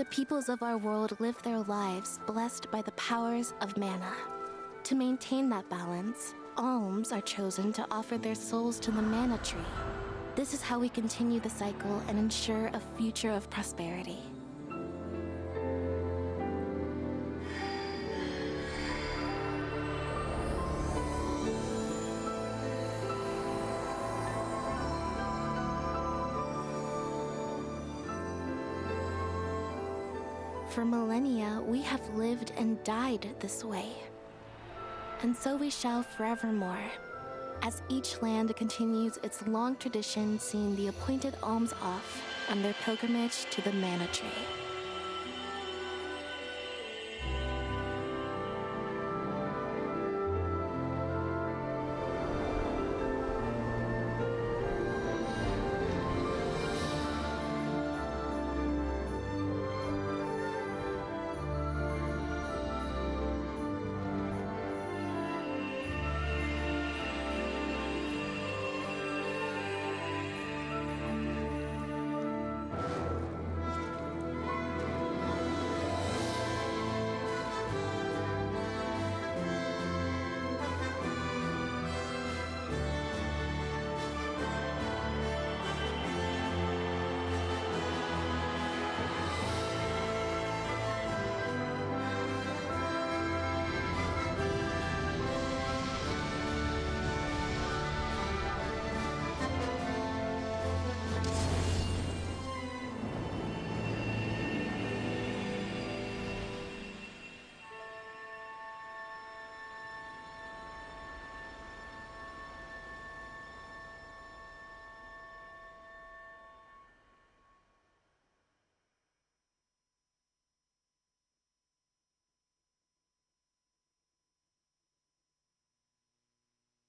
the peoples of our world live their lives blessed by the powers of mana. To maintain that balance, alms are chosen to offer their souls to the mana tree. This is how we continue the cycle and ensure a future of prosperity. For millennia, we have lived and died this way. And so we shall forevermore, as each land continues its long tradition seeing the appointed alms off on their pilgrimage to the mana tree.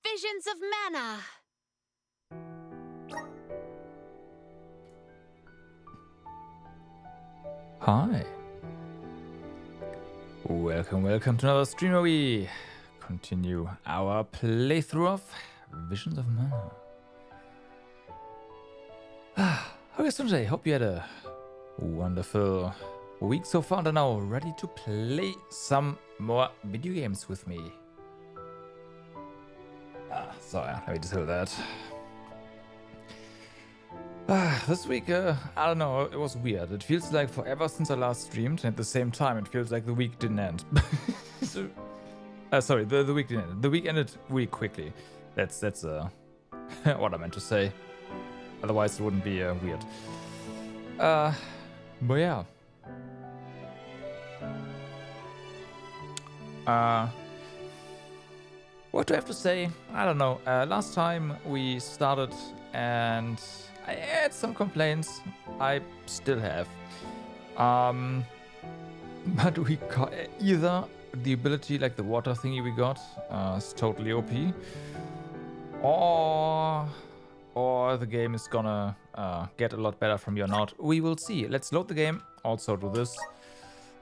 Visions of Mana! Hi. Welcome to another stream where we continue our playthrough of Visions of Mana. How are you doing today? Hope you had a wonderful week so far and are now ready to play some more video games with me. Sorry, let me just do that. This week, I don't know, it was weird. It feels like forever since I last streamed, and at the same time, it feels like the week didn't end. Sorry, the week didn't end. The week ended really quickly. That's what I meant to say. Otherwise, it wouldn't be weird. But yeah. What do I have to say? I don't know. Last time we started and I had some complaints. I still have. But we got either the ability, like the water thingy we got, is totally OP, or the game is gonna get a lot better from here on out. We will see. Let's load the game. Also do this,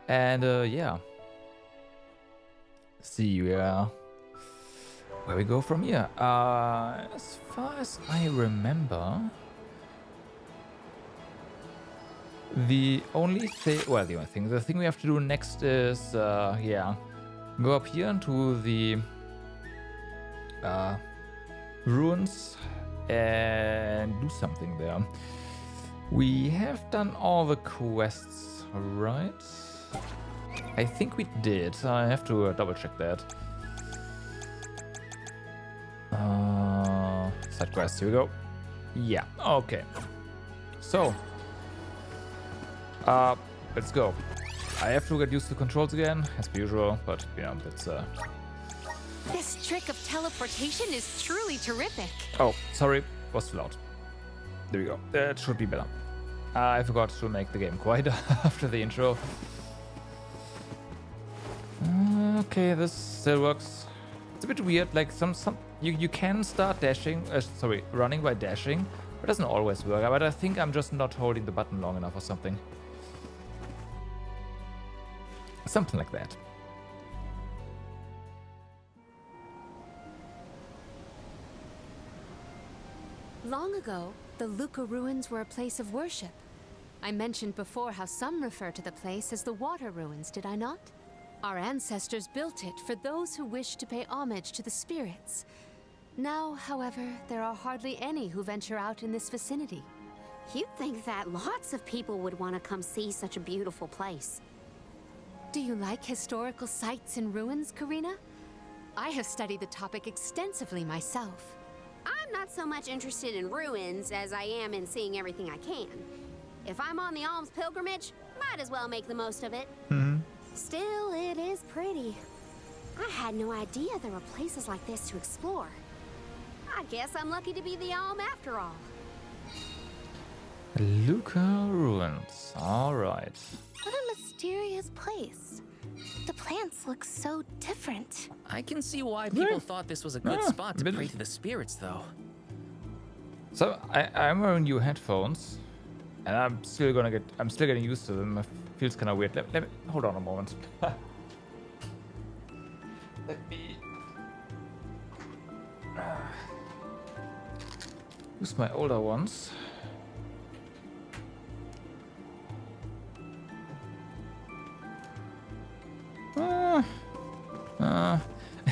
and yeah, see where we go from here. As far as I remember, the only thing we have to do next is, yeah, go up here into the ruins and do something there. We have done all the quests, right? I think we did. I have to double check that. Side quest, here we go. Yeah, okay. So, let's go. I have to get used to controls again, as per usual, but you know, that's This trick of teleportation is truly terrific. Oh, sorry, was too loud. There we go. That should be better. I forgot to make the game quieter after the intro. Okay, this still works. It's a bit weird, like you can start dashing, running by dashing, but it doesn't always work. But I think I'm just not holding the button long enough or something. Something like that. Long ago, the Luca ruins were a place of worship. I mentioned before how some refer to the place as the Water Ruins, did I not? Our ancestors built it for those who wish to pay homage to the spirits. Now, however, there are hardly any who venture out in this vicinity. You'd think that lots of people would want to come see such a beautiful place. Do you like historical sites and ruins, Karina? I have studied the topic extensively myself. I'm not so much interested in ruins as I am in seeing everything I can. If I'm on the alms pilgrimage, might as well make the most of it. Still, it is pretty. I had no idea there were places like this to explore. I guess I'm lucky to be the alm after all. Luca Ruins. Alright. What a mysterious place. The plants look so different. I can see why people thought this was a good spot to but- pray to the spirits, though. So I'm wearing new headphones, and I'm still getting used to them. It feels kind of weird. Let me hold on a moment. Let me use my older ones.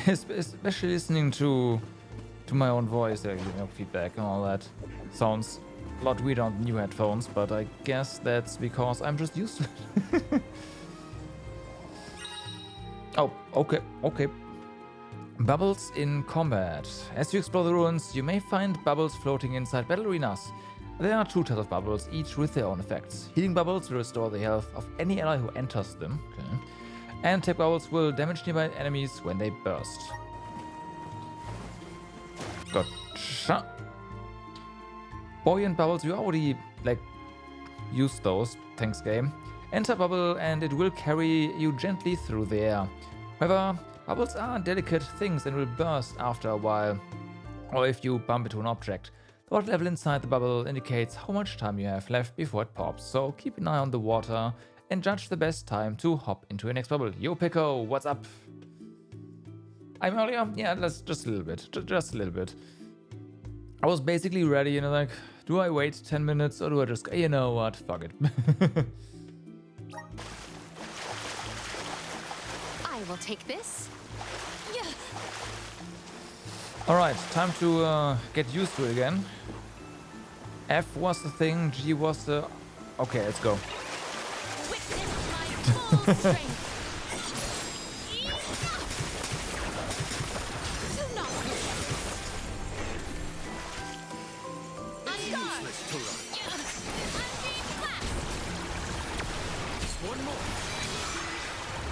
Especially listening to my own voice, feedback and all that sounds a lot weird on new headphones, but I guess that's because I'm just used to it. Oh, okay. Bubbles in combat. As you explore the ruins, you may find bubbles floating inside battle arenas. There are 2 types of bubbles, each with their own effects. Healing bubbles will restore the health of any ally who enters them. Okay. And tech bubbles will damage nearby enemies when they burst. Gotcha. Buoyant bubbles, you already used those. Thanks, game. Enter bubble and it will carry you gently through the air. However, bubbles are delicate things and will burst after a while, or if you bump into an object. The water level inside the bubble indicates how much time you have left before it pops, so keep an eye on the water and judge the best time to hop into your next bubble. Yo, Pico, what's up? I'm earlier? Yeah, just a little bit. Just a little bit. I was basically ready, do I wait 10 minutes or do I just go, you know what, fuck it. I will take this. Alright, time to get used to it again. F was the thing, G was the... Okay, let's go. Witness my full strength. Do not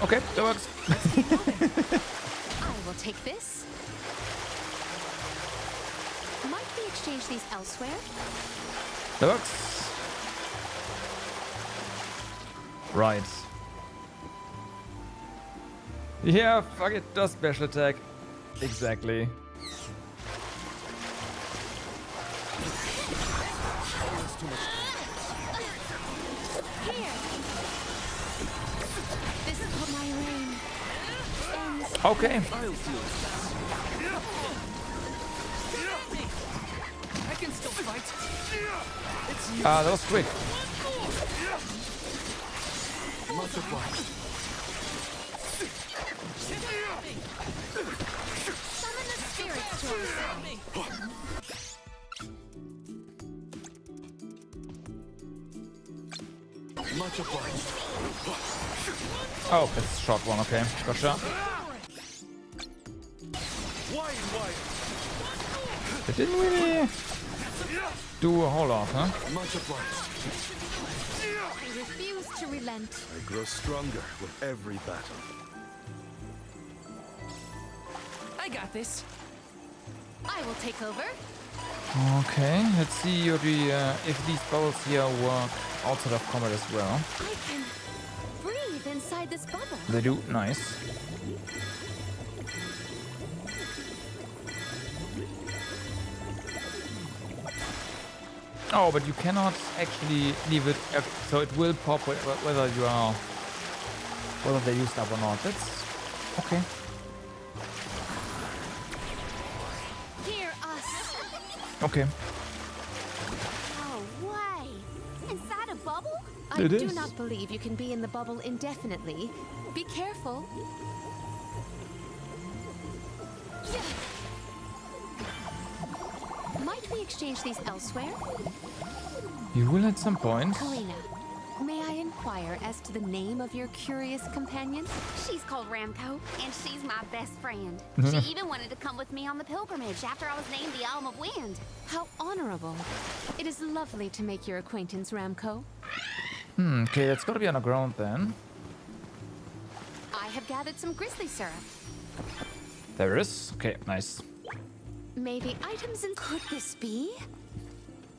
Okay, that works. I will take this. Might we exchange these elsewhere? That works. Right. Yeah, fuck it, does special attack. Exactly. Here. This is what my reign ends. Okay. I can still fight. That was quick. Summon the spirits to us. Oh, it's a short one, okay. Gotcha. It didn't really do a whole lot, huh? I refuse to relent. I grow stronger with every battle. I got this. I will take over. Okay, let's see if these bubbles here work outside of combat as well. I can breathe inside this bubble. They do, nice. Oh, but you cannot actually leave it, so it will pop whether they used up or not. That's okay. Hear us. Okay. No way! Inside a bubble? I It do is. not believe you can be in the bubble indefinitely. Be careful. Might we exchange these elsewhere? You will at some point. Kalina, may I inquire as to the name of your curious companion? She's called Ramco, and she's my best friend. She even wanted to come with me on the pilgrimage after I was named the Elm of Wind. How honorable. It is lovely to make your acquaintance, Ramco. Okay, that's gotta be underground then. I have gathered some grizzly syrup. There is. Okay, nice. May the items in... Could this be?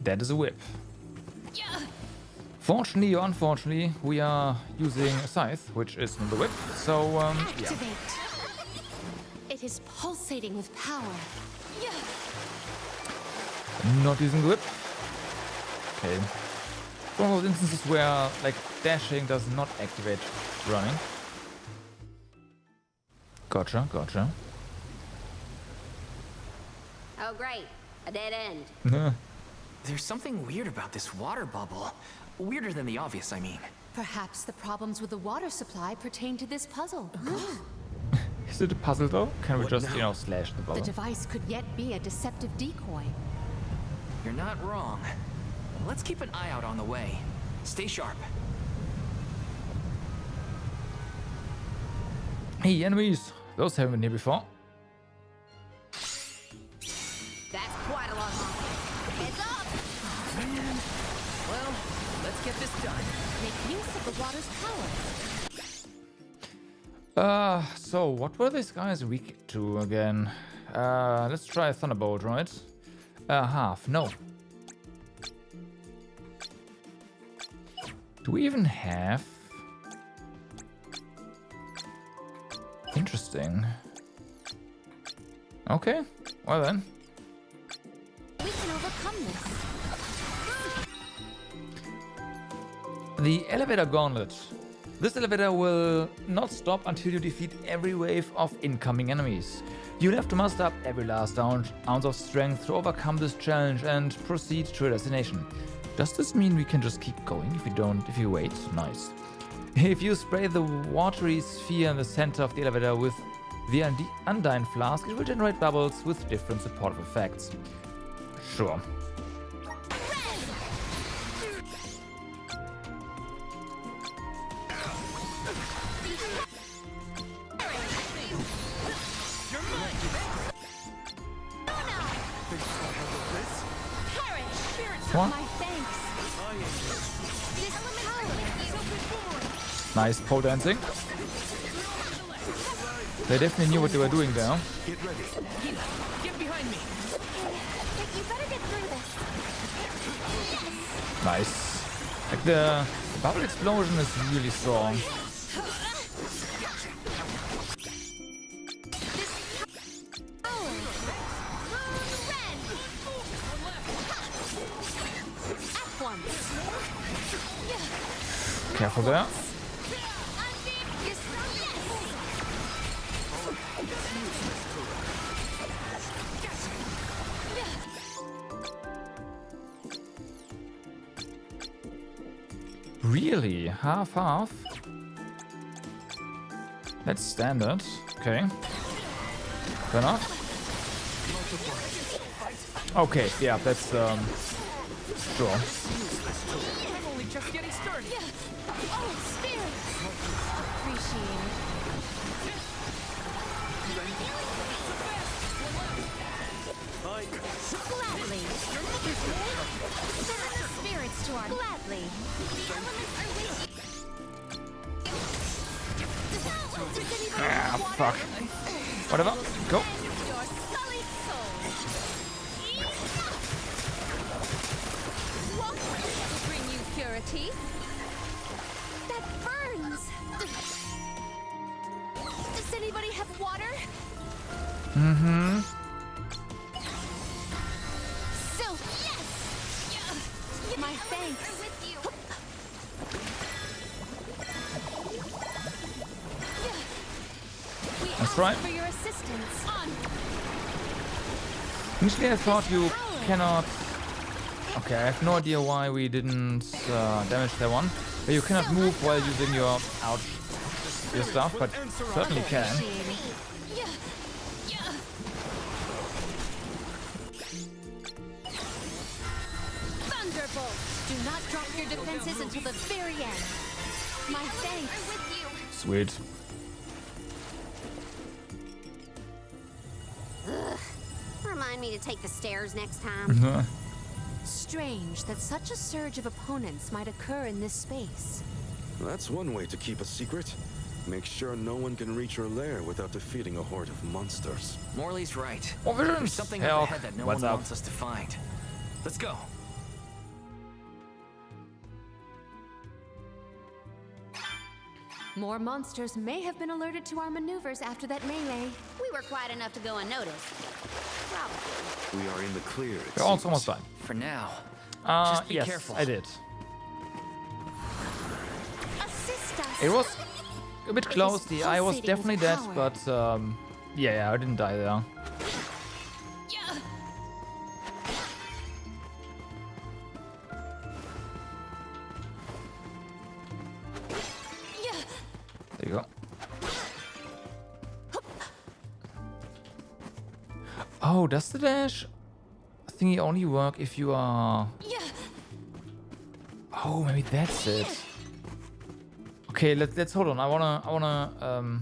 That is a whip. Fortunately or unfortunately, we are using a scythe, which is not the whip. So, yeah. Activate. It is pulsating with power. Not using the whip. Okay. One of those instances where, like, dashing does not activate running. Gotcha, gotcha. Oh, great. A dead end. There's something weird about this water bubble. Weirder than the obvious, I mean. Perhaps the problems with the water supply pertain to this puzzle. Is it a puzzle though? Can we What just, now? you know, slash the The bubble? device could yet be a deceptive decoy. You're not wrong. Let's keep an eye out on the way. Stay sharp. Hey, enemies! Those haven't been here before. That's quite a lot of heads up! Well, let's get this done. Make use of the water's power. So what were these guys weak to again? Let's try a Thunderbolt, right? Half, no. Do we even have? Interesting. Okay, well then. We can overcome this. The elevator gauntlet. This elevator will not stop until you defeat every wave of incoming enemies. You'll have to muster up every last ounce of strength to overcome this challenge and proceed to your destination. Does this mean we can just keep going if you wait? Nice. If you spray the watery sphere in the center of the elevator with the Undyne Flask, it will generate bubbles with different supportive effects. Sure. What? My thanks. This power. Nice pole dancing. They definitely knew what they were doing there. Get ready. Get behind me. You better get through this. Nice. Like the bubble explosion is really strong. Careful there. Really? Half? That's standard. Okay. Fair enough. Okay, yeah, that's, sure. I'm only just getting started. Oh, spirit. Appreciate it. Gladly. Summon the spirits to our gladly. The elements are with you. Does anybody Ah, want fuck. Whatever. Go. your sullied soul? What will bring you purity? That burns. Does anybody have water? Mm-hmm. So, yes! My thanks. That's right. For your assistance. Initially I thought you cannot... Okay, I have no idea why we didn't damage that one. But you cannot move while using your your stuff, but certainly can. Thunderbolt! Do not drop your defenses until the very end. My thanks. Sweet. Remind me to take the stairs next time. Strange that such a surge of opponents might occur in this space. That's one way to keep a secret. Make sure no one can reach your lair without defeating a horde of monsters. Morley's right. Oh, visions. There's something Help. up ahead that no What's one up? wants us to find. Let's go. More monsters may have been alerted to our maneuvers after that melee. We were quiet enough to go unnoticed. Probably. We are in the clear. it You're also seems. almost done. For now. Uh, Just be yes, careful. I did. Assist us! It was a bit close. is The eye was pulsating definitely with dead, power. but yeah, I didn't die there. There you go. Oh, does the dash thingy only work if you are... Oh, maybe that's it. Okay, let's hold on. I wanna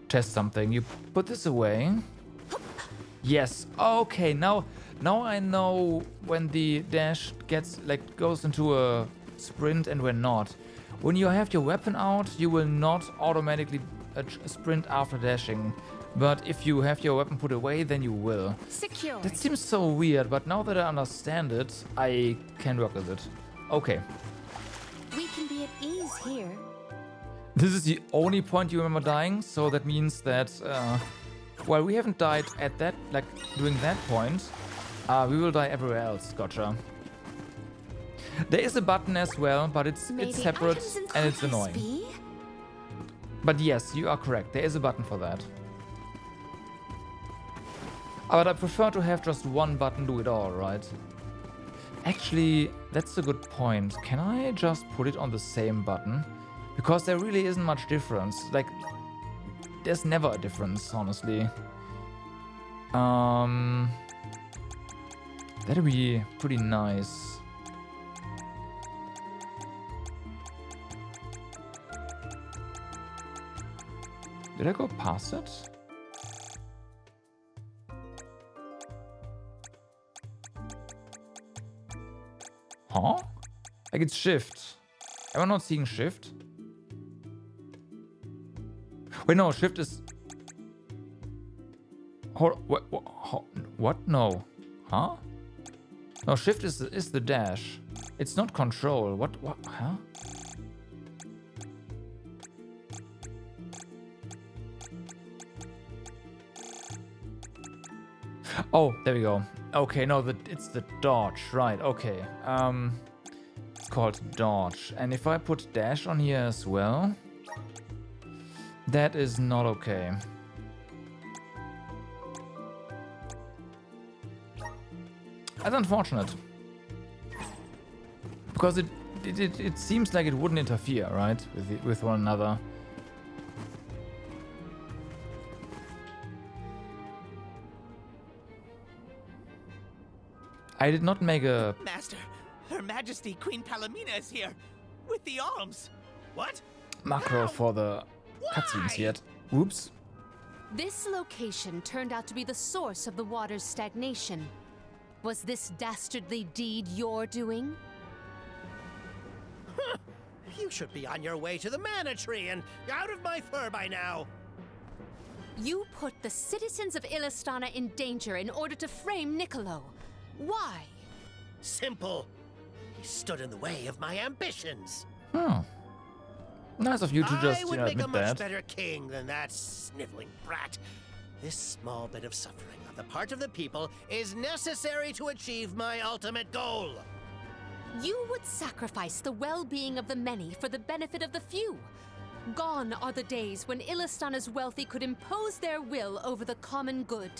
test something. You put this away. Yes. Okay. Now I know when the dash goes into a sprint and when not. When you have your weapon out, you will not automatically sprint after dashing. But if you have your weapon put away, then you will. Secure. That seems so weird, but now that I understand it, I can work with it. Okay. We can be at ease here. This is the only point you remember dying, so that means that while we haven't died at that, during that point, we will die everywhere else. Gotcha. There is a button as well, but it's separate items in and it's Class annoying. B? But yes, you are correct. There is a button for that. But I prefer to have just one button do it all, right? Actually, that's a good point. Can I just put it on the same button? Because there really isn't much difference. There's never a difference, honestly. That'd be pretty nice. Did I go past it? Huh? Like it's shift. Am I not seeing shift? Wait, no, shift is... What? No. Huh? No, shift is the dash. It's not control. What? Huh? Oh, there we go. Okay, no, it's the dodge. Right, okay. It's called dodge. And if I put dash on here as well, that is not okay. That's unfortunate. Because it seems like it wouldn't interfere, right? With one another. I did not make a... Master, Her Majesty Queen Palomina is here with the alms. What? macro How? for the cutscenes Why? yet. Whoops. This location turned out to be the source of the water's stagnation. Was this dastardly deed your doing? You should be on your way to the Mana Tree and out of my fur by now. You put the citizens of Illistana in danger in order to frame Niccolo. Why? Simple. He stood in the way of my ambitions. Nice of you to just, I would you know, make a admit much that. better king than that sniveling brat. This small bit of suffering on the part of the people is necessary to achieve my ultimate goal. You would sacrifice the well-being of the many for the benefit of the few. Gone are the days when Illistana's wealthy could impose their will over the common good.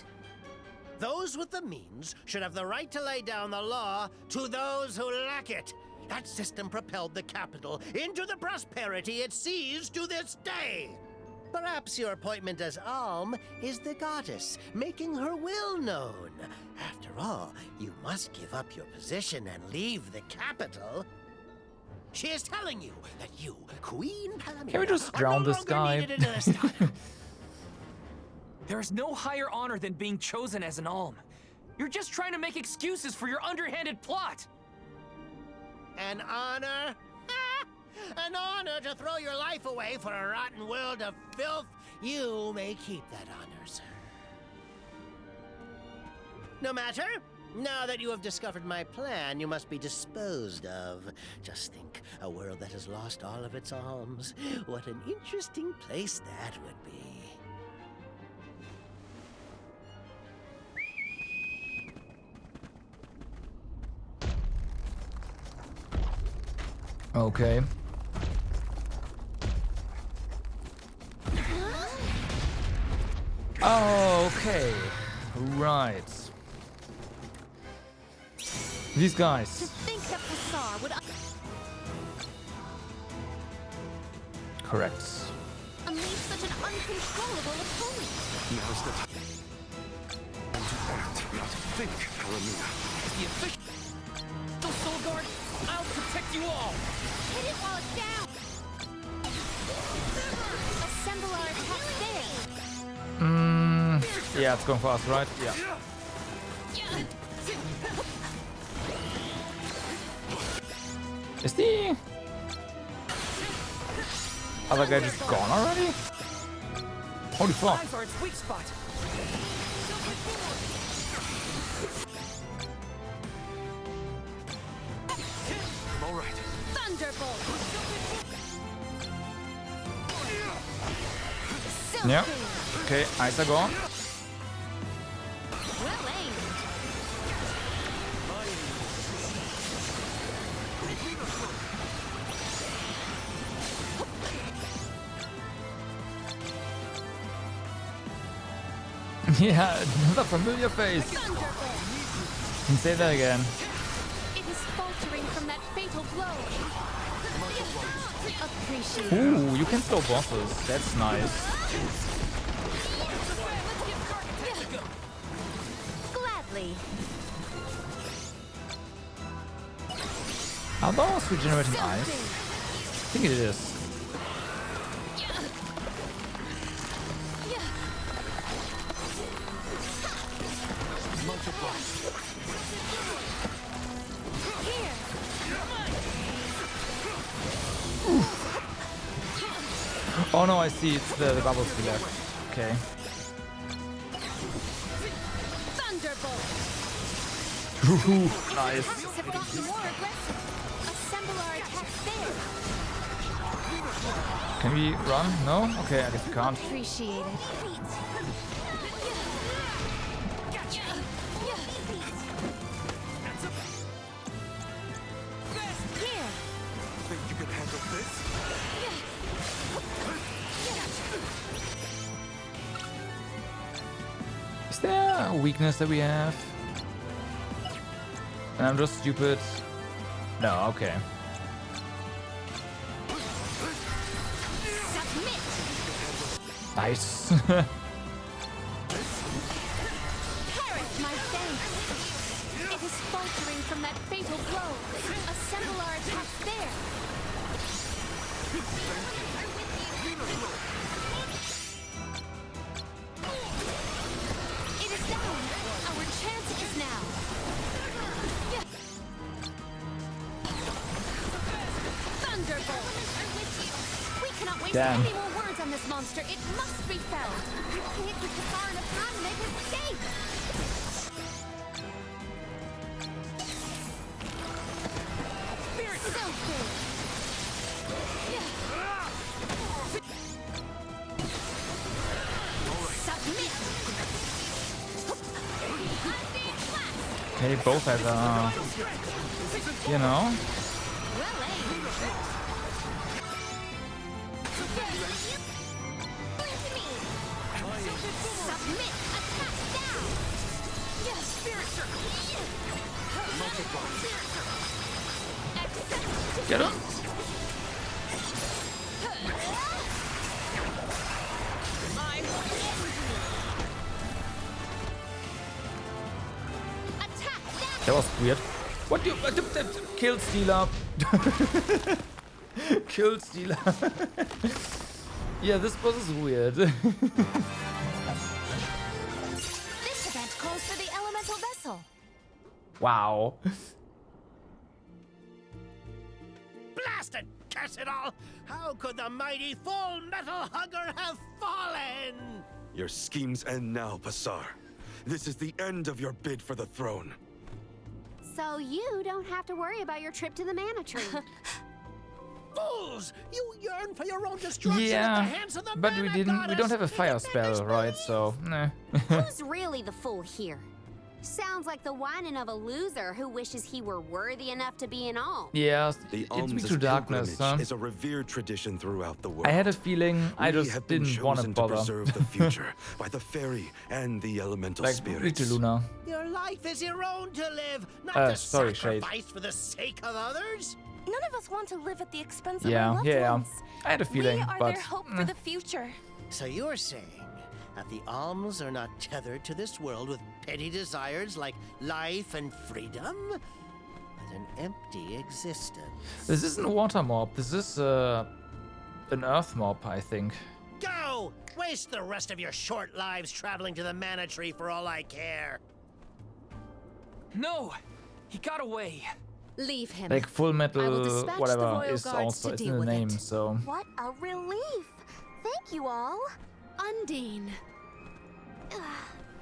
Those with the means should have the right to lay down the law to those who lack it. That system propelled the capital into the prosperity it sees to this day. Perhaps your appointment as Alm is the goddess, making her will known. After all, you must give up your position and leave the capital. She is telling you that you, Queen Palamina, Can we just are drown no this longer guy? needed in Astada. There is no higher honor than being chosen as an Alm. You're just trying to make excuses for your underhanded plot. An honor? An honor to throw your life away for a rotten world of filth? You may keep that honor, sir. No matter. Now that you have discovered my plan, you must be disposed of. Just think, a world that has lost all of its alms. What an interesting place that would be. Okay. Okay. Right. These To guys. think that Passar would Correct. unleash such an uncontrollable opponent. Now's the time to act, not think, Palamina. The official Soul Guard, I'll protect you all. Hit it while it's down. Assemble our attack there. Yeah, it's going fast, right? Yeah. Is the other guy just gone already? Holy fuck. Eyes are its weak spot. All right. Thunderbolt. Yeah. Okay, eyes are gone. Well aimed. Yeah, another familiar face. Thunderbolt. Can say that again. It is faltering from that fatal blow. Appreciate. Ooh, you can slow bosses. That's nice. Gladly. Are those regenerating eyes? I think it is. Here. Oh no, I see. It's the bubbles we left. Okay. Thunderbolt. Ooh, nice. Have gotten more aggressive. Assemble our attack there. Can we run? No? Okay, I guess we can't. Appreciate it. Here. Think you can handle this? Is there a weakness that we have? And I'm just stupid. No, okay. Submit. Nice. Perish my thanks. It is faltering from that fatal blow. Assemble our attack there. It is down. Our chance is now. Thunderbolt. We cannot waste Damn. any more words on this monster. It must be felled. We can't give Qatar enough time to make his escape. Spirit Soaking. Submit. Okay, both have, you know. Well aimed. Submit. Attack down. Yes, Spirit Circle. Excellent. Get him! That was weird. What do you... Kill Stealer. Kill Stealer. Yeah, this boss is weird. This event calls for the elemental vessel. Wow. Blasted curse it all! How could the mighty Full Metal Hugger have fallen? Your schemes end now, Passar. This is the end of your bid for the throne. So you don't have to worry about your trip to the Mana Tree. Fools! You yearn for your own destruction at Yeah, the hands of the but we Mana didn't. We Goddess. don't have a fire Did it spell, right? So, nah. Who's really the fool here? Sounds like the whining of a loser who wishes he were worthy enough to be an alm. Yeah, The it's me alms to darkness, huh? is a revered tradition throughout the world. I had a feeling I We just have been didn't want to chosen bother. preserve the future by the fairy and the elemental Like, spirits. Rita Luna. Your life is your own to live, not to sorry, Shade. sacrifice for the sake of others. None of us want to live at the expense of Yeah, our loved yeah. ones. I had a feeling, we are but their hope for the future. So you're saying that the alms are not tethered to this world with petty desires like life and freedom, but an empty existence. this isn't a water mob. This is an earth mob, I think. Go! Waste the rest of your short lives traveling to the Mana Tree for all I care. No! He got away. Leave him. Like Full I will Metal, dispatch the whatever, royal is guards also to it's in deal the with name. it. So What a relief! Thank you all. Undine.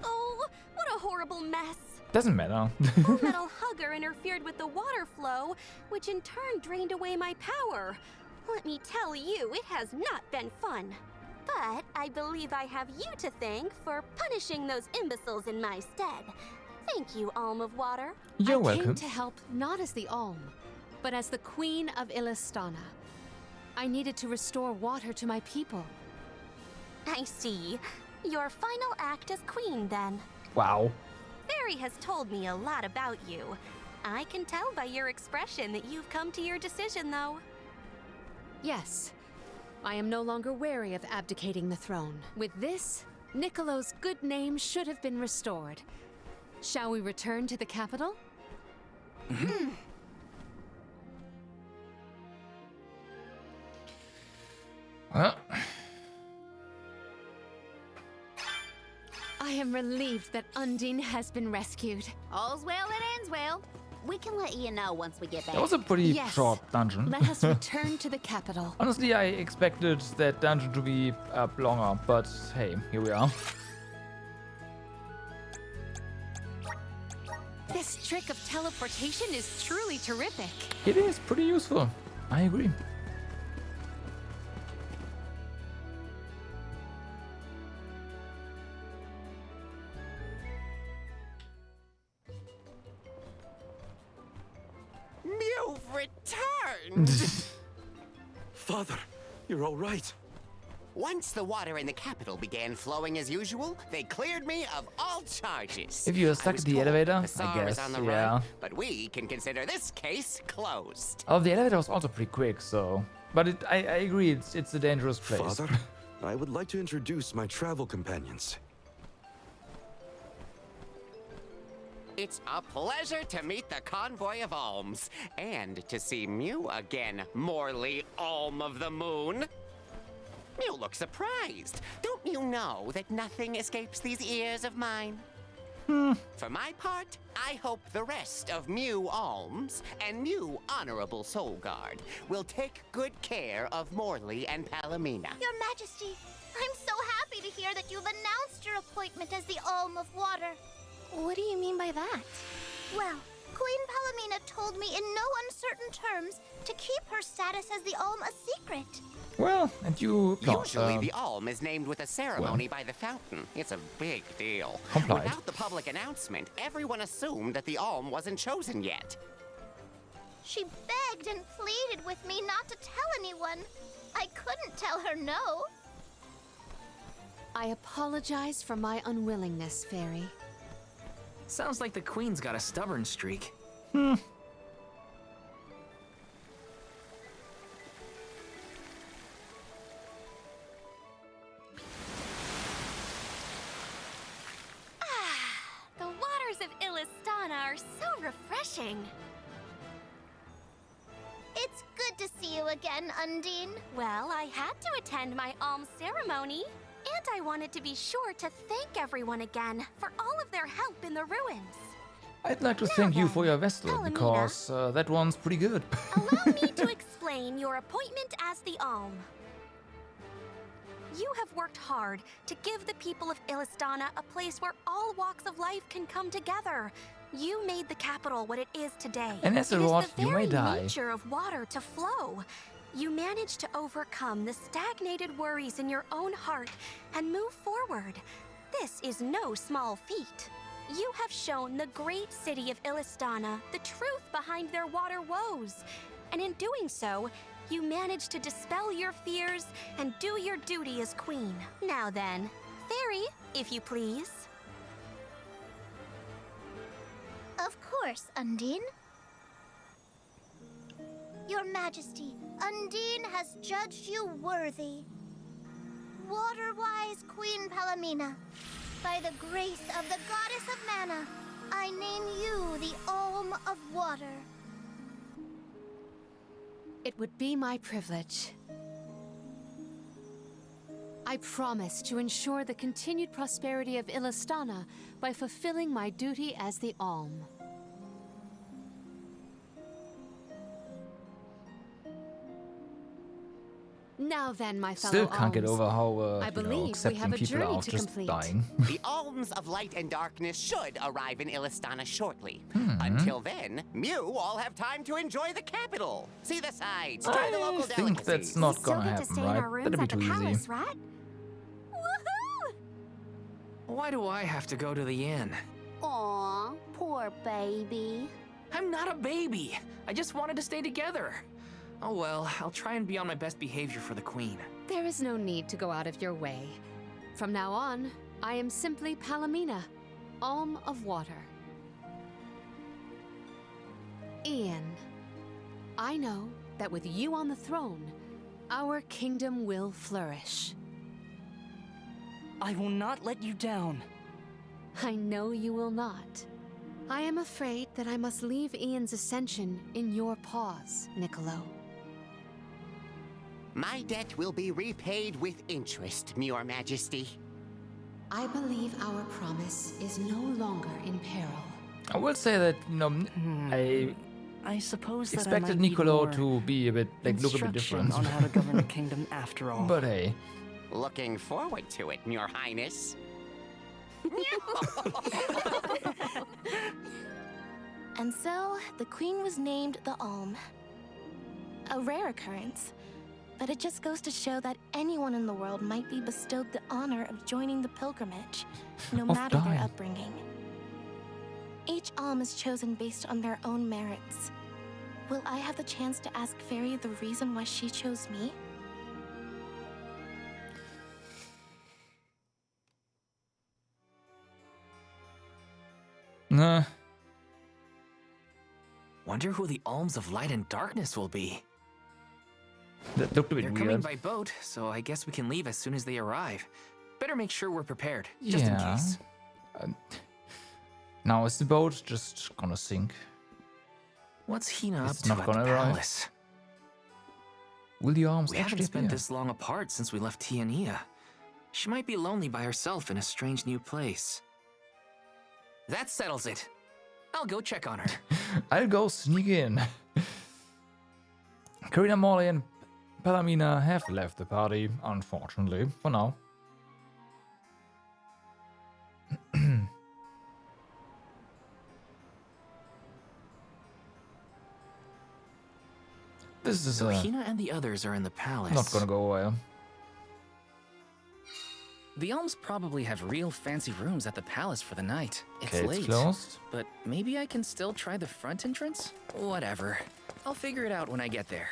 Oh, what a horrible mess. doesn't matter. Full Metal Hugger interfered with the water flow, which in turn drained away my power. Let me tell you, it has not been fun. But I believe I have you to thank for punishing those imbeciles in my stead. Thank you, Alm of Water. You're I welcome. came to help not as the Alm, but as the Queen of Illistana. I needed to restore water to my people. I see. Your final act as queen, then. Wow. Fairy has told me a lot about you. I can tell by your expression that you've come to your decision, though. Yes, I am no longer wary of abdicating the throne. With this, Niccolo's good name should have been restored. Shall we return to the capital? Well, I am relieved that Undine has been rescued. All's well that ends well. We can let you know once we get back. that was a pretty Yes. short dungeon. Let us return to the capital. Honestly, I expected that dungeon to be longer, but hey, here we are. This trick of teleportation is truly terrific. It is pretty useful. I agree. You've returned! Father, you're all right. Once the water in the capital began flowing as usual, they cleared me of all charges. If you're I stuck was at the told elevator, I Passar is guess, on the yeah. run, but we can consider this case closed. Oh, the elevator was also pretty quick, so. But I agree, it's a dangerous place. Father, I would like to introduce my travel companions. It's a pleasure to meet the convoy of alms, and to see Mew again, Morley Alm of the Moon. You look surprised. Don't you know that nothing escapes these ears of mine? For my part, I hope the rest of Mew Alms and Mew Honorable Soul Guard will take good care of Morley and Palomina. Your Majesty, I'm so happy to hear that you've announced your appointment as the Alm of Water. What do you mean by that? Well, Queen Palomina told me in no uncertain terms to keep her status as the Alm a secret. Well, and you. no, Usually, the Alm is named with a ceremony by the fountain. It's a big deal. Complied. Without the public announcement, everyone assumed that the Alm wasn't chosen yet. She begged and pleaded with me not to tell anyone. I couldn't tell her no. I apologize for my unwillingness, Fairy. Sounds like the Queen's got a stubborn streak. so refreshing. It's good to see you again, Undine. Well, I had to attend my alms ceremony. And I wanted to be sure to thank everyone again for all of their help in the ruins. I'd like to thank you for your vessel, Palomina. because that one's pretty good. Allow me to explain your appointment as the Alm. You have worked hard to give the people of Illistana a place where all walks of life can come together. You made the capital what it is today. And as a reward, it is the you may very die. nature of water to flow. You managed to overcome the stagnated worries in your own heart and move forward. This is no small feat. You have shown the great city of Illistana the truth behind their water woes. And in doing so, you managed to dispel your fears and do your duty as queen. Now then, Fairy, if you please. Of course, Undine. Your Majesty, Undine has judged you worthy. Water-wise Queen Palomina, by the grace of the Goddess of Mana, I name you the Alm of Water. It would be my privilege. I promise to ensure the continued prosperity of Illistana by fulfilling my duty as the Alm. Now then, my fellow Still can't get alms, over how I believe we accepting have a people journey are to just complete. dying. The alms of light and darkness should arrive in Illistana shortly. Until then, Mew all have time to enjoy the capital. See the sights, try the local I think that's delicacies. not We still gonna get to happen, stay in our right? rooms That'd be at the too easy. palace, right? Woohoo! Why do I have to go to the inn? Aw, poor baby. I'm not a baby. I just wanted to stay together. Oh well, I'll try and be on my best behavior for the queen. There is no need to go out of your way. From now on, I am simply Palomina, Alm of Water. Ian, I know that with you on the throne, our kingdom will flourish. I will not let you down. I know you will not. I am afraid that I must leave Ian's ascension in your paws, Niccolo. My debt will be repaid with interest, Your Majesty. I believe our promise is no longer in peril. I will say that, I suppose that expected I might need Niccolo more to be a bit, look a bit instruction different. on how to govern the kingdom after all. But hey. Looking forward to it, Your Highness. And so, the queen was named the Alm. A rare occurrence, but it just goes to show that anyone in the world might be bestowed the honor of joining the pilgrimage, no Of matter their dying. upbringing. Each Alm is chosen based on their own merits. Will I have the chance to ask Fairy the reason why she chose me? Nah. Wonder who the alms of light and darkness will be. That looked a bit They're weird. coming by boat, so I guess we can leave as soon as they arrive. Better make sure we're prepared, just in Yeah. case. Now is the boat just gonna sink? What's Hina up It's to not at the gonna arrive. palace? Will the arms We actually haven't spent appear? this long apart since we left Tiania. She might be lonely by herself in a strange new place. That settles it. I'll go check on her. I'll go sneak in. Karina, Molly, and Palomina have left the party, unfortunately, for now. This is So Hina and the others are in the palace. not gonna go away. The Elms probably have real fancy rooms at the palace for the night. It's Okay, late. it's closed. But maybe I can still try the front entrance? Whatever. I'll figure it out when I get there.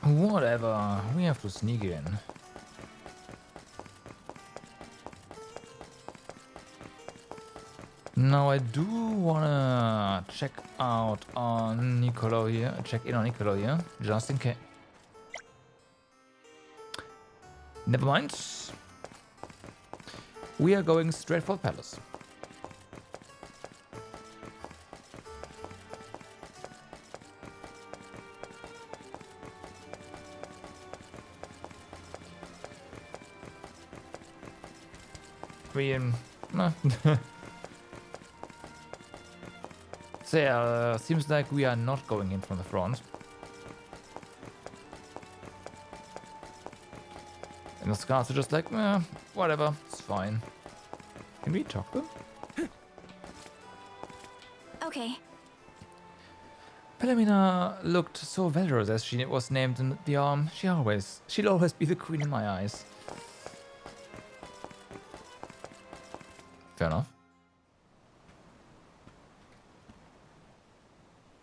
Whatever, we have to sneak in. Now I do wanna check out on Niccolo here, check in on Niccolo here, just in case. Never mind. We are going straight for the palace. mean, so yeah, seems like we are not going in from the front. And the scouts are just like, whatever, it's fine. Can we talk to them? Okay. Palamina looked so valorous as she was named in the arm. She'll always be the queen in my eyes. Fair enough.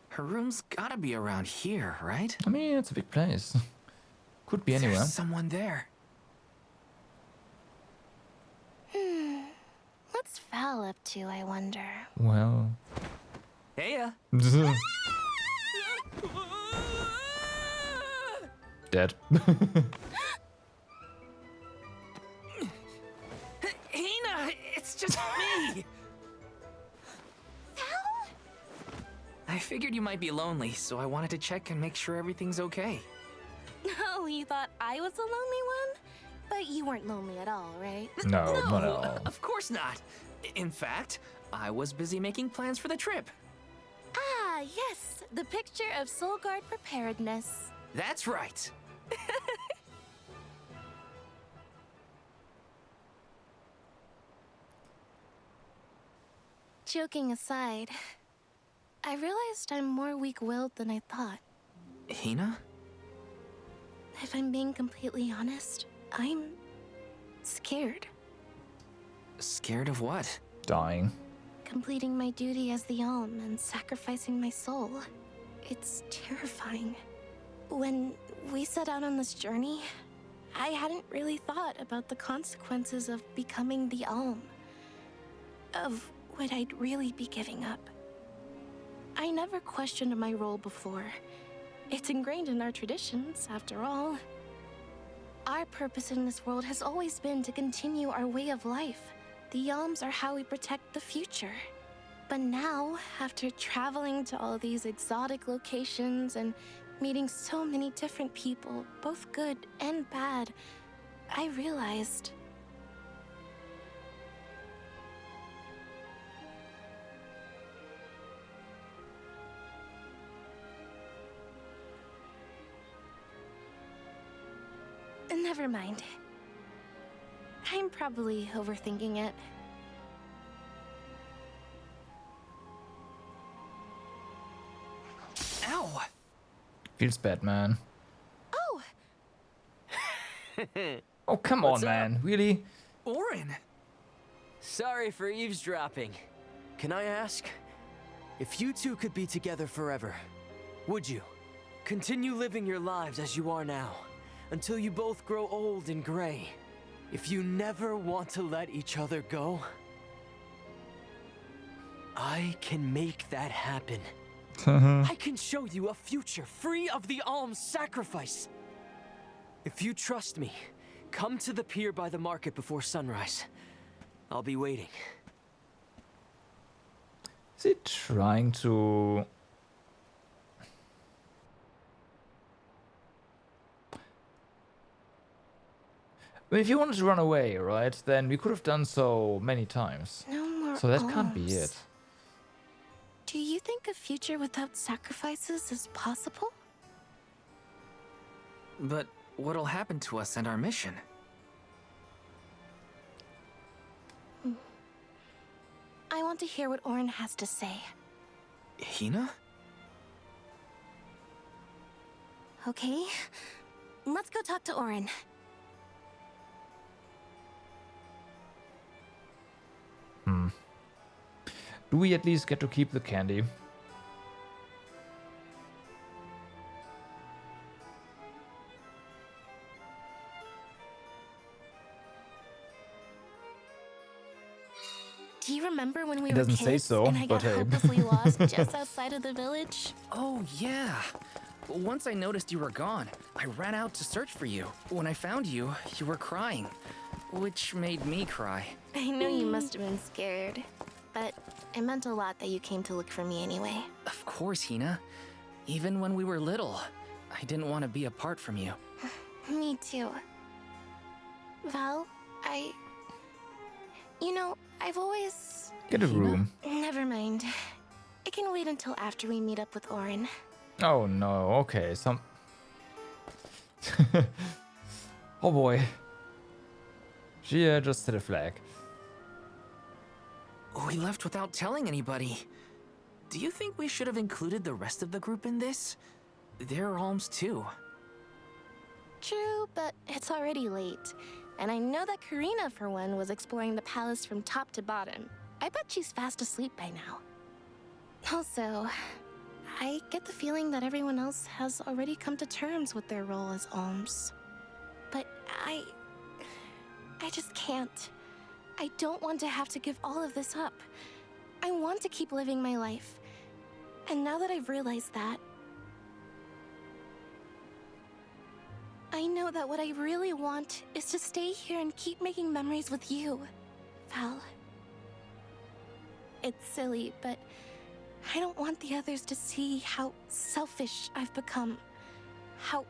Her room's gotta be around here, right? I mean, it's a big place. Could be anywhere. There's someone there. What's Val up to, I wonder? Well. Heya. Dead. Hina, it's just me. I figured you might be lonely, so I wanted to check and make sure everything's okay. Oh, you thought I was the lonely one? But you weren't lonely at all, right? No, not at all. Of course not. In fact, I was busy making plans for the trip. Ah, yes, the picture of Soul Guard preparedness. That's right. Joking aside, I realized I'm more weak-willed than I thought. Hina? If I'm being completely honest, I'm scared. Scared of what? Dying. Completing my duty as the Alm and sacrificing my soul. It's terrifying. When we set out on this journey, I hadn't really thought about the consequences of becoming the Alm. Of what I'd really be giving up. I never questioned my role before. It's ingrained in our traditions, after all. Our purpose in this world has always been to continue our way of life. The Alms are how we protect the future. But now, after traveling to all these exotic locations and meeting so many different people, both good and bad, I realized... Never mind. I'm probably overthinking it. Ow! Feels bad, man. Oh! Oh, come on, man. Really? Orin! Sorry for eavesdropping. Can I ask? If you two could be together forever, would you? Continue living your lives as you are now, until you both grow old and gray. If you never want to let each other go, I can make that happen. I can show you a future free of the Alm's sacrifice. If you trust me, come to the pier by the market before sunrise. I'll be waiting. Is he trying to... I mean, if you wanted to run away, right, then we could have done so many times. No more So that can't be alms. it. Do you think a future without sacrifices is possible? But what'll happen to us and our mission? I want to hear what Orin has to say. Hina? Okay, let's go talk to Orin. Do we at least get to keep the candy? Do you remember when we It were doesn't kids say so, and I got but hey. hopelessly lost just outside of the village? Oh, yeah. Once I noticed you were gone, I ran out to search for you. When I found you, you were crying, which made me cry. I know you must have been scared, but it meant a lot that you came to look for me anyway. Of course, Hina. Even when we were little, I didn't want to be apart from you. Me too. Val, You know, I've always... Get a room. Never mind. It can wait until after we meet up with Orin. Oh no, okay, some... Oh boy. She just set a flag. We left without telling anybody. Do you think we should have included the rest of the group in this? They're alms too. True, but it's already late. And I know that Karina, for one, was exploring the palace from top to bottom. I bet she's fast asleep by now. Also, I get the feeling that everyone else has already come to terms with their role as alms. But I just can't. I don't want to have to give all of this up. I want to keep living my life. And now that I've realized that, I know that what I really want is to stay here and keep making memories with you, Val. It's silly, but I don't want the others to see how selfish I've become. How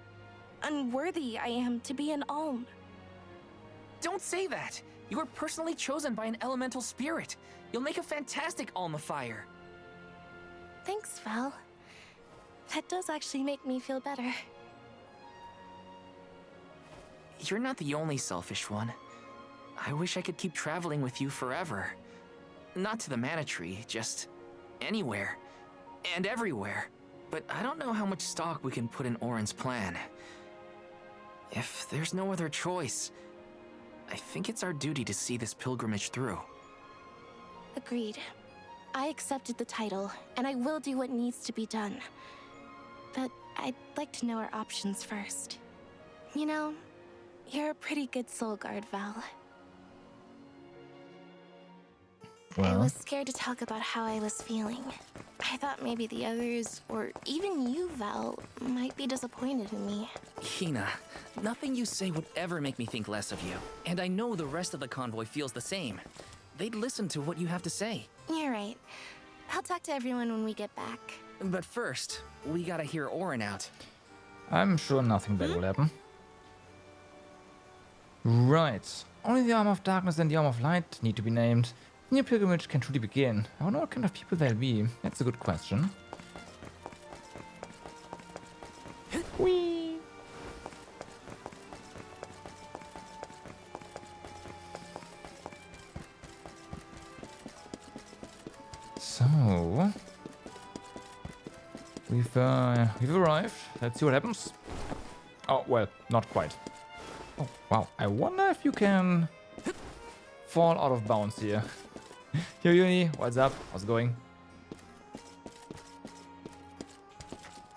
unworthy I am to be an alm. Don't say that! You were personally chosen by an elemental spirit. You'll make a fantastic Alma Fire. Thanks, Val. That does actually make me feel better. You're not the only selfish one. I wish I could keep traveling with you forever. Not to the Mana Tree, just anywhere. And everywhere. But I don't know how much stock we can put in Orin's plan. If there's no other choice, I think it's our duty to see this pilgrimage through. Agreed. I accepted the title, and I will do what needs to be done. But I'd like to know our options first. You know, you're a pretty good soul guard, Val. I was scared to talk about how I was feeling. I thought maybe the others, or even you, Val, might be disappointed in me. Hina, nothing you say would ever make me think less of you. And I know the rest of the convoy feels the same. They'd listen to what you have to say. You're right. I'll talk to everyone when we get back. But first, we gotta hear Orin out. I'm sure nothing bad will happen. Right. Only the Arm of Darkness and the Arm of Light need to be named. The new pilgrimage can truly begin. I wonder what kind of people they'll be. That's a good question. Whee! So we've arrived. Let's see what happens. Oh well, not quite. Oh wow! I wonder if you can fall out of bounds here. Yo Uni, what's up? How's it going?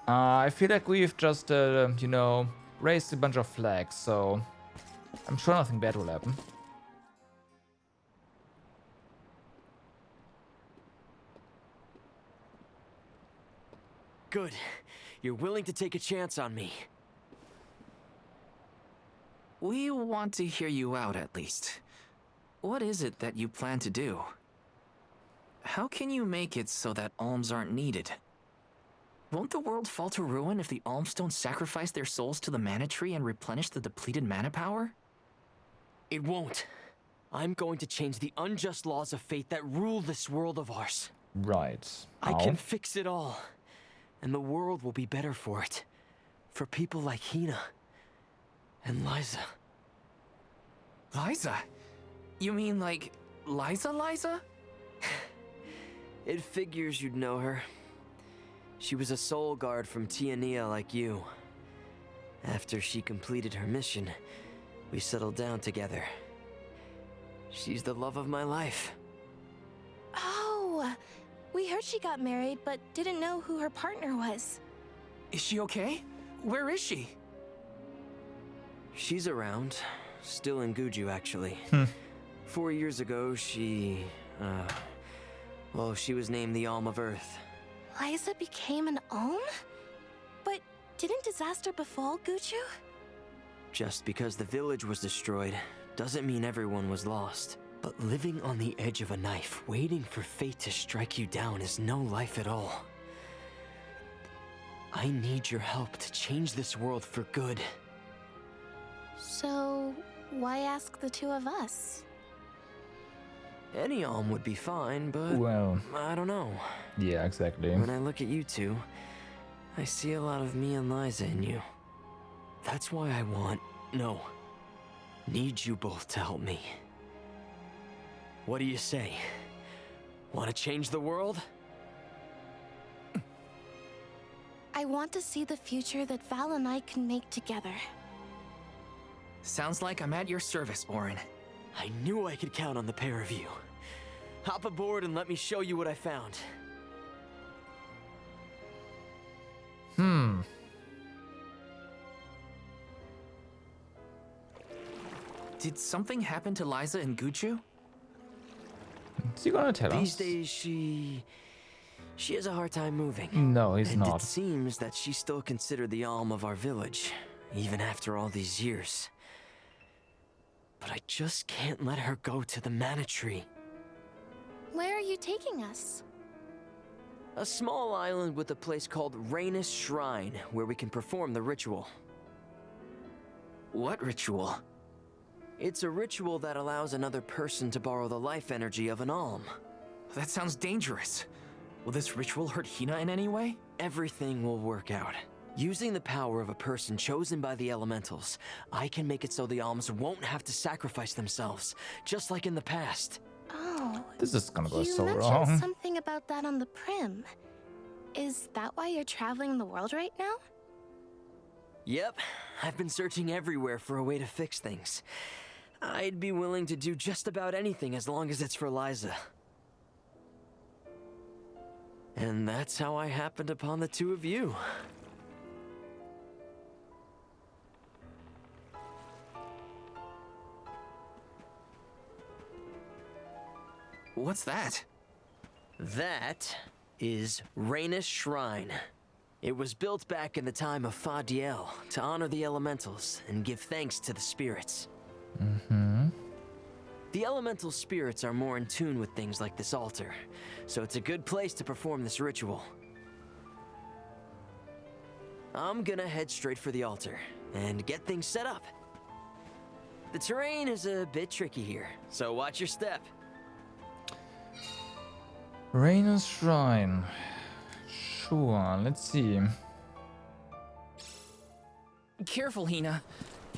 I feel like we've just, you know, raised a bunch of flags, so I'm sure nothing bad will happen. Good. You're willing to take a chance on me. We want to hear you out, at least. What is it that you plan to do? How can you make it so that alms aren't needed? Won't the world fall to ruin if the alms don't sacrifice their souls to the Mana Tree and replenish the depleted mana power? It won't. I'm going to change the unjust laws of fate that rule this world of ours. Right. I can fix it all. And the world will be better for it. For people like Hina. And Liza. Liza? You mean like Liza? It figures you'd know her. She was a soul guard from Tiania like you. After she completed her mission, we settled down together. She's the love of my life. Oh, we heard she got married, but didn't know who her partner was. Is she okay? Where is she? She's around. Still in Guju, actually. 4 years ago, she was named the Alm of Earth. Liza became an alm? But didn't disaster befall Guju? Just because the village was destroyed doesn't mean everyone was lost. But living on the edge of a knife, waiting for fate to strike you down is no life at all. I need your help to change this world for good. So, why ask the two of us? Any alm would be fine, but Well, I don't know. yeah, exactly. When I look at you two, I see a lot of me and Liza in you. That's why I need you both to help me. What do you say? Want to change the world? I want to see the future that Val and I can make together. Sounds like I'm at your service, Orin. I knew I could count on the pair of you. Hop aboard and let me show you what I found. Did something happen to Liza and Guchu? Is he gonna tell These us? days, she has a hard time moving. No, he's and not. It seems that she's still considered the alm of our village, even after all these years. But I just can't let her go to the Mana Tree. Where are you taking us? A small island with a place called Rhaenys Shrine, where we can perform the ritual. What ritual? It's a ritual that allows another person to borrow the life energy of an alm. That sounds dangerous. Will this ritual hurt Hina in any way? Everything will work out. Using the power of a person chosen by the elementals, I can make it so the alms won't have to sacrifice themselves, just like in the past. Oh, This is gonna go you so mentioned wrong. something about that on the Prim. Is that why you're traveling the world right now? Yep, I've been searching everywhere for a way to fix things. I'd be willing to do just about anything as long as it's for Liza. And that's how I happened upon the two of you. What's that? That is Rhaenys Shrine. It was built back in the time of Fadiel to honor the elementals and give thanks to the spirits. The elemental spirits are more in tune with things like this altar, so it's a good place to perform this ritual. I'm gonna head straight for the altar and get things set up. The terrain is a bit tricky here, so watch your step. Rhaenys Shrine. Sure, let's see. Careful, Hina.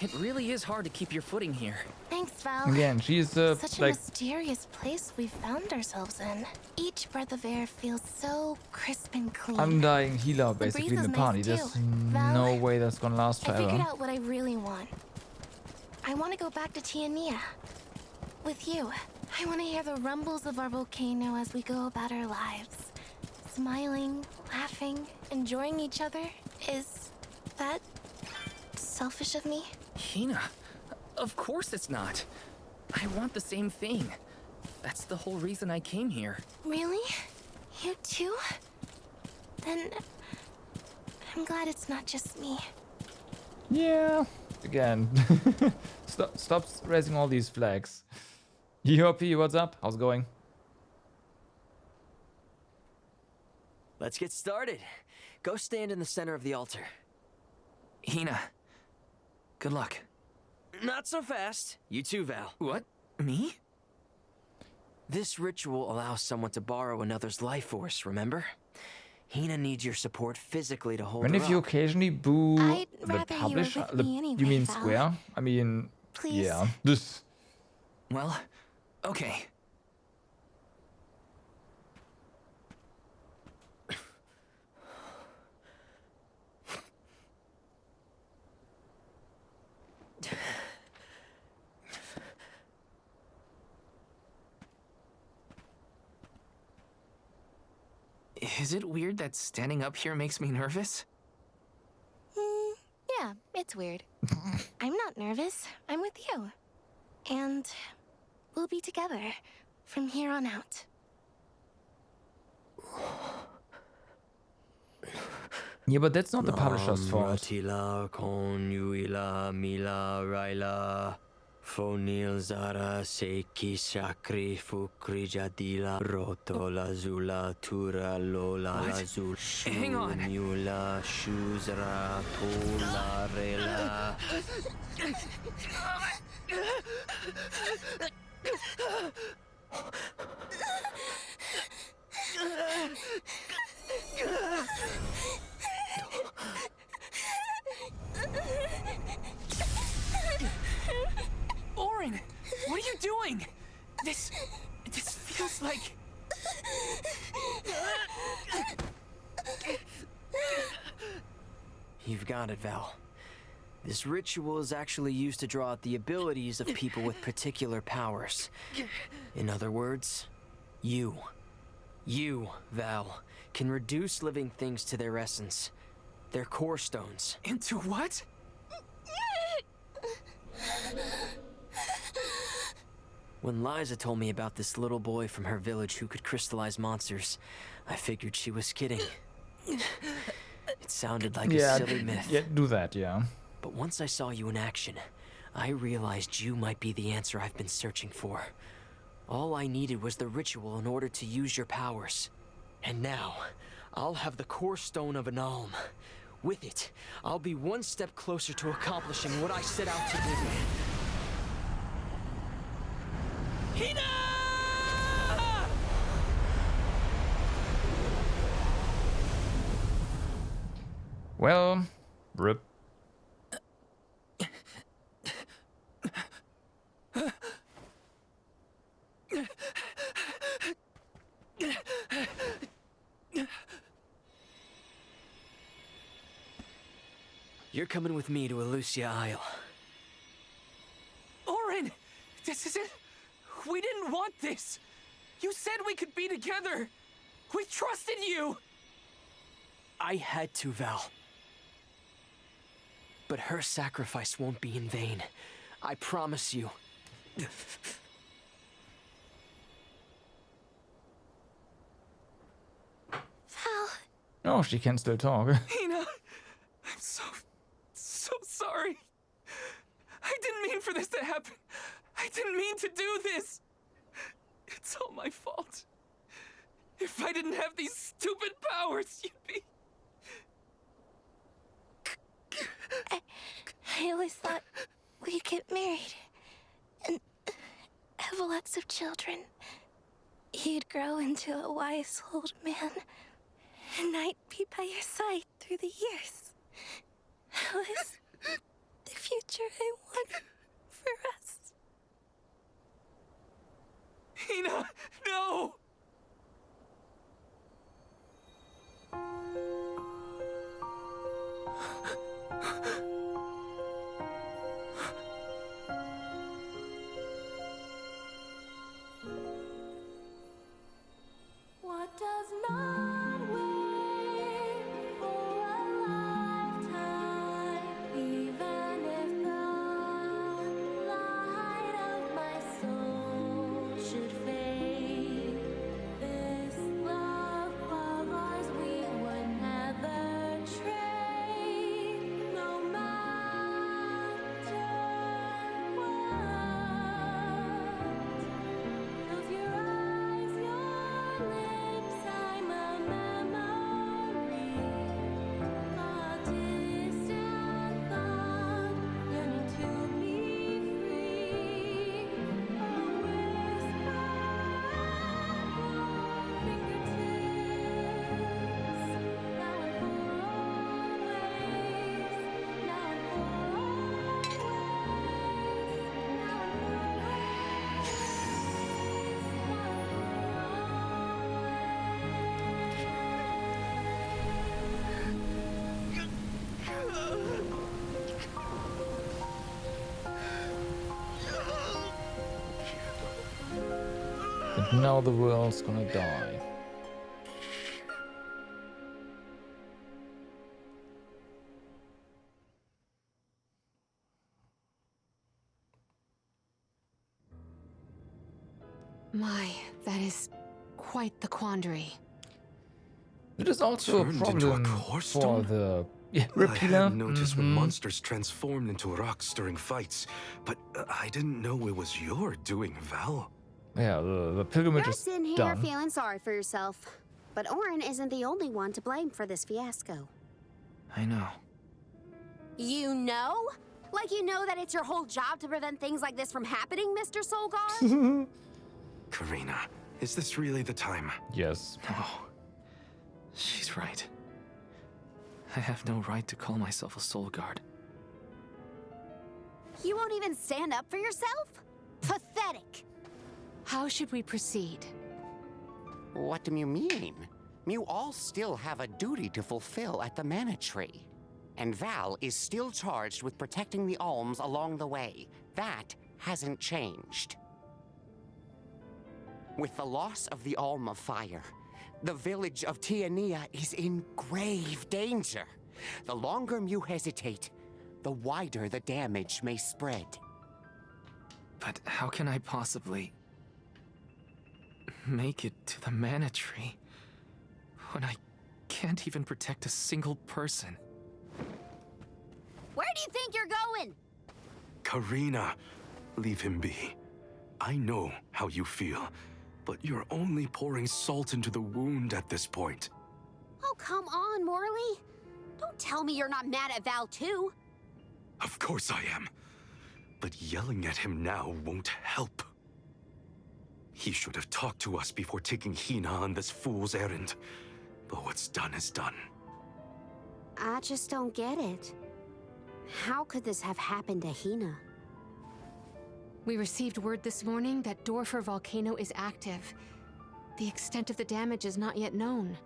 It really is hard to keep your footing here. Thanks, Val. Again, she's Such a like mysterious place we found ourselves in. Each breath of air feels so crisp and clean. undying healer breeze basically in is the nice party. too. There's Val, no way that's gonna last I figured forever. out what I really want. I want to go back to Tiania. With you. I want to hear the rumbles of our volcano as we go about our lives. Smiling, laughing, enjoying each other. Is that selfish of me? Hina, of course it's not. I want the same thing. That's the whole reason I came here. Really? You too? Then I'm glad it's not just me. Yeah. Again. Stop raising all these flags. Yopi, what's up? How's it going? Let's get started. Go stand in the center of the altar. Hina, good luck. Not so fast. You too, Val. What? Me? This ritual allows someone to borrow another's life force, remember? Hina needs your support physically to hold And her if you up. occasionally boo I'd the rather you were publisher, with me you anyway, mean Val. Square? I mean, Please. yeah. This. Well, okay. Is it weird that standing up here makes me nervous? Yeah, it's weird. I'm not nervous. I'm with you. And we'll be together from here on out. Yeah, but that's not the publisher's fault. Ratila, Konuila, Mila, Raila, Fonil, Zara, Seiki, Sakri, Fukri, Jadila, Roto, Lazula, Tura, Lola, What? Lazul, Hang on. Mula, Shuzra, Tola, Rela. Auron, what are you doing? This feels like... You've got it, Val. This ritual is actually used to draw out the abilities of people with particular powers. In other words, you, Val, can reduce living things to their essence, their core stones. Into what? When Liza told me about this little boy from her village who could crystallize monsters, I figured she was kidding. It sounded like a silly myth. Yeah, do that, yeah. But once I saw you in action, I realized you might be the answer I've been searching for. All I needed was the ritual in order to use your powers. And now, I'll have the core stone of an Alm. With it, I'll be one step closer to accomplishing what I set out to do. Hina! Well, rip. You're coming with me to Elusia Isle. Auron! This is it? We didn't want this! You said we could be together! We trusted you! I had to, Val. But her sacrifice won't be in vain. I promise you. Val. Oh, she can still talk. Hina, I'm so sorry. I didn't mean for this to happen. I didn't mean to do this. It's all my fault. If I didn't have these stupid powers, you'd be... I always thought we'd get married and have lots of children. You'd grow into a wise old man, and I'd be by your side through the years. That was the future I wanted for us. Hina, no! What does not wait for a lifetime, even if the light of my soul should fade? This love of ours we would never trade, no matter what. Close your eyes, your lips, I'm a memory, a distant thought, yearning to be free, a whisper at your fingertips, now and for always, now and for always, And now the world's gonna die. My, that is quite the quandary. It is also a Turned into a problem core for stone? the I Reptila. had noticed when monsters transformed into rocks during fights, but I didn't know it was your doing, Val. Yeah, the pilgrimage You're is sitting here done. feeling sorry for yourself. But Auron isn't the only one to blame for this fiasco. I know. You know? Like you know that it's your whole job to prevent things like this from happening, Mr. Solgar? Karina, is this really the time? Yes. No. She's right. I have no right to call myself a soul guard. You won't even stand up for yourself? Pathetic! How should we proceed? What do you mean? You all still have a duty to fulfill at the Mana Tree. And Val is still charged with protecting the alms along the way. That hasn't changed. With the loss of the Alm of Fire, the village of Tiania is in grave danger. The longer you hesitate, the wider the damage may spread. But how can I possibly make it to the Mana Tree when I can't even protect a single person? Where do you think you're going? Karina, leave him be. I know how you feel, but you're only pouring salt into the wound at this point. Oh, come on, Morley. Don't tell me you're not mad at Val, too. Of course I am. But yelling at him now won't help. He should have talked to us before taking Hina on this fool's errand. But what's done is done. I just don't get it. How could this have happened to Hina? We received word this morning that Dorfer Volcano is active. The extent of the damage is not yet known.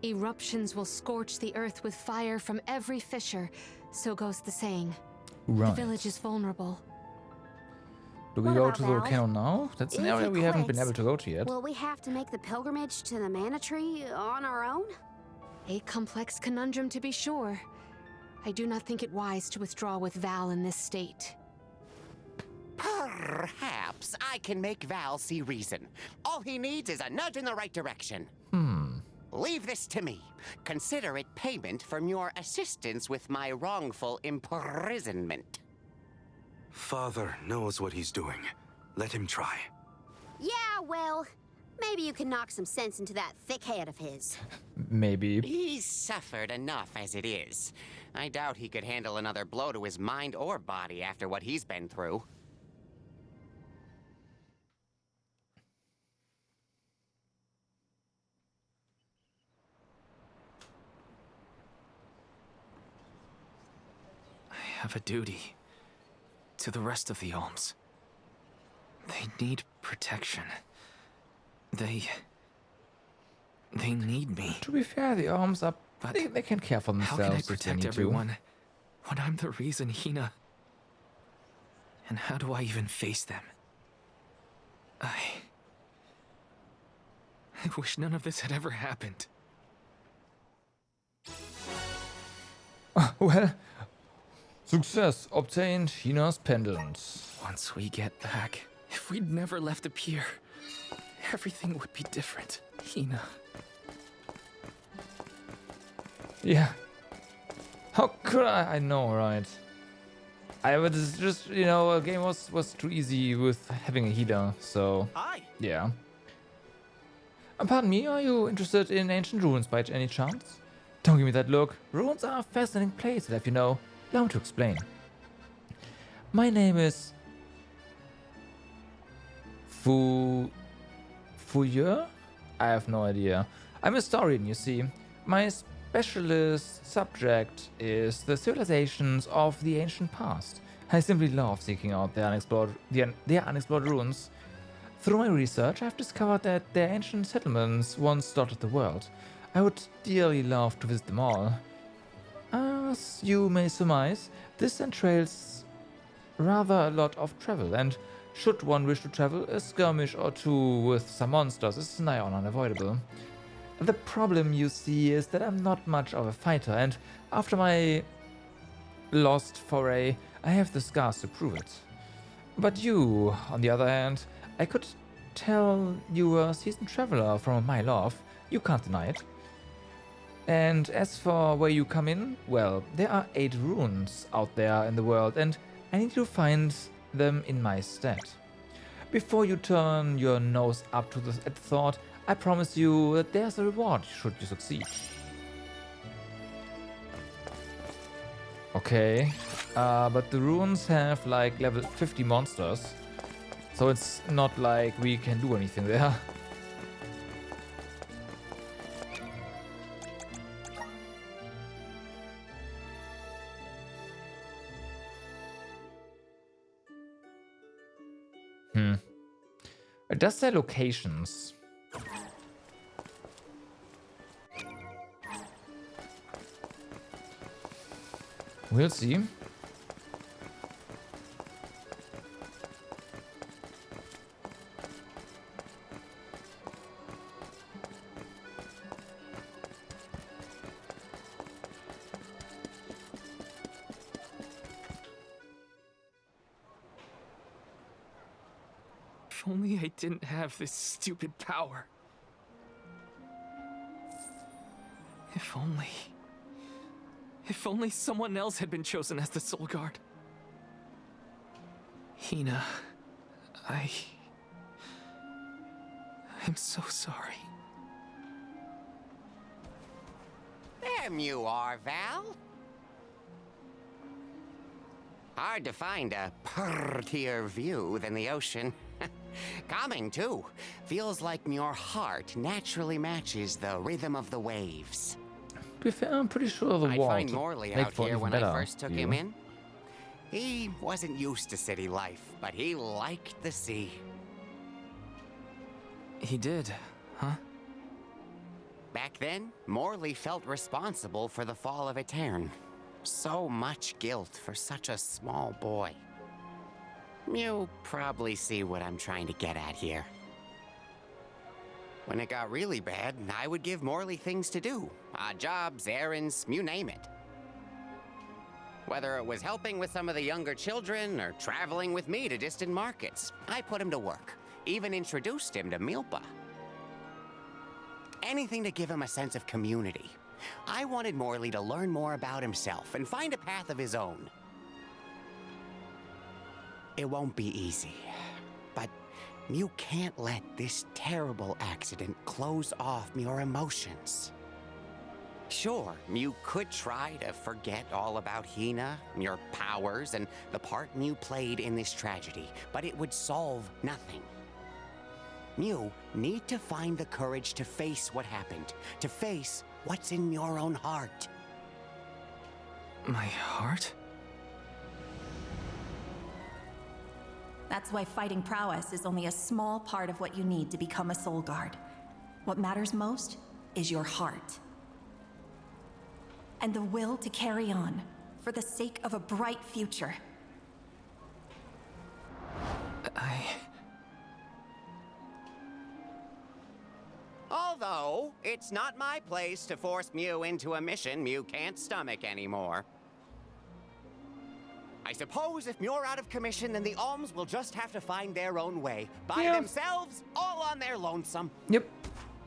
Eruptions will scorch the earth with fire from every fissure, so goes the saying. Right. The village is vulnerable. Do we What go about to the Val? volcano now? That's an If area he we haven't been quits, able to go to yet. Will we have to make the pilgrimage to the Mana Tree on our own? A complex conundrum to be sure. I do not think it wise to withdraw with Val in this state. Perhaps I can make Val see reason. All he needs is a nudge in the right direction. Leave this to me. Consider it payment from your assistance with my wrongful imprisonment. Father knows what he's doing. Let him try. Yeah, well, maybe you can knock some sense into that thick head of his. Maybe. He's suffered enough as it is. I doubt he could handle another blow to his mind or body after what he's been through. I have a duty to the rest of the alms. They need protection. They need me. To be fair, the arms are... But They can care for how themselves. can I if they protect need to. everyone when I'm the reason Hina... And how do I even face them? I wish none of this had ever happened. Well, success. Obtained Hina's pendant. Once we get back, if we'd never left the pier, everything would be different. Hina. Yeah. How could I? I know, right? I was just, you know, a game was too easy with having a healer, so Hi. yeah. Pardon me, are you interested in ancient ruins by any chance? Don't give me that look. Ruins are a fascinating place, if you know. Allow me to explain. My name is Fouilleur? I have no idea. I'm a historian, you see. My specialist subject is the civilizations of the ancient past. I simply love seeking out their unexplored ruins. Through my research, I've discovered that their ancient settlements once dotted the world. I would dearly love to visit them all. As you may surmise, this entails rather a lot of travel, and should one wish to travel, a skirmish or two with some monsters is nigh on unavoidable. The problem, you see, is that I'm not much of a fighter, and after my lost foray, I have the scars to prove it. But you, on the other hand, I could tell you were a seasoned traveler from a mile off. You can't deny it. And as for where you come in, well, there are 8 ruins out there in the world, and I need to find them in my stead. Before you turn your nose up to the at the thought, I promise you that there's a reward should you succeed. Okay, but the ruins have like level 50 monsters, so it's not like we can do anything there. It does say locations. We'll see. If only I didn't have this stupid power. If only someone else had been chosen as the Soul Guard. Hina, I'm so sorry. There you are, Val. Hard to find a prettier view than the ocean. Calming, too. Feels like your heart naturally matches the rhythm of the waves. To be fair, I'm pretty sure the I'd wall find Morley out here when I first took him in. He wasn't used to city life, but he liked the sea. He did, huh? Back then, Morley felt responsible for the fall of Aetern. So much guilt for such a small boy. You'll probably see what I'm trying to get at here. When it got really bad, I would give Morley things to do. Odd jobs, errands, you name it. Whether it was helping with some of the younger children or traveling with me to distant markets, I put him to work. Even introduced him to Milpa. Anything to give him a sense of community. I wanted Morley to learn more about himself and find a path of his own. It won't be easy, but you can't let this terrible accident close off your emotions. Sure, you could try to forget all about Hina, your powers, and the part you played in this tragedy, but it would solve nothing. You need to find the courage to face what happened, to face what's in your own heart. My heart? That's why fighting prowess is only a small part of what you need to become a Soul Guard. What matters most is your heart. And the will to carry on, for the sake of a bright future. Although, it's not my place to force Mew into a mission Mew can't stomach anymore. I suppose if Muir out of commission, then the Alms will just have to find their own way. By themselves, all on their lonesome. Yep.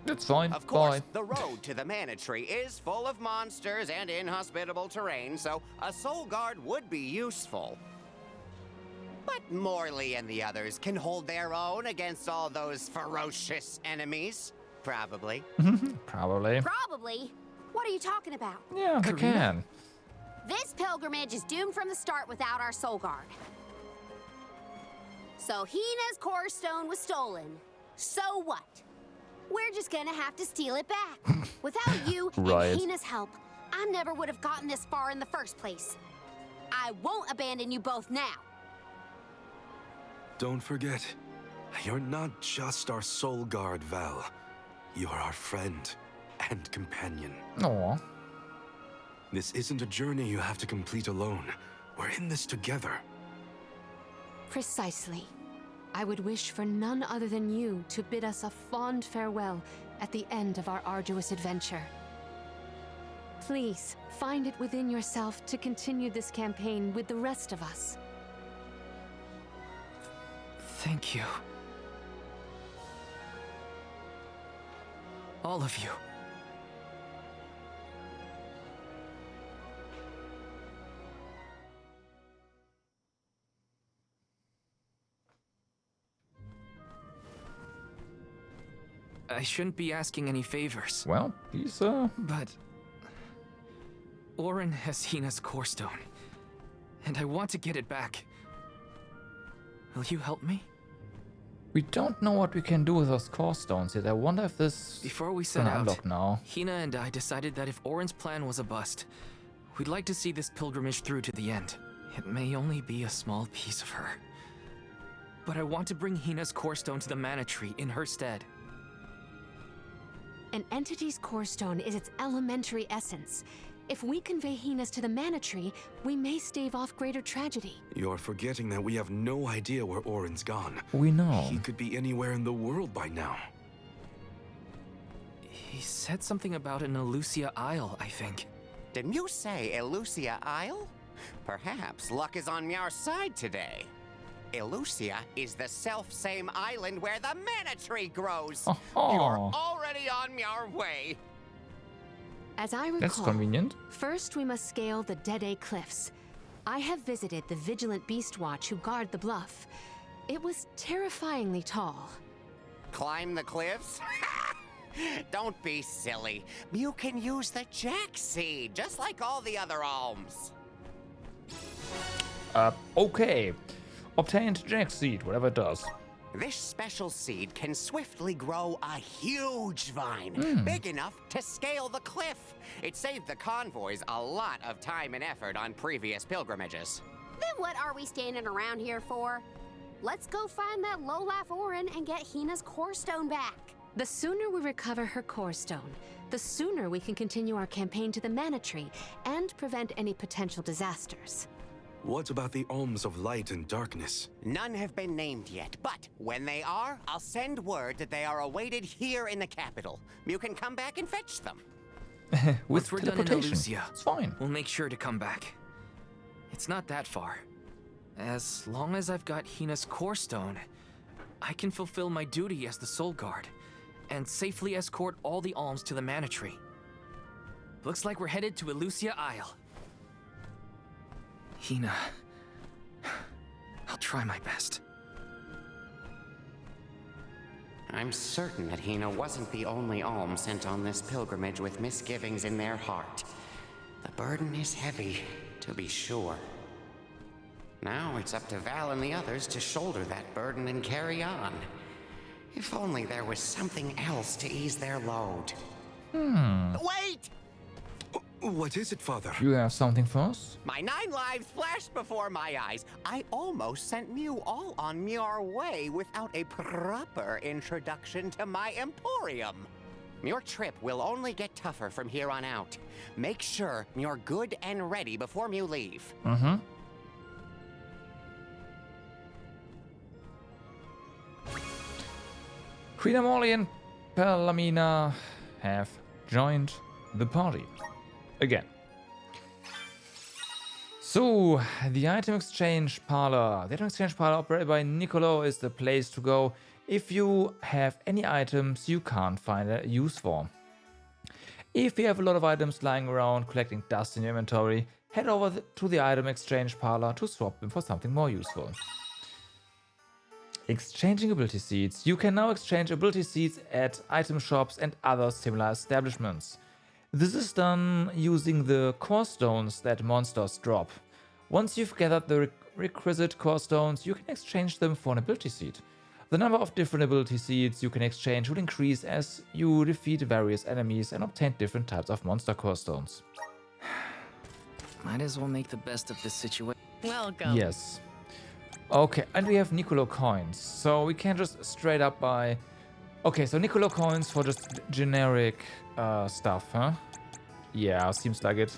That's fine. Of course, the road to the Mana Tree is full of monsters and inhospitable terrain, so a Soul Guard would be useful. But Morley and the others can hold their own against all those ferocious enemies. Probably. Probably. Probably? What are you talking about? Yeah, they can. This pilgrimage is doomed from the start without our Soul Guard. So Hina's core stone was stolen. So what? We're just gonna have to steal it back. Without you and Hina's help, I never would have gotten this far in the first place. I won't abandon you both now. Don't forget, you're not just our Soul Guard, Val. You're our friend and companion. Aww. This isn't a journey you have to complete alone. We're in this together. Precisely. I would wish for none other than you to bid us a fond farewell at the end of our arduous adventure. Please, find it within yourself to continue this campaign with the rest of us. Thank you. All of you. I shouldn't be asking any favors. Well, he's, But... Auron has Hina's core stone, and I want to get it back. Will you help me? We don't know what we can do with those core stones yet. I wonder if this Before we set out, unlock now. Hina and I decided that if Auron's plan was a bust, we'd like to see this pilgrimage through to the end. It may only be a small piece of her. but I want to bring Hina's core stone to the Mana Tree in her stead. An entity's core stone is its elementary essence. If we convey Hina's to the Mana Tree, we may stave off greater tragedy. You're forgetting that we have no idea where Auron's gone. We know. He could be anywhere in the world by now. He said something about an Elusia Isle, I think. Didn't you say Elusia Isle? Perhaps luck is on Miar's side today. Elusia is the self-same island where the Mana Tree grows. Oh. You're already on Miar way. As I recall, That's convenient. first we must scale the Dede Cliffs. I have visited the Vigilant Beast Watch who guard the bluff. It was terrifyingly tall. Climb the cliffs? Don't be silly. You can use the Jack Seed, just like all the other alms. Okay. Obtained Jack Seed, whatever it does. This special seed can swiftly grow a huge vine, big enough to scale the cliff. It saved the convoys a lot of time and effort on previous pilgrimages. Then what are we standing around here for? Let's go find that low-life Auron and get Hina's core stone back. The sooner we recover her core stone, the sooner we can continue our campaign to the Mana Tree and prevent any potential disasters. What about the alms of light and darkness? None have been named yet, but when they are, I'll send word that they are awaited here in the capital. You can come back and fetch them. With Once we're done in teleportation. Elusia, It's fine. we'll make sure to come back. It's not that far. As long as I've got Hina's core stone, I can fulfill my duty as the Soul Guard and safely escort all the alms to the Mana Tree. Looks like we're headed to Elusia Isle. Hina, I'll try my best. I'm certain that Hina wasn't the only alm sent on this pilgrimage with misgivings in their heart. The burden is heavy, to be sure. Now it's up to Val and the others to shoulder that burden and carry on. If only there was something else to ease their load. Wait! What is it, Father? You have something for us? My 9 lives flashed before my eyes. I almost sent Mew all on Miar way without a proper introduction to my Emporium. Your trip will only get tougher from here on out. Make sure you're good and ready before you leave. Queen Amorli and Perlamina have joined the party. Again. So, the item exchange parlor. The item exchange parlor operated by Nicolo is the place to go if you have any items you can't find a use for. If you have a lot of items lying around collecting dust in your inventory, head over to the item exchange parlor to swap them for something more useful. Exchanging ability seeds. You can now exchange ability seeds at item shops and other similar establishments. This is done using the core stones that monsters drop. Once you've gathered the requisite core stones, you can exchange them for an ability seed. The number of different ability seeds you can exchange will increase as you defeat various enemies and obtain different types of monster core stones. Might as well make the best of this situation. Welcome. Yes. Okay, and we have Nicolo coins, so we can just straight up buy... Okay, so Nicolo coins for just generic stuff, huh? Yeah, seems like it.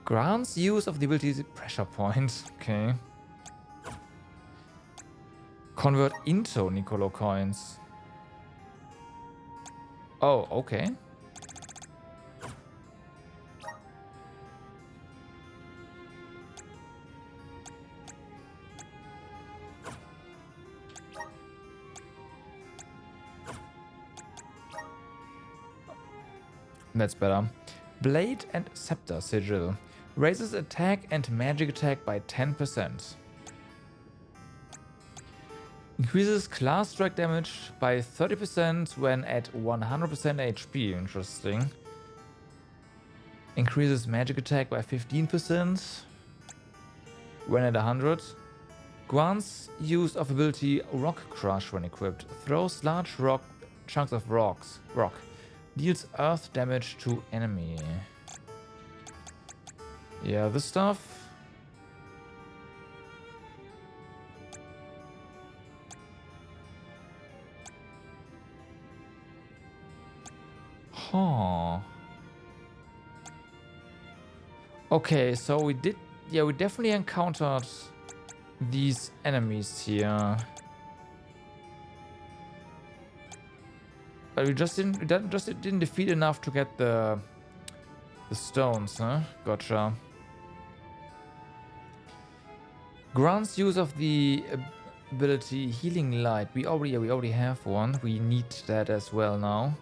Grants use of the ability pressure point. Okay. Convert into Nicolo coins. Oh, okay. That's better. Blade and Scepter Sigil. Raises attack and magic attack by 10%. Increases class strike damage by 30% when at 100% HP. Interesting. Increases magic attack by 15% when at 100. Grants use of ability Rock Crush when equipped. Throws large chunks of rock. Deals earth damage to enemy. Yeah, this stuff. Huh. Okay, so we did, yeah, we definitely encountered these enemies here. But we just didn't defeat enough to get the stones, huh? Gotcha. Grants use of the ability Healing Light. We already have one. We need that as well now.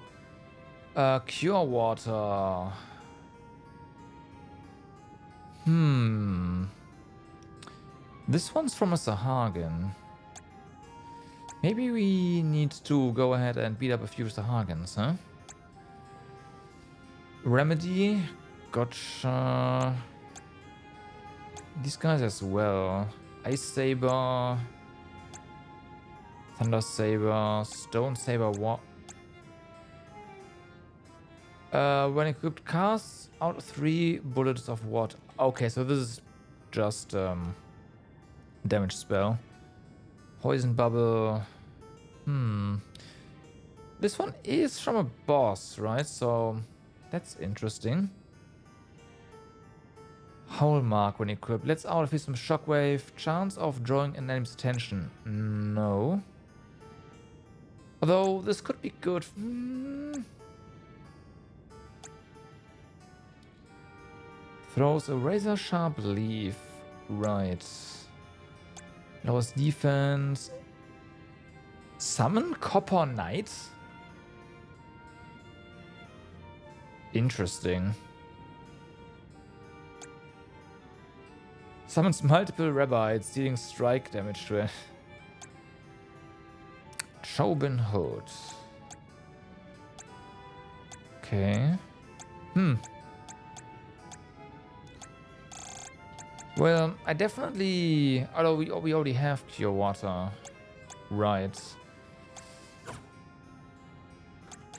Cure Water. This one's from a Sahagin. Maybe we need to go ahead and beat up a few Sahagins, huh? Remedy. Gotcha. These guys as well. Ice Saber. Thunder Saber. Stone Saber. What? When equipped, casts out 3 bullets of what? Okay, so this is just damage spell. Poison Bubble. This one is from a boss, right? So that's interesting. Howl Mark when equipped. Let's out of his some Shockwave. Chance of drawing an enemy's attention. No. Although this could be good. Throws a razor sharp leaf. Right. Lowers defense. Summon Copper Knight? Interesting. Summons multiple rabbits, dealing strike damage to it. Chauvin Hood. Okay. Well, I definitely... Although we already have Cure Water. Right.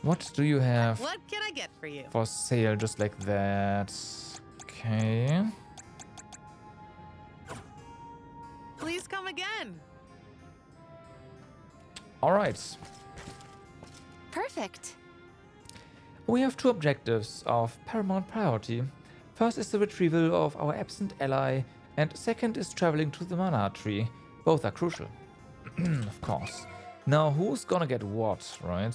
What do you have? What can I get for you? For sale, just like that. Okay. Please come again. All right. Perfect. We have 2 objectives of paramount priority. First is the retrieval of our absent ally, and second is traveling to the mana tree. Both are crucial. Of course. Now, who's gonna get what, right?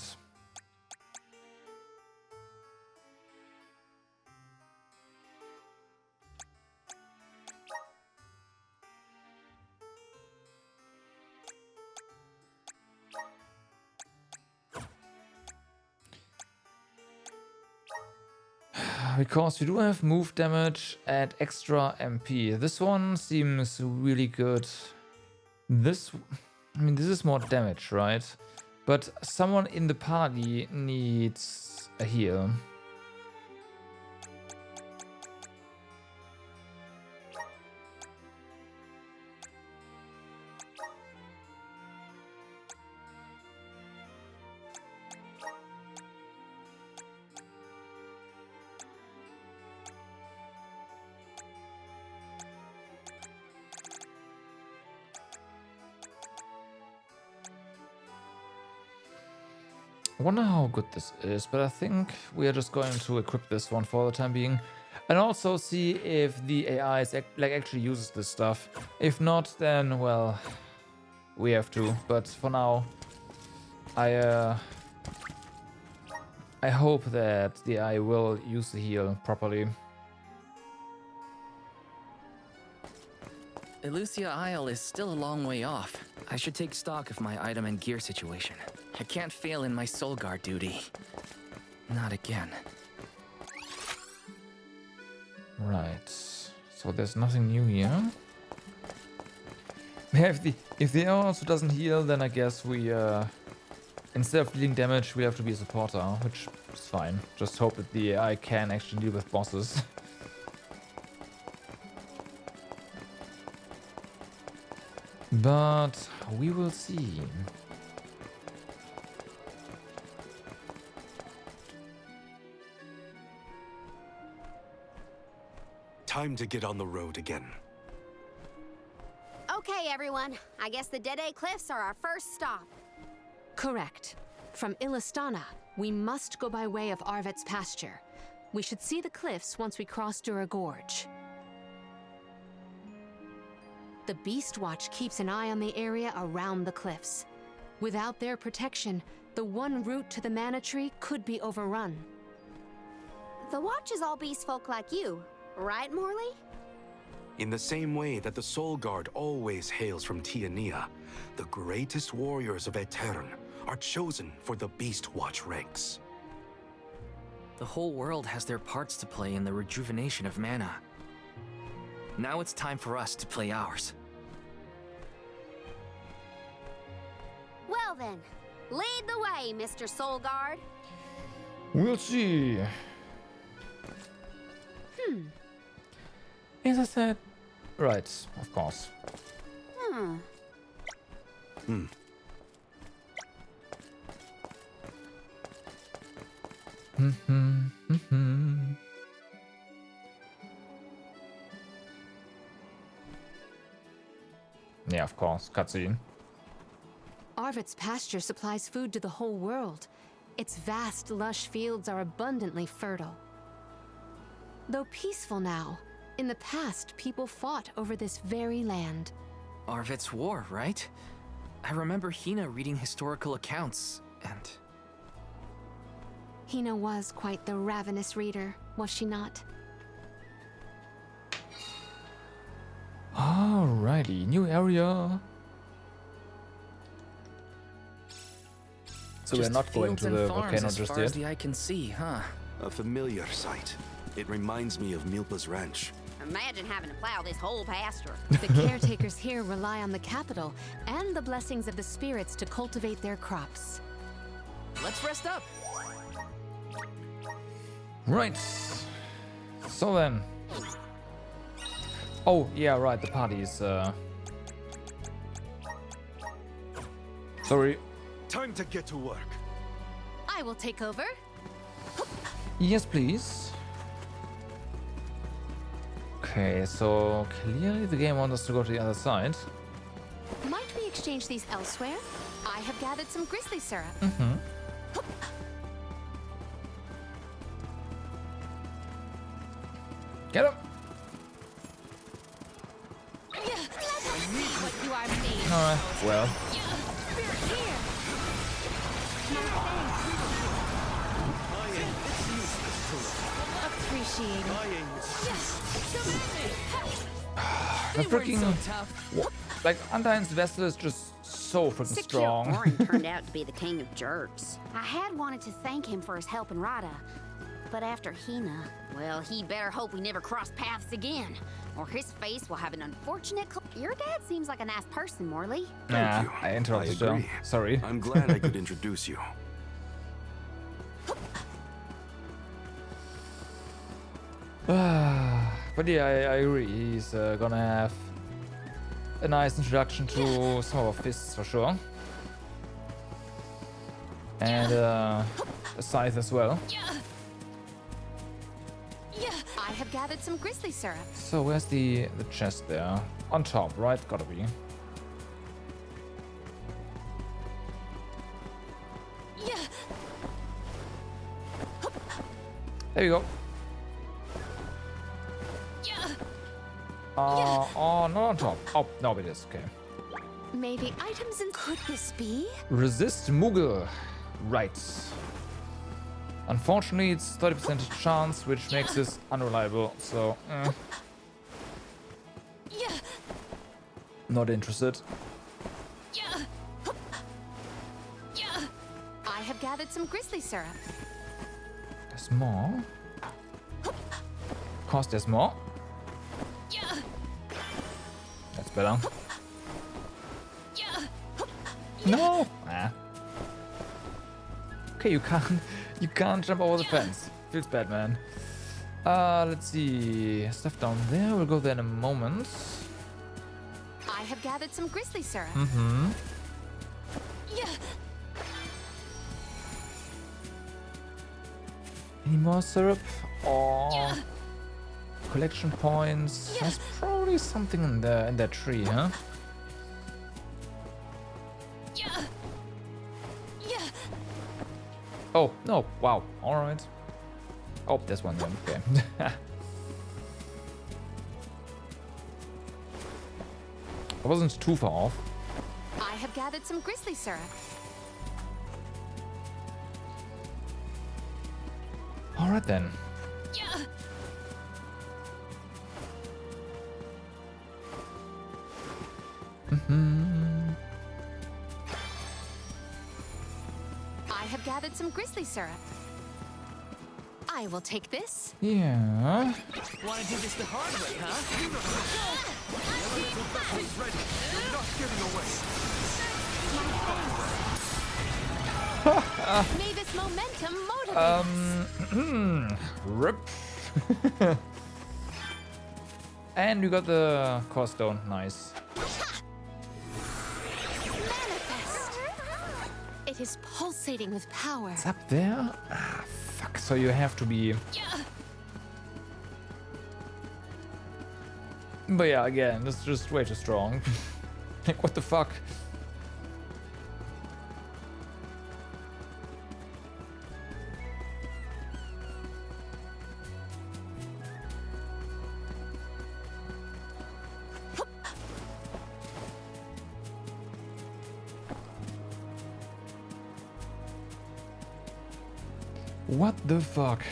Because we do have move damage and extra MP. This one seems really good. This is more damage, right? But someone in the party needs a heal. I wonder how good this is, but I think we are just going to equip this one for the time being. And also see if the AI is actually uses this stuff. If not, then, well, we have to. But for now, I hope that the AI will use the heal properly. Elusia Isle is still a long way off. I should take stock of my item and gear situation. I can't fail in my Soul Guard duty. Not again. Right. So there's nothing new here. If the also doesn't heal, then I guess we instead of dealing damage, we have to be a supporter, which is fine. Just hope that the AI can actually deal with bosses. But we will see. Time to get on the road again. Okay, everyone. I guess the Dede Cliffs are our first stop. Correct. From Illistana, we must go by way of Arvet's pasture. We should see the cliffs once we cross Dura Gorge. The Beast Watch keeps an eye on the area around the cliffs. Without their protection, the one route to the Mana Tree could be overrun. The Watch is all beast folk like you, right, Morley? In the same way that the Soul Guard always hails from Tiania, the greatest warriors of Aetern are chosen for the Beast Watch ranks. The whole world has their parts to play in the rejuvenation of mana. Now it's time for us to play ours. Well then, lead the way, Mr. Soul Guard. We'll see. As I said, right, of course. Yeah, of course, cutscene. Arvet's pasture supplies food to the whole world. Its vast, lush fields are abundantly fertile. Though peaceful now, in the past people fought over this very land. Arvet's war, right? I remember Hina reading historical accounts, and... Hina was quite the ravenous reader, was she not? Alrighty, new area. So we're not going to the volcano as just far as yet. the eye can see, huh? A familiar sight. It reminds me of Milpa's ranch. Imagine having to plow this whole pasture. The caretakers here rely on the capital and the blessings of the spirits to cultivate their crops. Let's rest up. Right. So then. Oh, yeah, right, the party is, Sorry. Time to get to work. I will take over. Yes, please. Okay, so clearly the game wants us to go to the other side. Might we exchange these elsewhere? I have gathered some grizzly syrup. Get him! What you are made. Alright, well. Appreciate The freaking... Like, Undyne's vessel is just so freaking strong. Orin turned out to be the king of jerks. I had wanted to thank him for his help in Rada, but after Hina, well, he better hope we never cross paths again, or his face will have an unfortunate. Your dad seems like a nice person, Morley. Yeah, you. I interrupted I you. agree. Sorry. I'm glad I could introduce you. But yeah, I agree. He's gonna have a nice introduction to some of our fists for sure. And a scythe as well. I have gathered some grizzly syrup. So where's the chest there? On top, right? Gotta be. There you go. Oh, not on top. Oh, no, it is. Okay. Maybe items and could this be? Resist Moogle. Right. Unfortunately, it's 30% chance, which makes this unreliable. So, not interested. I have gathered some grizzly syrup. There's more. Of course, there's more. That's better. No! Ah. Okay, you can't jump over the fence. Feels bad, man. Let's see. Stuff down there. We'll go there in a moment. I have gathered some grizzly syrup. Any more syrup? Or Collection points. There's probably something in that tree, huh? Oh, no. Wow. Alright. Oh, there's one then. Okay. I wasn't too far off. I have gathered some grizzly syrup. Alright then. I have gathered some grizzly syrup. I will take this. Yeah. Want to do this the hard way, huh? May this momentum motivate Rip. And you got the core stone. Nice. Manifest. It is pulsating with power. It's up there? Ah, fuck. So you have to be... But yeah, again, this is just way too strong. Like, what the fuck? What the fuck?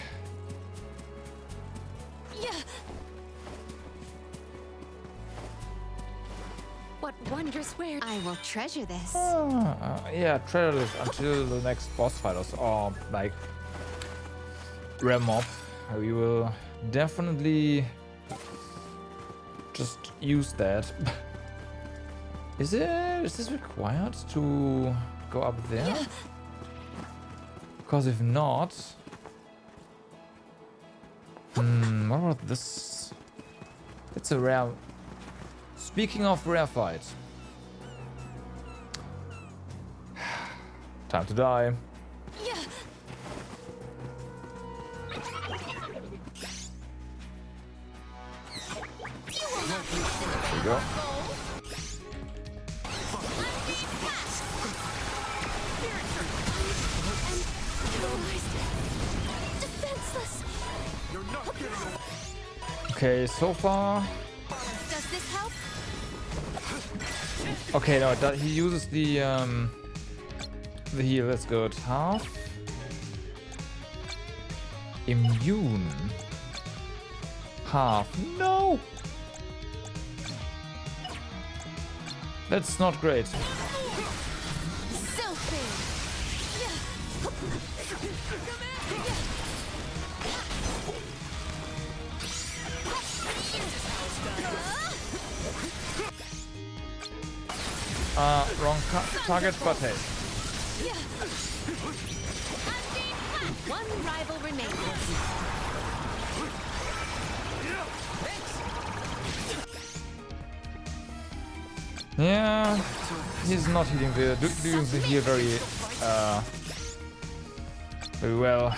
What wondrous wares. I will treasure this. Yeah, treasure this until the next boss fighters or like rare mob. We will definitely just use that. Is this required to go up there? Because if not, what about this? It's a rare. Speaking of rare fight, time to die. There you go. Okay, so far. Does this help? Okay, no, he uses the heal. That's good. Half immune. Half. No. That's not great. Wrong target, but hey. One rival remains. Yeah, he's not hitting the doing the heal very well.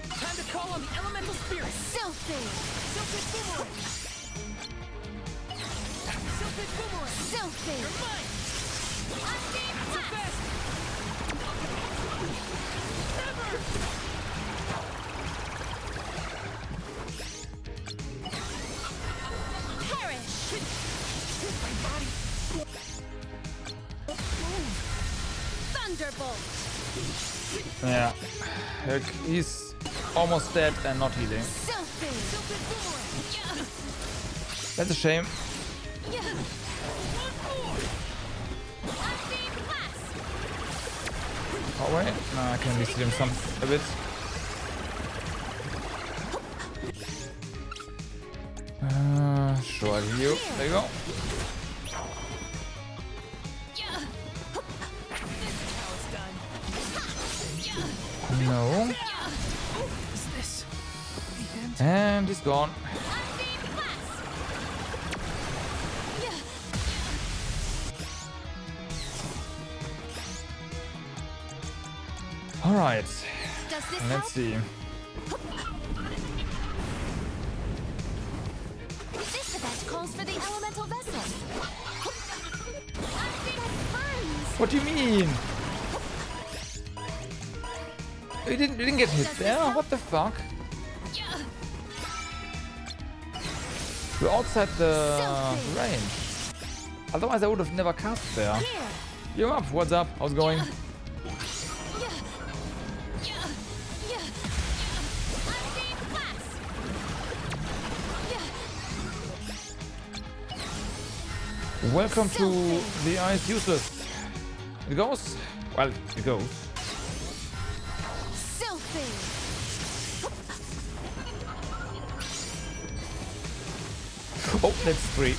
Time to call on the elemental spirit. Sylphid. Sylphid boomerang. Sylphid boomerang. Sylphid. You're mine. So fast. Never. Thunderbolt. Yeah, look, he's almost dead and not healing. That's a shame. Oh wait, no, I can reset him a bit. Sure, you. There you go. No. And he's gone. Does All right. this Let's see. This event calls for the elemental vessel. What do you mean? You didn't get hit there? What the fuck? We're outside the range. Otherwise I would have never cast there. You're up. What's up? How's it going? Welcome to the Ice Useless. It goes? Well, it goes. Oh, that's free.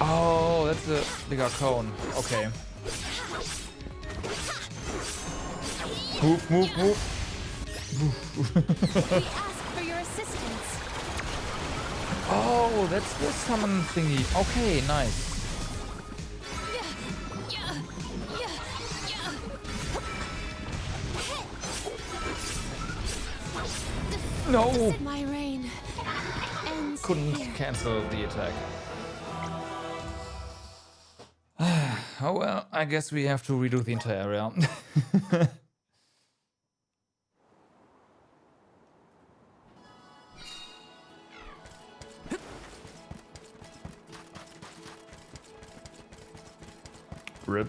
Oh, that's a bigger cone. Okay. Move, move, move. For your assistance. Oh, that's the summon thingy. Okay, nice. No! My reign ends Couldn't here. cancel the attack. Oh well, I guess we have to redo the entire area. Rip.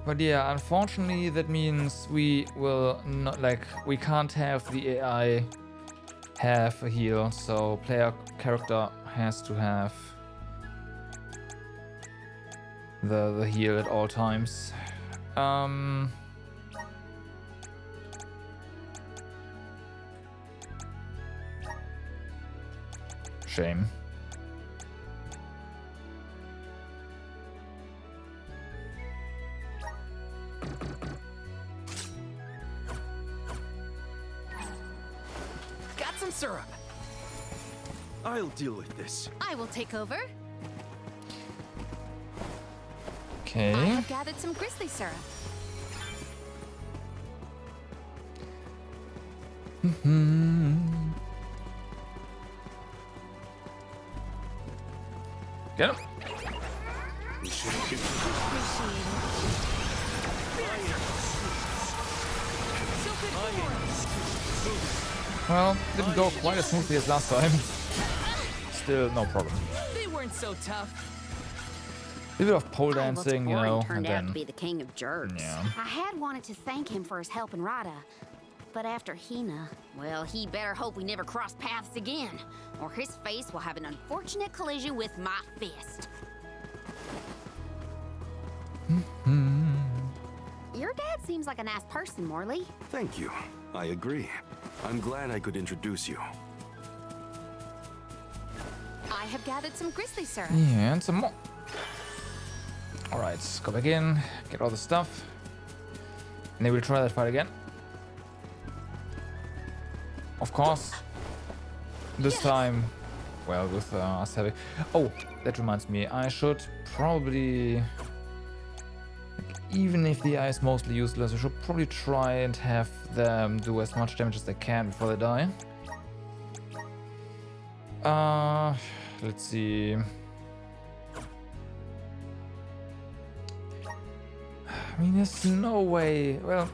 But yeah, unfortunately that means we will not, we can't have the AI have a heal, so player character has to have the heal at all times. Shame. Got some syrup. I'll deal with this. I will take over. Okay. I have gathered some grizzly syrup. Get him. Well, didn't go quite as smoothly as last time. Still, no problem. They weren't so tough. A bit of pole dancing, you know, and turned out to then be the king of jerks. Yeah. I had wanted to thank him for his help in Rada, but after Hina, well, he better hope we never cross paths again, or his face will have an unfortunate collision with my fist. Your dad seems like a nice person, Morley. Thank you. I agree. I'm glad I could introduce you. I have gathered some grizzly syrup. Yeah, and some more. Alright, go back in, get all the stuff. And then we'll try that fight again. Of course. This time, well, with us having... Oh, that reminds me, I should probably... Even if the eye is mostly useless, I should probably try and have them do as much damage as they can before they die. Let's see. I mean, there's no way. Well,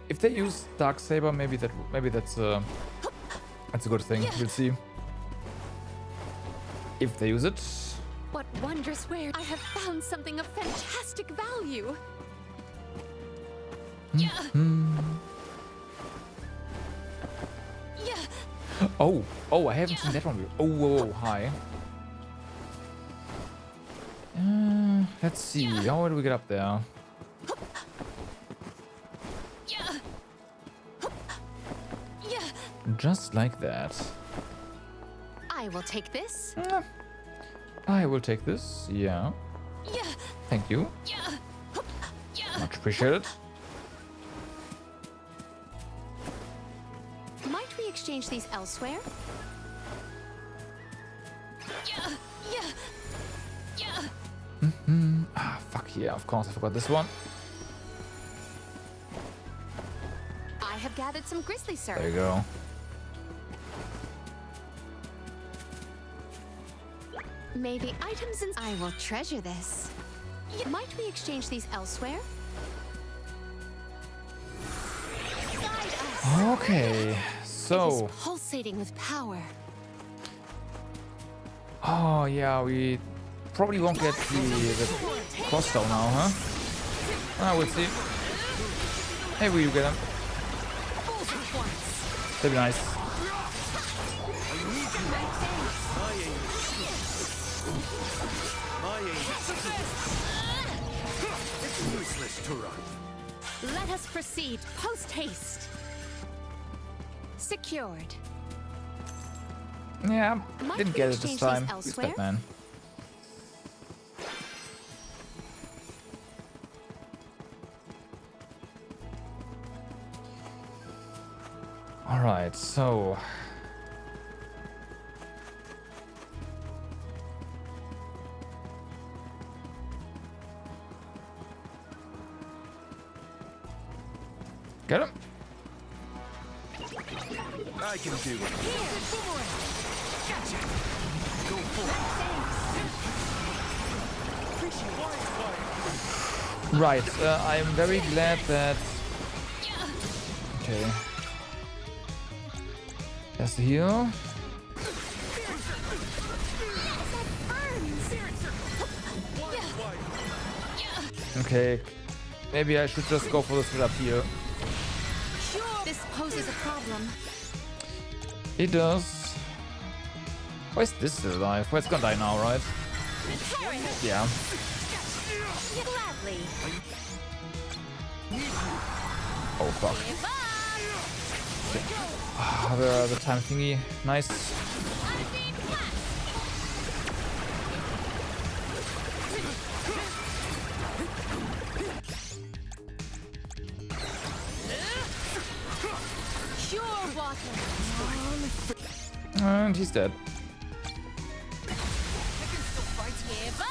if they use Darksaber, maybe that's a good thing. We'll see. If they use it. What wondrous wares! I have found something of fantastic value. Oh, I haven't seen that one before. Oh, whoa, hi. Let's see. How do we get up there? Just like that. I will take this. I will take this. Yeah. Thank you. Much appreciated. Might we exchange these elsewhere? here. Of course, I forgot this one. I have gathered some grizzly syrup. There you go. May the items in... I will treasure this. Might we exchange these elsewhere? Guide us. Okay, It so... is pulsating with power. Oh, yeah, we probably won't get the crossbow now, huh? Ah, we'll see. Maybe you get him. That'd be nice. It's useless to run. Let us proceed post haste. Secured. Yeah, Might didn't we get it this exchange time. these Who's elsewhere? that man? Alright, so... Get him! I can do it. Gotcha. Go for it. Right, I'm very glad that... Okay. There's the heal. Okay, maybe I should just go for the split up heal. This poses a problem. It does. Why is this still alive? Well, it's gonna die now, right? Yeah. Gladly. Oh fuck. Ah, the time thingy. Nice. Pure water. And he's dead. Give up.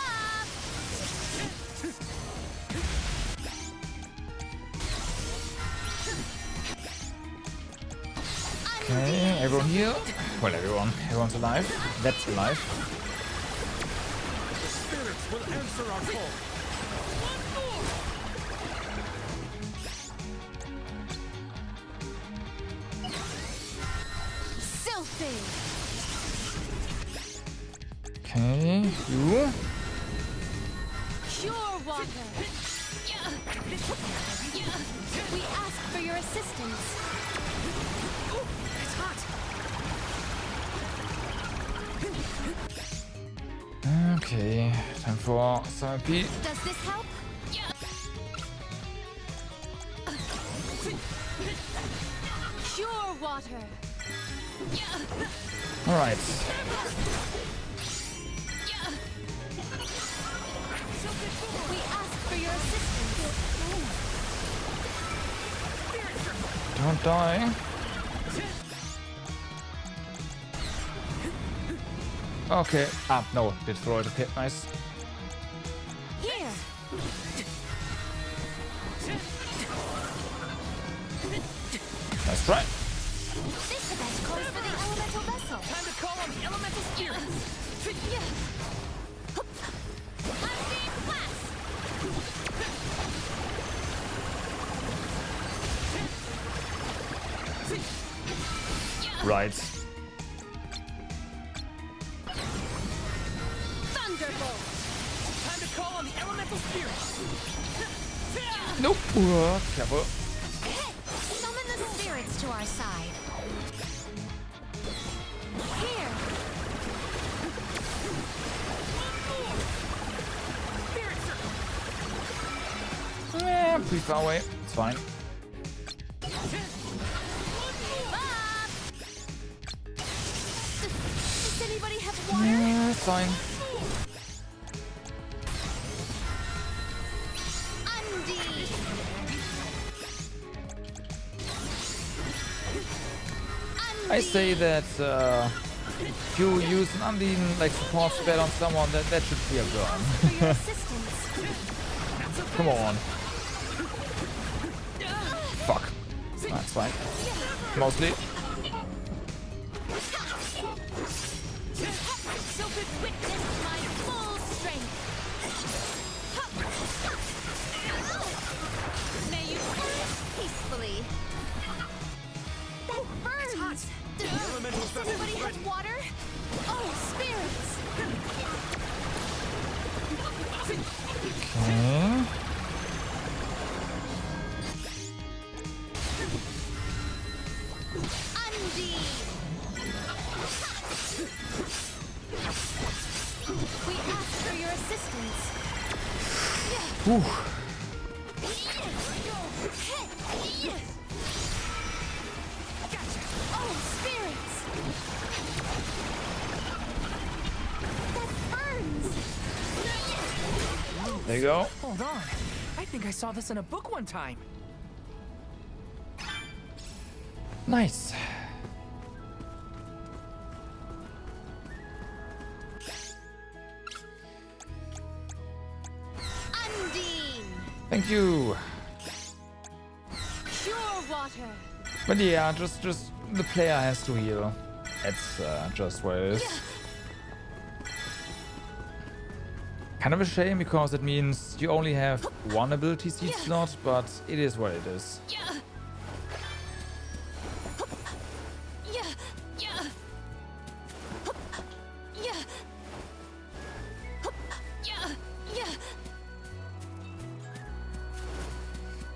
Okay, everyone here. Well, everyone's alive. That's alive. The spirits will answer our call. Sylphid. Okay, you. Pure water. We ask for your assistance. It's hot. Okay, time for some MP. Does this help? Pure water. All right. We ask for your assistance. Don't die. Okay. Ah, no, did throw it. Okay, nice. Here. Nice try. This event calls for the elemental vessel. Time to call on the elemental spirits. Right. Thunderbolt. Time to call on the elemental spirits. Nope. Careful. Summon the spirits to our side. Here. Yeah, pretty far away. It's fine. Does anybody have water? Yeah, it's fine. I say that if you use an Undine like support spell on someone, that should be a burn. Come on. Fuck. That's fine. Mostly. So could witness my full strength. May you perish peacefully. That burns! Does anybody have water? Oh, spirits! Okay. Undine! We ask for your assistance. Whew. Oh, spirits! That burns! There you go. Hold on. I think I saw this in a book one time. Nice. Undine! Thank you. Pure water! But yeah, just the player has to heal. That's just what it is. Kind of a shame because it means you only have one ability seed slot, but it is what it is.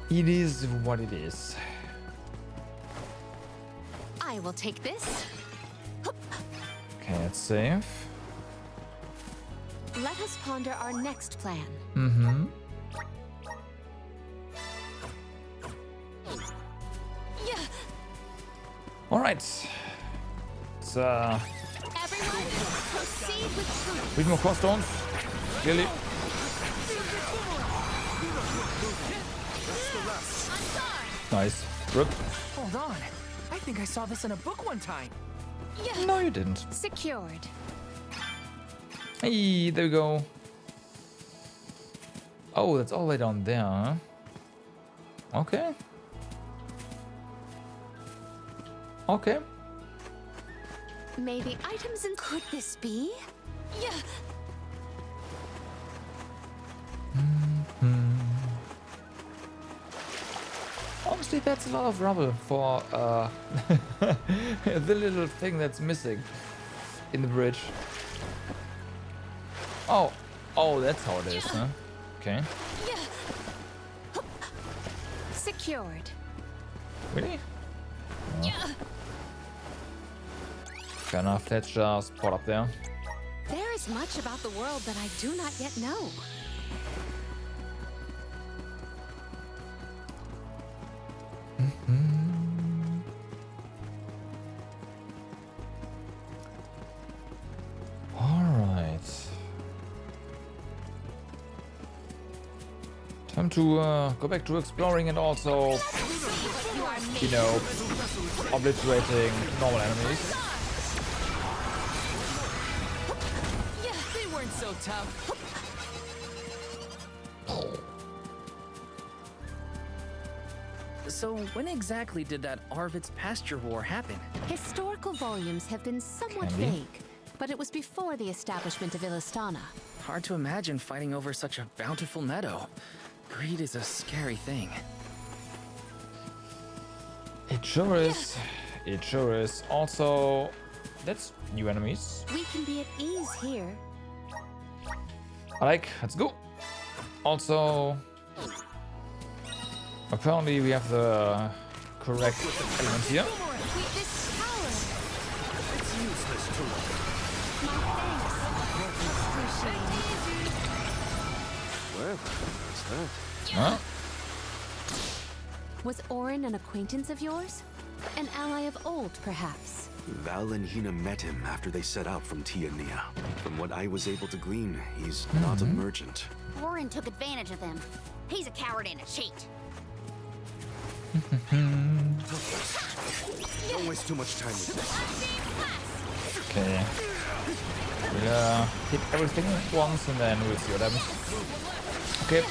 It is what it is. I will take this. Okay, let's save. Let us ponder our next plan. Mm-hmm. All right. Let's Everyone, proceed with truth. read more cross stones. Clearly. Nice. Rip. Hold on. I think I saw this in a book one time. No, you didn't. Secured. Hey, there we go. Oh, that's all the way down there, huh? Okay. Okay. May the items in... Could this be? Honestly, that's a lot of rubble for the little thing that's missing in the bridge. Oh, that's how it is, huh? Okay. Secured. Really? Oh. Fair enough, let's just put up there. There is much about the world that I do not yet know. Time to go back to exploring and also, you know, obliterating normal enemies. They weren't so tough. So when exactly did that Arvid's pasture war happen? Historical volumes have been somewhat Can we? vague, but it was before the establishment of Illistana. Hard to imagine fighting over such a bountiful meadow. Greed is a scary thing. It sure is. It sure is. Also, that's new enemies. We can be at ease here. Let's go. Also, apparently we have the correct element here. This tower. It's useless to look. My thanks. Well, what's that? Huh? Was Orin an acquaintance of yours? An ally of old, perhaps? Val and Hina met him after they set out from Tiania. From what I was able to glean, he's not a merchant. Orin took advantage of him. He's a coward and a cheat. Don't waste too much time with this. Okay. We'll hit everything once and then we'll see what happens. Okay.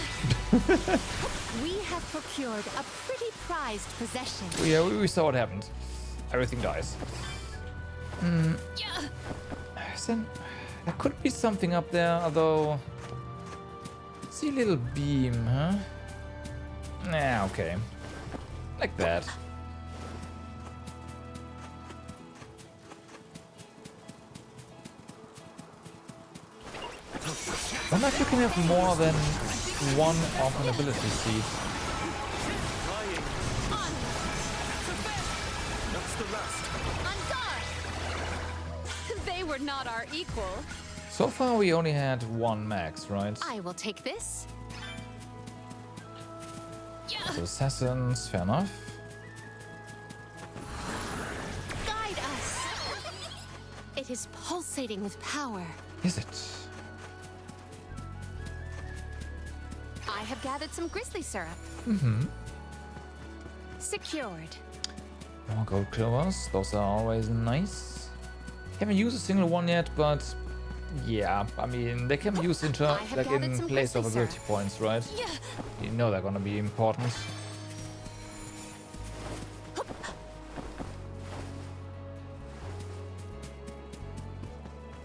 We have procured a pretty prized possession. Yeah, we saw what happened. Everything dies. Then there could be something up there, although... See a little beam, huh? Nah, okay. Like that. Wonder if you can have more than one of an ability seed. They were not our equal. So far we only had one max, right? I will take this. So assassins, fair enough. Guide us. It is pulsating with power. Is it? I have gathered some grizzly syrup. Secured. More gold clovers, those are always nice. Haven't used a single one yet, but yeah, I mean they can be used in like in place of ability points, right? You know they're gonna be important.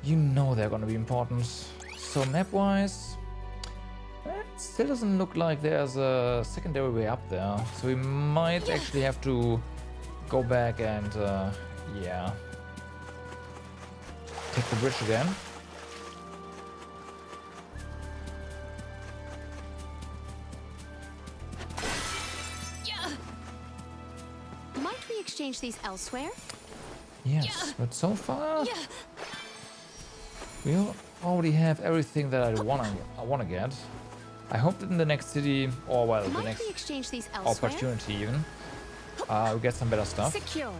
You know they're gonna be important. So map-wise, it still doesn't look like there's a secondary way up there. So we might actually have to go back and yeah, take the bridge again. Might we exchange these elsewhere? Yes, but so far we already have everything that I wanna get. I hope that in the next city, or well, the next we exchange these elsewhere? opportunity even, we'll get some better stuff. Secured.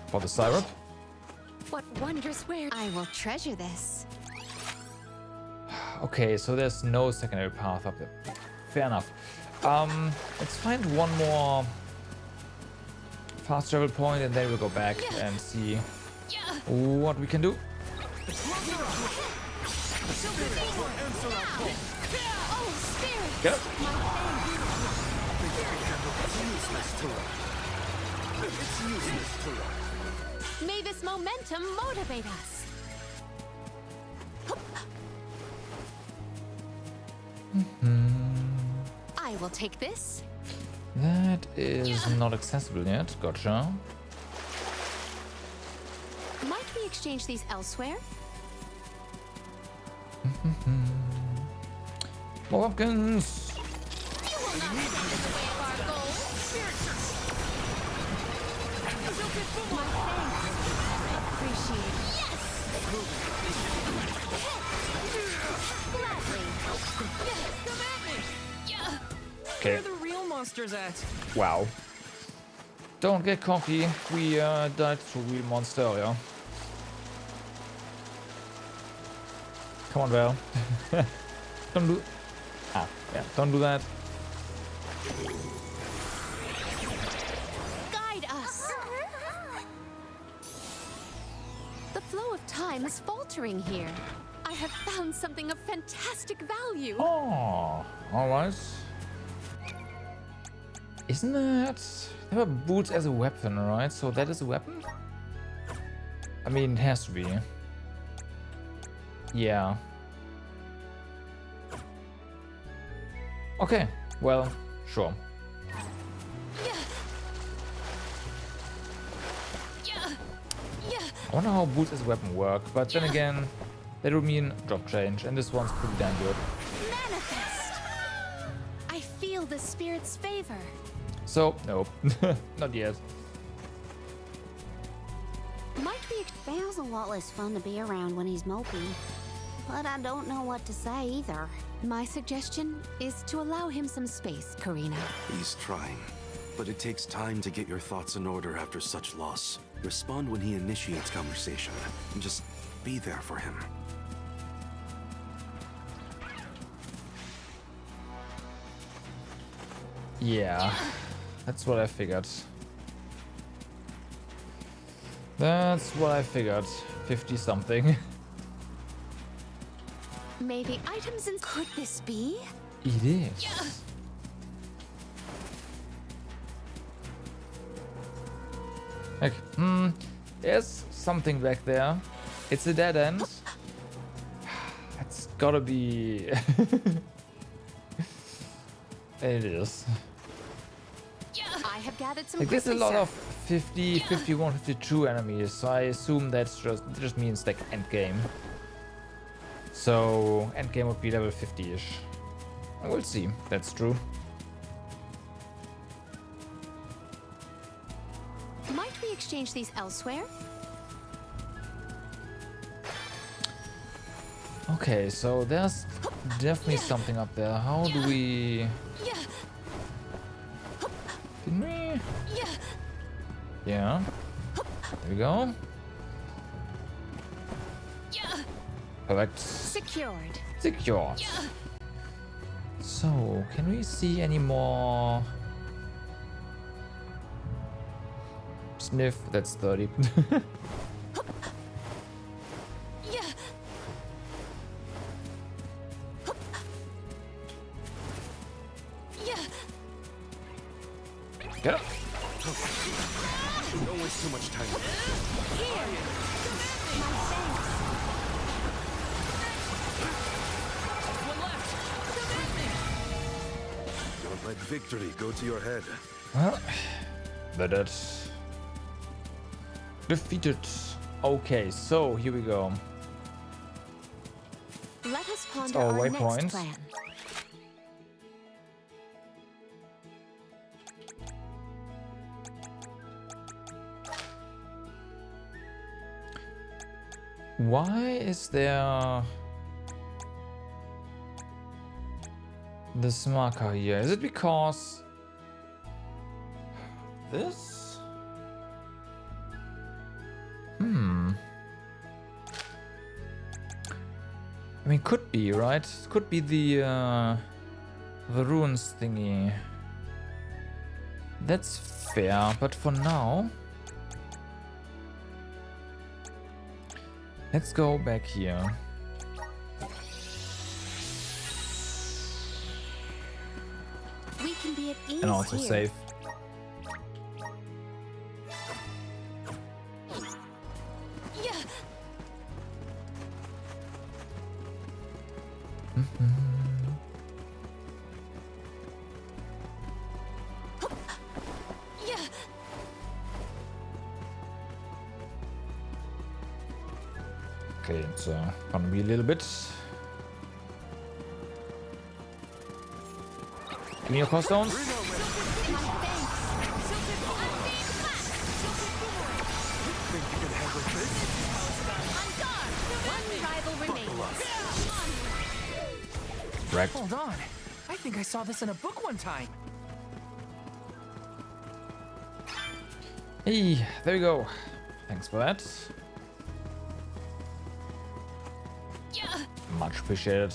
For the syrup. What wondrous wares! I will treasure this. Okay, so there's no secondary path up there. Fair enough. Let's find one more fast travel point and then we'll go back and see what we can do. Get up. May this momentum motivate us. I will take this. That is not accessible yet. Gotcha. Might we exchange these elsewhere? More pumpkins. You will not stand in the way of our goals. My thanks. Appreciate it. Yes! Gladly. Come at me. Okay. Where are the real monsters at? Wow. Don't get cocky. We died to a real monster earlier. Come on, Val. Don't do... Ah, yeah, don't do that. Guide us. The flow of time is faltering here. I have found something of fantastic value. Oh, alright. Isn't that... There were boots as a weapon, right? So that is a weapon? I mean, it has to be. Yeah. Okay, well, sure. I wonder how boots as a weapon work, but then again, that would mean drop change, and this one's pretty damn good. Manifest. I feel the spirit's favor. So, nope, not yet. Might be Bale's a lot less fun to be around when he's mopey. But I don't know what to say either. My suggestion is to allow him some space, Karina. He's trying, but it takes time to get your thoughts in order after such loss. Respond when he initiates conversation, and just be there for him. Yeah, that's what I figured. That's what I figured. 50 something. May the items in... Could this be? It is. Okay. There's something back there. It's a dead end. It's gotta be... It is. I have gathered some... Like, there's a lot quickly, of 50, 51, 52 enemies, so I assume that's just means like endgame. So endgame would be level 50-ish. We'll see. That's true. sir. Might we exchange these elsewhere? Okay, so there's definitely something up there. How do we... Can we... Yeah. There we go. Perfect. Secured. Secured. So, can we see any more... Sniff, that's 30. Get up. Don't waste too much time. Don't let victory go to your head. But that's defeated. Okay, so here we go. Let us ponder our our next waypoint. plan. Why is there this marker here? Is it because this? I mean, could be, right? Could be the runes thingy. That's fair, but for now, let's go back here. We can be at ease And also here. save. Okay, it's gonna be a little bit. Give me your core stones. Right. Hold on. I think I saw this in a book one time. Hey, there we go. Thanks for that. Much appreciated.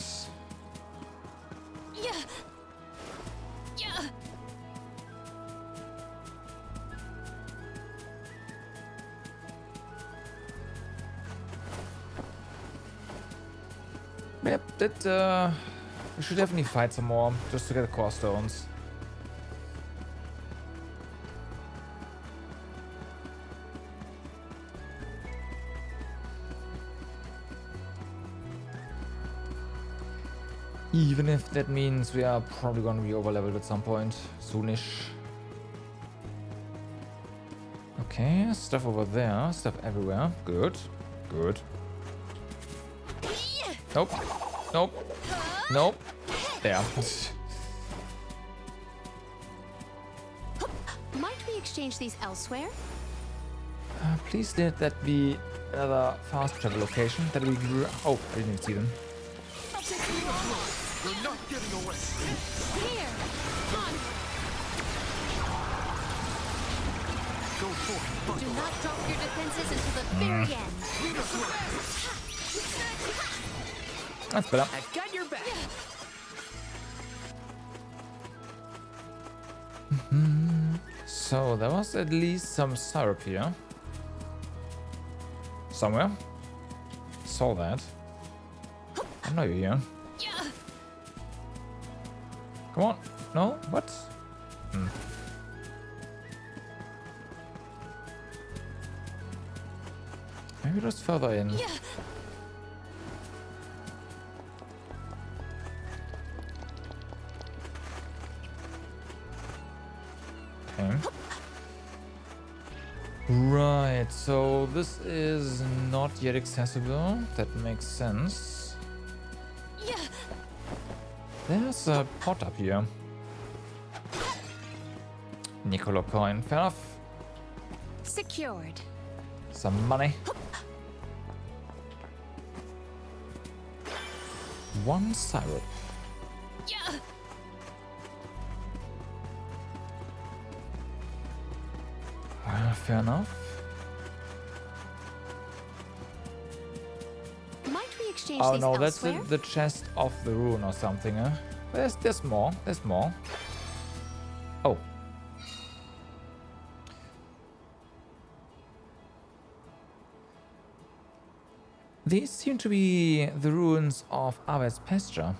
Yep, that we should definitely fight some more just to get the core stones. Even if that means we are probably going to be over leveled at some point soonish. Okay, stuff over there, stuff everywhere. Good, good. Nope, nope, nope. There. Might we exchange these elsewhere? Please let that be another fast travel location that we grew. Oh, I didn't even see them. You're not getting away. Here! Run! Go for it. Do not drop your defenses until the very end. That's better. I've got your back. So there was at least some syrup here. Somewhere. Saw that. I I know you're here. Come on. No? What? Maybe just further in. Okay. Right, so this is not yet accessible. That makes sense. There's a pot up here. Nicola coin, fair enough. Secured. Some money. One syrup. Fair enough. Might we exchange Oh these no, that's elsewhere? the chest of the rune or something, huh? There's more. There's more. Oh. These seem to be the ruins of Aves Pasture.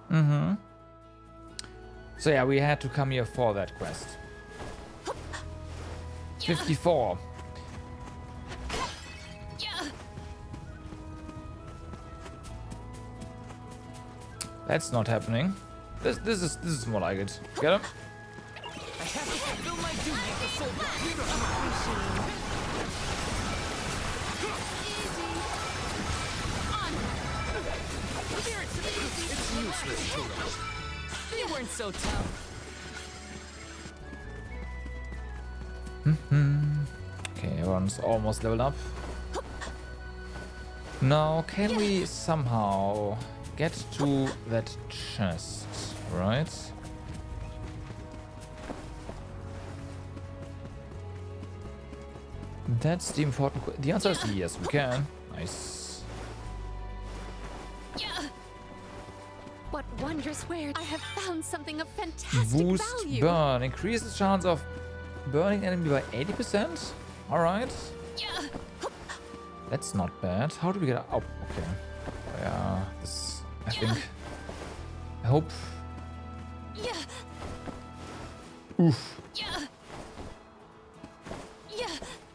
So yeah, we had to come here for that quest. 54. That's not happening. This is more like it. Get him? I have to fulfill my duty as a soldier. It's useless, Turo. You weren't so tough. Okay, everyone's almost leveled up. Now, can we somehow get to that chest, right? That's the important the answer is yes, we can. Nice. What wondrous wares! I have found something of fantastic Boost value. burn. Increases chance of burning enemy by 80%. Alright. That's not bad. How do we get out? Oh, okay. Yeah, this, I think. I hope. Oof.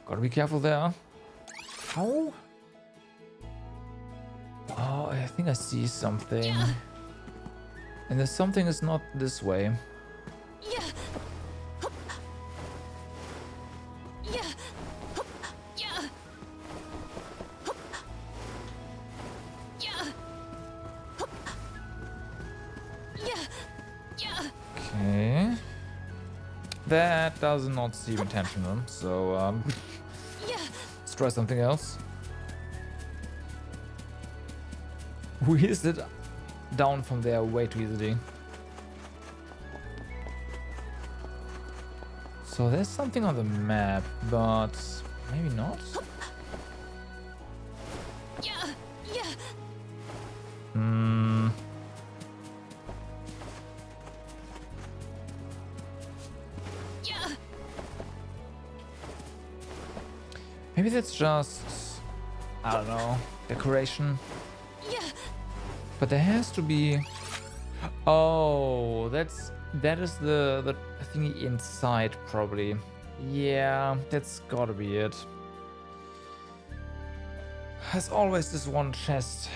Gotta be careful there. How? Oh, I think I see something. And the something is not this way. Okay. That does not seem intentional, so let's try something else. We is it down from there way too easily. So there's something on the map, but maybe not. Maybe that's just, I don't know, decoration. But there has to be. Oh, that is the thingy inside probably. Yeah, that's gotta be it. There's always this one chest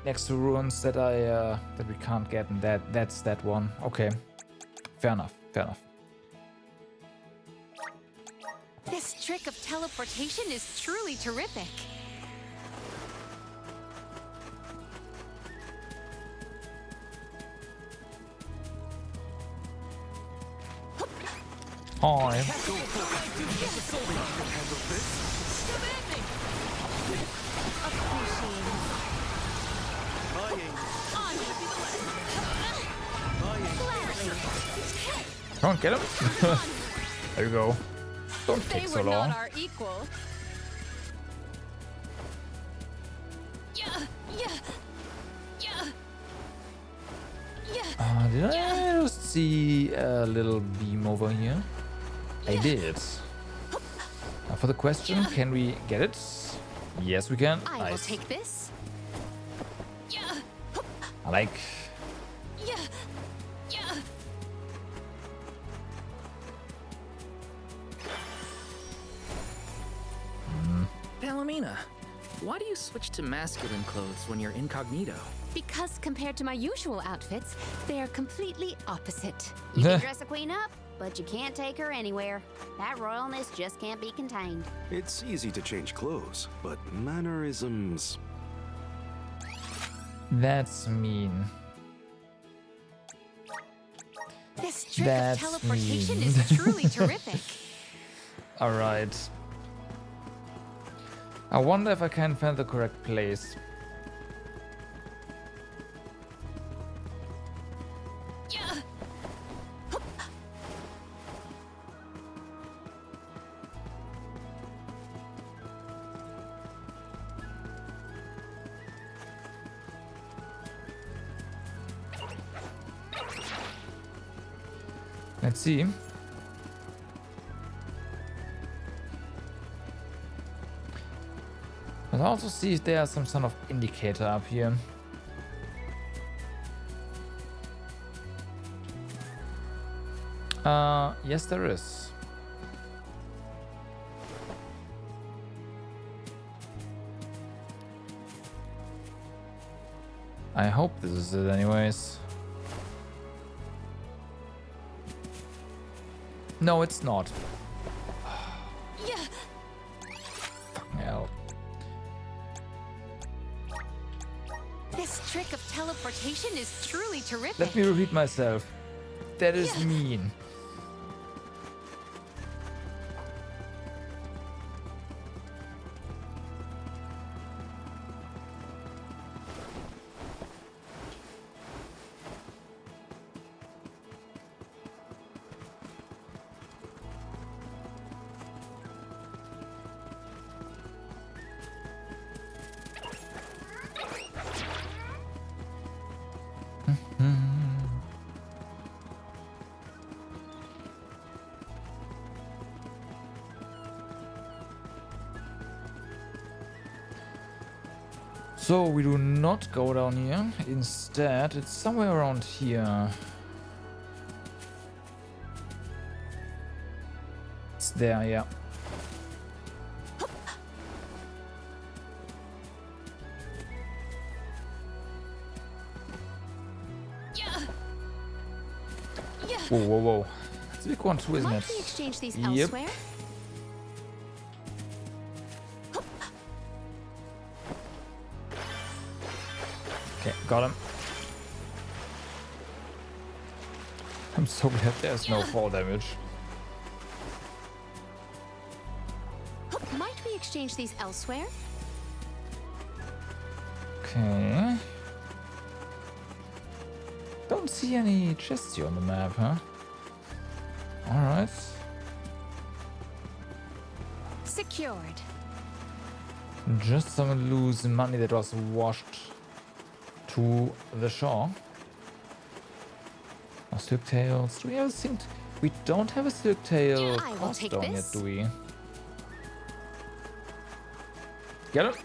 next to ruins that that we can't get, and that's that one. Okay, fair enough. Fair enough. This trick of teleportation is truly terrific. Hi. Come on, get him. There you go. Don't take so long. Not our equal. Did I just see a little beam over here? I did. Now for the question, can we get it? Yes, we can. I will take this. I like... Yeah. Yeah. Palomina, why do you switch to masculine clothes when you're incognito? Because compared to my usual outfits, they are completely opposite. You can dress a queen up, but you can't take her anywhere. That royalness just can't be contained. It's easy to change clothes, but mannerisms... That's mean. This trick That's of teleportation mean. is truly terrific. Alright. I wonder if I can find the correct place. Yeah. Let's see. Let's also see if there's some sort of indicator up here. Yes, there is. I hope this is it anyways. No, it's not. Yeah. Fucking hell. This trick of teleportation is truly terrific. Let me repeat myself. That is mean. So we do not go down here. Instead, it's somewhere around here. It's there, yeah. Whoa, whoa, whoa. It's a big one too, isn't it? Might we exchange these Yep. elsewhere? Okay, got him. I'm so glad there's no fall damage. Might we exchange these elsewhere? Okay. Don't see any chests here on the map, huh? Alright. Secured. Just some loose money that was washed to the shore. Oh, silk tails. Do we have a silk? We don't have a silk tail I will take stone yet, this. do we? Get it?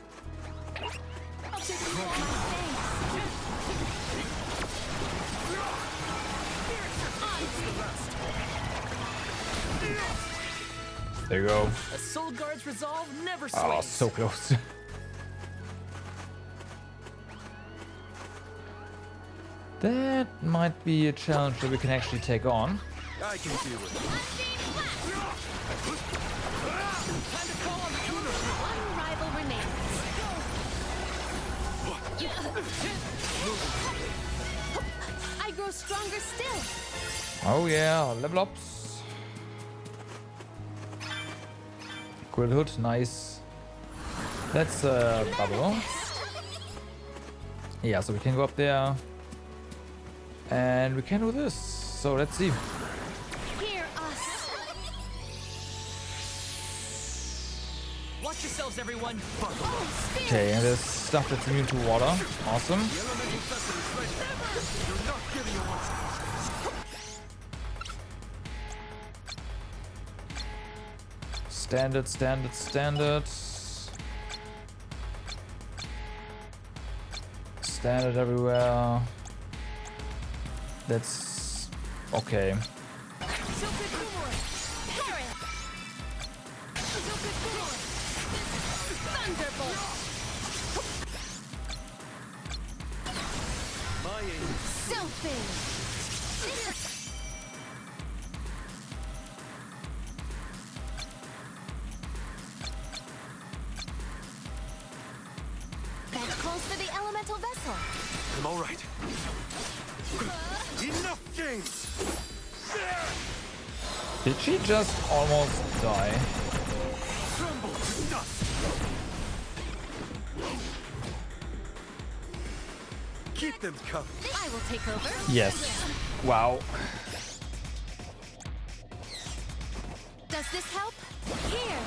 There you go. A Soul Guard's resolve never Oh, sways. so close. That might be a challenge that we can actually take on. I can deal with it. One rival remains. I grow stronger still. Oh yeah, level ups. Grill hood, nice. That's a bubble. Yeah, so we can go up there. And we can do this. So let's see. Hear us. Watch yourselves, everyone. Okay, and there's stuff that's immune to water. Awesome. Standard, standard, standard. standard everywhere. That's okay. That calls for the elemental vessel. I'm all right. Enough games! Did she just almost die? Crumble to dust! Keep them coming. I will take over. Yes. Wow. Does this help? Here.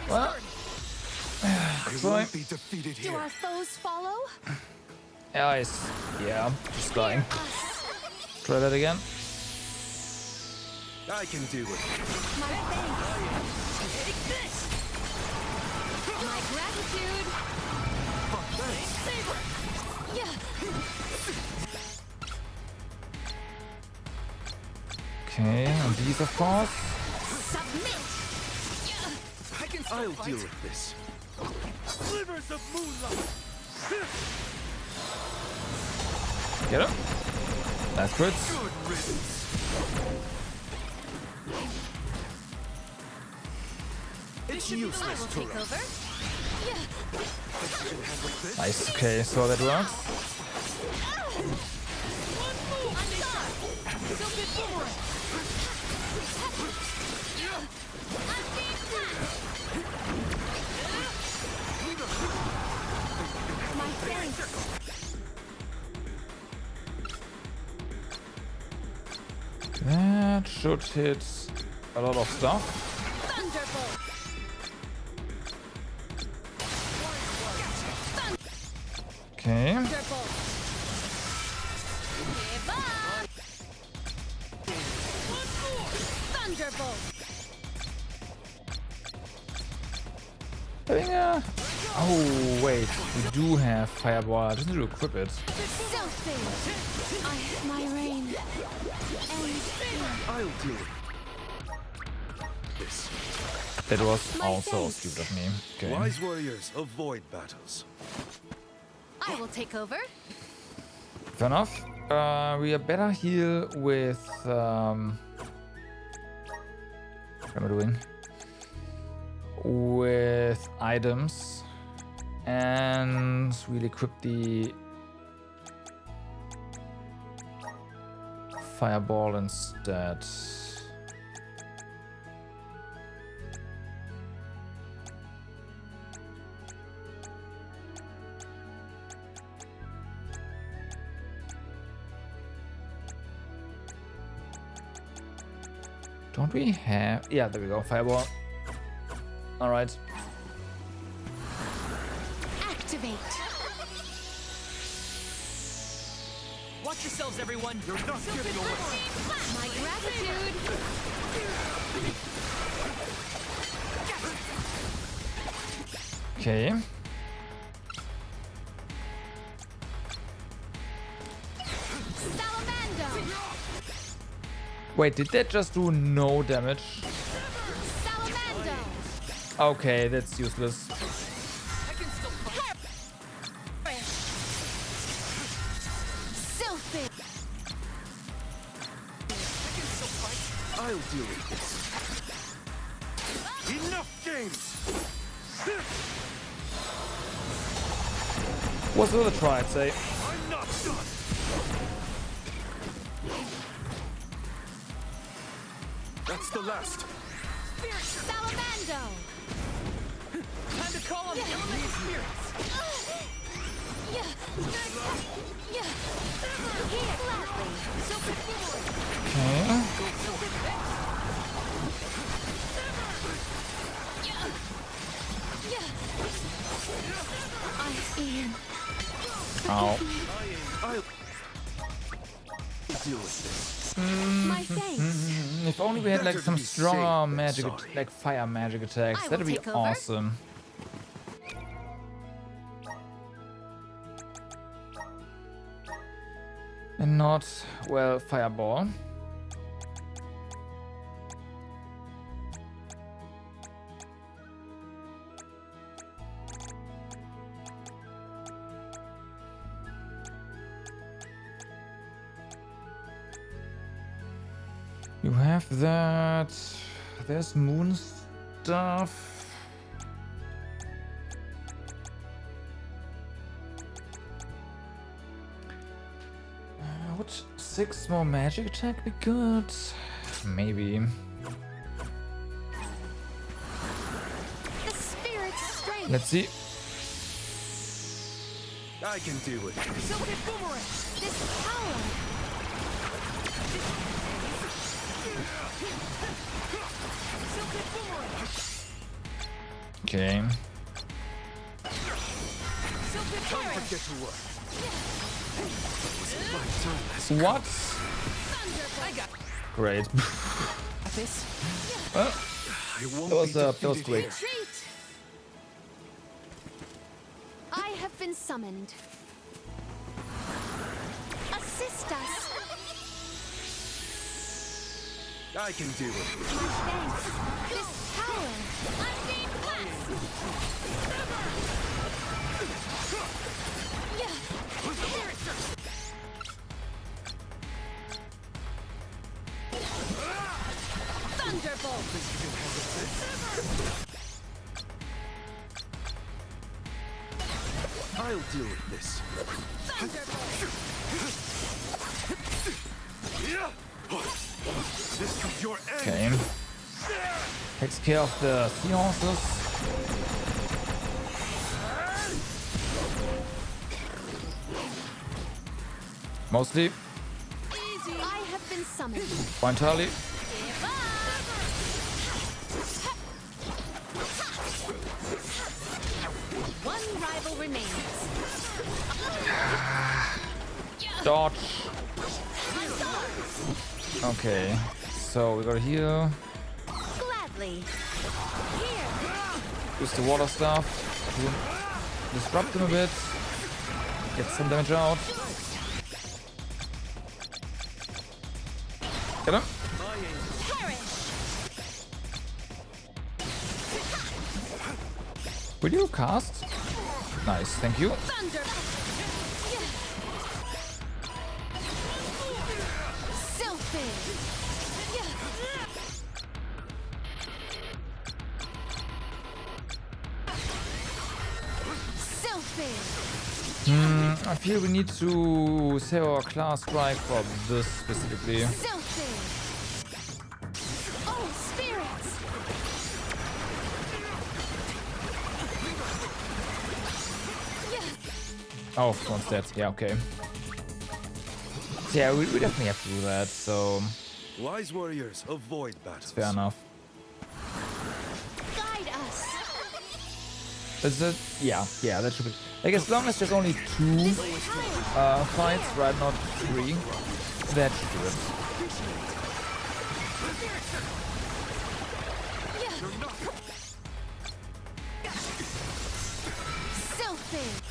Well, I so won't be defeated Do here. our foes follow? yeah, just dying. Try that again. I can do it. My thanks. Take this. My gratitude. Okay, and these of course. Submit. I'll deal with this. Slivers of moonlight. Get him. That's good. Good riddance. It's useless to Take over. Nice. Okay, so that works. My thanks. That should hit a lot of stuff. Thunderbolt. Okay. Thunderbolt. Give up. Thunderbolt. I think, oh, wait. We do have Fireball. I just need to equip it. My reign. I'll do it. This. That was also stupid of me. Okay. Wise warriors avoid battles. I will take over. Fair enough. We are better here with... what am I doing? With items. And we'll equip the... Fireball instead. Don't we have... Yeah, there we go. Fireball. Alright. Activate. Watch yourselves, everyone. You're not giving away. My gratitude. Okay. Salamando. Wait, did that just do no damage? Salamando. Okay, that's useless. Sylphid. I'll deal with this. Enough games! Was worth a try, I'd say. I'm not done! That's the last. Salamando. Time to call on the elemental spirits. Okay. Ow. I'll deal with My thanks. If only we had like Better to some be stronger safe than magic, sorry. like fire magic attacks. I will That'd be take over. awesome. And not, well, fireball. You have that. There's moon stuff. Would 6 more magic attack be good? Maybe. The spirit's strength. Let's see. I can deal with it. Silken boomerang. This power. Silken boomerang. Okay. Silken Don't parry. forget to work. What? I got Great. this. Well, I won't that was be defeated quick. here. Retreat. I have been summoned. Assist us. I can deal with it. My thanks. This power. Unnamed class. Thunderbolt. I'll deal with this. This is your end. Okay. Takes care of the seahorses. Mostly. I have been summoned. Entirely. One rival remains. Dodge. Okay. So we got here. Gladly. Here. Use the water stuff to disrupt them a bit. Get some damage out. Get him. Will you cast? Nice, thank you. Thunder. Sylphid. Sylphid. I feel we need to save our class strike for this specifically. Sylphid. Oh, spirits. Oh, one's dead. Yeah, okay. So yeah, we definitely have to do that, so Wise warriors avoid battles. fair enough. Guide us. Is it? Yeah, that should be. Like, as long as there's only 2 fights, right? Not 3, that should do it. Sylphid.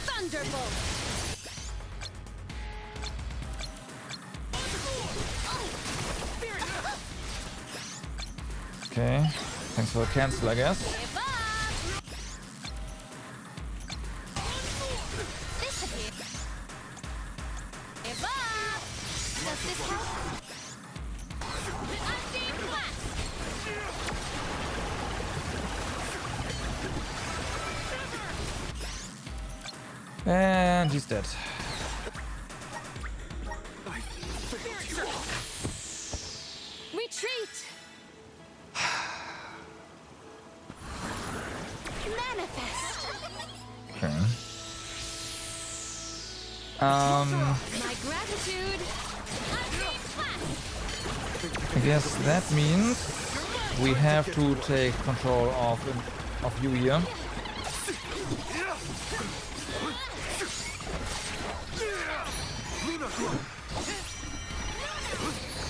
Thunderbolt. Okay, thanks for the cancel, I guess. Give up. Disappear. Give up. Does this help? Unnamed class. And he's dead. Retreat. Manifest. Okay. My gratitude. Unnamed class. I guess that means we have to take control of you here.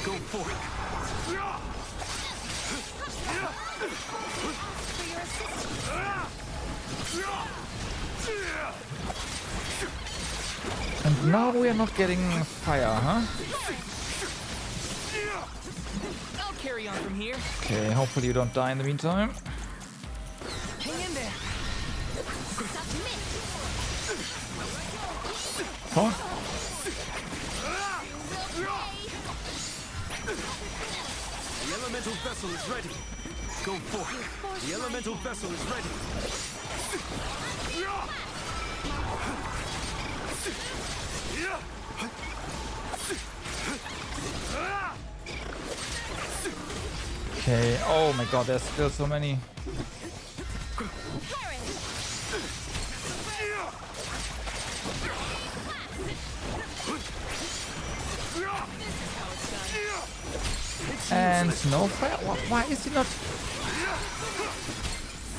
Go for it. And now we are not getting fire, huh? I'll carry on from here. Okay, hopefully you don't die in the meantime. Hang in there. Huh? The elemental vessel is ready. Go for it. The elemental vessel is ready. Okay, oh my god, there's still so many. And no fire? Why is he not?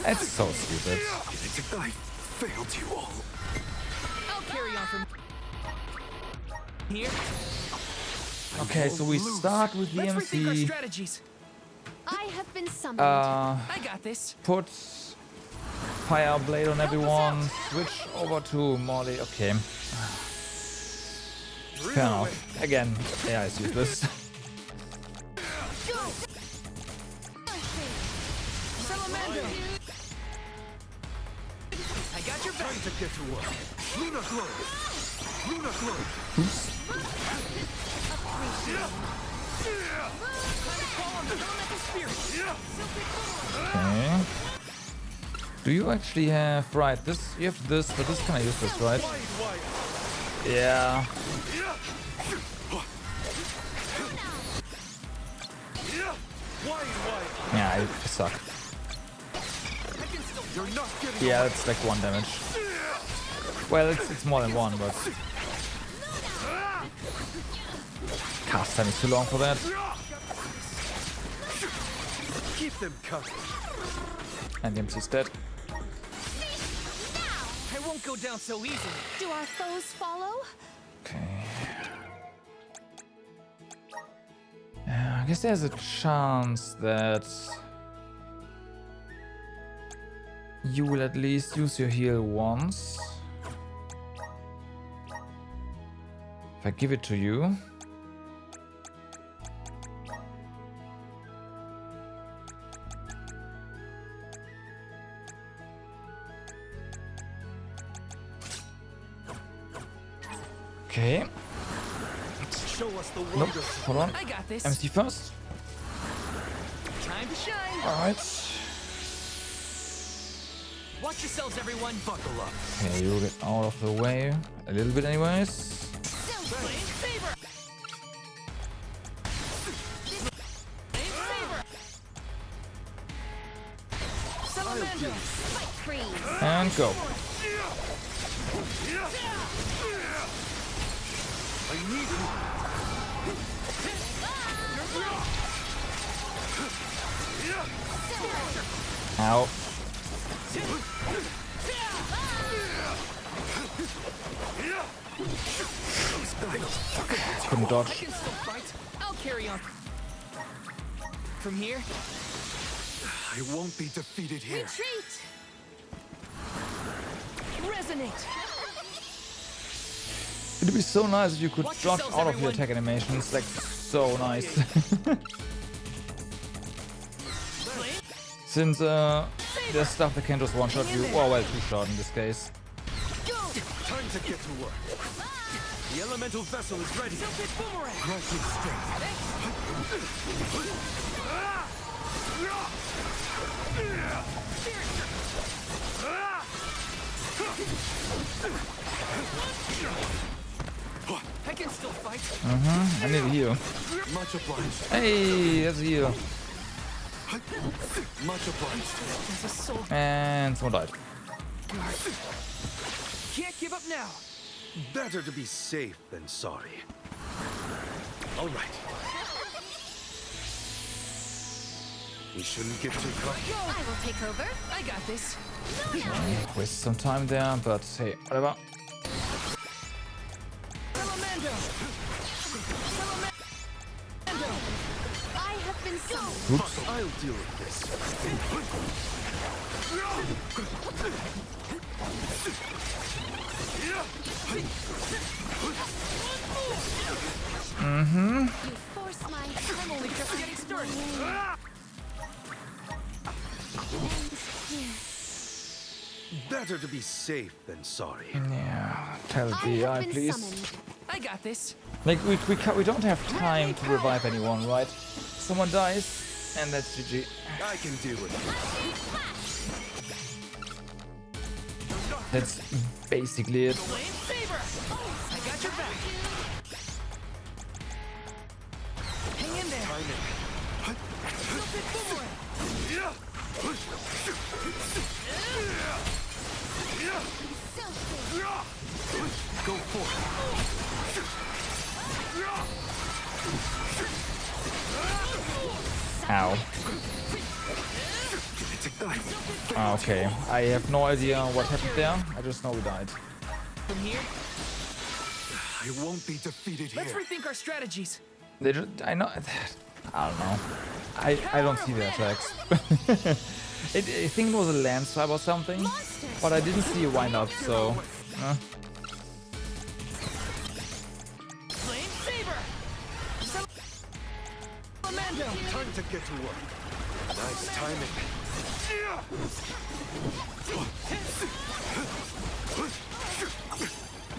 That's so stupid. I failed you all. I'll carry on from here. Okay, so we start with the Let's rethink our MC. strategies. I have been summoned. I got this. Put fire blade on everyone. Switch over to Molly. Okay. Fair enough. Again, AI is useless. Salamander. I got your back. Time to get to work. Luna Glow. Luna Glow. Okay. Do you actually have right this? You have this, but this can I use this, right? Yeah. Yeah, I suck. Yeah, it's like 1 damage. Well, it's more than 1, but cast time is too long for that. Keep them coming. And the MC's dead. I won't go down so easily. Do our foes follow? Okay. Yeah, I guess there's a chance that you will at least use your heal once. If I give it to you. Okay. Show us the Nope, wonders. hold on. I got this. MC first. Time to shine. Alright. Watch yourselves, everyone. Buckle up. Okay, you get out of the way. A little bit anyways. And go. I need you. Ow. Couldn't I dodge. can still fight. I'll carry on. From here. I won't be defeated here. Retreat! Resonate. It'd be so nice if you could Watch dodge yourselves, out of your everyone. attack animations. Like, so nice. Since there's stuff that can just one-shot you. Oh, well, two-shot in this case. Time to get to work. The elemental vessel is ready. Grant me strength. I can still fight. I need a heal. Much obliged. Hey, there's a heal. Much obliged. There's a soul. And someone died. Can't give up now. Better to be safe than sorry. All right. We shouldn't get too cocky. I will take over. I got this. Waste some time there, but hey, whatever. Salamander. I have been summoned. Oops. I'll deal with this. Mm-hmm. You force my... I'm only just getting started. Better to be safe than sorry. Yeah. Tell the eye, please. I got this. Like we don't have time to revive anyone, right? Someone dies, and that's GG. I can deal with it. That's basically it. Flame Saber! I got your back. Hang in there. Go for it. Ow. Ah, okay. I have no idea what happened there. I just know we died. From here, I won't be defeated let's here. rethink our strategies. They just, I know. I don't know. I don't see the attacks. I think it was a landslide or something, but I didn't see why not. So. Flame Saber! Salamando! Time to get to work. Nice timing.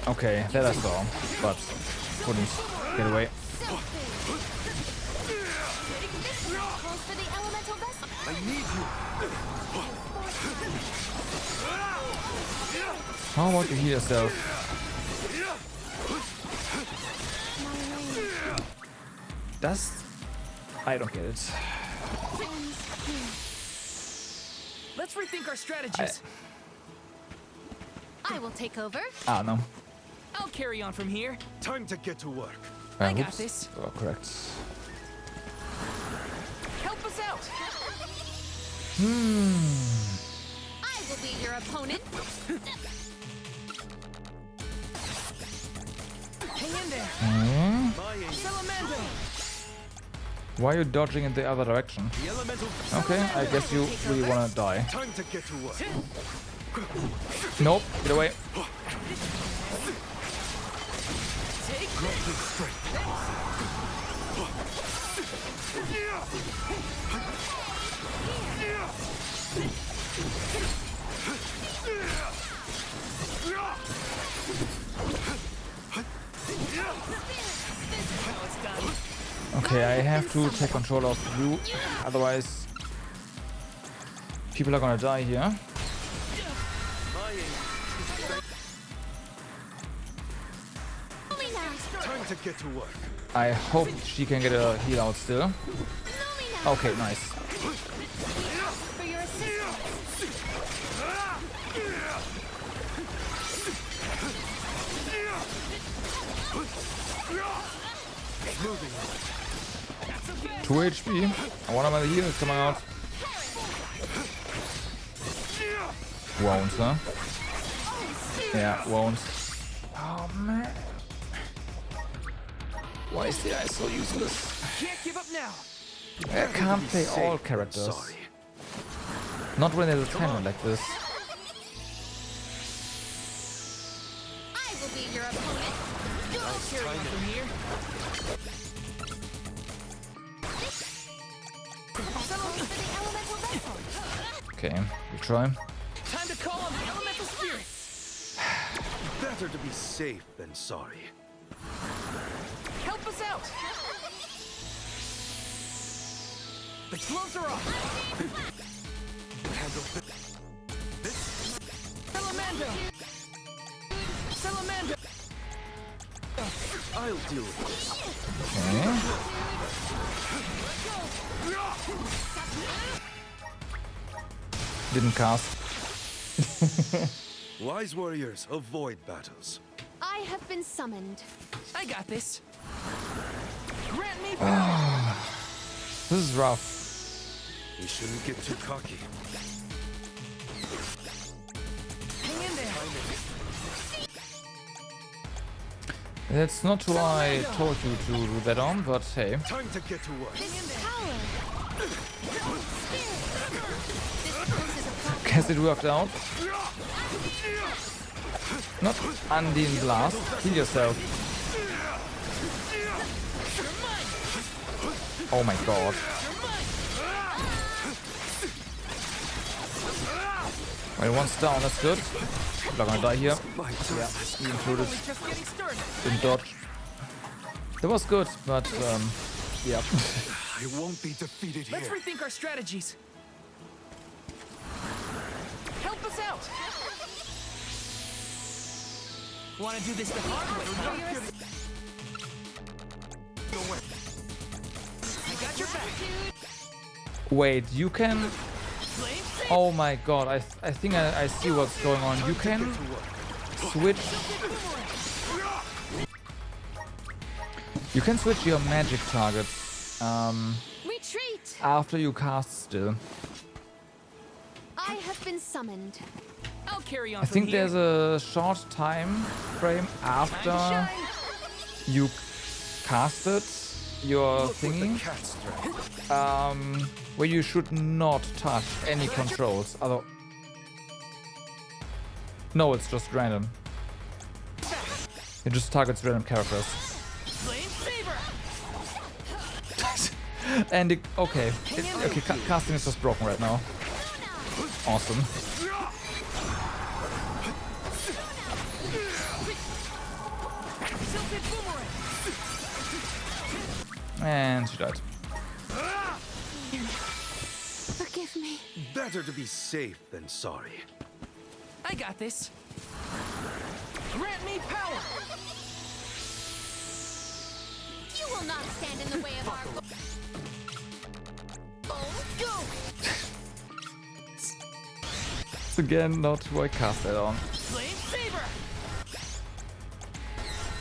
Okay, that I saw, but couldn't get away. I need you. How about you heal yourself? I don't get it. Let's rethink our strategies. I will take over. I don't know. I'll carry on from here. Time to get to work. I got Oops. this. Oh, correct. Help us out. I will be your opponent. Hang in there. Salamando! Why are you dodging in the other direction? The elemental. Okay, I guess you really wanna die. Time to get to work. Nope, get away. Take Grant strength. Okay, I have to take control of you, otherwise people are gonna die here. Time to get to work. I hope she can get a heal out still. Okay, nice. For your assistance. Moving. 2 HP. I want my heal coming out. Won't, huh? Yeah, won't. Oh man. Why is the eye so useless? Can't give up now. I can't play all characters. Sorry. Not when there's a timer like this. I will be your opponent. I'll carry on from here. Okay, we'll try. Time to call on the elemental spirits. Better to be safe than sorry. Help us out. The gloves are off. Handle this. Salamando. Salamando. I'll deal with this. Okay. Didn't cast. Wise warriors avoid battles. I have been summoned. I got this. Grant me This is rough. We shouldn't get too cocky. Hang in there. That's not who I told you to do that on, but hey. Time to get to work. Guess it worked out. Not Undine Blast. Heal yourself. Oh my god. Well, one's down, that's good. I'm not gonna die here. Yeah, me included. Didn't dodge. That was good, but yeah. I won't be defeated Let's here. rethink our strategies. Help us out. Want to do this the hard way? I got your back. Wait, you can... Oh my god, I think I see what's going on. You can switch... You can switch your magic target Retreat! after you cast still. I have been summoned. I'll carry on I from think here. there's a short time frame after you casted your thingy, where you should not touch any controls. No, it's just random. It just targets random characters. And okay, casting is just broken right now. Awesome. And she died. Forgive me. Better to be safe than sorry. I got this. Grant me power. You will not stand in the way of our go. It's again not who I cast that on. Flame Saber.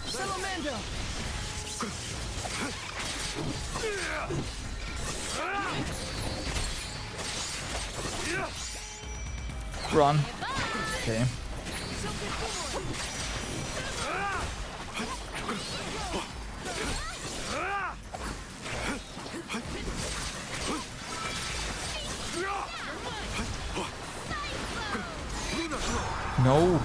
Salamando. Run. Okay. No.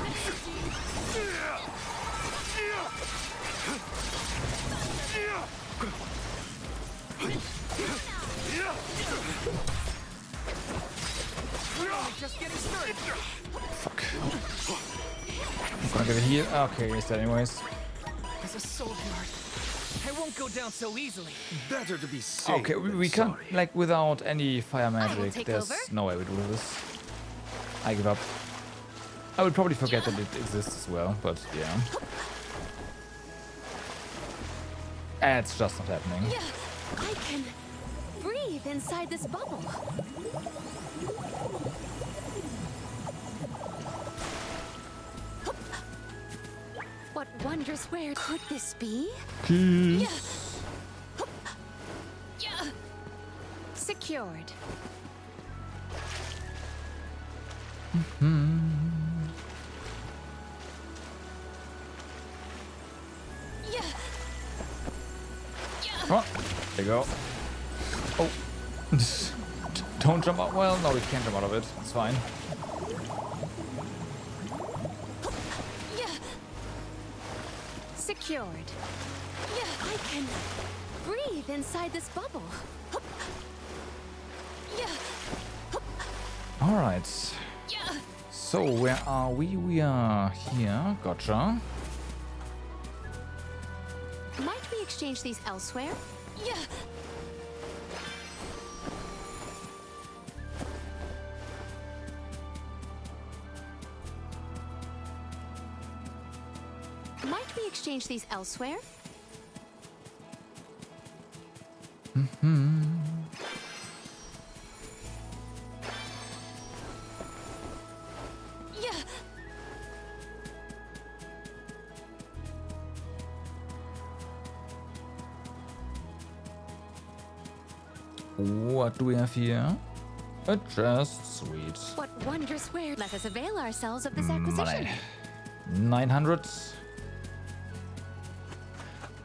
Just getting started. Fuck. I'm gonna get a heal. Okay, he's dead anyways. As a soul guard, I won't go down so easily. Better to be safe. Okay, than we can't, sorry. like, without any fire magic, take there's over. no way we do this. I give up. I would probably forget that it exists as well, but yeah. It's just not happening. Yeah, I can breathe inside this bubble. What wondrous where could this be? Yeah. Yeah. Secured. Yeah. Oh, there you go. Oh. Don't jump out. Well, no, we can't jump out of it. It's fine. Yeah. Secured. Yeah, I can breathe inside this bubble. Yeah. Alright. Yeah. So, where are we? We are here. Gotcha. Might we exchange these elsewhere? Yeah. Might we exchange these elsewhere? Yeah. What do we have here? A chest. Sweet. What wondrous where? Let us avail ourselves of this acquisition. Money. 900.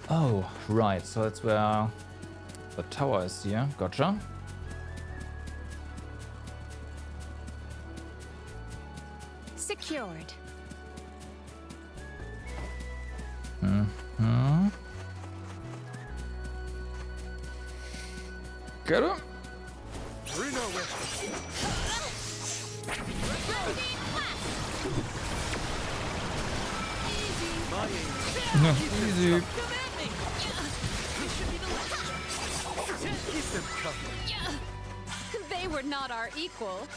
Oh, right. So that's where the tower is here. Gotcha. Secured. Mm-hmm. Get him. No, easy. They were not our equal.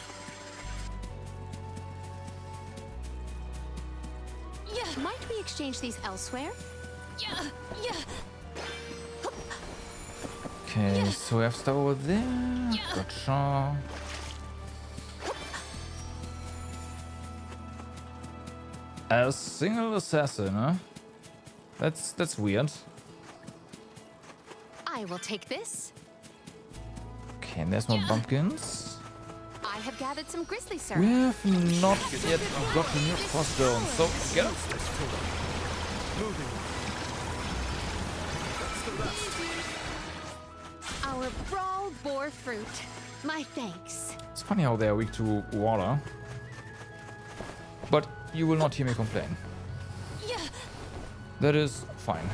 Might we exchange these elsewhere? Okay, so we have stuff over there. Gotcha. A single assassin, huh? That's weird. I will take this. Okay, and there's more bumpkins. I have gathered some grizzly syrup. We have not yet got the new crossbones, so get up. Our brawl bore fruit. My thanks. It's funny how they are weak to water. But you will not hear me complain. That is fine.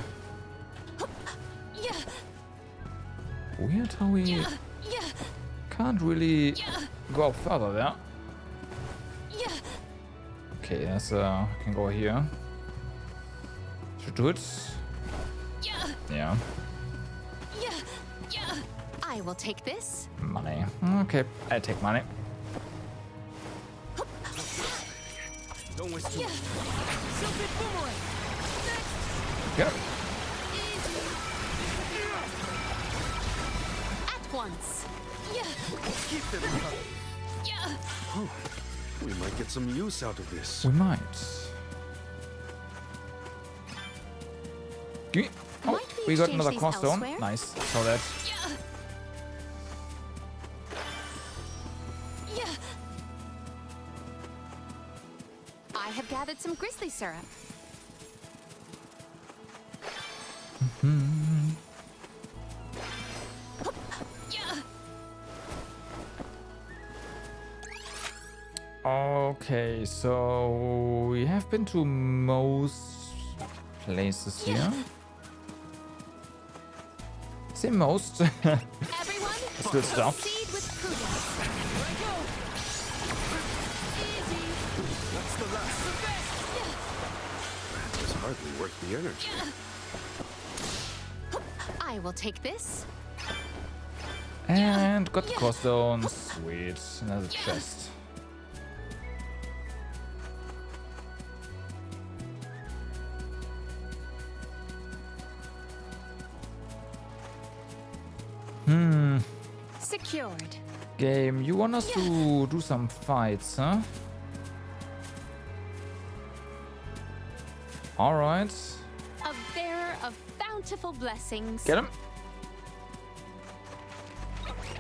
Weird how we can't really go up further there. Okay, yes, can go here. Should do it. Yeah. I will take this. Money. Okay, I take money. Don't waste too much. Yep. At once. Keep them coming. Oh, we might get some use out of this. We might. Give me. Oh, Might we got exchange another these crossstone. elsewhere? Nice. Saw that. I have gathered some grizzly syrup. Okay, so we have been to most places here. Say most. Everyone, Still stuff. proceed with prudence. It's hardly worth the energy. I will take this. And got the crossstones. Sweet. Another chest. Secured. Game, you want us to do some fights, huh? Alright. A bearer of bountiful blessings. Get him.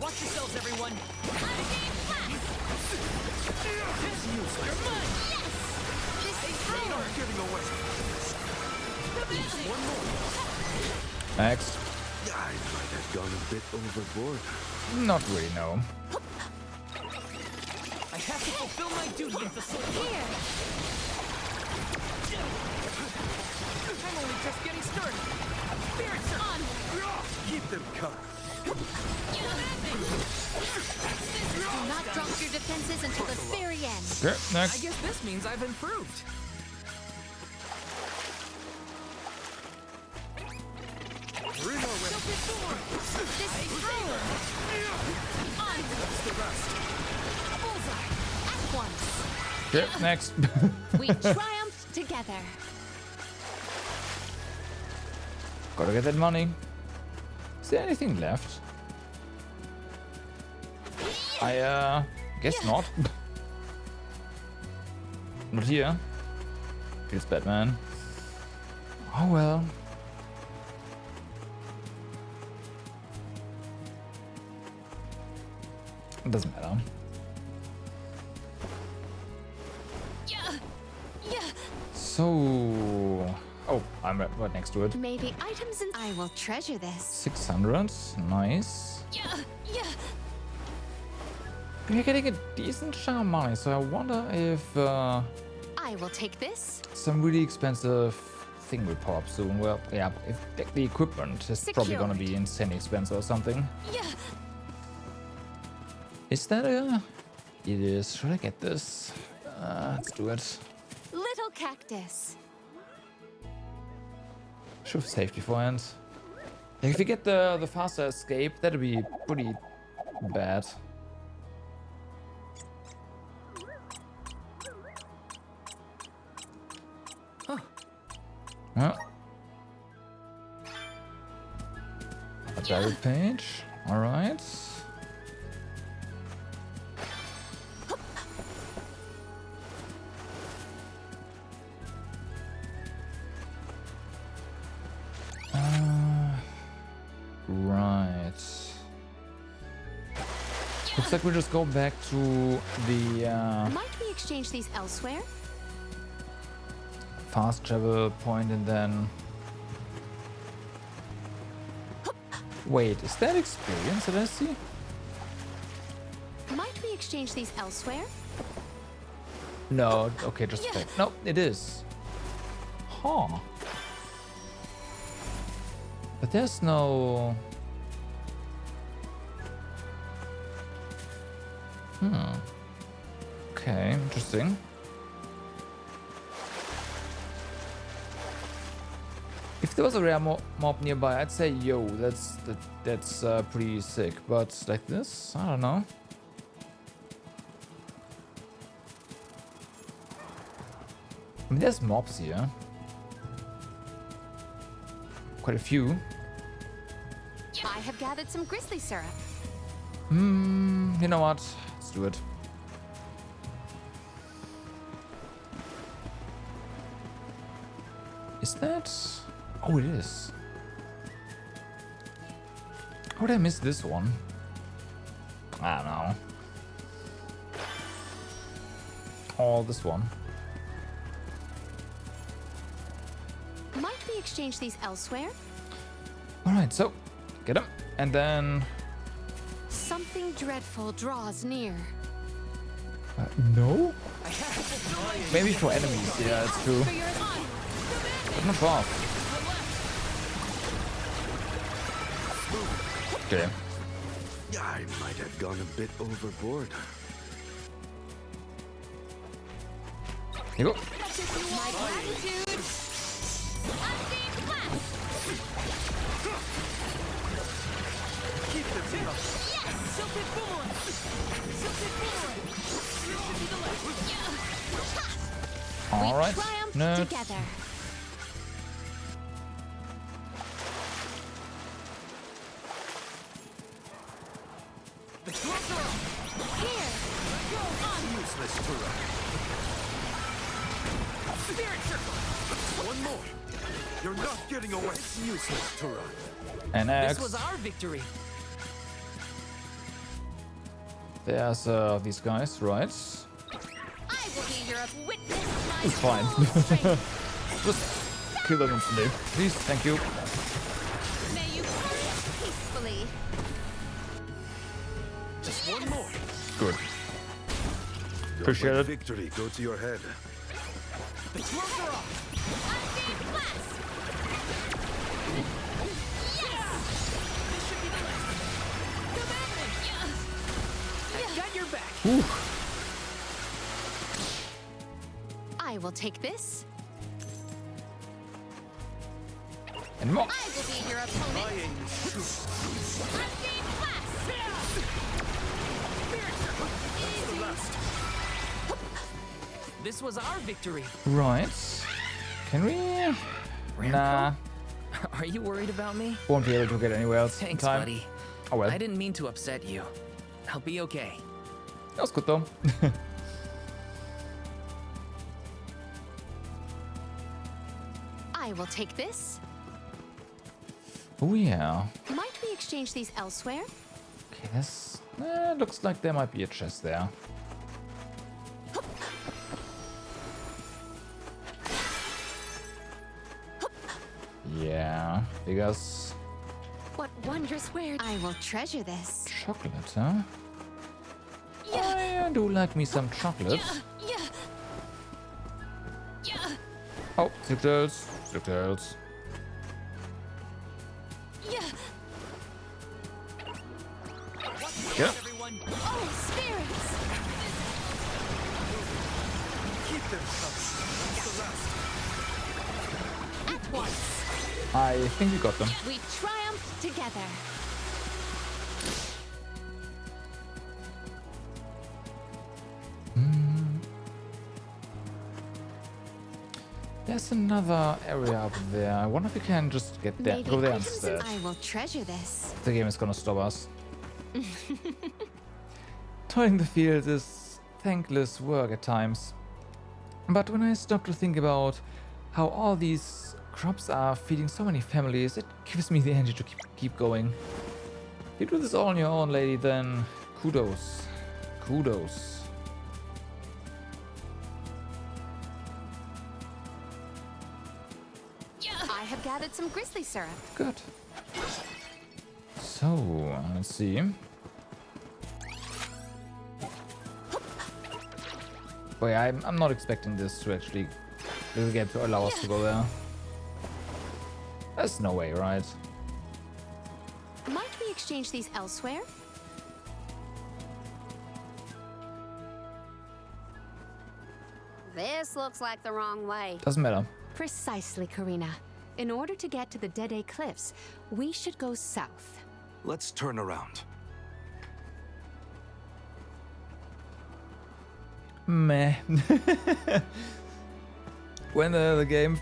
Watch yourselves, everyone. Next. I might have gone a bit overboard. Not really, no. I have to fulfill my duty as the soul. Here. I'm only just getting started. Spirits are on. Keep them coming. Do not drop your defenses until the very end. Okay, I next. guess this means I've improved. This power. On. Bullseye. At once. Okay, next. We triumphed together. Gotta get that money. Is there anything left? I guess not. Not here. Feels bad, man. Oh well. It doesn't matter. So, oh, I'm right next to it. Maybe items and I will treasure this. 600, nice. Yeah. We're getting a decent chunk of money, so I wonder if I will take this. some really expensive thing will pop up soon. Well, yeah, if the equipment is probably gonna be insanely expensive or something. Yeah. Is that a... It is. Should I get this? Let's do it. Little cactus. Should have saved beforehand. Like, if you get the faster escape, that'd be pretty bad. Huh. A diary page. Alright. Right. Looks like we just go back to the Might we exchange these elsewhere? fast travel point and then... Wait, is that experience that I see? Might we exchange these elsewhere? No, okay, just fake. No, it is. Huh. But there's no... Okay, interesting. If there was a rare mob nearby, I'd say, yo, that's pretty sick. But like this, I don't know. I mean, there's mobs here. Quite a few. I have gathered some grizzly syrup. You know what? Let's do it. Is that... Oh, it is. How did I miss this one? I don't know. Oh, this one. Might we exchange these elsewhere? Alright, so get him. And then... Something dreadful draws near. No? Maybe for enemies, yeah, it's true. But not far. Okay. I might have gone a bit overboard. Here you go. My gratitude. All right. No. Together. Useless Tura. Spirit circle. One more. You're not getting away. Useless Tura. And This was our victory. There's these guys, right? I will be your witness. It's fine. Just kill them instantly. Please, thank you. May you perish peacefully. Just one more. Good. Appreciate it. Victory go to your head. Got your back. Ooh. I will take this. And more. I will be your opponent. Unseen blast. This was our victory. Right. Can we? Nah. Are you worried about me? Won't be able to get anywhere else Thanks, in time. buddy. Oh well. I didn't mean to upset you. I'll be okay. That was good though. I will take this. Oh yeah. Might we exchange these elsewhere? Okay, this looks like there might be a chest there. Yeah, because What wondrous wares! I will treasure this. chocolate, huh? I do like me some chocolate. Oh, Silk-Tails. Silk-Tails. Yeah. Oh, spirits! Keep them close. At once! I think we got them. We triumphed together. There's another area up there. I wonder if we can just get there. Maybe Go there items instead. I will treasure this. The game is gonna stop us. Toiling the fields is thankless work at times. But when I stop to think about how all these crops are feeding so many families, it gives me the energy to keep going. If you do this all on your own, lady, then kudos. Kudos. I have gathered some grizzly syrup. Good. So, let's see. Oh yeah, I'm not expecting this to actually this game to allow us to go there. There's no way, right? Might we exchange these elsewhere? This looks like the wrong way. Doesn't matter. Precisely, Karina. In order to get to the Dede Cliffs, we should go south. Let's turn around. Meh. When the game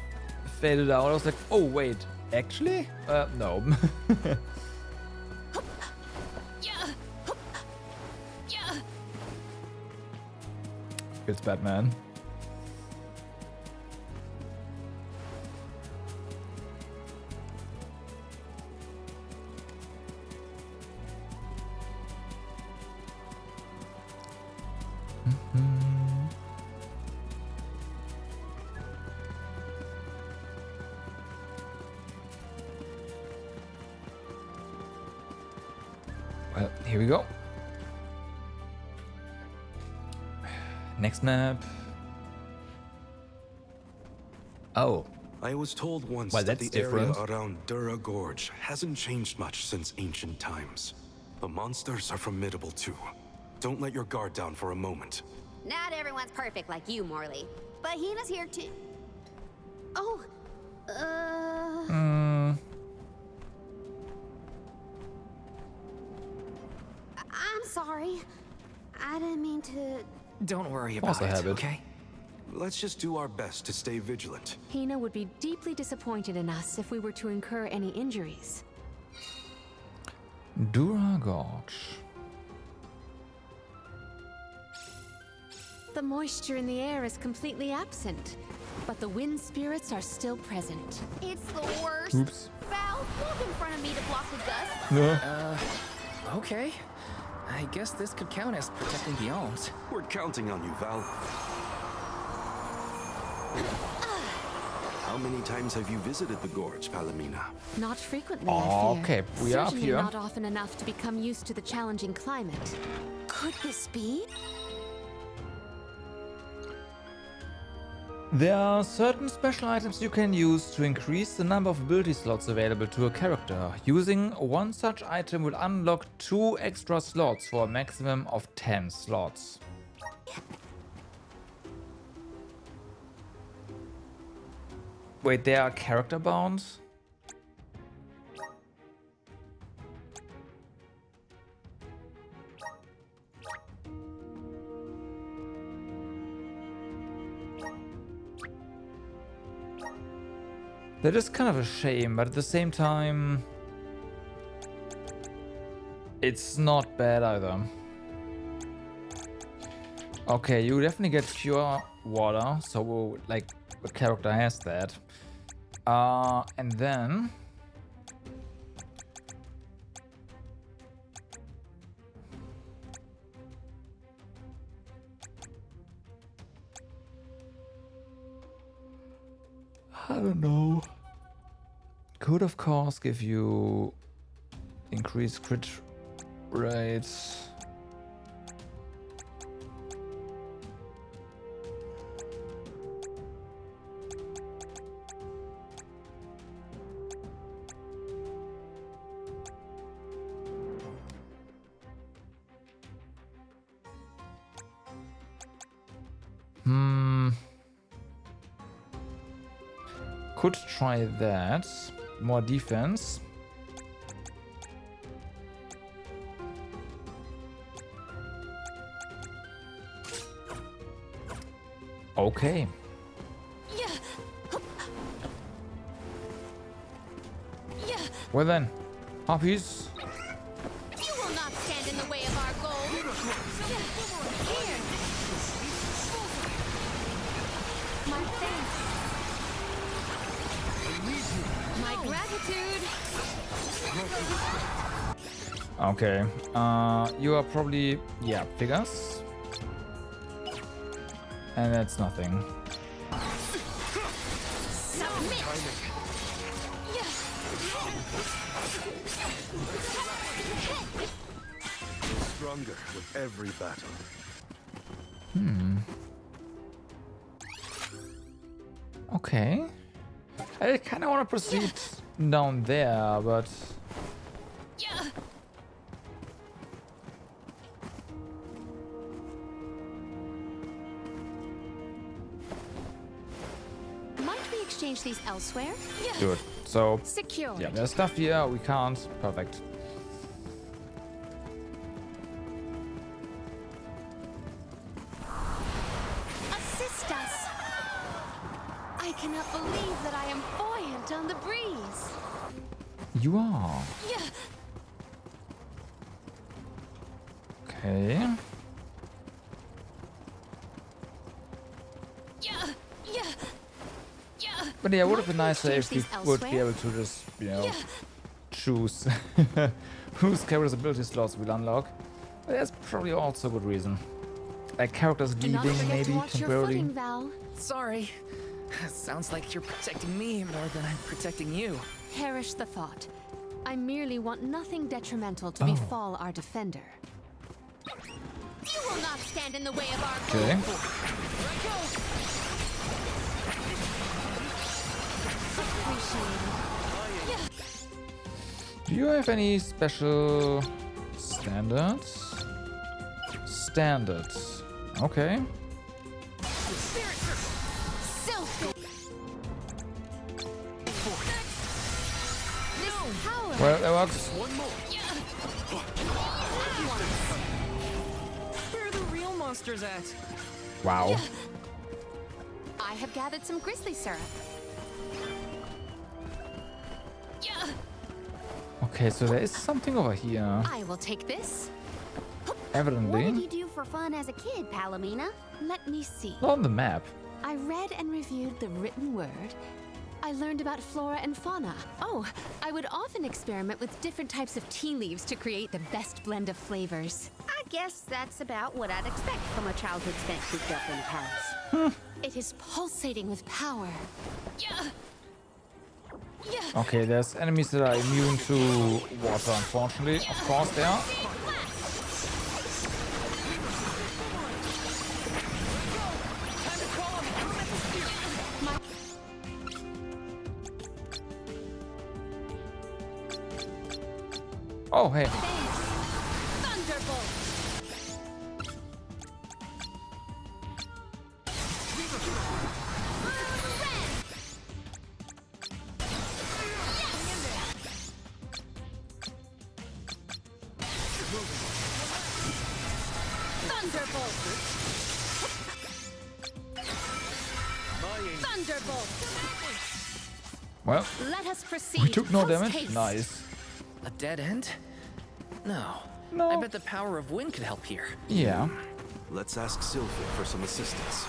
faded out, I was like, oh wait, actually? No. It's Batman. Well, here we go. Next map. Oh. I was told once Well, that that's the area different. around Dura Gorge hasn't changed much since ancient times. The monsters are formidable too. Don't let your guard down for a moment. Not everyone's perfect like you, Morley. But Hina's here too. Oh, I'm sorry. I didn't mean to. Don't worry Force about a it, habit. okay? Let's just do our best to stay vigilant. Hina would be deeply disappointed in us if we were to incur any injuries. Dura Gorge. The moisture in the air is completely absent, but the wind spirits are still present. It's the worst. Oops. Val, walk in front of me to block the gust. No. Okay. I guess this could count as protecting the alms. We're counting on you, Val. How many times have you visited the gorge, Palomina? Not frequently, I fear. Okay, we are Certainly here. not often enough to become used to the challenging climate. Could this be? There are certain special items you can use to increase the number of ability slots available to a character. Using one such item will unlock 2 extra slots for a maximum of 10 slots. Wait, they are character bound? That is kind of a shame, but at the same time, it's not bad either. Okay, you definitely get pure water, so like the character has that. And then I don't know. could, of course, give you increased crit rates. Could try that. More defense. Okay. Well then, Harpies. You will not stand in the way of our goal. Here. My thanks. My gratitude. Okay. You are probably, yeah, figures. And that's nothing. Submit. Stronger with every battle. Okay. I kind of want to proceed down there, but... Might we exchange these elsewhere? Good. So, Secured. yeah, there's stuff here we can't. Perfect. Assist us. I cannot believe that I am buoyant on the breeze. You are. Okay. But yeah, it would have been nicer if we would be able to just, you know, choose whose character's ability slots we'll unlock. But that's probably also a good reason. Like characters leaving maybe temporarily. Sorry. Sounds like you're protecting me more than I'm protecting you. Perish the thought. I merely want nothing detrimental to befall our defender. You will not stand in the way of our Okay. Do you have any special standards? Standards. Okay. Well, that works. Where are the real monsters at? Wow. I have gathered some grizzly syrup. Okay, so there is something over here. I will take this. What Evidently. did you do for fun as a kid, Palomina? Let me see. Not on the map. I read and reviewed the written word. I learned about flora and fauna. Oh, I would often experiment with different types of tea leaves to create the best blend of flavors. I guess that's about what I'd expect from a childhood spent cooped up in Paris. It is pulsating with power. Okay, there's enemies that are immune to water, unfortunately. Of course they are. Oh, hey. Thunderbolt! Thunderbolt! Thunderbolt! Well, Let us proceed. we took no damage. Post-haste. Nice. A dead end? No. No. I bet the power of wind could help here. Yeah. Let's ask Sylphid for some assistance.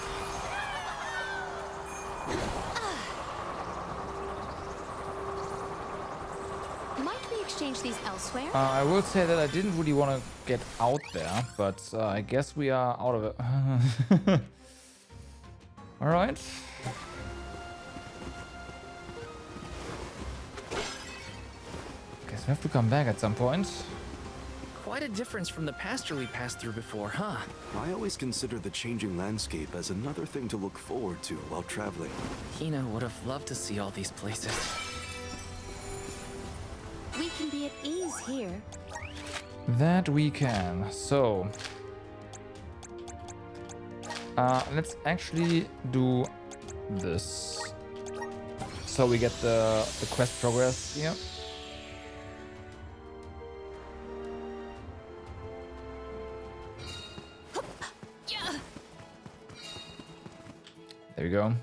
Might we exchange these elsewhere? I will say that I didn't really want to get out there, but I guess we are out of it. All right. we have to come back at some point. Quite a difference from the pasture we passed through before, huh? I always consider the changing landscape as another thing to look forward to while traveling. Hina would have loved to see all these places. We can be at ease here. That we can. So, let's actually do this. So we get the quest progress here. There we go.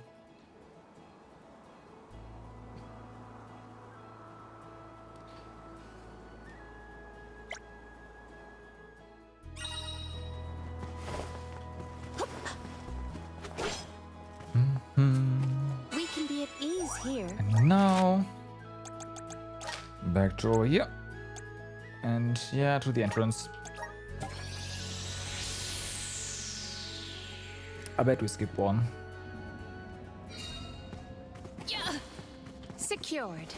We can be at ease here. And now back to over here. And yeah, to the entrance. I bet we skipped one. Secured.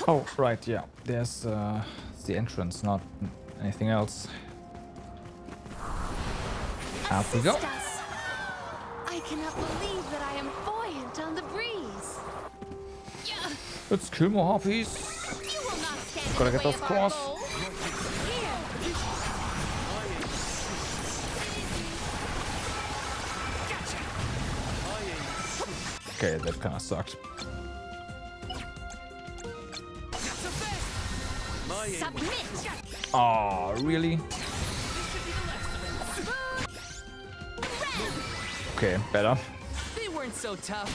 Oh, right, yeah. There's the entrance, not anything else. Up we go. I cannot believe that I am buoyant on the breeze. Let's kill more harpies. You will not stand Gotta in the get way those of our claws. goal. Okay, that kinda sucked. Submit. Oh, really? Okay, better. They weren't so tough.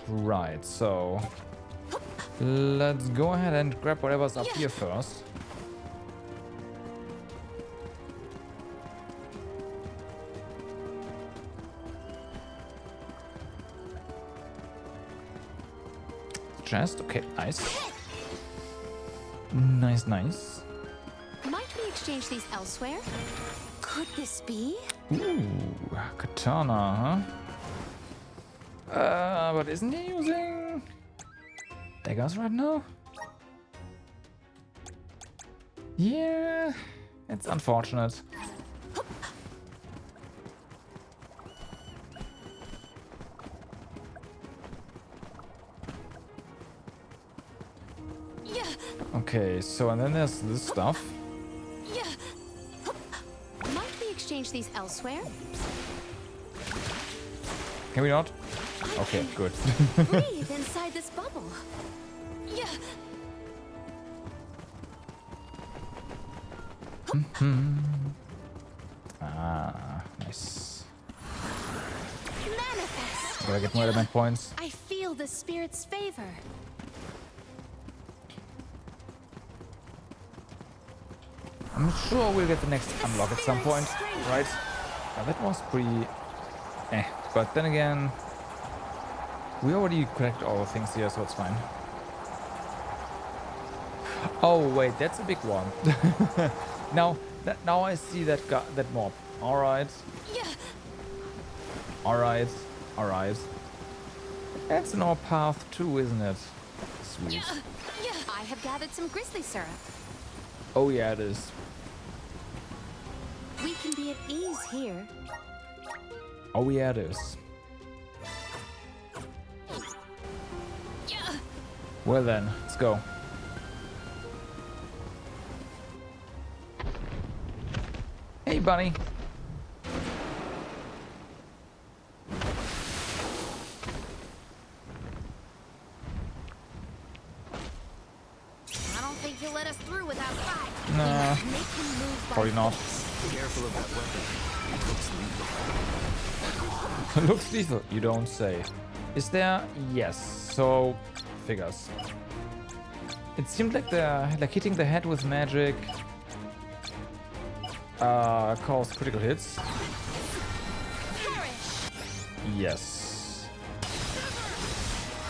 Right, so let's go ahead and grab whatever's up here first. Chest, okay, nice. Nice, nice. Might we exchange these elsewhere? Could this be? Ooh, katana, huh? But isn't he using daggers right now? Yeah, it's unfortunate. Okay, so and then there's this stuff. Might we exchange these elsewhere? Can we not? Okay, good. Breathe inside this bubble. Nice. Manifest. Gotta get more element points. I feel the spirit's favor. I'm sure we'll get the next unlock at some point, right? That was pretty but then again, we already collected all the things here, so it's fine. Oh wait, that's a big one. Now I see that mob. All right. All right. That's in our path too, isn't it? Sweet. I have gathered some grizzly syrup. Oh yeah, it is. We can be at ease here. Oh yeah, it is. Well then, let's go. Hey, bunny. I don't think he'll let us through without fight. Nah, Make him move by probably not. Careful of that weapon. It looks lethal. Looks lethal, you don't say. Is there? Yes. So, figures. It seemed like hitting the head with magic caused critical hits. Yes.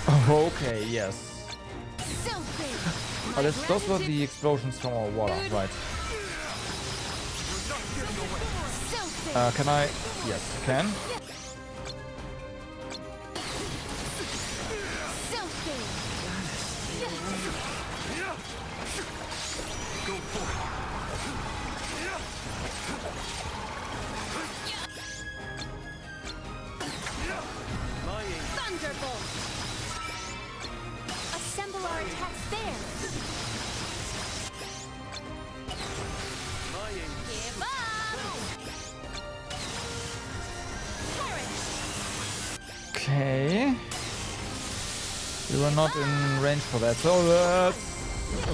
Oh, okay, yes. Oh, those were the explosions from our water, right? Can I? Yes, I can. Assemble our attacks there. Give up! Perish! Okay. We were not in range for that, so that's...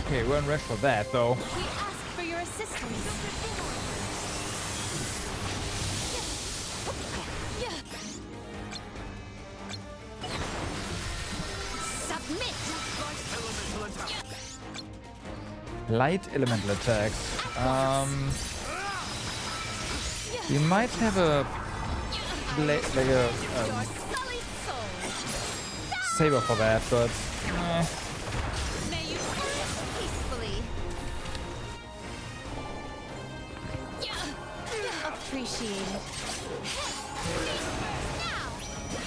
Okay, we're in range for that, though. We ask for your assistance. Submit! Light elemental attacks. We might have a... like a... saber for that, but... May you perish peacefully. Appreciated. Now,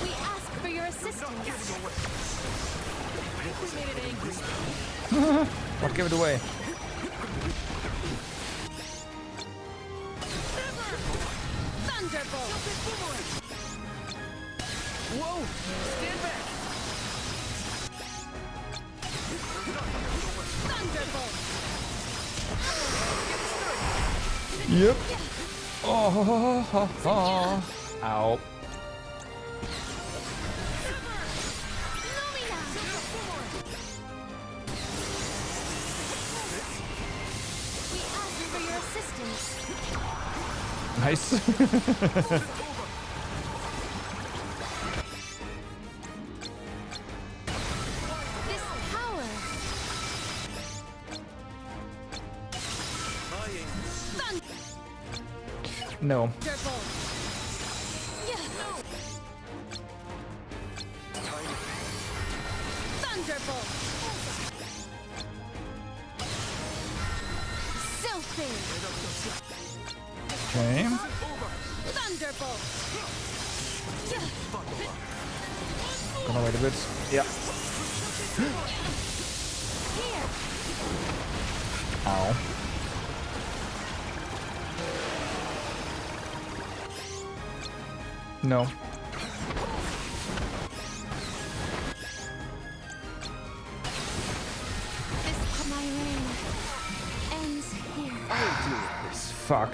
we ask for your assistance. We made it angry. What, give it away? Thunderbolt! Whoa! Stand back! Thunderbolt! Yep. Oh, ha, ha. Ow. We ask for your assistance. Nice. This power. No. Thunderbolt. Thunderbolt. Sylphid. Okay. Thunderbolt. Gonna wait a bit. Yeah. Here. Ow. No. My reign ends here. Fuck.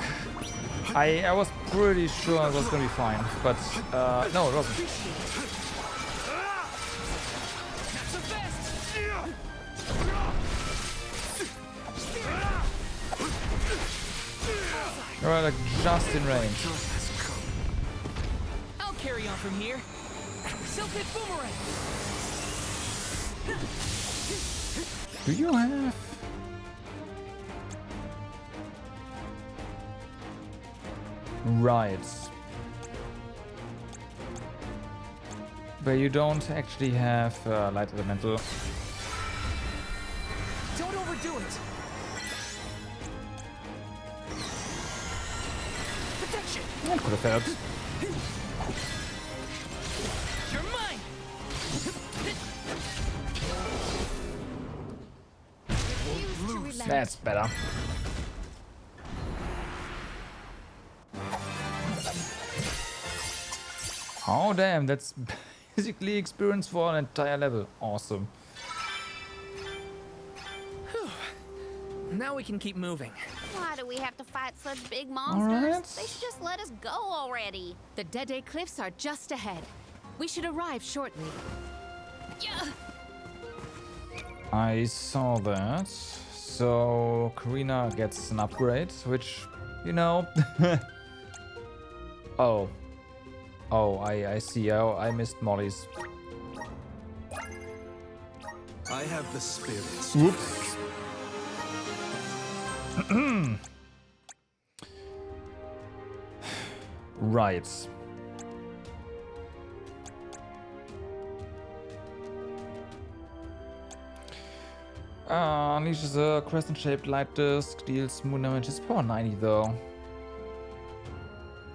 I was pretty sure it was gonna be fine, but no, it wasn't. Alright, like just in range. I'll carry on from here. Sylphid Boomerang! Do you have... Right. But you don't actually have light elemental. Don't overdo it! Protection! That could have helped. You're mine! That's better. Oh damn, that's basically experience for an entire level. Awesome. Now we can keep moving. Why do we have to fight such big monsters? Alright. They should just let us go already. The Dede Cliffs are just ahead. We should arrive shortly. I saw that. So Karina gets an upgrade, which, you know. Oh. Oh, I see. Oh, I missed Molly's. I have the spirits. Whoops. Right. Unleashes a crescent-shaped light disc, deals moon damage. It's power 90 though.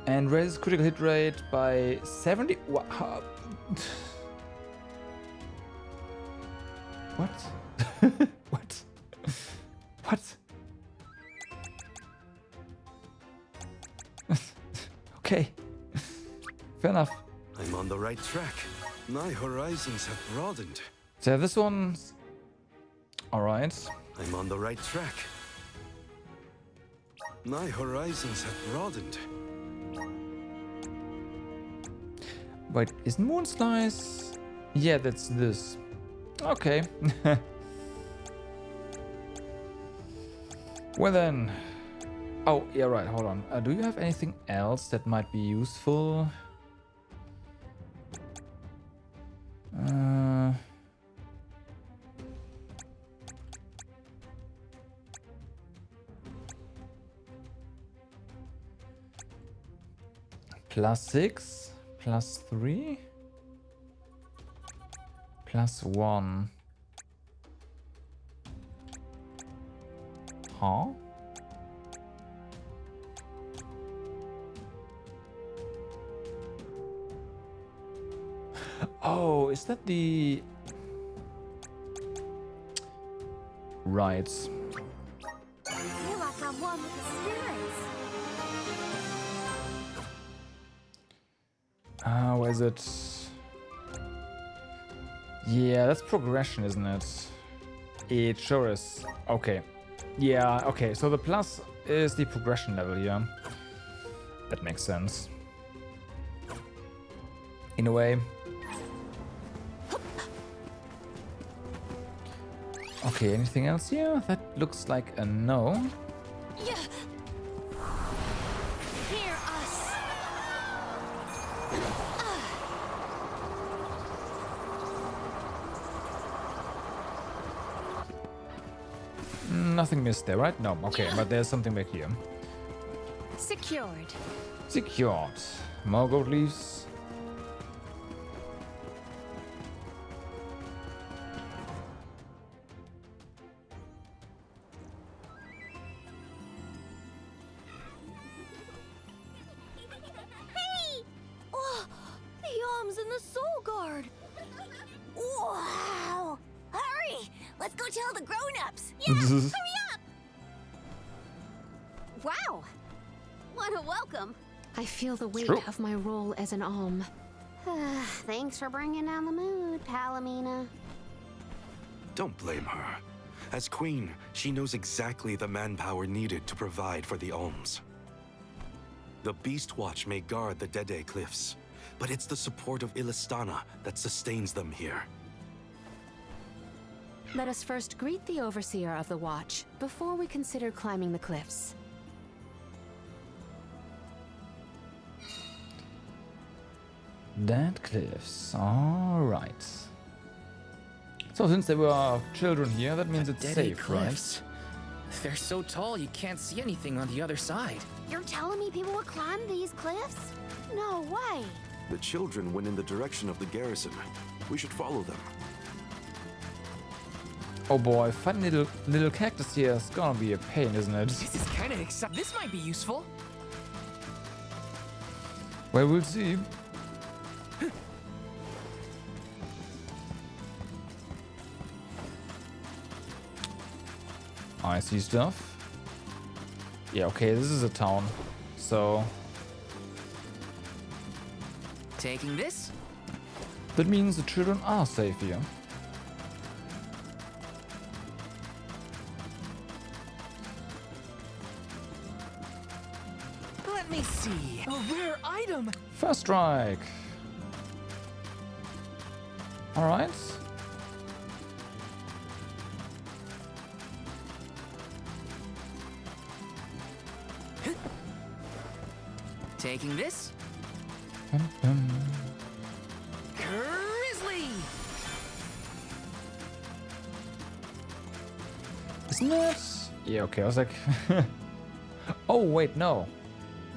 And raises critical hit rate by 70. What? What? What? Okay. Fair enough. I'm on the right track. My horizons have broadened. So this one's... Alright. I'm on the right track. My horizons have broadened. Wait, is Moon Slice? Yeah, that's this. Okay. Well then. Oh, yeah, right, hold on. Do you have anything else that might be useful? +6, +3, +1. Huh? Oh, is that the... Right. I feel like I'm one with the spirits. Where is it? Yeah, that's progression, isn't it? It sure is. Okay. Yeah, okay, so the plus is the progression level here. That makes sense. In a way. Okay, anything else here? That looks like a no. Yeah. Hear us. Nothing missed there, right? No, okay, but there's something back here. Secured. Secured. More gold leaves. Hey! Oh, the Alms and the Soul Guard. Wow! Hurry! Let's go tell the grown-ups. Yeah, hurry up! Wow! What a welcome. I feel the weight True. of my role as an alm. Thanks for bringing down the mood, Palomina. Don't blame her. As queen, she knows exactly the manpower needed to provide for the Alms. The Beast Watch may guard the Dede Cliffs, but it's the support of Illistana that sustains them here. Let us first greet the overseer of the watch before we consider climbing the cliffs. Dead cliffs. Alright. So since there were children here, that means it's Dede safe, Cliffs. They're so tall you can't see anything on the other side. You're telling me people would climb these cliffs? No way. The children went in the direction of the garrison. We should follow them. right? Oh boy, finding little cactus here is gonna be a pain, isn't it? This is kind of exciting. This might be useful. Well, we'll see. I see stuff. Yeah, okay, this is a town. So Taking this? that means the children are safe here. Let me see. A rare item. First strike. Alright. Taking this? Grizzly! Isn't it? Yeah, okay, I was like... oh, wait, no.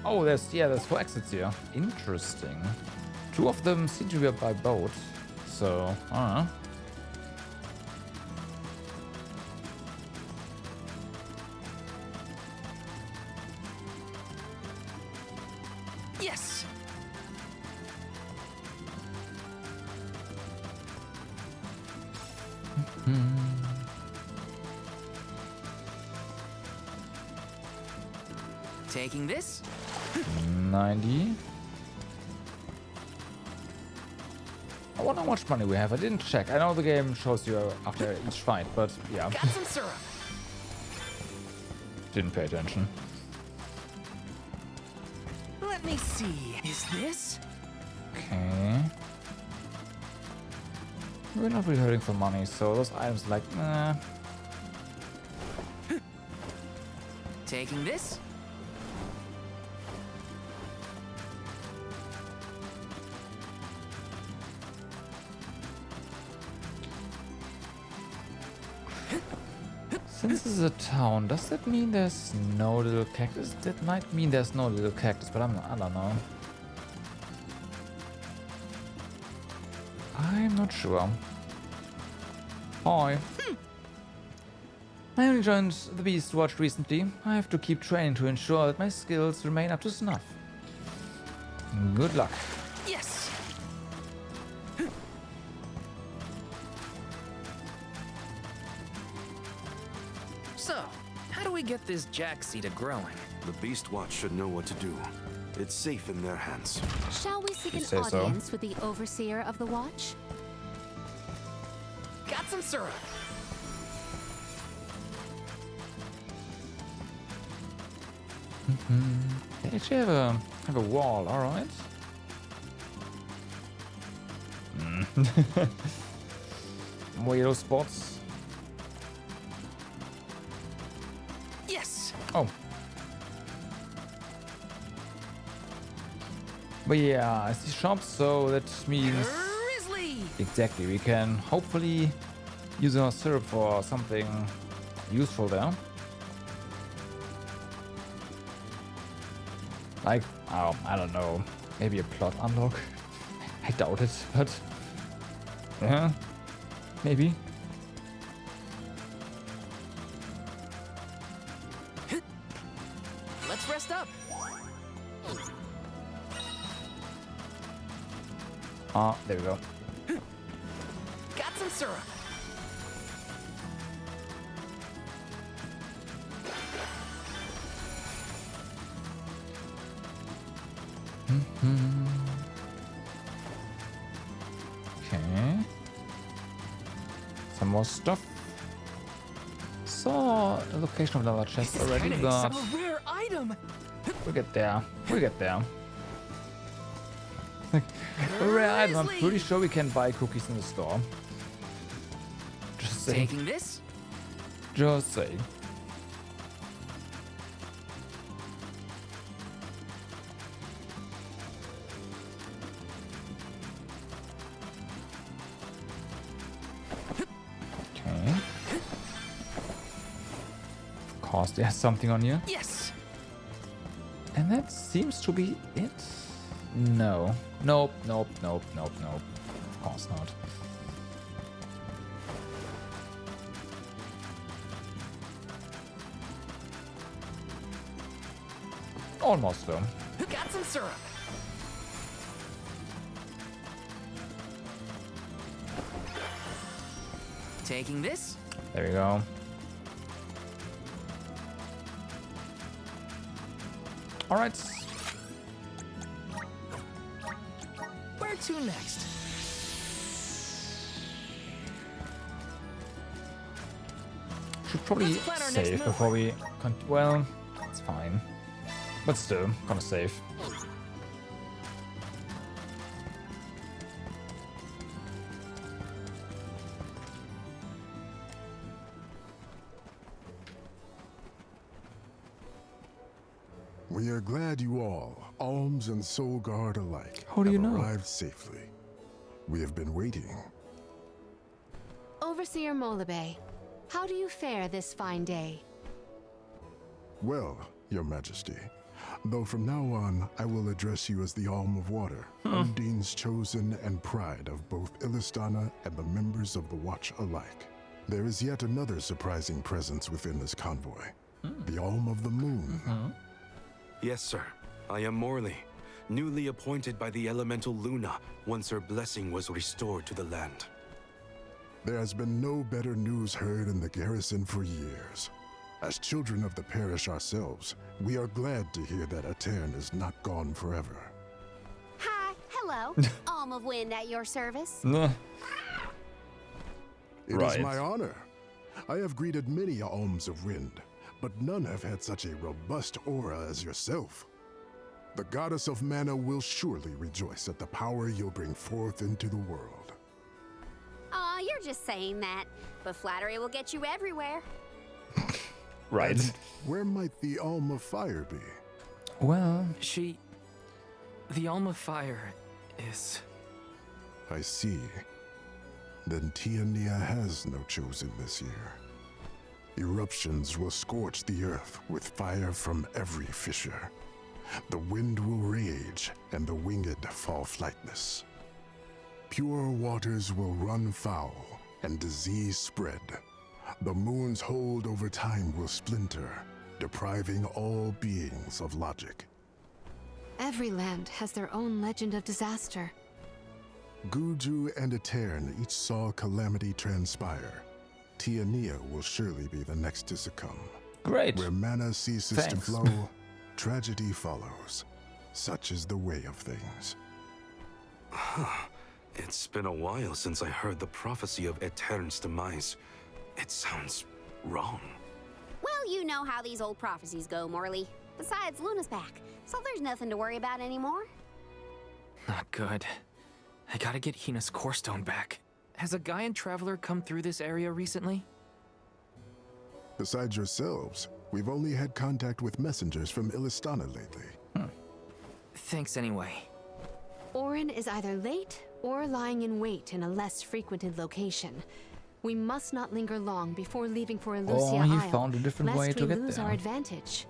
Oh, there's 4 exits here. Interesting. 2 of them seem to be by boat. So, I don't know. Yes! Taking this? 90. I wonder how much money we have. I didn't check. I know the game shows you after each fight, but yeah. Got some syrup. Didn't pay attention. Let me see. Is this? Okay. We're not really hurting for money, so those items like, nah. Taking this? Since this is a town, does that mean there's no little cactus? That might mean there's no little cactus, but I don't know. I'm not sure. Hi. I only joined the Beast Watch recently. I have to keep training to ensure that my skills remain up to snuff. Good luck. Yes. So, how do we get this Jaxie to growing? The Beast Watch should know what to do. It's safe in their hands. Shall we seek You an say so. audience with the overseer of the watch? Got some syrup. They actually have a wall, alright. More yellow spots. Yes. Oh. But yeah, I see shops, so that means Grizzly. exactly we can hopefully use our syrup for something useful there. Like, oh, I don't know, maybe a plot unlock. I doubt it, but yeah, maybe. Let's rest up. Ah, there we go. Got some syrup. Okay. Some more stuff. Saw a location of another chest This is already, kinda but some rare item. we'll get there. We'll get there. A rare item. I'm pretty sure we can buy cookies in the store. Just saying. Taking this? Just saying. Okay. Of course, there's something on you. Yes. And that seems to be it. No. Nope, nope, nope, nope, nope. Of course not. Almost though. Got some syrup. Taking this? There we go. Alright. Where to next? Should probably Let's plan our next save move. before we well, it's fine. But still, gonna save. We are glad you all, Alms and Soul Guard alike, How do you have know? arrived safely. We have been waiting. Overseer Molebe, how do you fare this fine day? Well, Your Majesty, though from now on I will address you as the Alm of Water, Undine's chosen and pride of both Illistana and the members of the Watch alike. There is yet another surprising presence within this convoy, the Alm of the Moon. Yes, sir. I am Morley, newly appointed by the elemental Luna once her blessing was restored to the land. There has been no better news heard in the garrison for years. As children of the parish ourselves, we are glad to hear that Aetern is not gone forever. Hi, hello. Hello, Alm of Wind at your service. It Right. is my honor. I have greeted many alms of wind, but none have had such a robust aura as yourself. The goddess of mana will surely rejoice at the power you'll bring forth into the world. Aw, you're just saying that. But flattery will get you everywhere. Right. And where might the alm of fire be? Well, The Alm of Fire is... I see. Then Tiania has no chosen this year. Eruptions will scorch the earth with fire from every fissure. The wind will rage, and the winged fall flightless. Pure waters will run foul, and disease spread. The moon's hold over time will splinter, depriving all beings of logic. Every land has their own legend of disaster. Guju and Etern each saw calamity transpire. Tiania will surely be the next to succumb. great. Where mana ceases to Thanks. flow, tragedy follows. Such is the way of things. It's been a while since I heard the prophecy of Etern's demise. It sounds wrong. Well, you know how these old prophecies go, Morley. Besides, Luna's back, so there's nothing to worry about anymore. Not good. I gotta get Hina's core stone back. Has a Gaian traveler come through this area recently? Besides yourselves, we've only had contact with messengers from Illistana lately. Thanks anyway. Orin is either late or lying in wait in a less frequented location. We must not linger long before leaving for Elusia Or he Isle, found a different way lest to we get lose there. our advantage.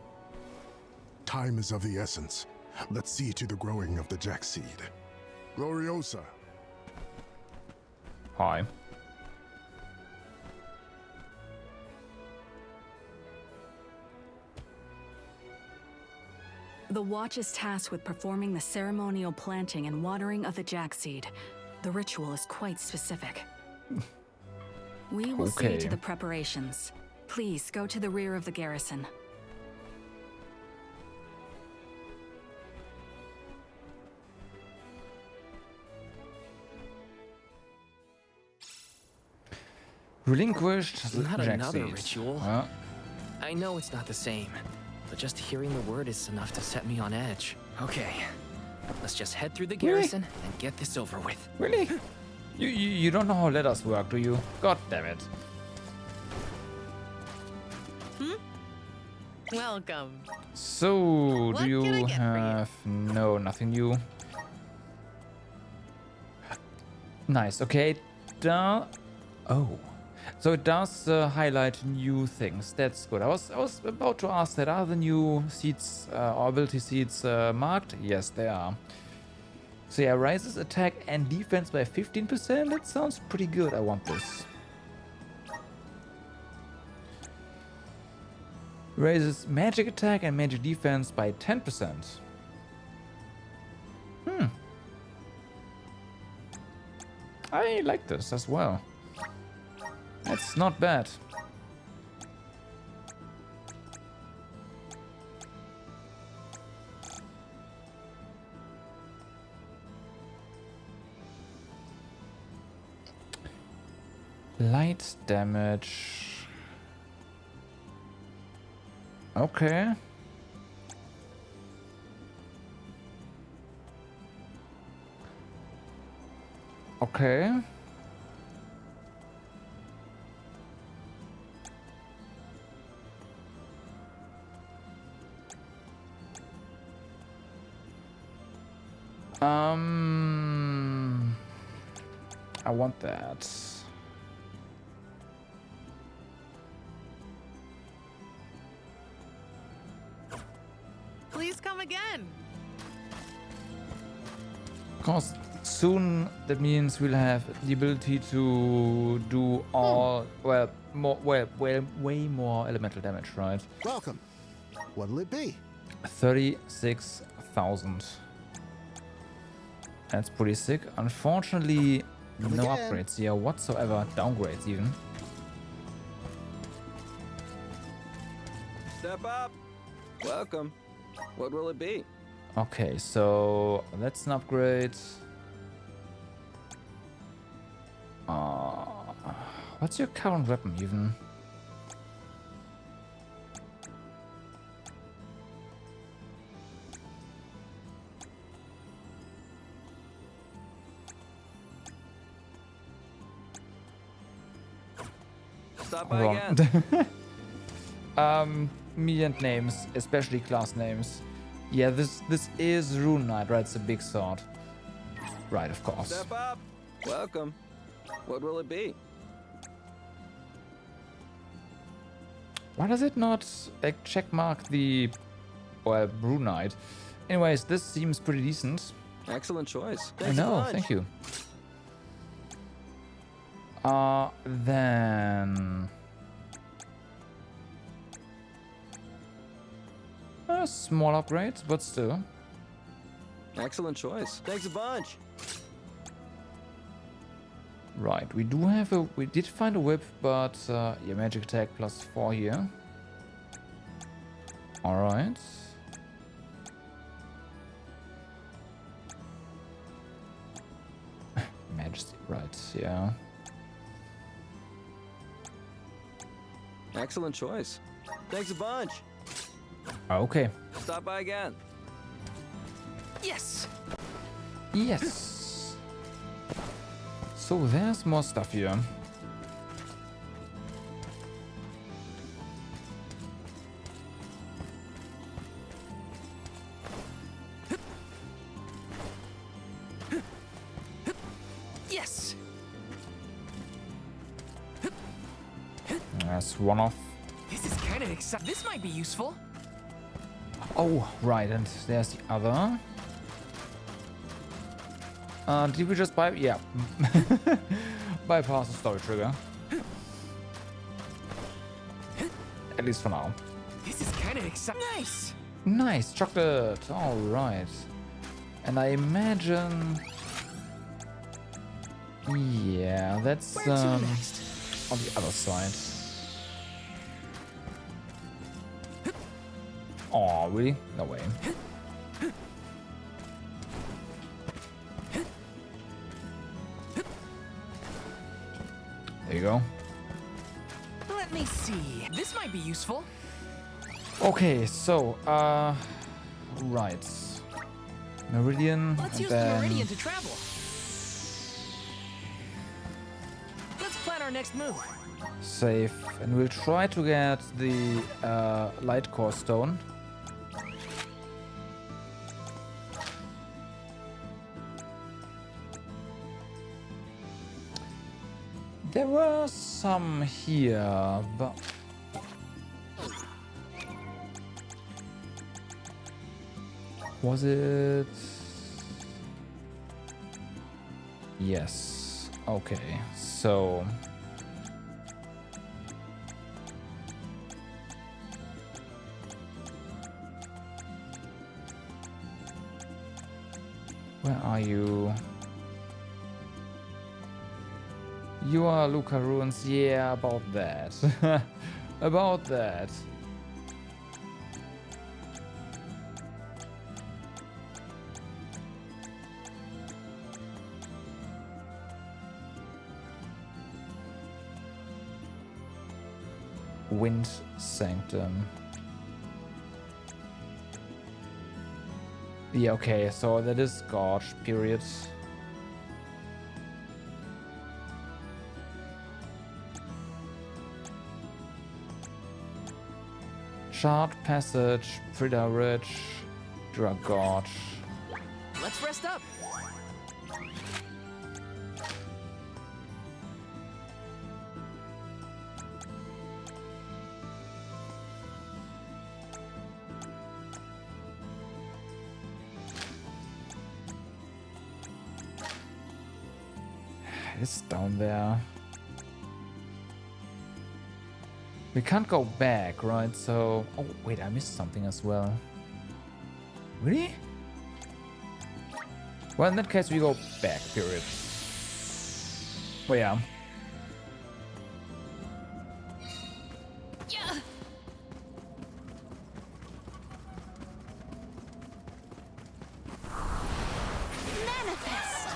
Time is of the essence. Let's see to the growing of the Jack seed. Gloriosa. Hi. The Watch is tasked with performing the ceremonial planting and watering of the Jack seed. The ritual is quite specific. We will see Okay. to the preparations. Please go to the rear of the garrison. Relinquished Not Jack another seed. ritual. Yeah. I know it's not the same, but just hearing the word is enough to set me on edge. Okay, let's just head through the garrison and get this over with. Really? You don't know how letters work, do you? God damn it. Welcome. So, What do you can I get for you? have... No, nothing new. Nice, okay. Oh. So it does highlight new things. That's good. I was about to ask that. Are the new seeds or ability seeds marked? Yes, they are. So yeah, rises attack and defense by 15%. That sounds pretty good. I want this. Raises magic attack and magic defense by 10%. I like this as well. That's not bad. Light damage. Okay. Okay. I want that. Please come again. Because soon that means we'll have the ability to do all way more elemental damage, right? Welcome. What'll it be? 36,000. That's pretty sick. Unfortunately, Come no again. upgrades here whatsoever. Downgrades even. Step up. Welcome. What will it be? Okay, so that's an upgrade. What's your current weapon even? Stop by Wrong. again. Me and names, especially class names. Yeah, this is Rune Knight, right? It's a big sword. Right, of course. Step up. Welcome. What will it be? Why does it not like checkmark the Rune Knight? Anyways, this seems pretty decent. Excellent choice. I Thanks a know, bunch. thank you. Then small upgrades, but still. Excellent choice. Thanks a bunch. Right, we did find a whip, but yeah, magic attack +4 here. All right. Majesty, right? Yeah. Excellent choice. Thanks a bunch. Okay. Stop by again. Yes. Yes. So there's more stuff here. Yes. That's one off. This is kind of exciting. This might be useful. Oh, right, and there's the other. Did we just yeah. Bypass the storage trigger. At least for now. This is kind of exciting. Nice. Nice, chocolate. All right. And I imagine... Yeah, that's Where to next? on the other side. Oh, really? No way. There you go. Let me see. This might be useful. Okay, so, right. Meridian, Let's and use then... the Meridian to travel. Let's plan our next move. Save, and we'll try to get the light core stone. There were some here, but was it? Yes. Okay, so where are you? You are Luca Runes. Yeah, about that. About that. Wind Sanctum. Yeah, okay, so that is Scorch, period. Shard Passage, Prida Ridge, Dragorge. Let's rest up. It's down there. We can't go back, right? So... Oh, wait, I missed something as well. Really? Well, in that case, we go back, period. Oh, yeah. Manifest!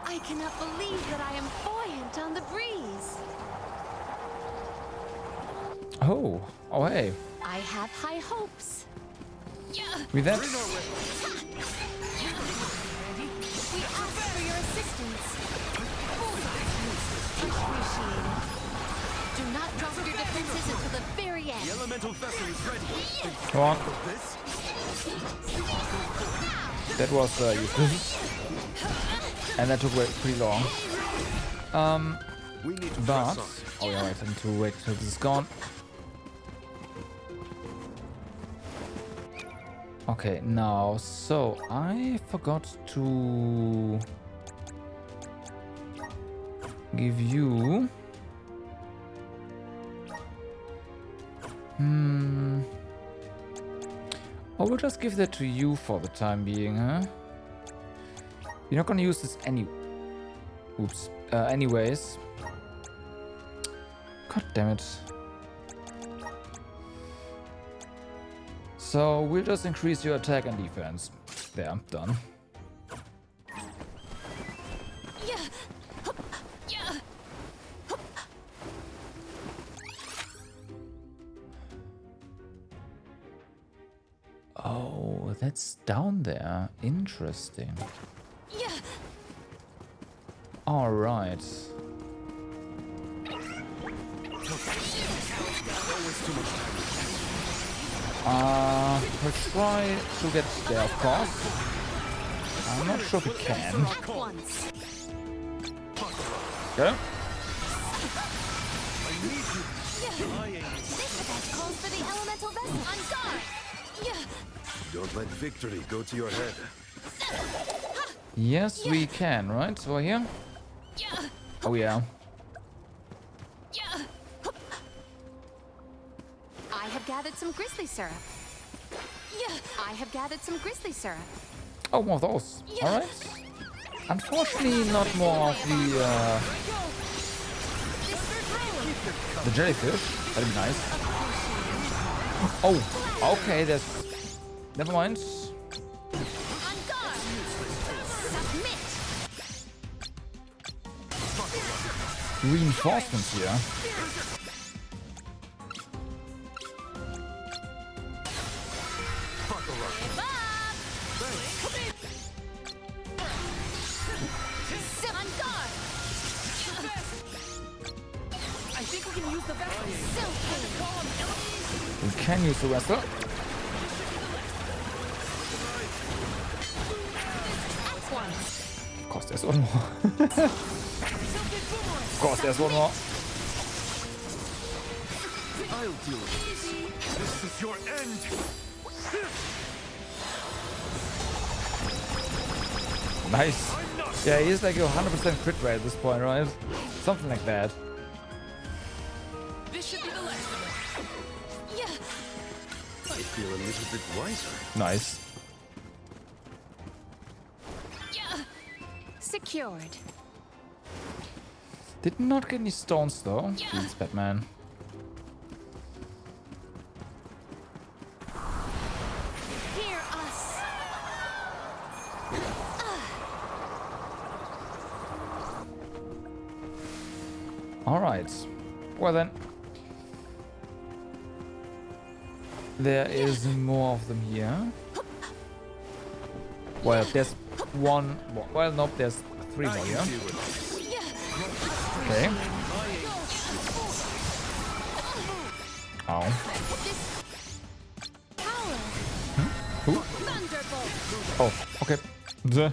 I I cannot believe that I am buoyant on the breeze. Oh, oh hey. I have high hopes. With that, We ask for your assistance. Appreciated. Do not drop your defenses until the very end. The elemental vessel is ready. come on. This? That was useless. And that took pretty long. We need to But... press on. Oh yeah, right, I need to wait till this is gone. Okay, now, so I forgot to give you... I will just give that to you for the time being, huh? You're not gonna use this anyways. God damn it. So we'll just increase your attack and defense. There, done. Oh, that's down there. Interesting. All right. We'll try to get there, of course. I'm not sure if we can. Okay. Calls for the elemental vessel. On guard! Don't let victory go to your head. Yes, we can, right? So here? Oh yeah. I have gathered some grizzly syrup. I have gathered some grizzly syrup. Oh, more of those. All right. Unfortunately, not more of the jellyfish. That'd be nice. Oh, okay. There's. Never mind. Reinforcements here. We can use the vessel. Of course, there's one more. Of course, there's one more. I'll deal with this. This is your end. Nice. Yeah, he's like a 100% crit rate at this point, right? Something like that. This should be the last of it. I feel a little bit wiser. Nice. Secured. Did not get any stones though. Please, Batman. Hear us. All right. Well then. There is more of them here. Well, there's one more. Well, nope, there's 3 more here. Okay. Ow. Who? Oh, okay. The.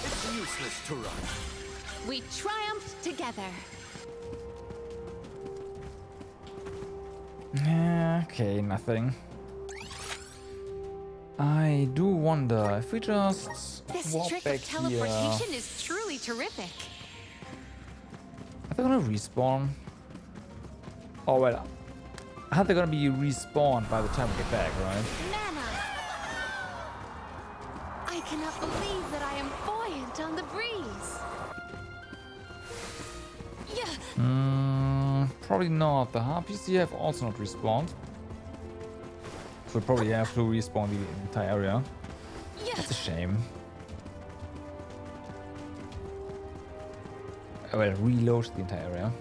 It's useless to run. We triumphed together. Okay, nothing. I do wonder if we just This walk trick back of teleportation here. is truly terrific. Are they gonna respawn? Oh well, are they gonna be respawned by the time we get back, right? Nana! I cannot believe that I am buoyant on the breeze. Probably not. The harpies here have also not respawned. So we probably have to respawn the entire area. That's a shame. Well, reload the entire area.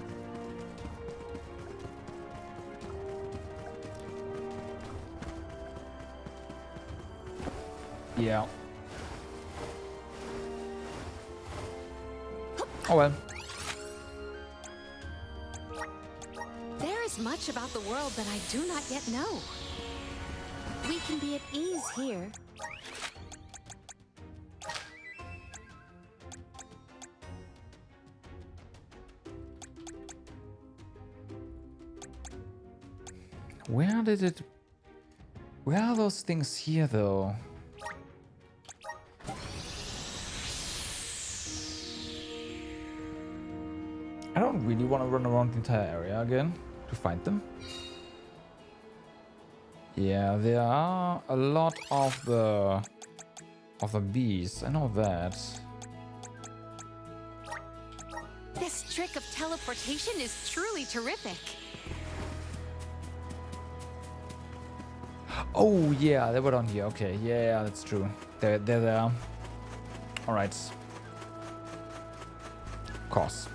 Yeah. Oh well. There is much about the world that I do not yet know. We can be at ease here. Where did it... Where are those things here, though? I don't really want to run around the entire area again to find them. Yeah, there are a lot of the bees. I know that. This trick of teleportation is truly terrific. Oh yeah, they were down here. Okay, yeah, that's true. They're there. All right. Of course.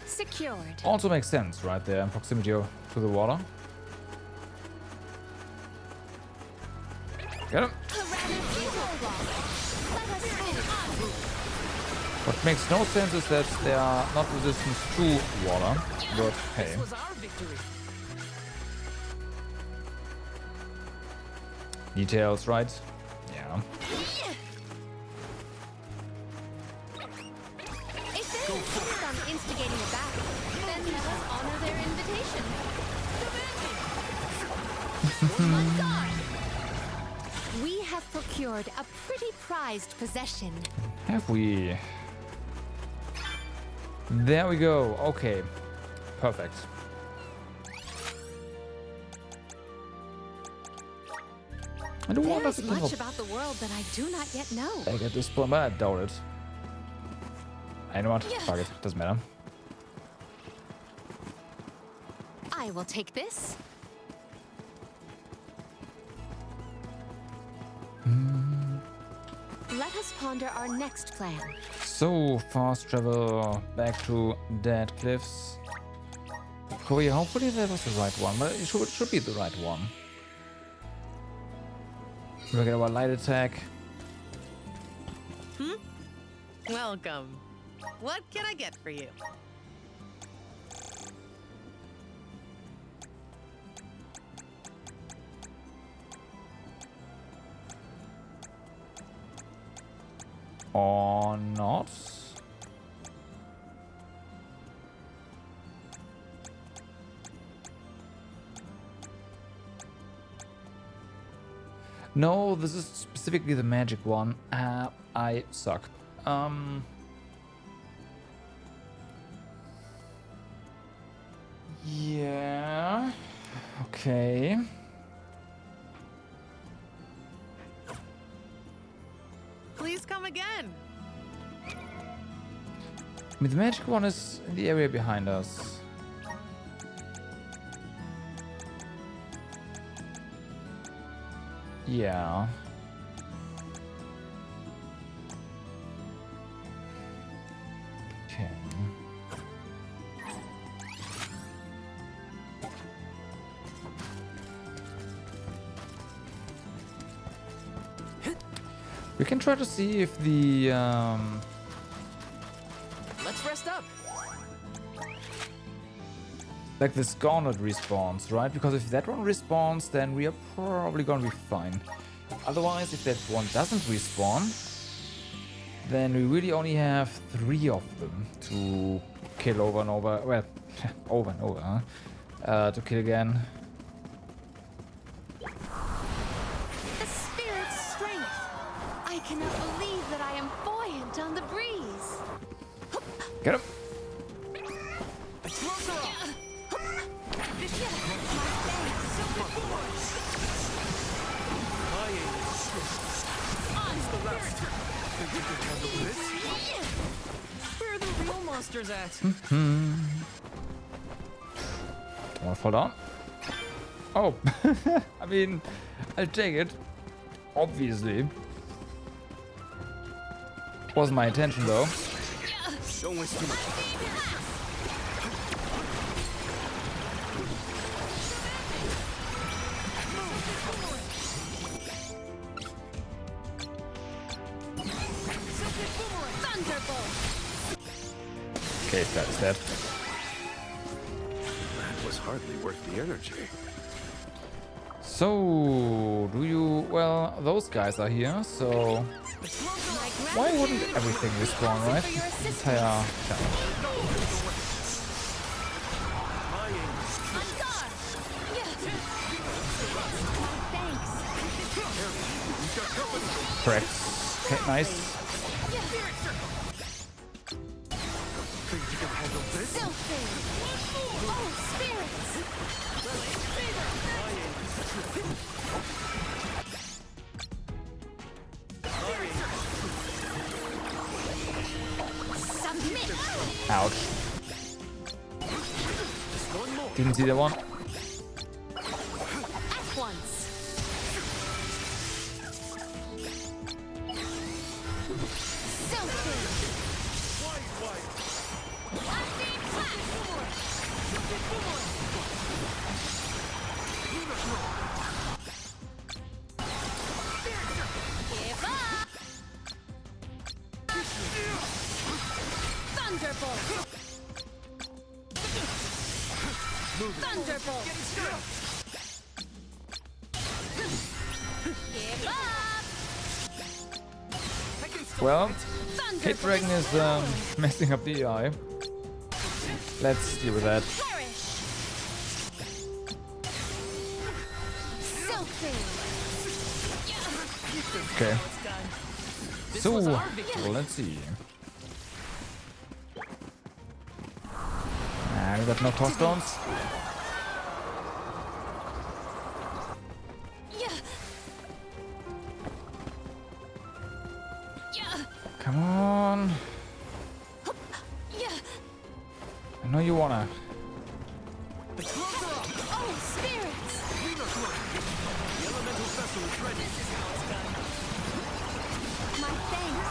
Secured. Also makes sense, right there in proximity to the water. Get him. What makes no sense is that they are not resistant to water, but hey. Details, right? Yeah. If they insist on instigating a battle, then let us honor their invitation. We have procured a pretty prized possession. Have we? There we go. Okay. Perfect. I don't want There is much about the world that I do not yet know. I get this point, but I doubt it. I know what. Fuck it. Doesn't matter. I will take this. Let us ponder our next plan. So, fast travel back to Dead Cliffs. Korea, hopefully that was the right one, but it should be the right one. We'll get our light attack. Welcome. What can I get for you? Or not. No, this is specifically the magic one. I suck. Yeah. Okay. Please come again. I mean, the magic one is in the area behind us. Yeah. Okay. We can try to see if the Let's rest up. like this gauntlet respawns, right? Because if that one respawns, then we are probably gonna be fine. Otherwise, if that one doesn't respawn, then we really only have 3 of them to kill over and over. Well, over and over, huh? To kill again. The spirit's strength. I cannot believe that I am buoyant on the breeze. Get him. Where are the real monsters at? Don't wanna fall down. Oh, I mean, I'll take it. Obviously. Wasn't my intention though. Don't waste too much. Okay, that's that. That was hardly worth the energy. So, do you... Well, those guys are here, so... Why wouldn't everything respawn, right? Entire challenge. Correct. Okay, nice. Ouch. Didn't see that one. At once. Thunderbolt! Thunderbolt! Give up! Well, Hit Dragon is messing up the AI. Let's deal with that. Okay. So, well, let's see. We got no toss stones. Come on. I know you wanna. Oh, spirits! The elemental vessel is ready. This is how it's done. My thanks.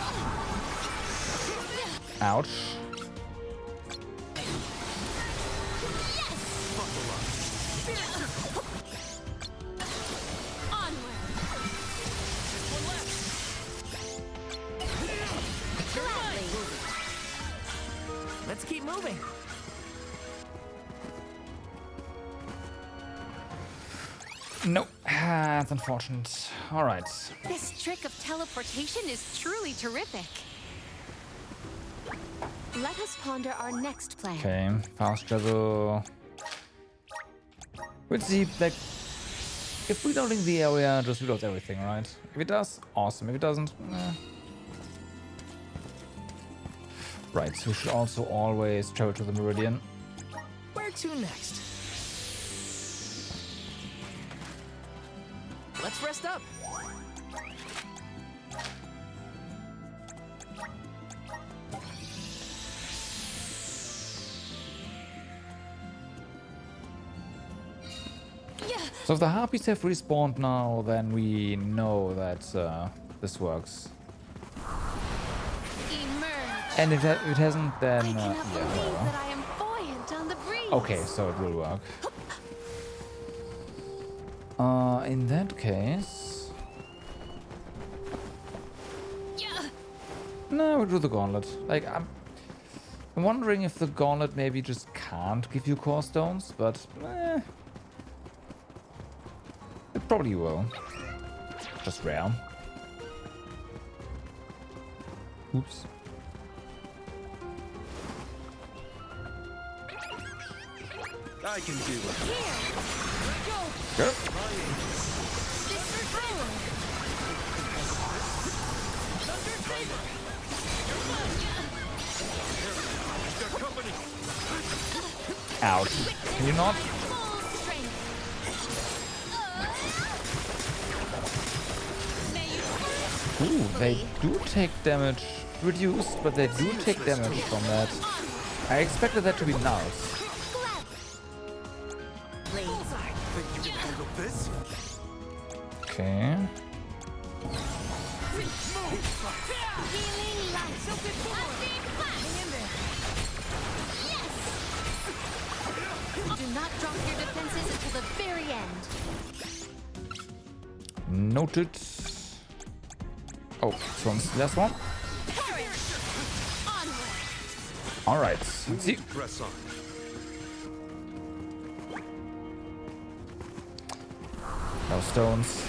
Ouch. Let's keep moving. No, that's unfortunate. All right. This trick of teleportation is truly terrific. Let us ponder our next plan. Okay, fast travel. We'll see, like, if reloading the area just reloads everything, right? If it does, awesome. If it doesn't, Right, so we should also always travel to the Meridian. Where to next? Let's rest up. So if the Harpies have respawned now, then we know that this works. And if it hasn't, then yeah, well. I am buoyant on the breeze. Okay, so it will work. In that case, no, we'll do the gauntlet. Like, I'm wondering if the gauntlet maybe just can't give you core stones, but it probably will. Just rare. Oops. I can do it. Go. Ouch. Can you not? Ooh, they do take damage. Reduced, but they do take damage from that. I expected that to be nulls. Okay. Do not drop your defenses until the very end. Noted. Oh, this one's last one. Alright, let's see. Press on. No stones.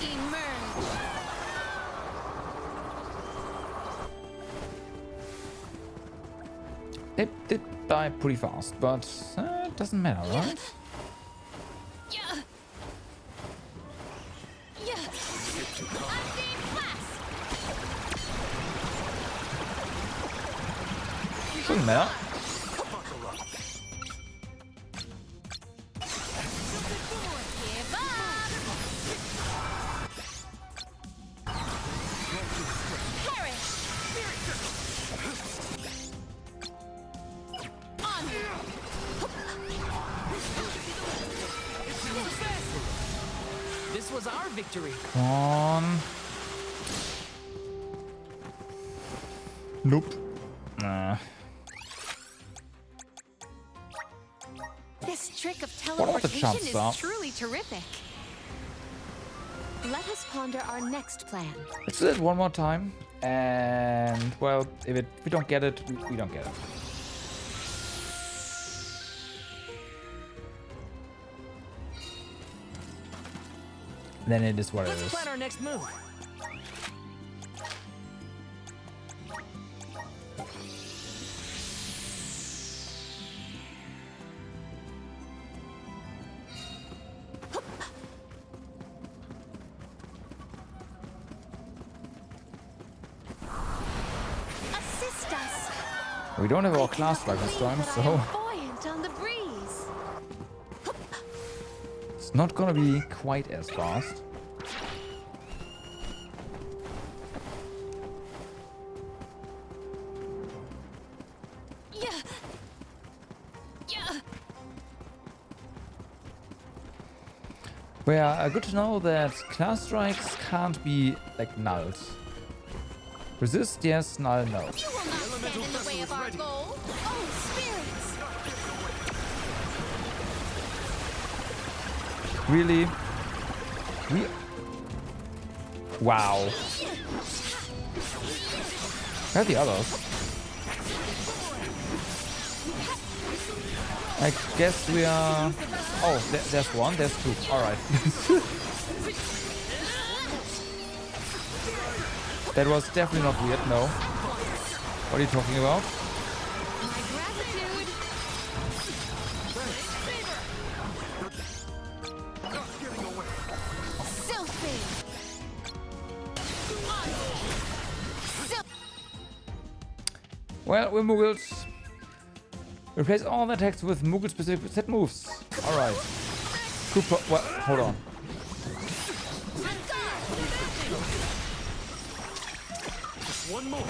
It did die pretty fast, but it doesn't matter, right? Doesn't matter. This was our victory. Come on. Nope. Nah. This trick of What about the teleportation jump is start? truly terrific. Let us ponder our next plan. Let's do it one more time. And, well, if we don't get it, we don't get it. Then it is what it Let's is. plan our next move. Assist us. We don't have our class strike this time, so Buoyant on the breeze. it's not gonna be quite as fast. Well, good to know that class strikes can't be like nulls. Resist, yes, null, no. You will not stand in the way of our goal. Oh, spirits! Really? Wow. Where are the others? I guess we are... Oh, there's one, there's two. Alright. That was definitely not weird, no. What are you talking about? Well, we're Muggles. Replace all the attacks with Moogle-specific set moves. Alright. Well, hold on. One more.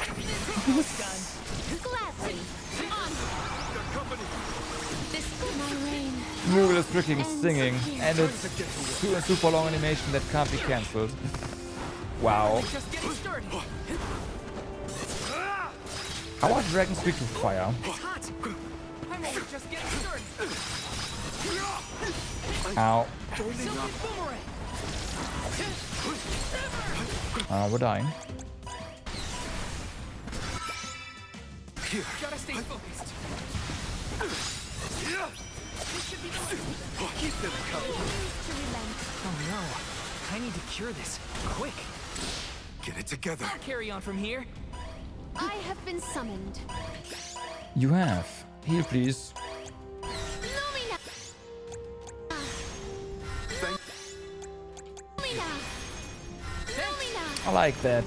Gladly. This is my reign. Moogle is freaking singing, and it's a super long animation that can't be cancelled. Wow. Just getting started. How are dragons weak to fire? It's hot. I'm only just getting started. Ow. Boomerang. We're dying. Gotta stay focused. This should be the Keep them coming. Oh no. I need to cure this. Quick. Get it together. I'll carry on from here. I have been summoned. You have. Heal, please. Lumina. Lumina. Lumina. I like that.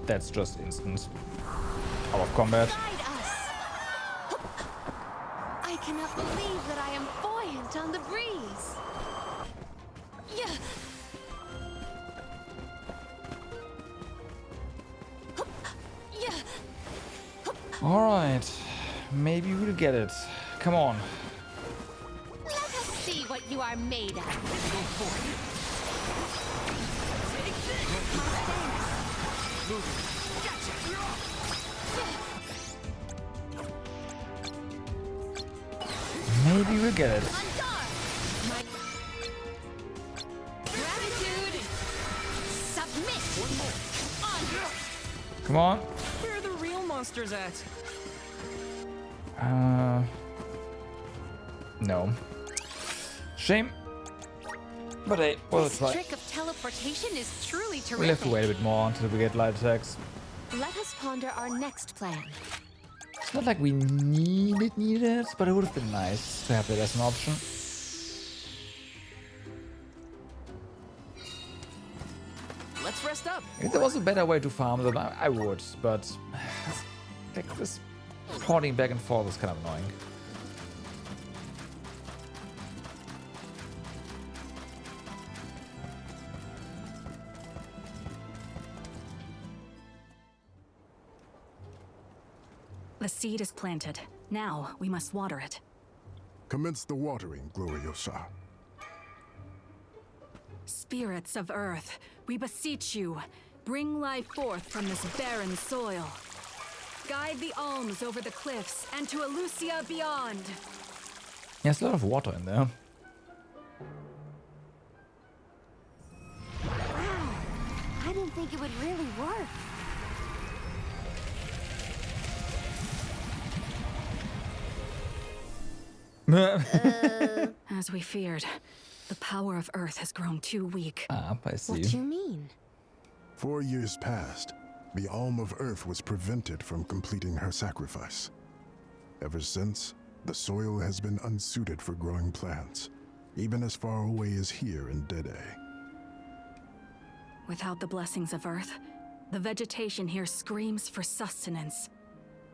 That's just instant. Out of combat. Guide us. I cannot believe that I am buoyant on the breeze. Yeah. Alright. Maybe we'll get it. Come on. Let us see what you are made of. Go for it. Take this! Moving. Maybe we'll get it. Gratitude! Submit! One more. Come on. Where are the real monsters at? No. Shame. But hey, we'll This try. trick of teleportation is truly terrific. We'll have to wait a bit more until we get light attacks. Let us ponder our next plan. It's not like we need it, but it would have been nice to have it as an option. Let's rest up. If there was a better way to farm them, I would, but like this porting back and forth is kind of annoying. The seed is planted. Now we must water it. Commence the watering, Gloriosa. Spirits of Earth, we beseech you, bring life forth from this barren soil. Guide the alms over the cliffs and to Elusia beyond. Yeah, there's a lot of water in there. Wow. I didn't think it would really work. As we feared, the power of Earth has grown too weak. Ah, I see. What do you mean? 4 years passed. The Alm of Earth was prevented from completing her sacrifice. Ever since, the soil has been unsuited for growing plants, even as far away as here in Dede. Without the blessings of Earth, the vegetation here screams for sustenance.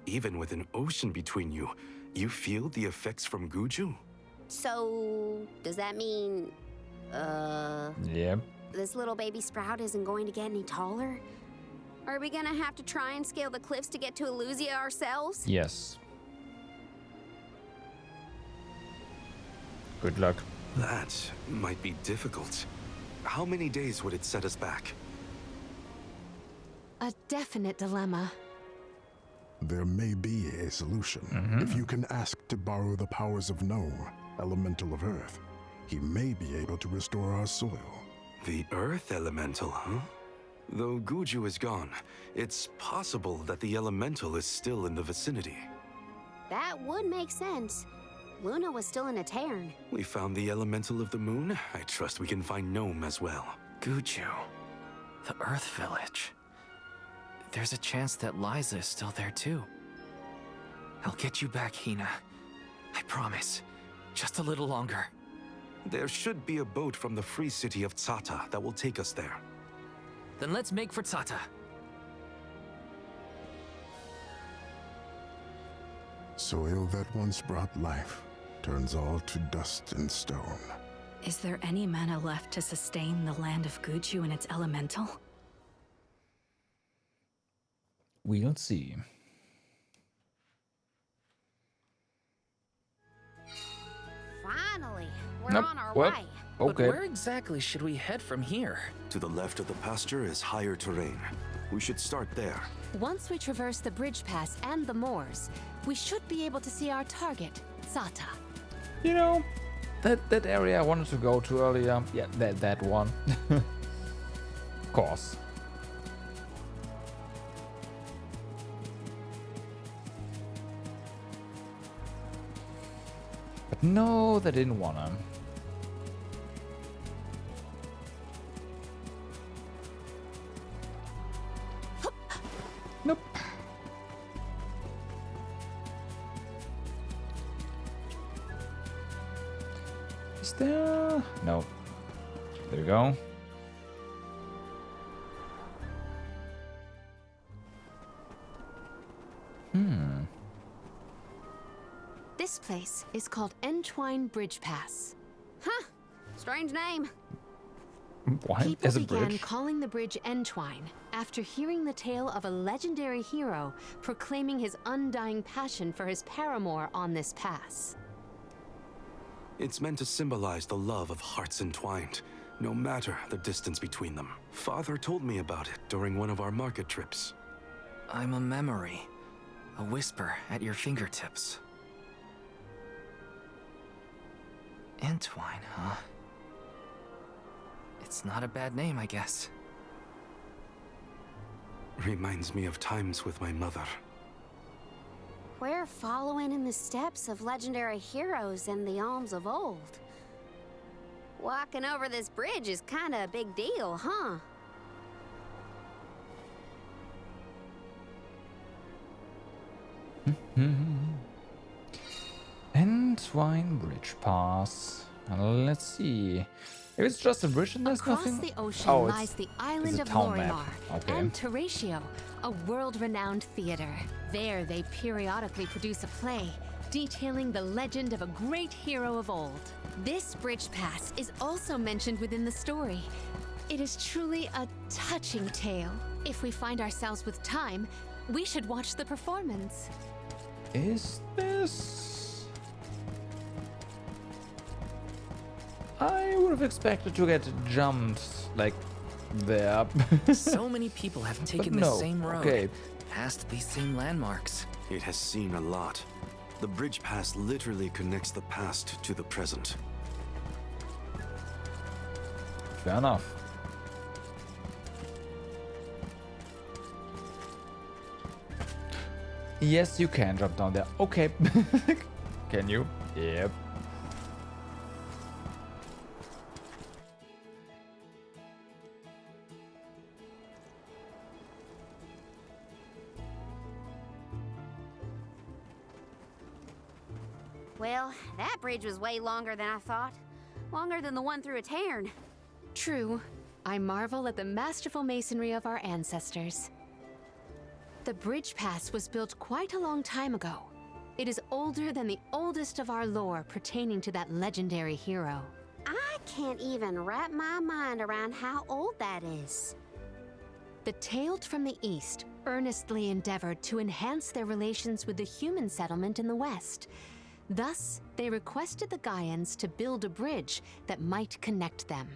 Even with an ocean between you, you feel the effects from Guju? So, does that mean, Yep. this little baby sprout isn't going to get any taller? Are we gonna have to try and scale the cliffs to get to Elusia ourselves? Yes. Good luck. That might be difficult. How many days would it set us back? A definite dilemma. There may be a solution. If you can ask to borrow the powers of Gnome, Elemental of Earth, he may be able to restore our soil. The Earth Elemental, huh? Though Guju is gone, it's possible that the Elemental is still in the vicinity. That would make sense. Luna was still in a cairn. We found the Elemental of the Moon. I trust we can find Gnome as well. Guju. The Earth Village. There's a chance that Liza is still there too. I'll get you back, Hina. I promise. Just a little longer. There should be a boat from the free city of Tsata that will take us there. Then let's make for Tsata. Soil that once brought life turns all to dust and stone. Is there any mana left to sustain the land of Guju and its elemental? We'll see. Finally, we're Nope. on our Well, way. But okay. where exactly should we head from here? To the left of the pasture is higher terrain. We should start there. Once we traverse the bridge pass and the moors, we should be able to see our target, Tsata. You know, that area I wanted to go to earlier. Yeah, that one. Of course. But no, they didn't wanna. Nope. Is there? No. There we go. This place is called Entwine Bridge Pass. Huh. Strange name. Why? People As a began bridge? calling the bridge Entwine after hearing the tale of a legendary hero proclaiming his undying passion for his paramour on this pass. It's meant to symbolize the love of hearts entwined, no matter the distance between them. Father told me about it during one of our market trips. I'm a memory, a whisper at your fingertips. Entwine, huh? It's not a bad name, I guess. Reminds me of times with my mother. We're following in the steps of legendary heroes in the Alms of old. Walking over this bridge is kinda a big deal, huh? Entwine Bridge Pass. Let's see. If it's just a bridge and there's Across nothing. the ocean Oh, lies the island of town map. Lorimar Okay. and Teratio, a world-renowned theater. There they periodically produce a play detailing the legend of a great hero of old. This bridge pass is also mentioned within the story. It is truly a touching tale. If we find ourselves with time, we should watch the performance. Is this? I would have expected to get jumped like there. So many people have taken no. the same road, Okay. past these same landmarks. It has seen a lot. The bridge pass literally connects the past to the present. Fair enough. Yes, you can drop down there. Okay. Can you? Yep. Well, that bridge was way longer than I thought. Longer than the one through a cairn. True. I marvel at the masterful masonry of our ancestors. The bridge pass was built quite a long time ago. It is older than the oldest of our lore pertaining to that legendary hero. I can't even wrap my mind around how old that is. The Tailed from the East earnestly endeavored to enhance their relations with the human settlement in the West. Thus, they requested the Gaians to build a bridge that might connect them.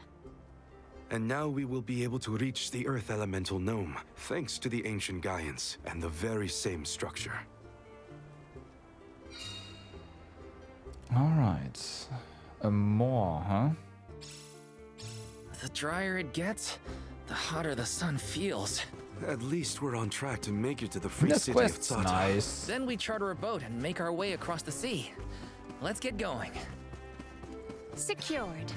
And now we will be able to reach the Earth Elemental Gnome, thanks to the ancient Gaians and the very same structure. Alright. More, huh? The drier it gets, the hotter the sun feels. At least we're on track to make it to the free This city of quest's Tsata. nice. Then we charter a boat and make our way across the sea. Let's get going. Secured.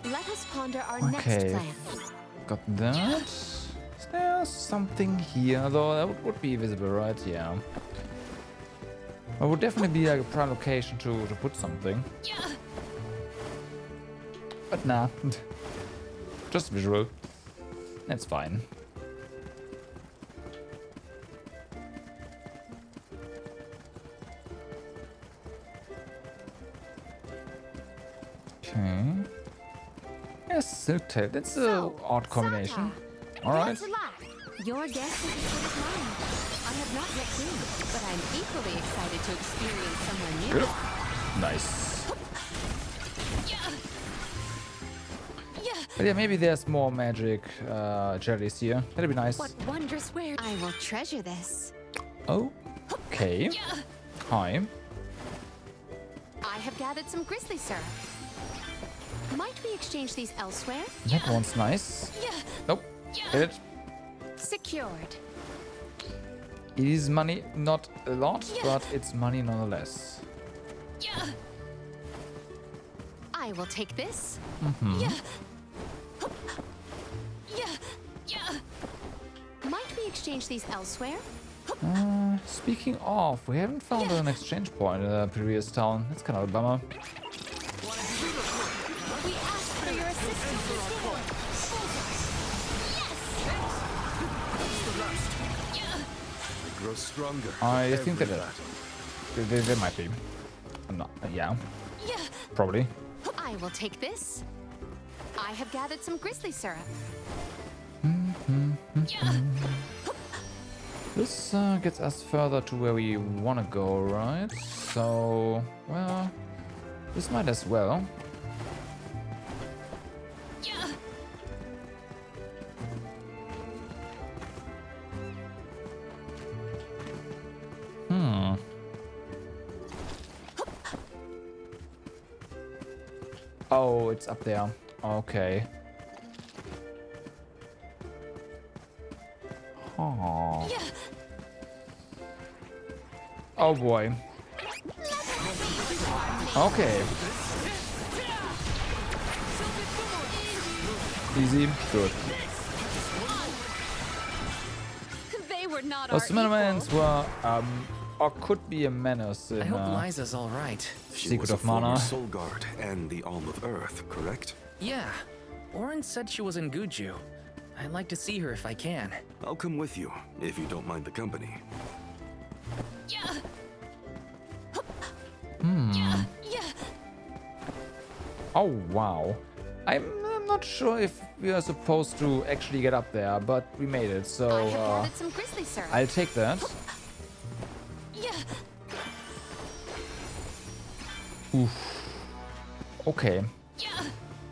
Let us ponder our next Okay. plan. Got that. Is there something here though? That would be visible, right? Yeah. It would definitely be like a prime location to put something. But nah. Just visual. That's fine. Okay. Yes, Silk-tail. That's a odd combination. Alright. Thanks a lot. Your guess is as good as mine. I have not yet been, but I'm equally excited to experience somewhere new. Nice. But yeah, maybe there's more magic jellies here. That'd be nice. What wondrous where I will treasure this. Okay. Hi. I have gathered some grizzly syrup. Might we exchange these elsewhere? That one's nice. Nope. Get it? Secured. It is money, not a lot, but it's money nonetheless. I will take this. Might we exchange these elsewhere? Speaking of, we haven't found an exchange point in the previous town. That's kind of a bummer. We ask for your assistance. Grow stronger. I think every that battle. there might be. I'm not. Yeah. Probably. I I will take this. I have gathered some grizzly syrup. This gets us further to where we want to go, right? So, well, this might as well. Oh, it's up there. Okay. Oh. Oh boy. Okay. Easy. Good. They were not Those Cinnamons were, or could be a menace in, I hope Liza's all right. She Secret was a of Mana. former Soul Guard and the Alm of Earth, correct? Yeah. Orin said she was in Guju. I'd like to see her if I can. I'll come with you, if you don't mind the company. Oh wow. I'm not sure if we are supposed to actually get up there, but we made it, so I have gathered some grizzly syrup. I'll take that. Oof. Okay.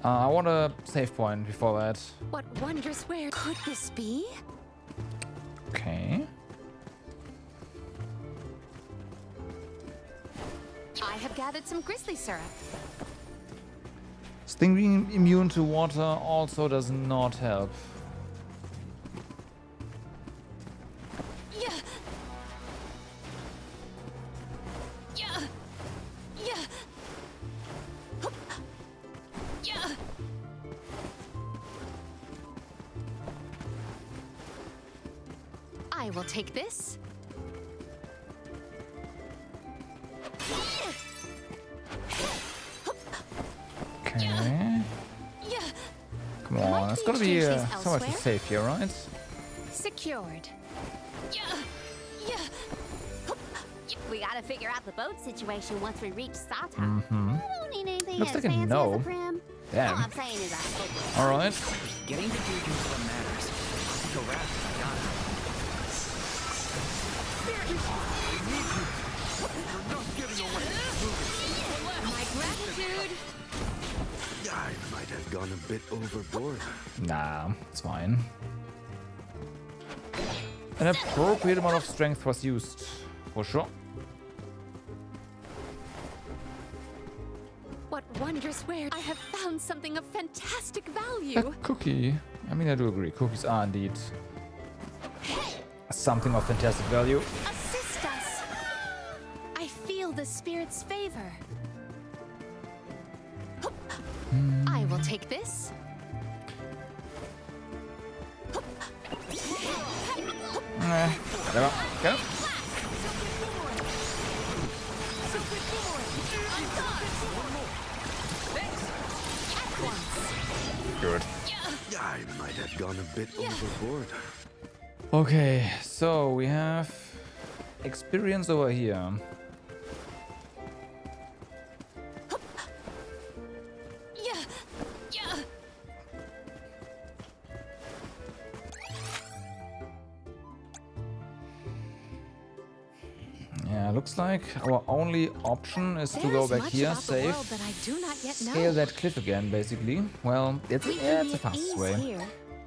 I want a save point before that. What wondrous where could this be? Okay. I have gathered some grizzly syrup. Sting being immune to water also does not help. I will take this. Okay. Come on, it's gotta be somewhere to save here, right? Secured. We gotta figure out the boat situation once we reach Sata. Mm-hmm. I don't need anything Looks as like a fancy no. as a prim. Damn. All I'm saying is I hope All right. Getting to Guju is what matters. I'll take a raft if I got it. My gratitude. I might have gone a bit overboard. Nah, it's fine. An appropriate amount of strength was used, for sure. What wondrous where I have found something of fantastic A value. cookie. I mean, I do agree. Cookies are indeed something of fantastic value. Assist us. I feel the spirit's favor. I will take this. Whatever. Go. Good. I might have gone a bit overboard. Okay, so we have experience over here. Yeah, looks like our only option is to go back here, save, scale that cliff again, basically. Well, it's the fastest way.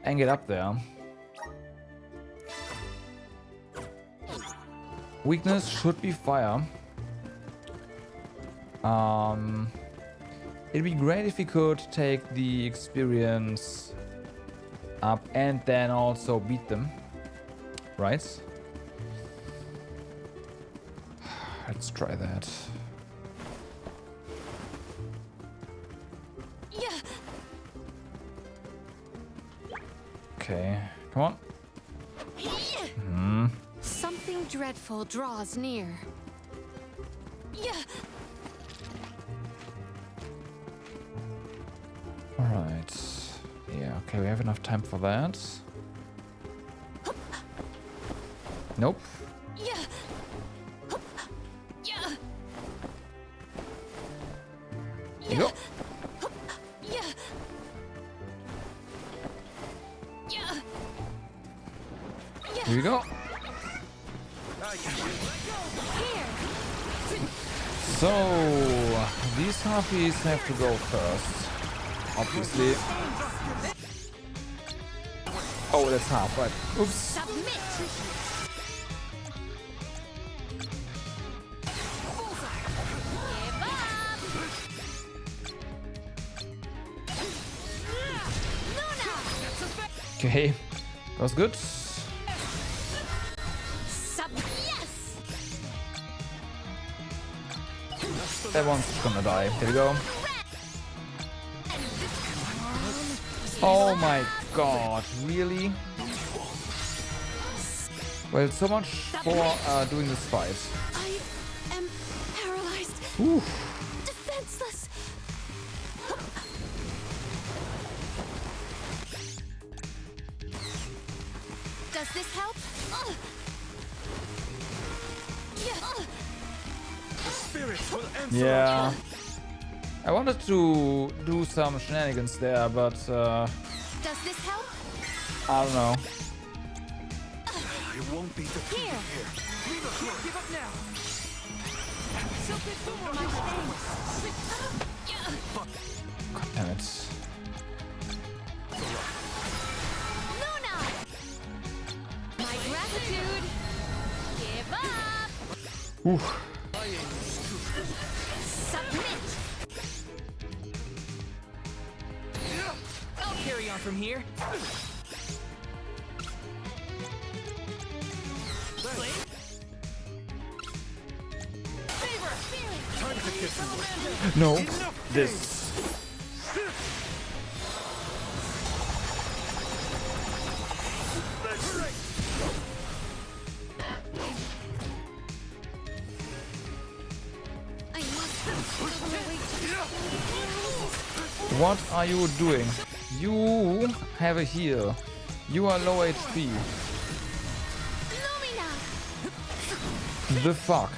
And get up there. Weakness should be fire. It'd be great if we could take the experience up and then also beat them. Right? Let's try that. Okay, come on. Something dreadful draws near. Alright. Yeah, okay, we have enough time for that. Nope. Here you go. Here we go. So, these harpies have to go first, obviously. Oh, that's half, right. Oops. Okay, that was good. That one's gonna die. Here we go. Oh my god, really? Well, so much for doing this fight. I am paralyzed. Oof. Defenseless. Does this help? The spirits will answer. Yeah. I wanted to do some shenanigans there, but Does this help? I don't know. I won't be defeated here. Luna, can't give up now. God damn it. Luna! My gratitude! Give up! Oof. Submit! I'll carry on from here. Time to kiss No, this. What are you doing? You have a heal. You are low HP. The fuck?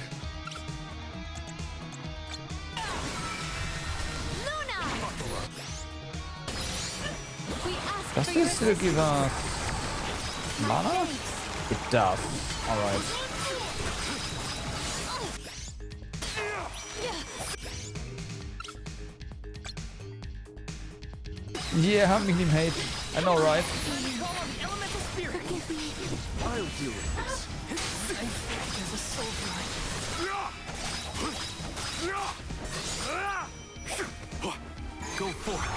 Does this still give us mana? It does. Alright. Yeah, medium hate. I know, right? I'll deal with this. There's a soul Go forth.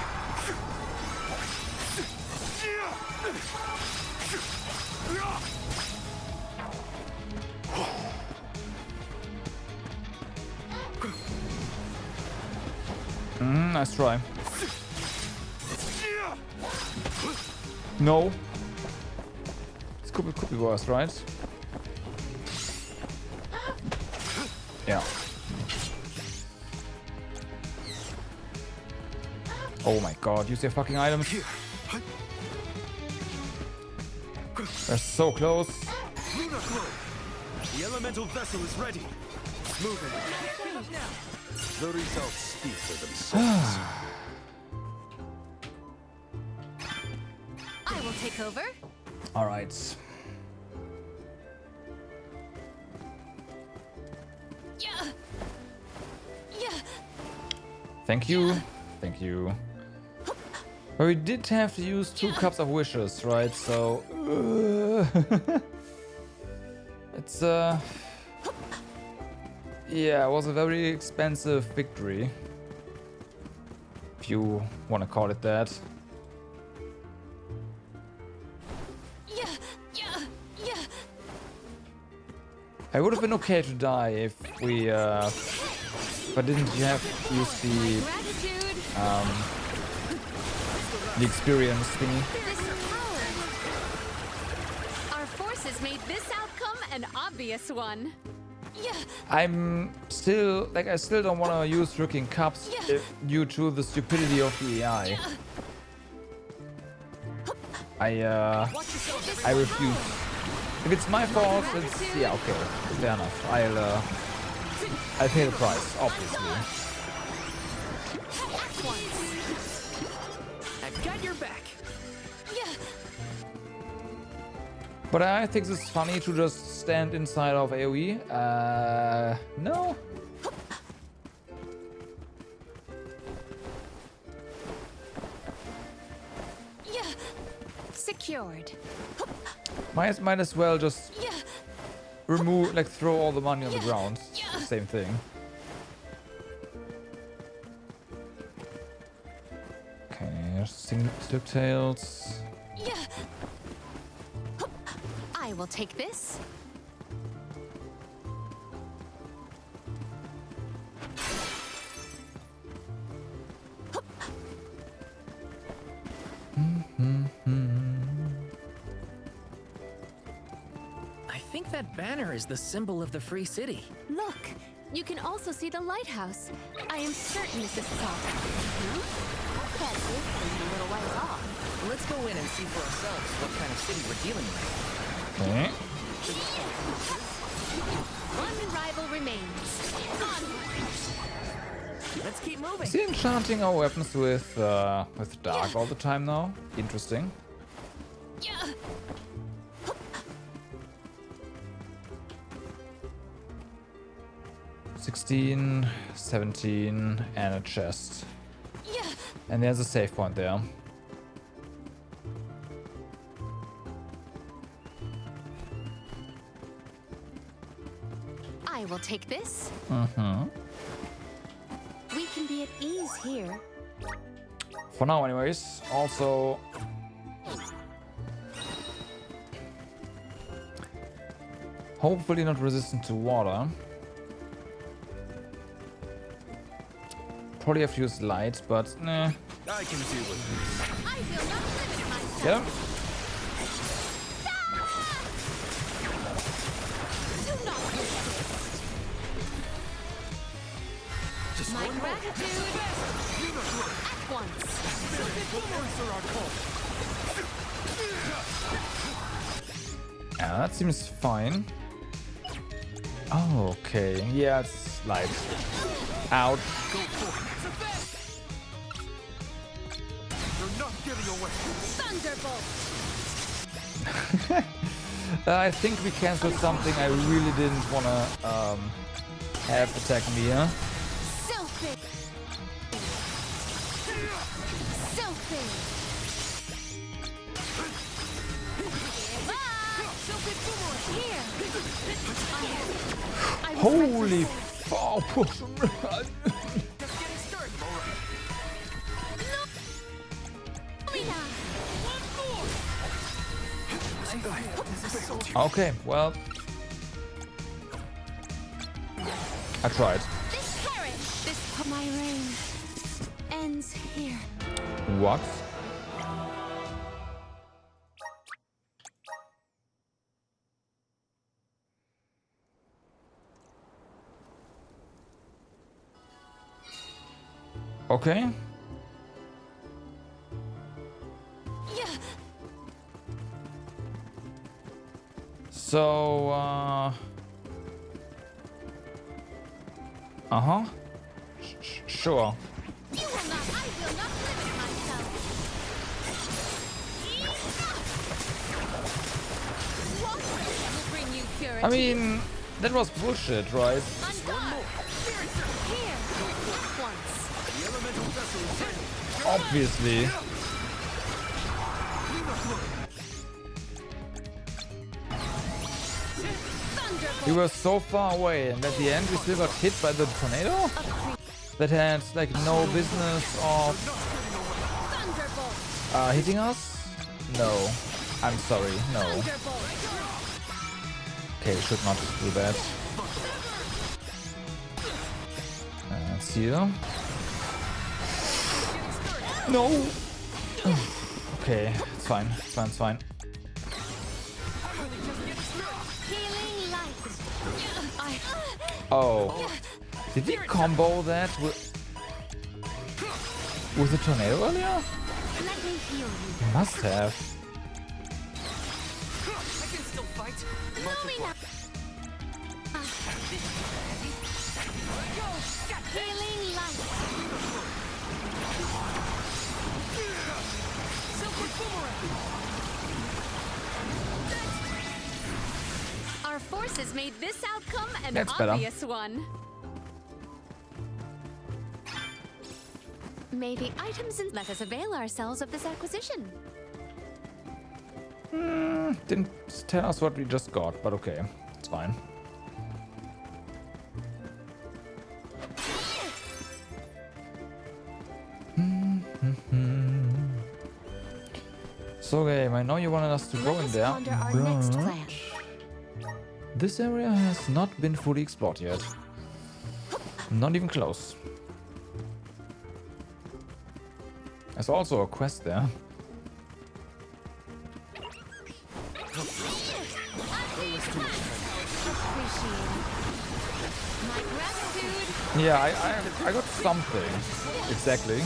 Nice try. No. This could be worse, right? Yeah. Oh my god, use your fucking items. They're so close. Luna Glow. The elemental vessel is ready. Moving. The results speak for themselves. I will take over. Alright. Yeah. Yeah. Thank you. Thank you. But we did have to use 2 cups of wishes, right? So it's yeah, it was a very expensive victory, if you want to call it that. Yeah. I would have been okay to die if we but didn't you have to use the experience thingy? Our forces made this outcome an obvious one. Yeah. I'm still like I still don't want to use freaking cups due to the stupidity of the AI. I refuse. If it's my fault, it's yeah, okay, fair enough. I'll pay the price, obviously. I've got your back. But I think it's funny to just stand inside of AoE. No. Yeah. Secured. Might as well just remove, like, throw all the money on the ground. Same thing. Okay, Silk Tails. I will take this. I think that banner is the symbol of the Free City. Look, you can also see the lighthouse. I am certain this is Salt. That is a little ways off. Let's go in and see for ourselves what kind of city we're dealing with. Okay. One rival remains. Let's keep moving. Is he enchanting our weapons with dark all the time now? Interesting. Yeah. 16, 17, and a chest. And there's a save point there. I will take this. Mm-hmm. We can be at ease here. For now, anyways. Also, hopefully not resistant to water. Probably have to use light, but nah. I can deal with this. I will not limit myself. Get him. My gratitude at once. Yeah, that seems fine. Oh, okay. Yeah, it's light. Ouch. You're not getting away. Thunderbolt. I think we canceled something I really didn't wanna have attack me here. Selfie. Selfie. Here. Holy fuck. Okay, well, I tried. My reign ends here. What? Okay. So, uh-huh. Sure. You will not, I will not limit myself. What will bring you purity? I mean, that was bullshit, right? Here, at once. The elemental vessel is ready. Obviously. We were so far away, and at the end we still got hit by the tornado? That had, like, no business of hitting us? No. I'm sorry, no. Okay, should not do that. Seal. No! Okay, it's fine, it's fine, it's fine. Oh. Did he combo that with the tornado earlier? Let me heal you. He must have. I can still fight. Healing light. Silver boomerang. This has made this outcome an That's better. obvious one. May the items and let us avail ourselves of this acquisition. Didn't tell us what we just got, but okay, it's fine. So game, I know you wanted us to go in there, but this area has not been fully explored yet. Not even close. There's also a quest there. Yeah, I got something. Exactly.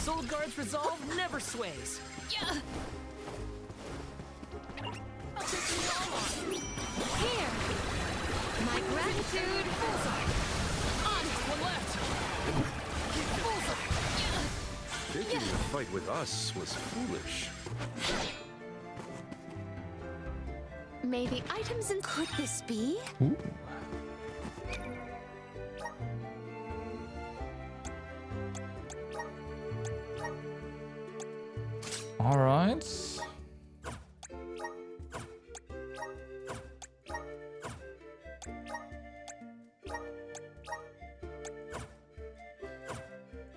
Soul Guard's resolve never sways. Here. My gratitude. On one left. Taking the fight with us was foolish. May the items and could this be? Ooh. All right.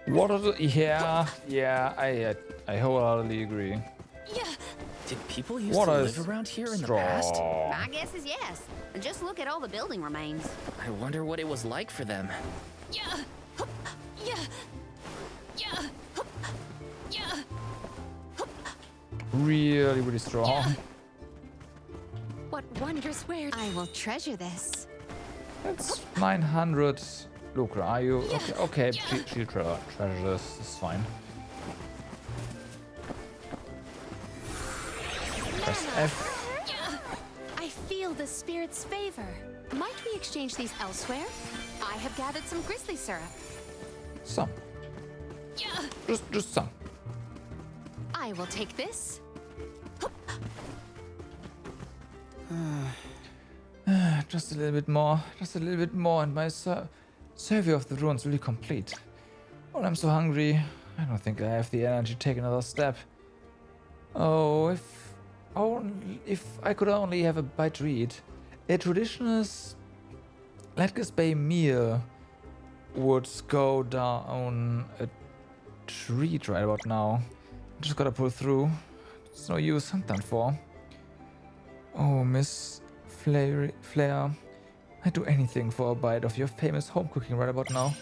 What are the... Yeah, I wholeheartedly agree. Did people used What to a live around here in the straw. past? My guess is yes. And just look at all the building remains. I wonder what it was like for them. Really, really strong. What wondrous where I will treasure this. That's 900 lucre. Are you okay? Okay, she'll treasure this. It's fine. Press F. I feel the spirit's favor. Might we exchange these elsewhere? I have gathered some grizzly syrup. Some. Just some. I will take this. Just a little bit more. Just a little bit more, and my survey of the ruins will be complete. Oh, I'm so hungry. I don't think I have the energy to take another step. Oh, if I could only have a bite to eat. A traditional Ledges Bay meal would go down a treat right about now. Just gotta pull through. It's no use. I'm done for. Oh, Miss Flair, I'd do anything for a bite of your famous home cooking right about now.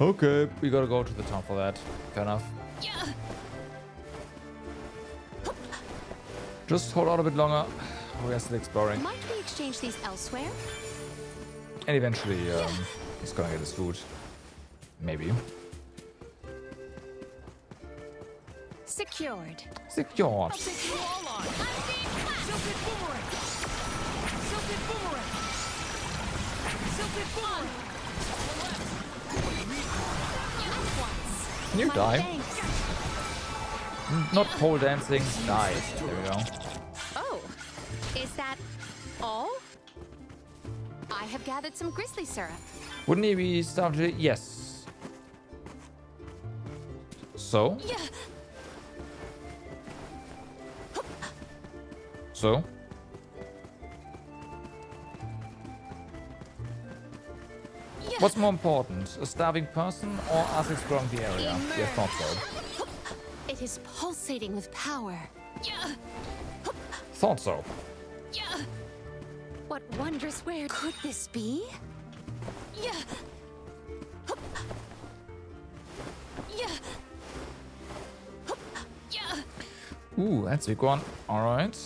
Okay, we gotta go to the town for that. Fair enough. Just hold out a bit longer. We are still exploring. Might we exchange these elsewhere? And eventually, he's gonna get his food. Maybe. Secured. Secured. Can you die? Not pole dancing. Die. There we go. Oh, is that all? I have gathered some grizzly syrup. Wouldn't he be starting to... Yes. So? So? What's more important, a starving person or us exploring the area? Yeah, thought so. It is pulsating with power. Thought so. What wondrous where could this be? Ooh, that's a big one. Alright.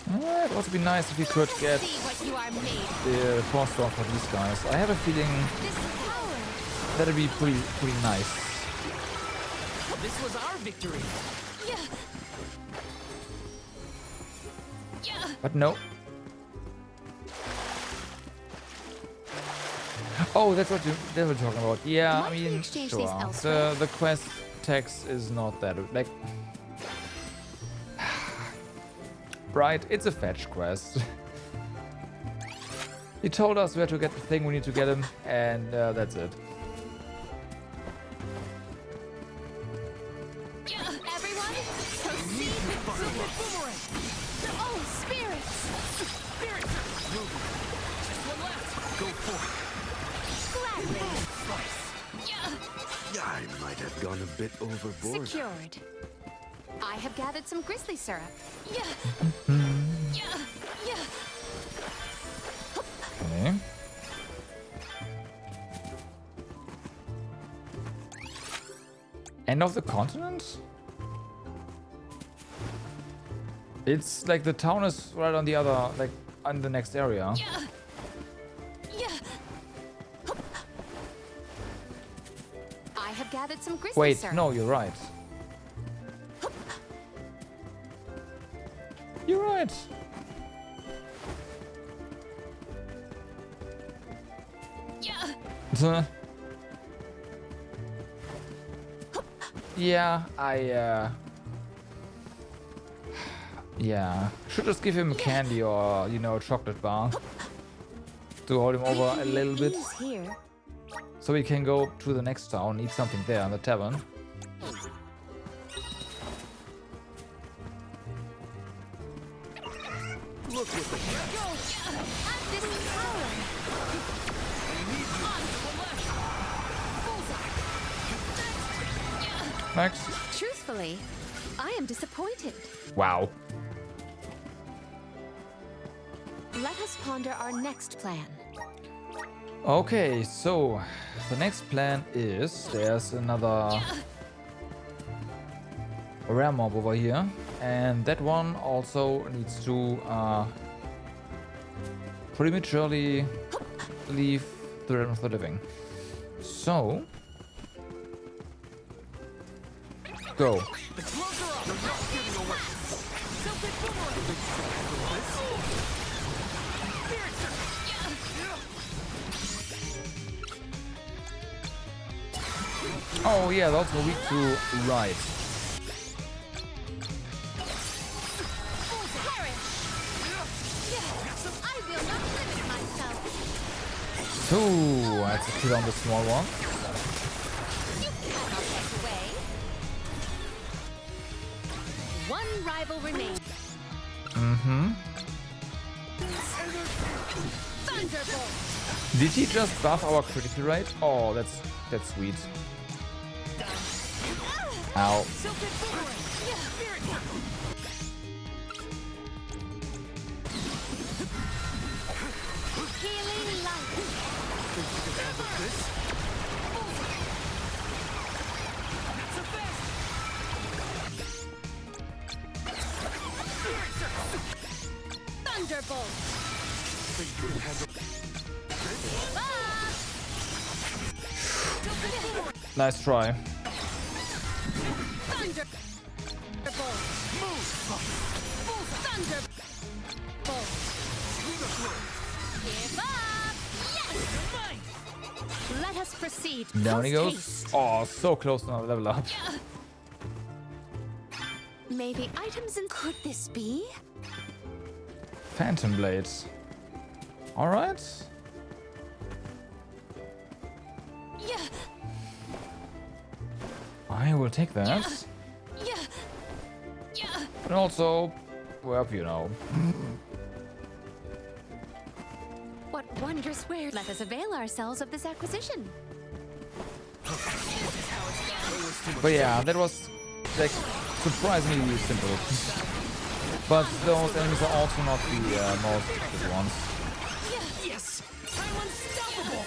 It would be nice if we could get the force storm for these guys. I have a feeling that'd be pretty nice. This was our victory. But no. Oh, that's what they were talking about. Yeah, I mean, sure. The quest text is not that like. Right, it's a fetch quest. He told us where to get the thing we need to get him, and that's it. Everyone, proceed with boomerang. Oh, spirits! Spirits! Move. Just one left. Go for it. Gladly. I might have gone a bit overboard. Secured. I have gathered some grizzly syrup. Okay. End of the continent? It's like the town is right on the other, like on the next area. I have gathered some grizzly Wait, syrup. no, you're right. You're right. Yeah, yeah. Should just give him candy or, you know, a chocolate bar to hold him over a little bit. Here. So we can go to the next town, eat something there in the tavern. Look what the Next. Truthfully, I am disappointed. Wow. Let us ponder our next plan. Okay, so the next plan is there's another rare mob over here, and that one also needs to prematurely leave the realm of the living. So go. Oh yeah, that's also weak to right. Ooh, that's a kill on the small one. One rival remains. Mm-hmm. Thunderbolt. Did he just buff our critical rate? Oh, that's sweet. Ow. Healing light. Thunderbolt. Nice try. Thunderbolt. Move. Thunderbolt. Give up. Yes. Let us proceed. Down he goes. Post-haste. Oh, so close to another level up. Maybe items and could this be? Phantom blades. All right. Yeah. I will take that. Yeah. Yeah. And also, well, you know. What wondrous wares? Let us avail ourselves of this acquisition. But yeah, that was like surprisingly simple. But those enemies are also not the most difficult ones. Yes, I'm unstoppable.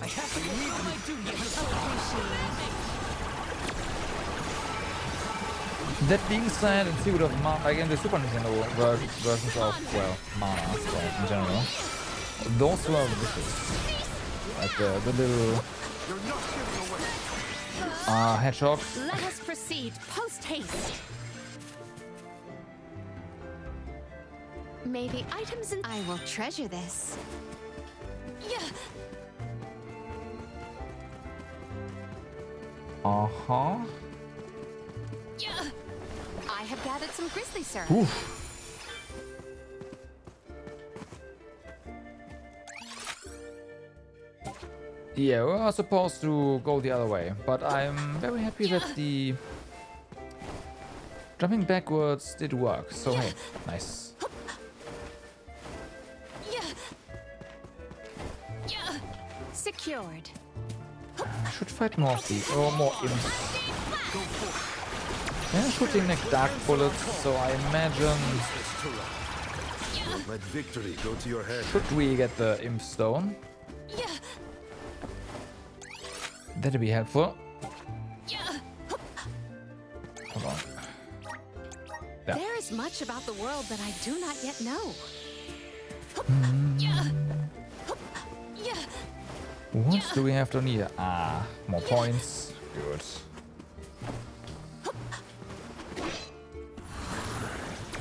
I have to leave my duty. That being said, in Secret of Mana, like in the Super Nintendo versions of, well, Mana in general, those were vicious. Like the little hedgehogs. Let us proceed post haste. Maybe items and I will treasure this. Yeah. Uh-huh. I have gathered some grizzly syrup. Oof. Yeah, we are supposed to go the other way, but I'm very happy that the jumping backwards did work. So hey, nice. Secured. I should fight more of these, or more imps. They're shooting like dark bullets, so I imagine... Let victory go to your head. Should we get the imp stone? That'd be helpful. Hold on. Yeah. There is much about the world that I do not yet know. What do we have done here? Ah, more points. Good.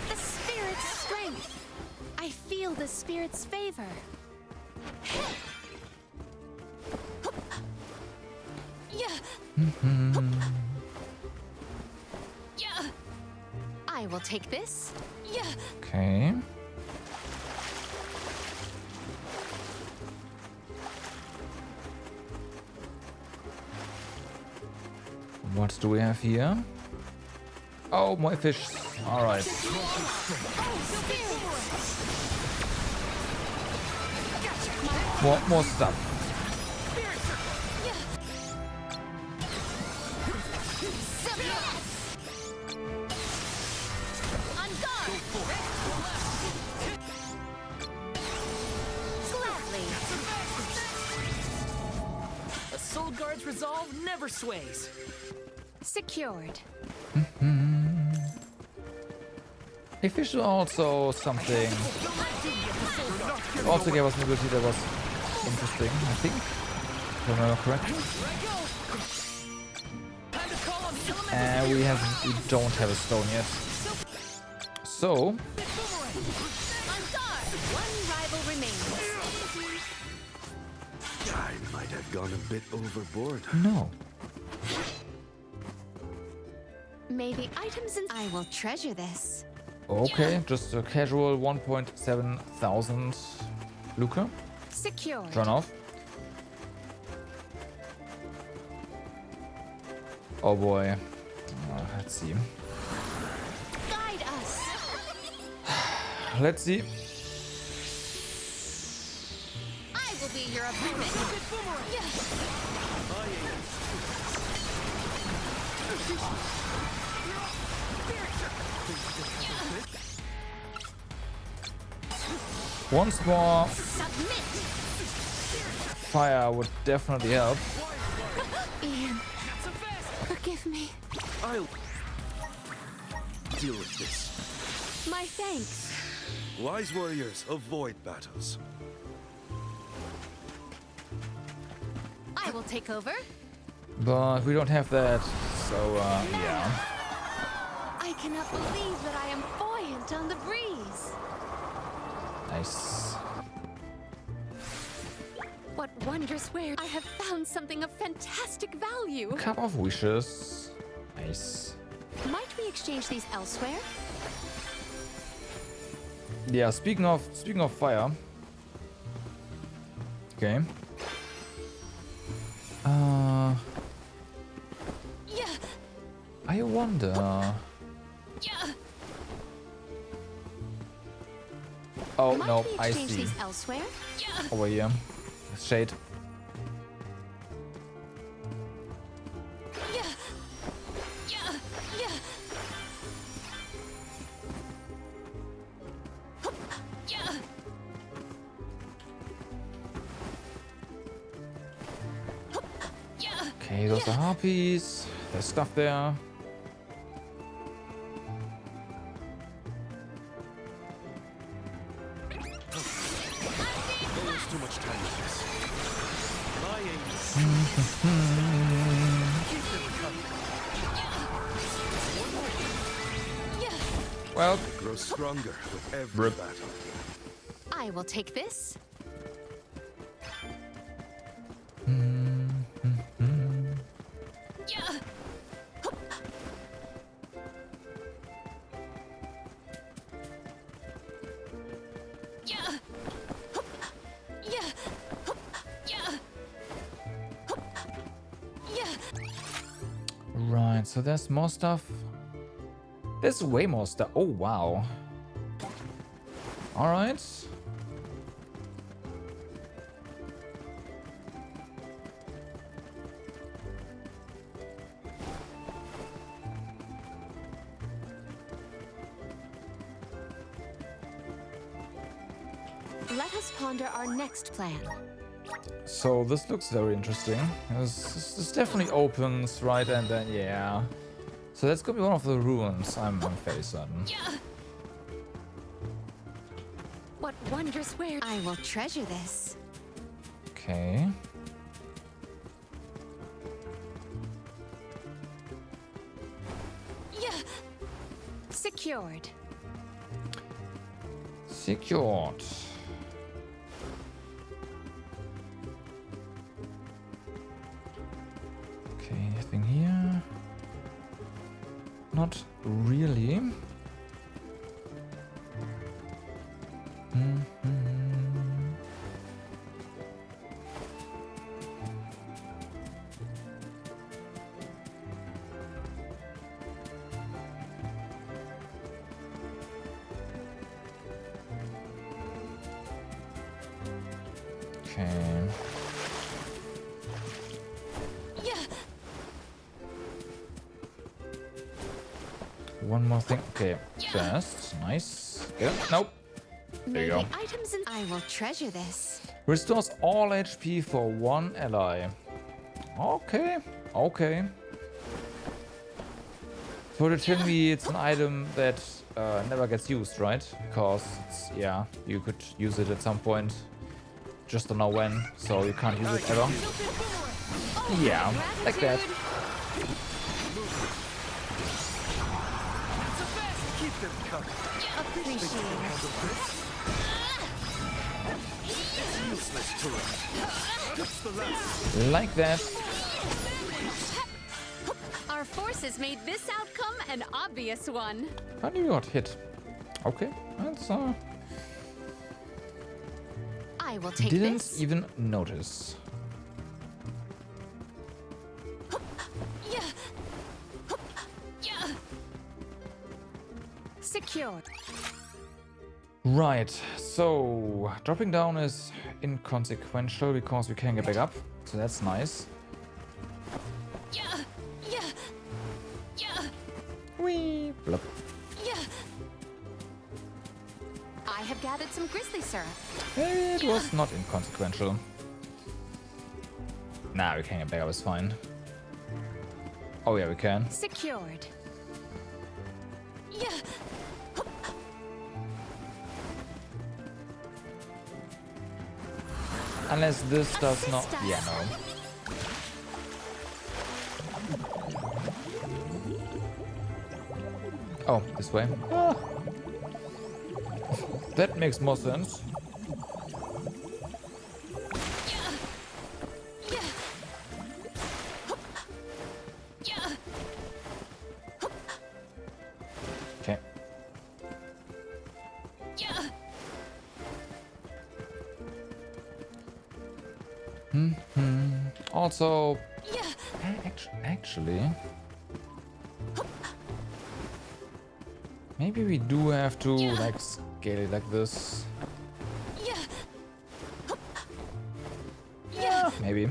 The spirit's strength. I feel the spirit's favor. I will take this. Okay. What do we have here? Oh, more fish. All right. More stuff. A Soul Guard's resolve never sways. Secured. A fish is also something. Also gave us an ability that was interesting, I think. If I remember correctly. And we don't have a stone yet. So One rival remains. I might have gone a bit overboard. no. May the items in I will treasure this. Okay, just a casual 1.7 thousand Luca. Secured. Turn off. Oh boy. Let's see. Guide us. Let's see. I will be your opponent. Once more Submit. fire would definitely help. Ian, forgive me. I'll deal with this. My thanks. Wise warriors avoid battles. I will take over. But we don't have that, so yeah. I cannot believe that I am buoyant on the breeze. Nice. What wondrous wares! I have found something of fantastic value. Cup of wishes. Nice. Might we exchange these elsewhere? Yeah, speaking of fire. Okay. I wonder. Oh Might no, we I exchange see. these elsewhere? Over here. Shade. Okay, those are harpies. There's stuff there. Don't waste too much time with this. My aim is keep them coming. Well, I grow stronger with every battle. I will take this. so there's more stuff. There's way more stuff. Oh, wow. Alright. Let us ponder our next plan. So this looks very interesting. This definitely opens, right? And then, yeah. So that's gonna be one of the ruins, I'm fairly certain. What wondrous wares! I will treasure this. Okay. Yeah. Secured. Secured. Okay, anything here? Not really. Okay. One more thing. Okay, chest. Nice. Yeah. Nope. There you go. Items and I will treasure this. Restores all HP for one ally. Okay. Okay. So you're telling me it's an item that never gets used, right? Because it's, yeah, you could use it at some point. Just don't know when, so you can't use it ever. Yeah, like that. Like that. Our forces made this outcome an obvious one. And you got hit. Okay, that's I will take didn't this. even notice. Secured. Right, so dropping down is inconsequential because we can get back up, so that's nice. Wee. Blup. I have gathered some grizzly syrup. It was not inconsequential. Nah, we can get back up, it's fine. Oh yeah, we can. Secured. Unless this does not... Yeah, no. Oh, this way. Ah. That makes more sense. Okay. Also, actually, maybe we do have to like scale it like this. Yeah, maybe.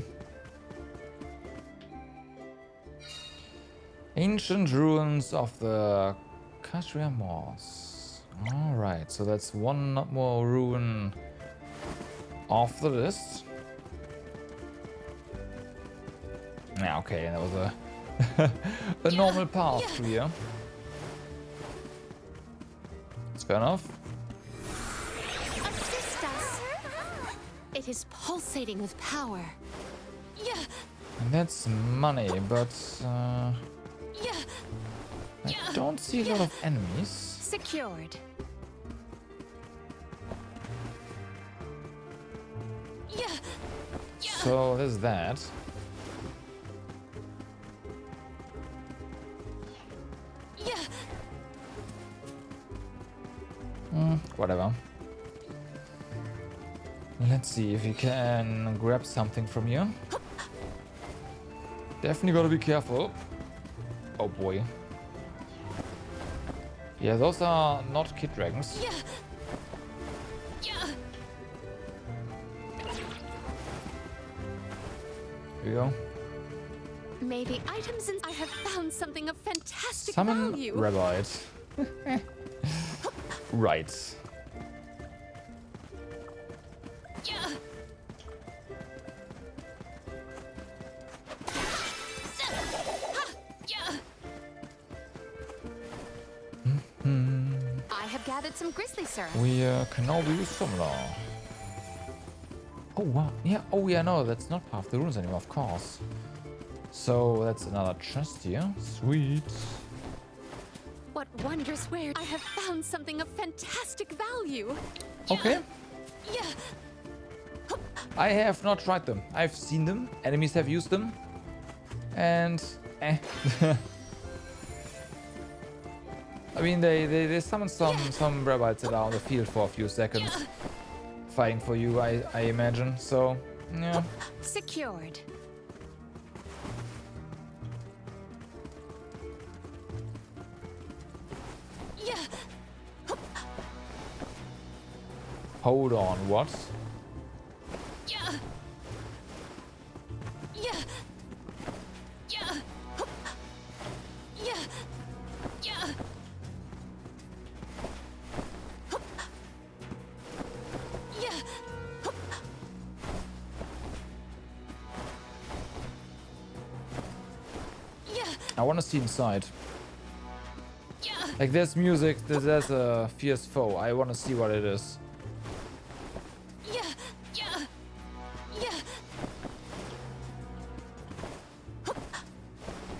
Ancient ruins of the Kashria Moors. All right, so that's one more ruin off the list. Yeah, okay, that was a normal path here. It's fair enough. Assist us. It is pulsating with power. And that's money, but I don't see a lot of enemies. Secured. So there's that. Whatever. Let's see if we can grab something from here. Definitely gotta be careful. Oh boy. Yeah, those are not kid dragons. Yeah. Yeah. Here we go. Maybe items and I have found something of fantastic Summon value. rabbit. Right. Yeah. I have gathered some grizzly syrup. We can now use summoner. Oh wow, yeah, oh yeah, no, that's not part of the runes anymore, of course. So that's another chest here, sweet. What wondrous wares! I have found something of fantastic value. Okay. Yeah. I have not tried them. I've seen them, enemies have used them, and I mean, they summon some rabbits that are on the field for a few seconds, fighting for you, I imagine. So, yeah. Secured. Yeah. Hold on, what? Yeah. Yeah. Yeah. Yeah. Yeah. Yeah. Yeah. I want to see inside. Yeah. Like, there's music, there's a fierce foe. I want to see what it is. Yeah. Yeah. Yeah.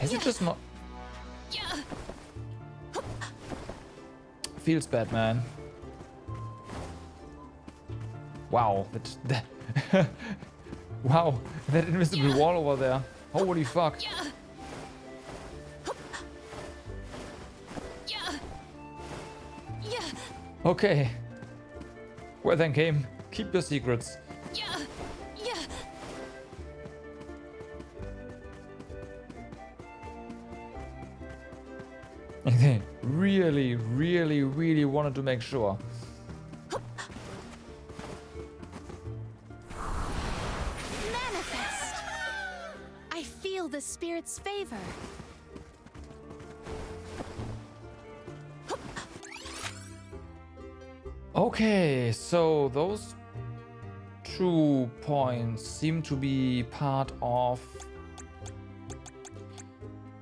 Is it just not? Yeah. Feels bad, man. Wow, that wow, that invisible wall over there. Holy fuck. Yeah. Yeah. Yeah. Okay. Well then, game. Keep your secrets. Yeah. Yeah. They really, really, really wanted to make sure. Manifest. I feel the spirit's favor. Okay, so those 2 points seem to be part of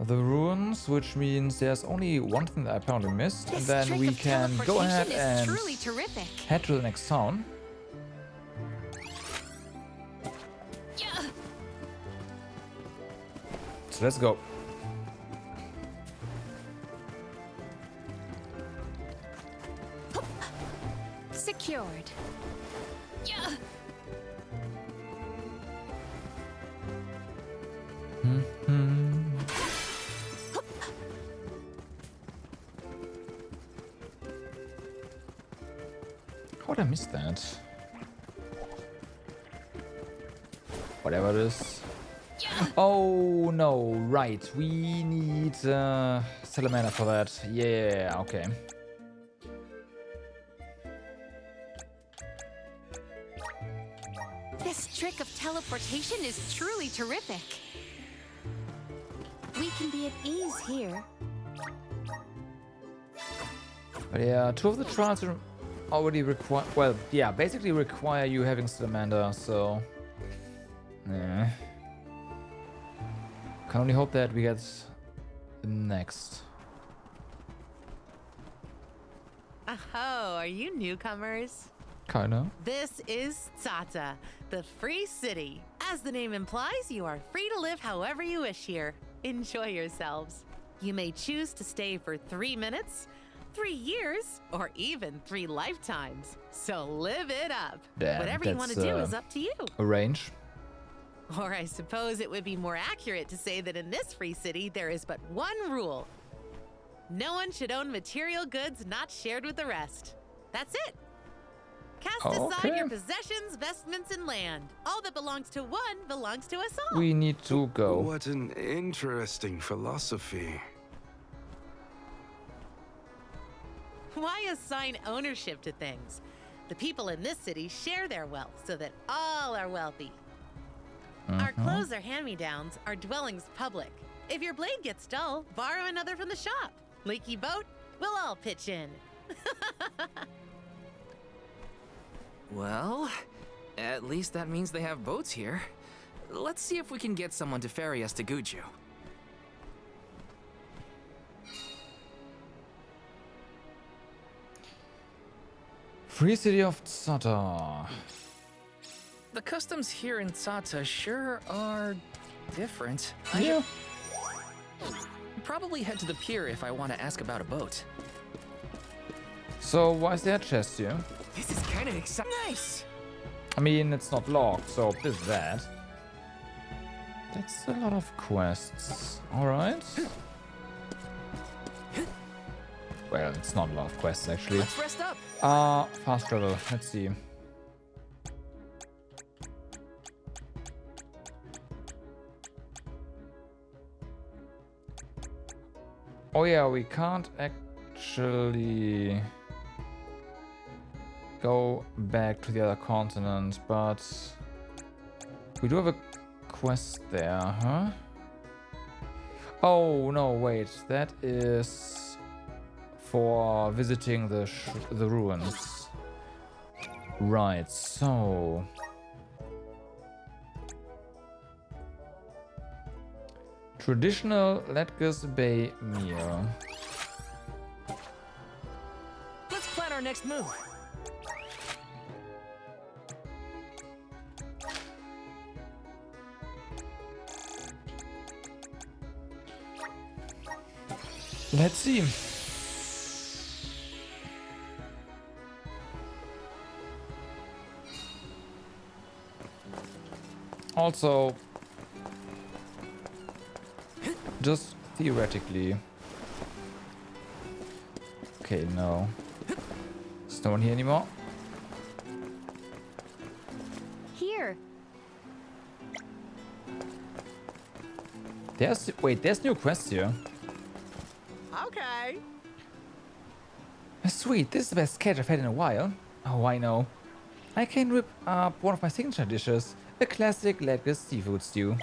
the ruins, which means there's only one thing that I apparently missed, and then we can go ahead and Truly terrific. head to the next town. Yeah. So let's go. Secured. Yeah. How did I miss that? Whatever it is. Oh no, right. We need Salamander for that. Yeah, okay. This trick of teleportation is truly terrific. We can be at ease here. But yeah, 2 of the trials already require, well, yeah, basically require you having Salamander, so yeah. Can only hope that we get the next. Oh, are you newcomers? Kinda. This is Tsata, the free city. As the name implies, you are free to live however you wish here. Enjoy yourselves. You may choose to stay for 3 minutes, 3 years, or even 3 lifetimes. So live it up. Damn, Whatever you want to do is up to you. A range. Or I suppose it would be more accurate to say that in this free city, there is but one rule. No one should own material goods not shared with the rest. That's it. Cast aside your possessions, vestments, and land. All that belongs to one belongs to us all. We need to go. What an interesting philosophy. Why assign ownership to things? The people in this city share their wealth so that all are wealthy. Our clothes are hand-me-downs, our dwellings public. If your blade gets dull, borrow another from the shop. Leaky boat, we'll all pitch in. Well, at least that means they have boats here. Let's see if we can get someone to ferry us to Guju. Free city of Tsata. The customs here in Tsata sure are different. Yeah. Probably head to the pier if I want to ask about a boat. So why is there a chest here? This is kind of exciting. Nice! I mean, it's not locked, so there's that. That's a lot of quests. Alright. Well, it's not a lot of quests, actually. Let's rest up. Fast travel. Let's see. Oh yeah, we can't actually go back to the other continent, but we do have a quest there, huh? Oh no, wait, that is for visiting the ruins. Right, so traditional Ledges Bay meal. Let's plan our next move. Let's see. Also, just theoretically. Okay, no. There's no one here anymore. Here. There's new quests here. Okay. Sweet, this is the best catch I've had in a while. Oh, I know. I can whip up one of my signature dishes, a classic Ledges seafood stew.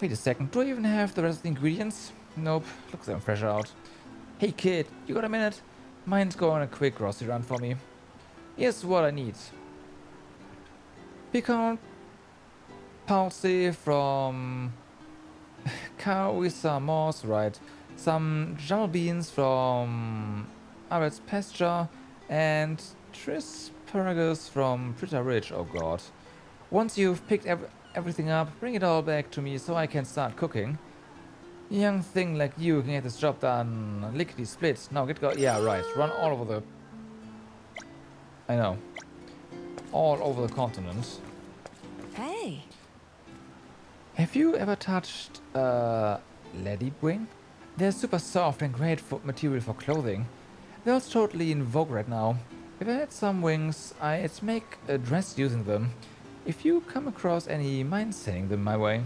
Wait a second, do I even have the rest of the ingredients? Nope, looks like I'm fresh out. Hey kid, you got a minute? Mind going on a quick grocery run for me? Here's what I need. Pecan palsy from Kawisa Moss, right? Some jumble beans from Aret's pasture, and Trisparagus from Pritta Ridge, oh god. Once you've picked everything up, bring it all back to me so I can start cooking. Young thing like you can get this job done lickety split. Now get go. Yeah, right. Run all over the. I know. All over the continent. Hey. Have you ever touched ladywing? They're super soft and great for material for clothing. They're also totally in vogue right now. If I had some wings, I'd make a dress using them. If you come across any, mind sending them my way.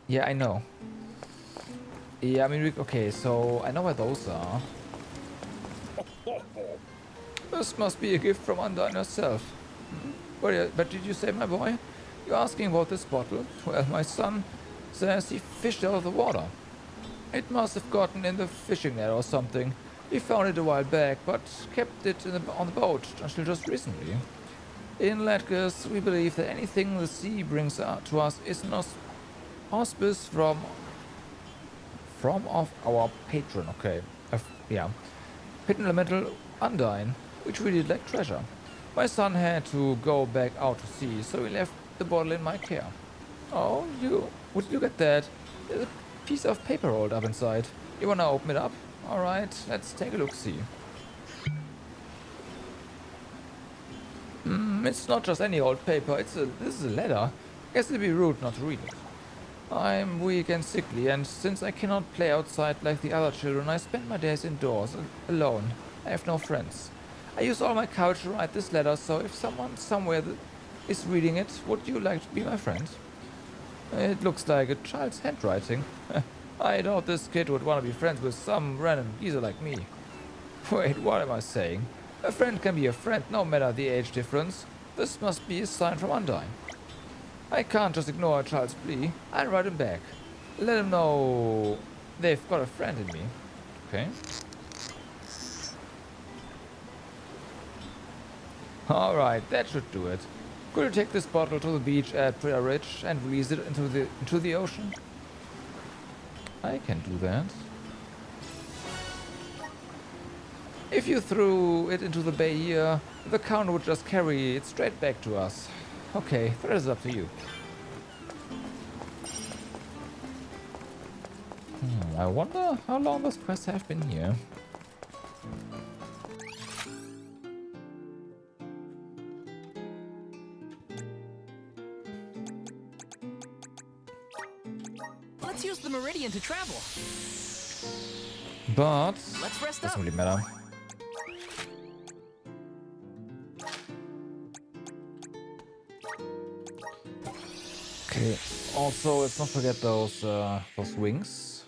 Yeah, I know. Yeah, I mean, okay, so I know where those are. This must be a gift from Undyne herself. But did you say, my boy? You're asking about this bottle? Well, my son says he fished out of the water. It must have gotten in the fishing net or something. We found it a while back, but kept it on the boat until just recently. In Ledges, we believe that anything the sea brings to us is an auspice from of our patron. Okay, yeah. Hidden elemental Undyne, we treated like treasure. My son had to go back out to sea, so he left the bottle in my care. Oh, would you look at that? There's a piece of paper rolled up inside. You wanna open it up? Alright, let's take a look-see. It's not just any old paper, this is a letter. Guess it'd be rude not to read it. I'm weak and sickly, and since I cannot play outside like the other children, I spend my days indoors, alone. I have no friends. I use all my courage to write this letter, so if someone somewhere is reading it, would you like to be my friend? It looks like a child's handwriting. I doubt this kid would want to be friends with some random geezer like me. Wait, what am I saying? A friend can be a friend no matter the age difference. This must be a sign from Undyne. I can't just ignore a child's plea. I'll write him back. Let him know they've got a friend in me. Okay. Alright, that should do it. Could you take this bottle to the beach at Priya Ridge and release it into the ocean? I can do that. If you threw it into the bay here, the Count would just carry it straight back to us. Okay, that is up to you. I wonder how long those quests have been here. Let's use the Meridian to travel. But Let's rest doesn't up. really matter. Okay. Also, let's not forget those wings.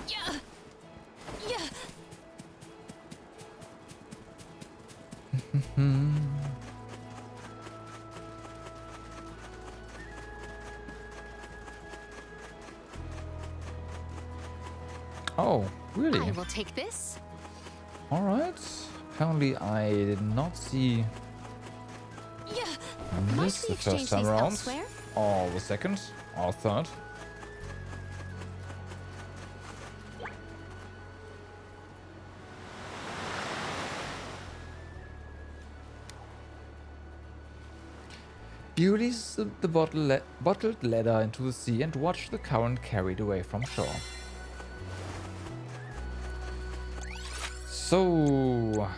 Yeah. Yeah. Oh, really? I will take this. Alright. Apparently I did not see Yeah. this the first time around. Or the second. Or third. You release the bottled leather into the sea and watch the current carry it away from shore. So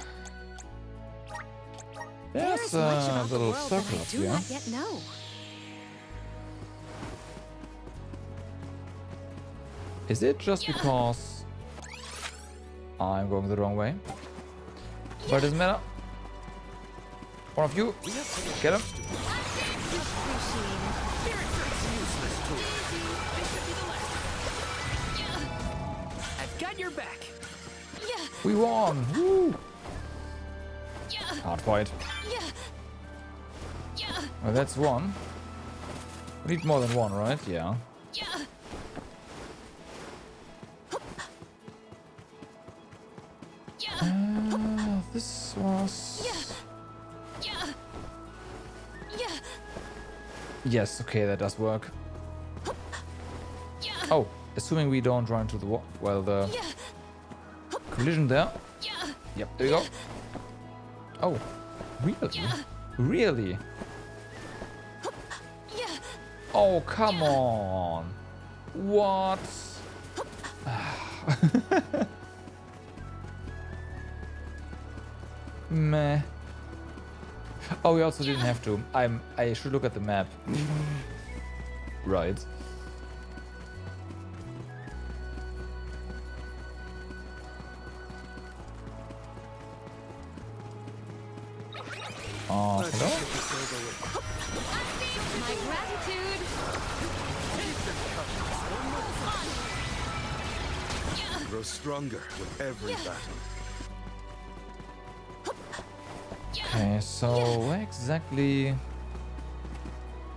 there's a little circle up Do here. not yet know. Is it just because I'm going the wrong way? But it doesn't matter. One of you, get him. I've got your back. We won! Woo! Hard fight. Well, that's one. We need more than one, right? Yeah. This was... Yes, okay, that does work. Oh, assuming we don't run into the wall. Well, the collision there. Yep, there we go. Oh, really? Really? Oh, come on. What? Meh. Oh, we also didn't have to. I should look at the map. Right. Hello? My gratitude. Grow stronger with every battle. Okay, so where exactly...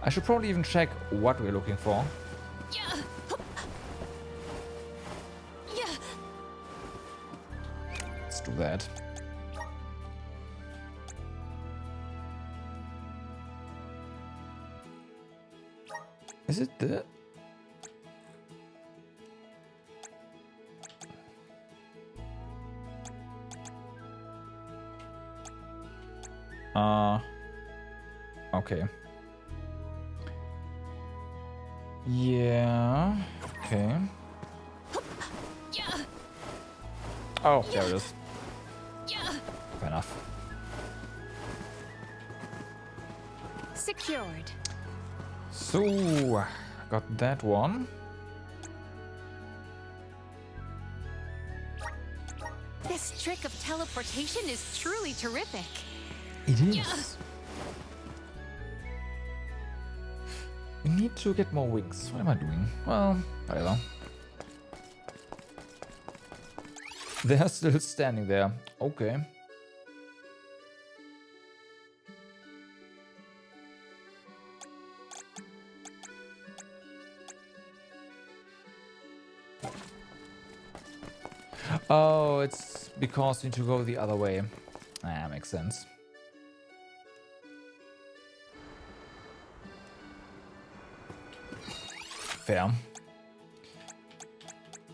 I should probably even check what we're looking for. Let's do that. Is it the... Okay. Yeah. Okay. Oh, there it is. Fair enough. Secured. So, got that one. This trick of teleportation is truly terrific. It is. We need to get more wings. What am I doing? Well, whatever. They're still standing there. Okay. Oh, it's because we need to go the other way. Ah, makes sense. Fair.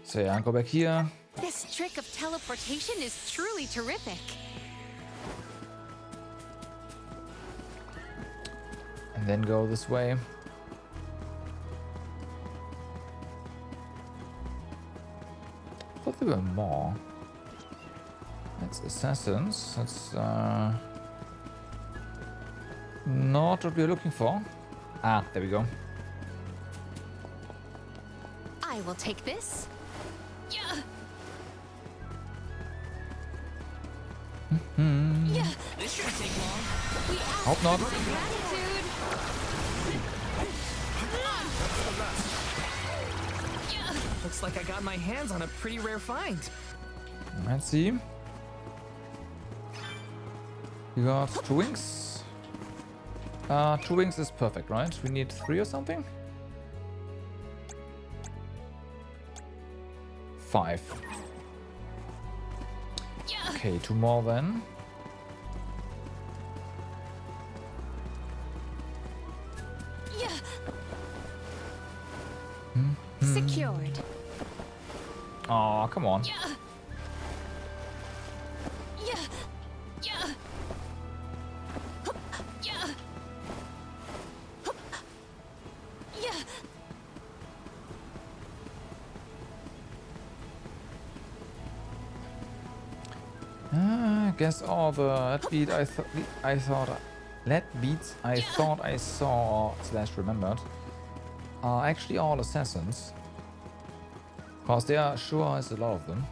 So yeah, go back here. This trick of teleportation is truly terrific. And then go this way. I thought there were more. That's assassins. That's not what we're looking for. Ah, there we go. I will take this. Yeah. Yeah. This shouldn't take long. Hope not. Gratitude. Looks like I got my hands on a pretty rare find. Let's see. You got 2 wings. 2 wings is perfect, right? We need 3 or something? 5. Okay, 2 more then. Secured. Oh, come on. Yeah. Yeah. Yeah. Yeah. Yeah. I guess all the that beat I thought I saw / remembered are actually all assassins. Cause there sure is a lot of them.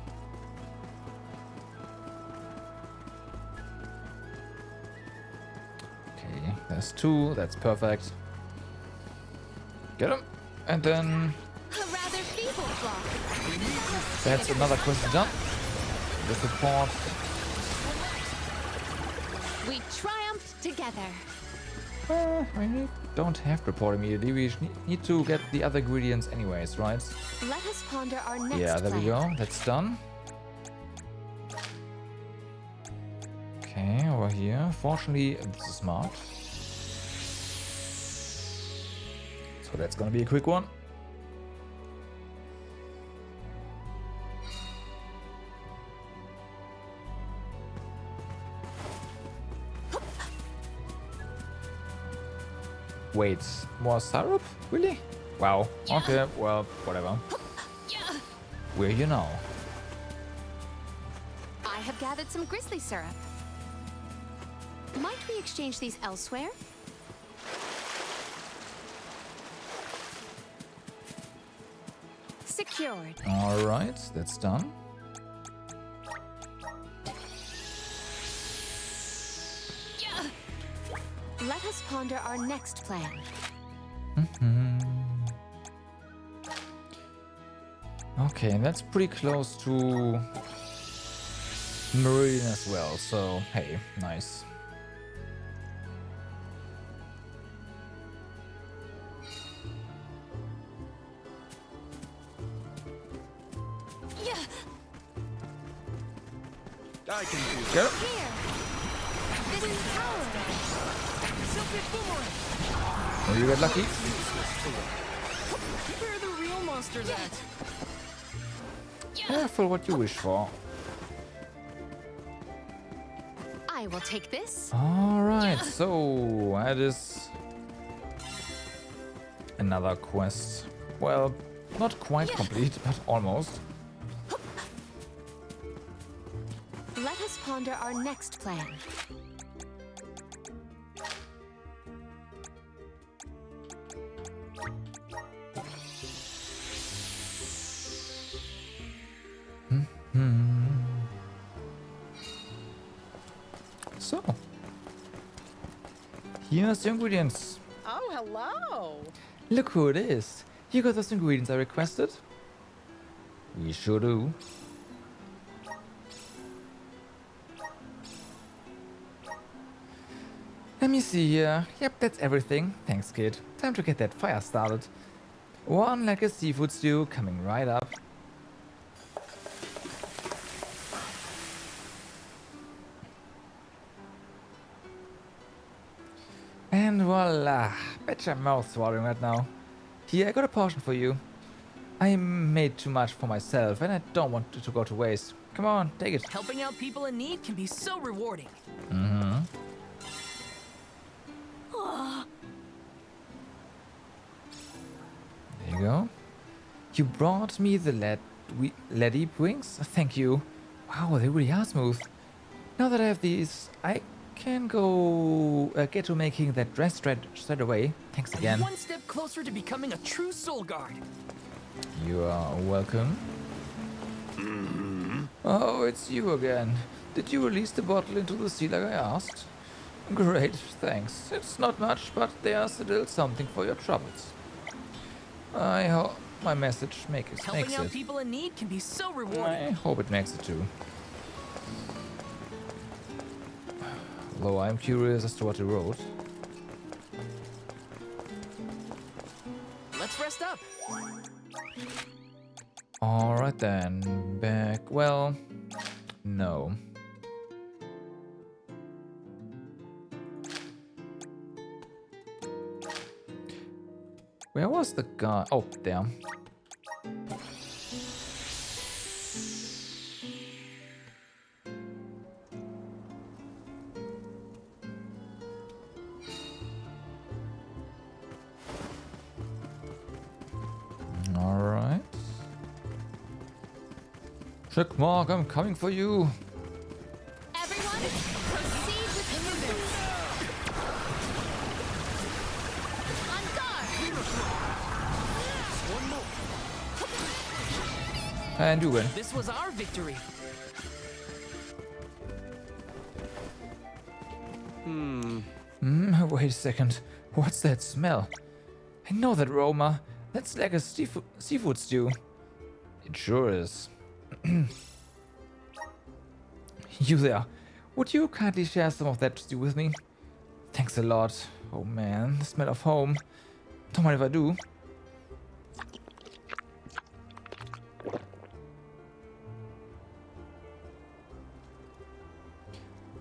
Okay, there's 2, that's perfect. Get him, and then A rather feeble flock. that's another quest done. The support. We triumphed together. We don't have to report immediately. We need to get the other ingredients anyways, right? Let us ponder our next Yeah, there we plan. go. That's done. Okay, over here. Fortunately, this is marked. So that's gonna be a quick one. Wait, more syrup? Really? Wow. Okay, well, whatever. Where are you now? I have gathered some grizzly syrup. Might we exchange these elsewhere? Secured. Alright, that's done. Let us ponder our next plan. Okay, and that's pretty close to Meridian as well, so hey, nice. I can do Go. Here. This is power. Oh, you got lucky. Where are the real monsters at? Careful what you wish for. I will take this. Alright, so that is another quest. Well, not quite complete, but almost. Let us ponder our next plan. So, here's the ingredients. Oh, hello. Look who it is. You got those ingredients I requested? We sure do. Let me see here. Yep, that's everything. Thanks, kid. Time to get that fire started. One like a seafood stew coming right up. And voila! Bet your mouth watering right now. Here, I got a portion for you. I made too much for myself and I don't want it to go to waste. Come on, take it. Helping out people in need can be so rewarding. Mm-hmm. There you go. You brought me the leady wings? Thank you. Wow, they really are smooth. Now that I have these, I can go get to making that dress straight away. Thanks again. One step closer to becoming a true soul guard. You are welcome. Oh, it's you again. Did you release the bottle into the sea like I asked? Great, thanks. It's not much, but there's still something for your troubles. I hope my message makes Helping out it. people in need can be so rewarding. I hope it makes it too. Though I'm curious as to what he wrote. Let's rest up. Alright then, back. Well, no. Where was the guy? Oh, there. Alright. Checkmark, I'm coming for you. Everyone, proceed with the movements. On guard. And you win. This was our victory. Wait a second. What's that smell? I know that aroma. That's like a seafood stew. It sure is. You there. Would you kindly share some of that stew with me? Thanks a lot. Oh man, the smell of home. Don't mind if I do.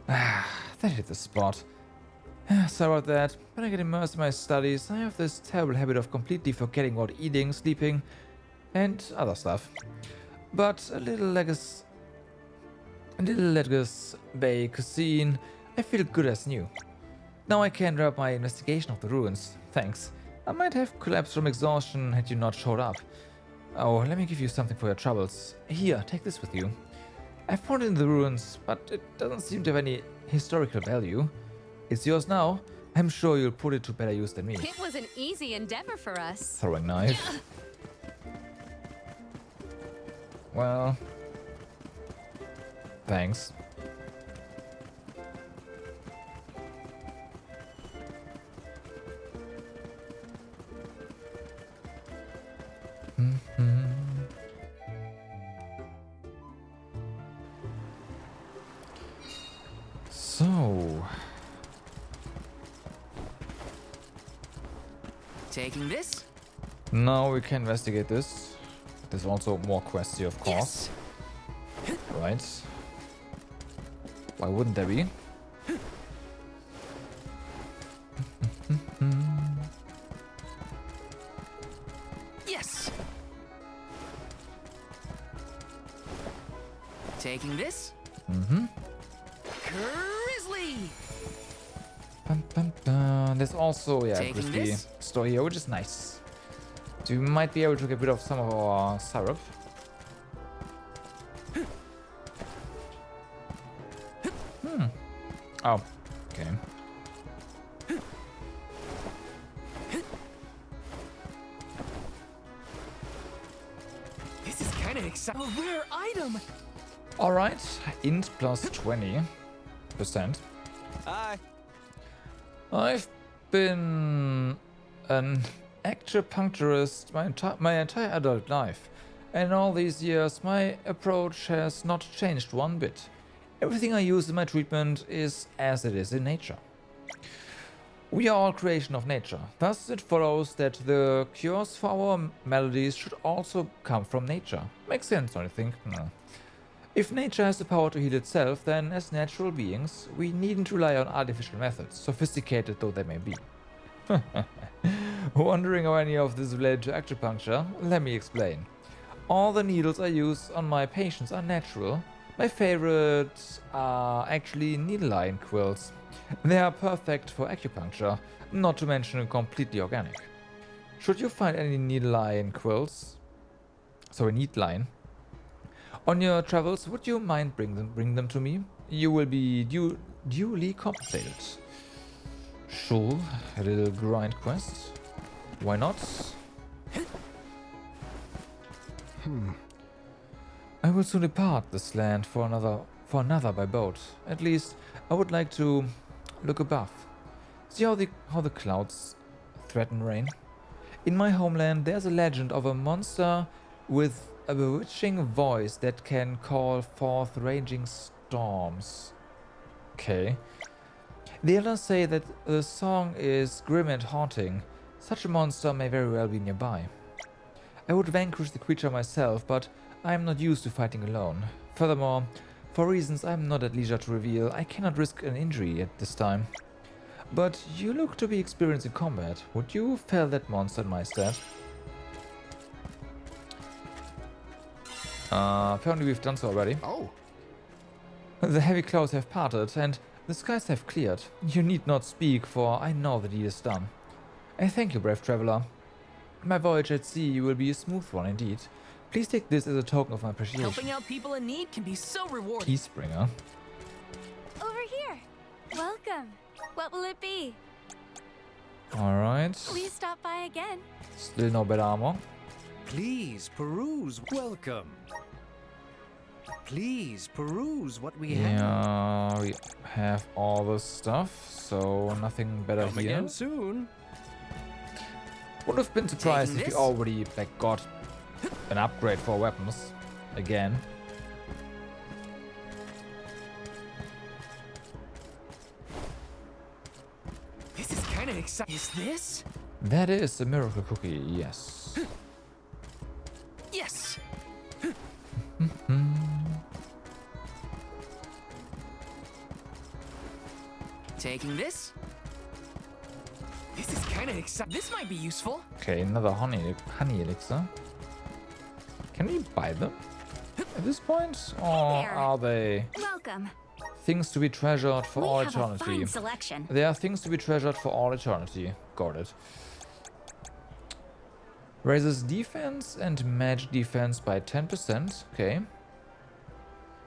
That hit the spot. Sorry about that. When I get immersed in my studies, I have this terrible habit of completely forgetting about eating, sleeping, and other stuff. But a little Lettuce Bay cuisine, I feel good as new. Now I can wrap my investigation of the ruins. Thanks. I might have collapsed from exhaustion had you not showed up. Oh, let me give you something for your troubles. Here, take this with you. I found it in the ruins, but it doesn't seem to have any historical value. It's yours now. I'm sure you'll put it to better use than me. It was an easy endeavor for us. Throwing knife. Well, thanks. So, Taking this? now we can investigate this. There's also more quests here, of course. Right. Why wouldn't there be? Yes. Taking this? Mm-hmm. Grizzly. There's also, yeah, Taking Grizzly this? store here, which is nice. So we might be able to get rid of some of our syrup. Oh, okay. This is kind of exciting. A rare item. All right, int plus 20%. Hi. I've been an acupuncturist my entire adult life. And in all these years, my approach has not changed one bit. Everything I use in my treatment is as it is in nature. We are all creation of nature. Thus it follows that the cures for our maladies should also come from nature. Makes sense, don't you think? No. If nature has the power to heal itself, then as natural beings, we needn't rely on artificial methods, sophisticated though they may be. Wondering how any of this related to acupuncture? Let me explain. All the needles I use on my patients are natural. My favorites are actually needle-line quills. They are perfect for acupuncture, not to mention completely organic. Should you find any needle-line quills, needline, on your travels, would you mind bring them to me? You will be duly compensated. Sure, a little grind quest. Why not? I will soon depart this land for another by boat. At least I would like to look above. See how the clouds threaten rain? In my homeland there's a legend of a monster with a bewitching voice that can call forth raging storms. Okay. The elders say that the song is grim and haunting. Such a monster may very well be nearby. I would vanquish the creature myself, but I am not used to fighting alone. Furthermore, for reasons I am not at leisure to reveal, I cannot risk an injury at this time. But you look to be experienced in combat. Would you fell that monster in my stead? Apparently we've done so already. Oh. The heavy clouds have parted and the skies have cleared. You need not speak, for I know the deed is done. I thank you, brave traveler. My voyage at sea will be a smooth one indeed. Please take this as a token of my appreciation. Helping out people in need can be so rewarding. Peacebringer. Over here. Welcome. What will it be? Alright. Please stop by again. Still no better armor. Please peruse. Welcome. Please peruse what we have. Yeah, we have all the stuff, so nothing better Come here. again soon. Would have been surprised if we already got an upgrade for weapons again. This is kind of exciting. Is this? That is a miracle cookie, yes. Yes. Taking this. This is kind of exciting. This might be useful. Okay, another honey elixir. Can we buy them at this point, or are they Welcome. things to be treasured for all We have a eternity? fine selection. They are things to be treasured for all eternity. Got it. Raises defense and magic defense by 10%. Okay.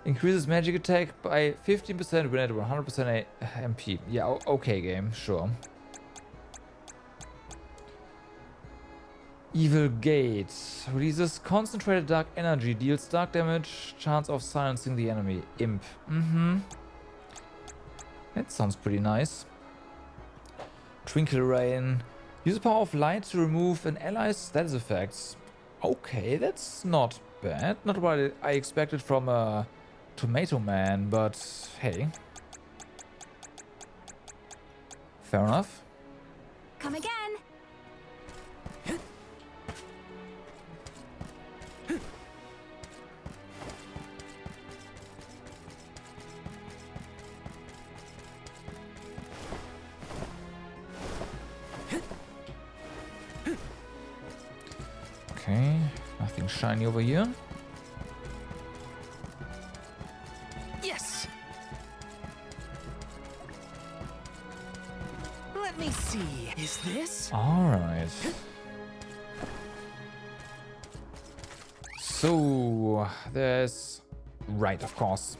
Increases magic attack by 15% when at 100% MP. Yeah, okay, game, sure. Evil Gate. Releases concentrated dark energy. Deals dark damage. Chance of silencing the enemy. Imp. That sounds pretty nice. Twinkle Rain. Use the power of light to remove an ally's status effects. Okay, that's not bad. Not what I expected from a Tomato Man, but hey. Fair enough. Come again. Okay, nothing shiny over here. Yes. Let me see. Is this? All right. So there's right, of course.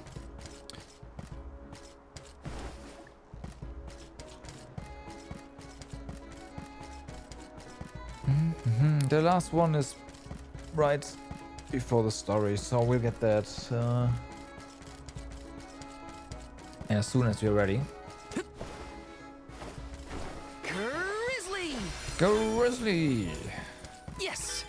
The last one is right before the story, so we'll get that as soon as we're ready. Grizzly! Grizzly! Yes!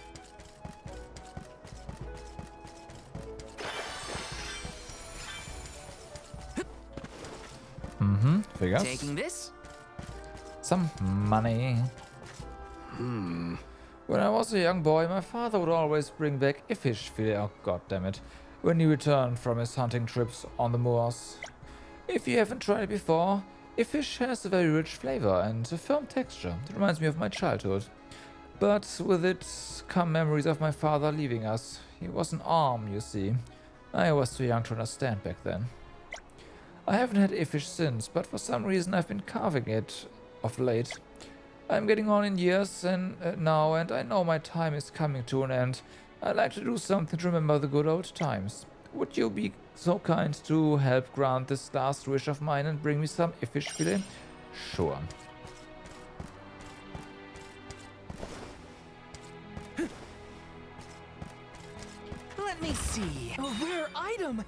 Figures. Taking this? Some money. When I was a young boy, my father would always bring back a fish fillet. Oh, god damn it. When he returned from his hunting trips on the moors. If you haven't tried it before, a fish has a very rich flavor and a firm texture. It reminds me of my childhood. But with it come memories of my father leaving us. He was an arm, you see. I was too young to understand back then. I haven't had a fish since, but for some reason I've been carving it of late. I'm getting on in years now, and I know my time is coming to an end. I'd like to do something to remember the good old times. Would you be so kind to help grant this last wish of mine and bring me some fish fillet? Sure. Let me see. A rare item.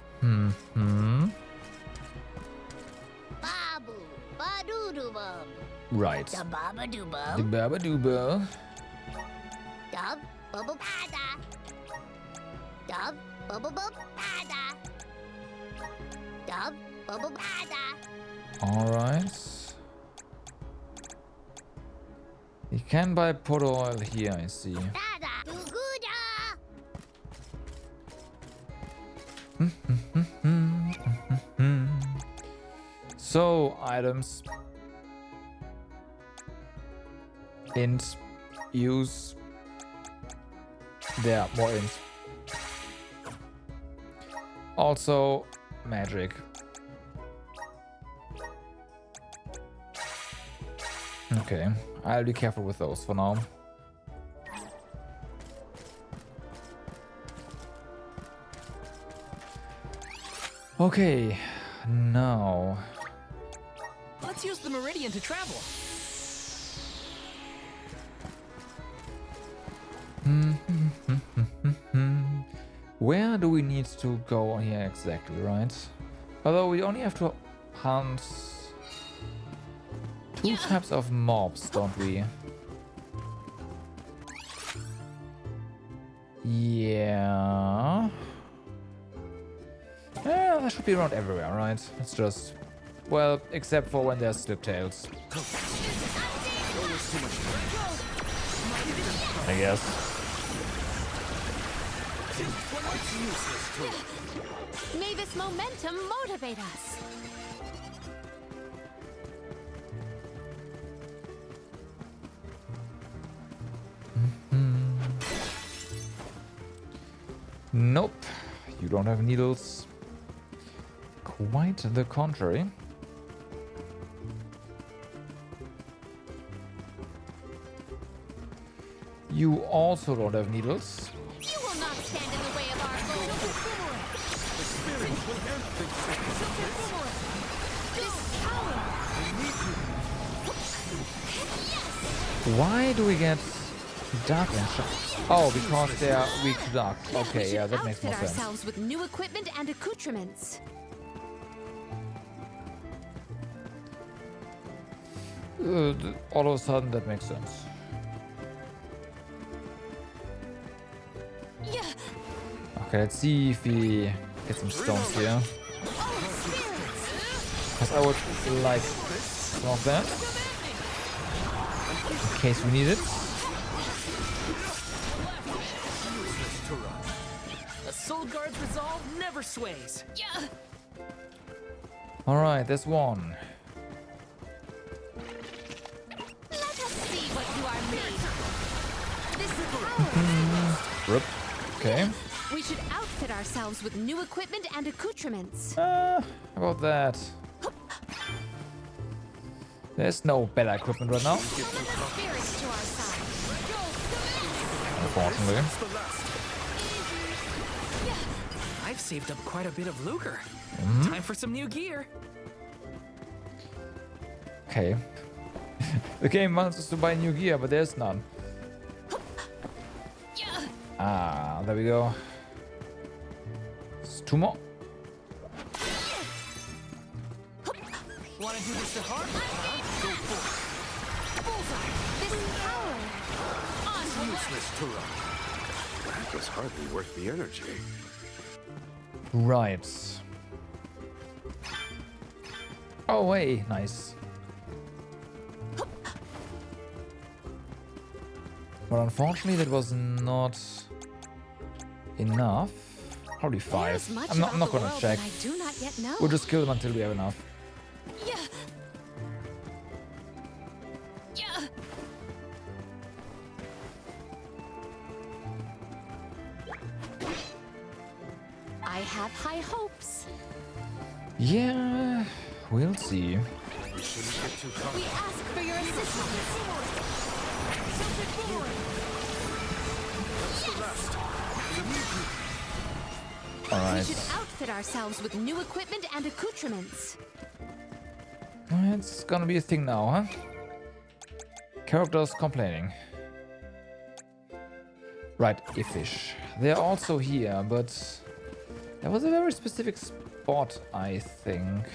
Babu, ba-doo-doo-bub. Right. Da baba-doo-bub. The Babadooba. Dub, bubble-pada. Dub, bubble-bub-pada. Dub, bubble-pada. Alright. You can buy pot oil here, I see. Dada, do-goo-da. So, items. Int. Use. There, more int. Also, magic. Okay, I'll be careful with those for now. Okay, now... Let's use the Meridian to travel. Where do we need to go here exactly, right? Although we only have to hunt two types of mobs, don't we? Yeah. Yeah, that should be around everywhere, right? It's just... Well, except for when there's slip tails. I guess. May this momentum motivate us. Nope, you don't have needles. Quite the contrary. You also don't have needles. You will not stand in the way of our goal. The spirit will help Why do we get dark and sharp? Oh, because they are weak to dark. Okay, yeah, that makes more Outfit sense. ourselves with new equipment and accoutrements. All of a sudden, that makes sense. Okay, let's see if we get some stones here. Because I would like some of that. In case we need it. A Soul Guard's resolve never sways. Alright, there's one. Let us see what you are made. This is Rip. Okay. We should outfit ourselves with new equipment and accoutrements. How about that? There's no better equipment right now. Spirits to our side. Unfortunately. I've saved up quite a bit of lucre. Time for some new gear. Okay. The game wants us to buy new gear, but there's none. Ah, there we go. It's two more. Want to do this the hard way, huh? Go for it. Bullseye. Useless, Tura. That was hardly worth the energy. Right. Oh, way, nice. But unfortunately, that was not enough. Probably 5. I'm not gonna check. I do not yet know. We'll just kill them until we have enough. Yeah. Yeah. I have high hopes. Yeah, we'll see. We shouldn't get too caught. We ask for your assistance. That's the rest. We need you. All We right. should outfit ourselves with new equipment and accoutrements. It's gonna be a thing now, huh? Characters complaining. Right, Ifish. They're also here, but there was a very specific spot, I think.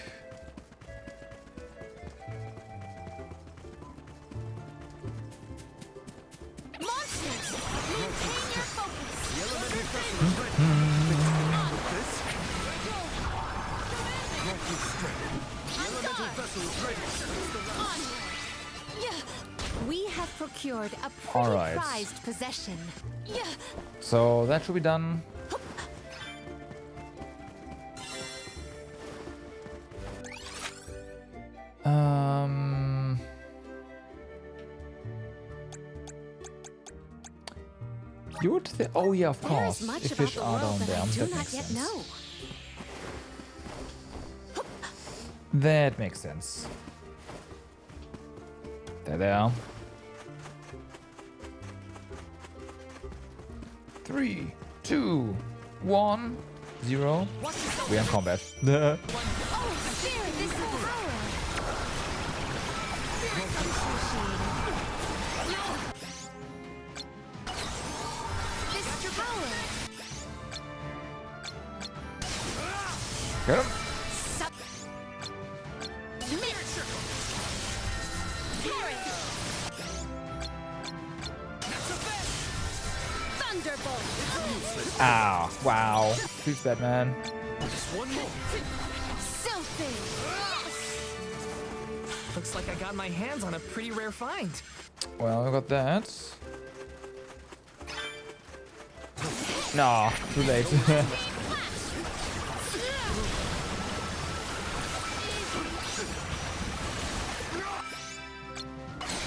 Monsters! Maintain your focus! The elemental vessel is ready. With this? Like you said, the elemental vessel is ready. We have procured a All pretty right. prized possession. So that should be done. You would think, oh yeah, of There course. is much If about fish the are world down that there, I do that not makes yet sense. know. That makes sense. There they are. 3, 2, 1, 0. We are in combat. Oh, fear this power! This power! Get him. Thunderbolt! Ow. Wow. Who's that man? Just one more. Selfie! Looks like I got my hands on a pretty rare find. Well, I got that. No, too late.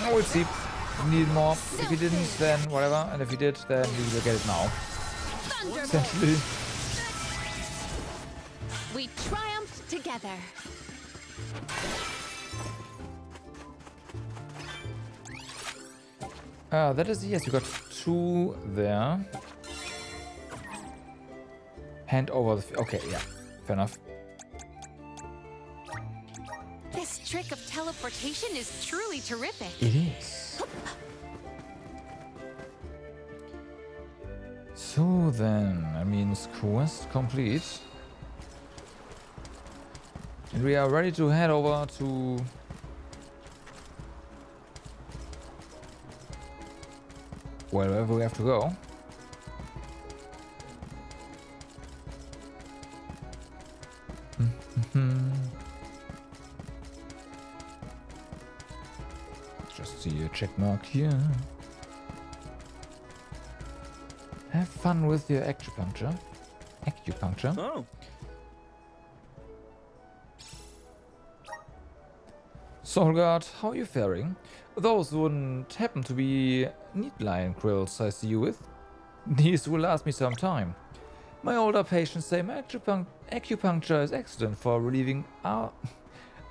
We'll see. We need more. If he didn't, then whatever. And if he did, then we will get it now. Essentially. We triumphed together. That is, yes, you got 2 there. Hand over the... Okay, yeah. Fair enough. This trick of teleportation is truly terrific. It is. So then, that means quest complete. And we are ready to head over to... wherever we have to go. Just see a check mark here. Have fun with your acupuncture. Acupuncture. Oh. Solgard, how are you faring? Those wouldn't happen to be neat lion quills I see you with. These will last me some time. My older patients say my acupuncture is excellent for relieving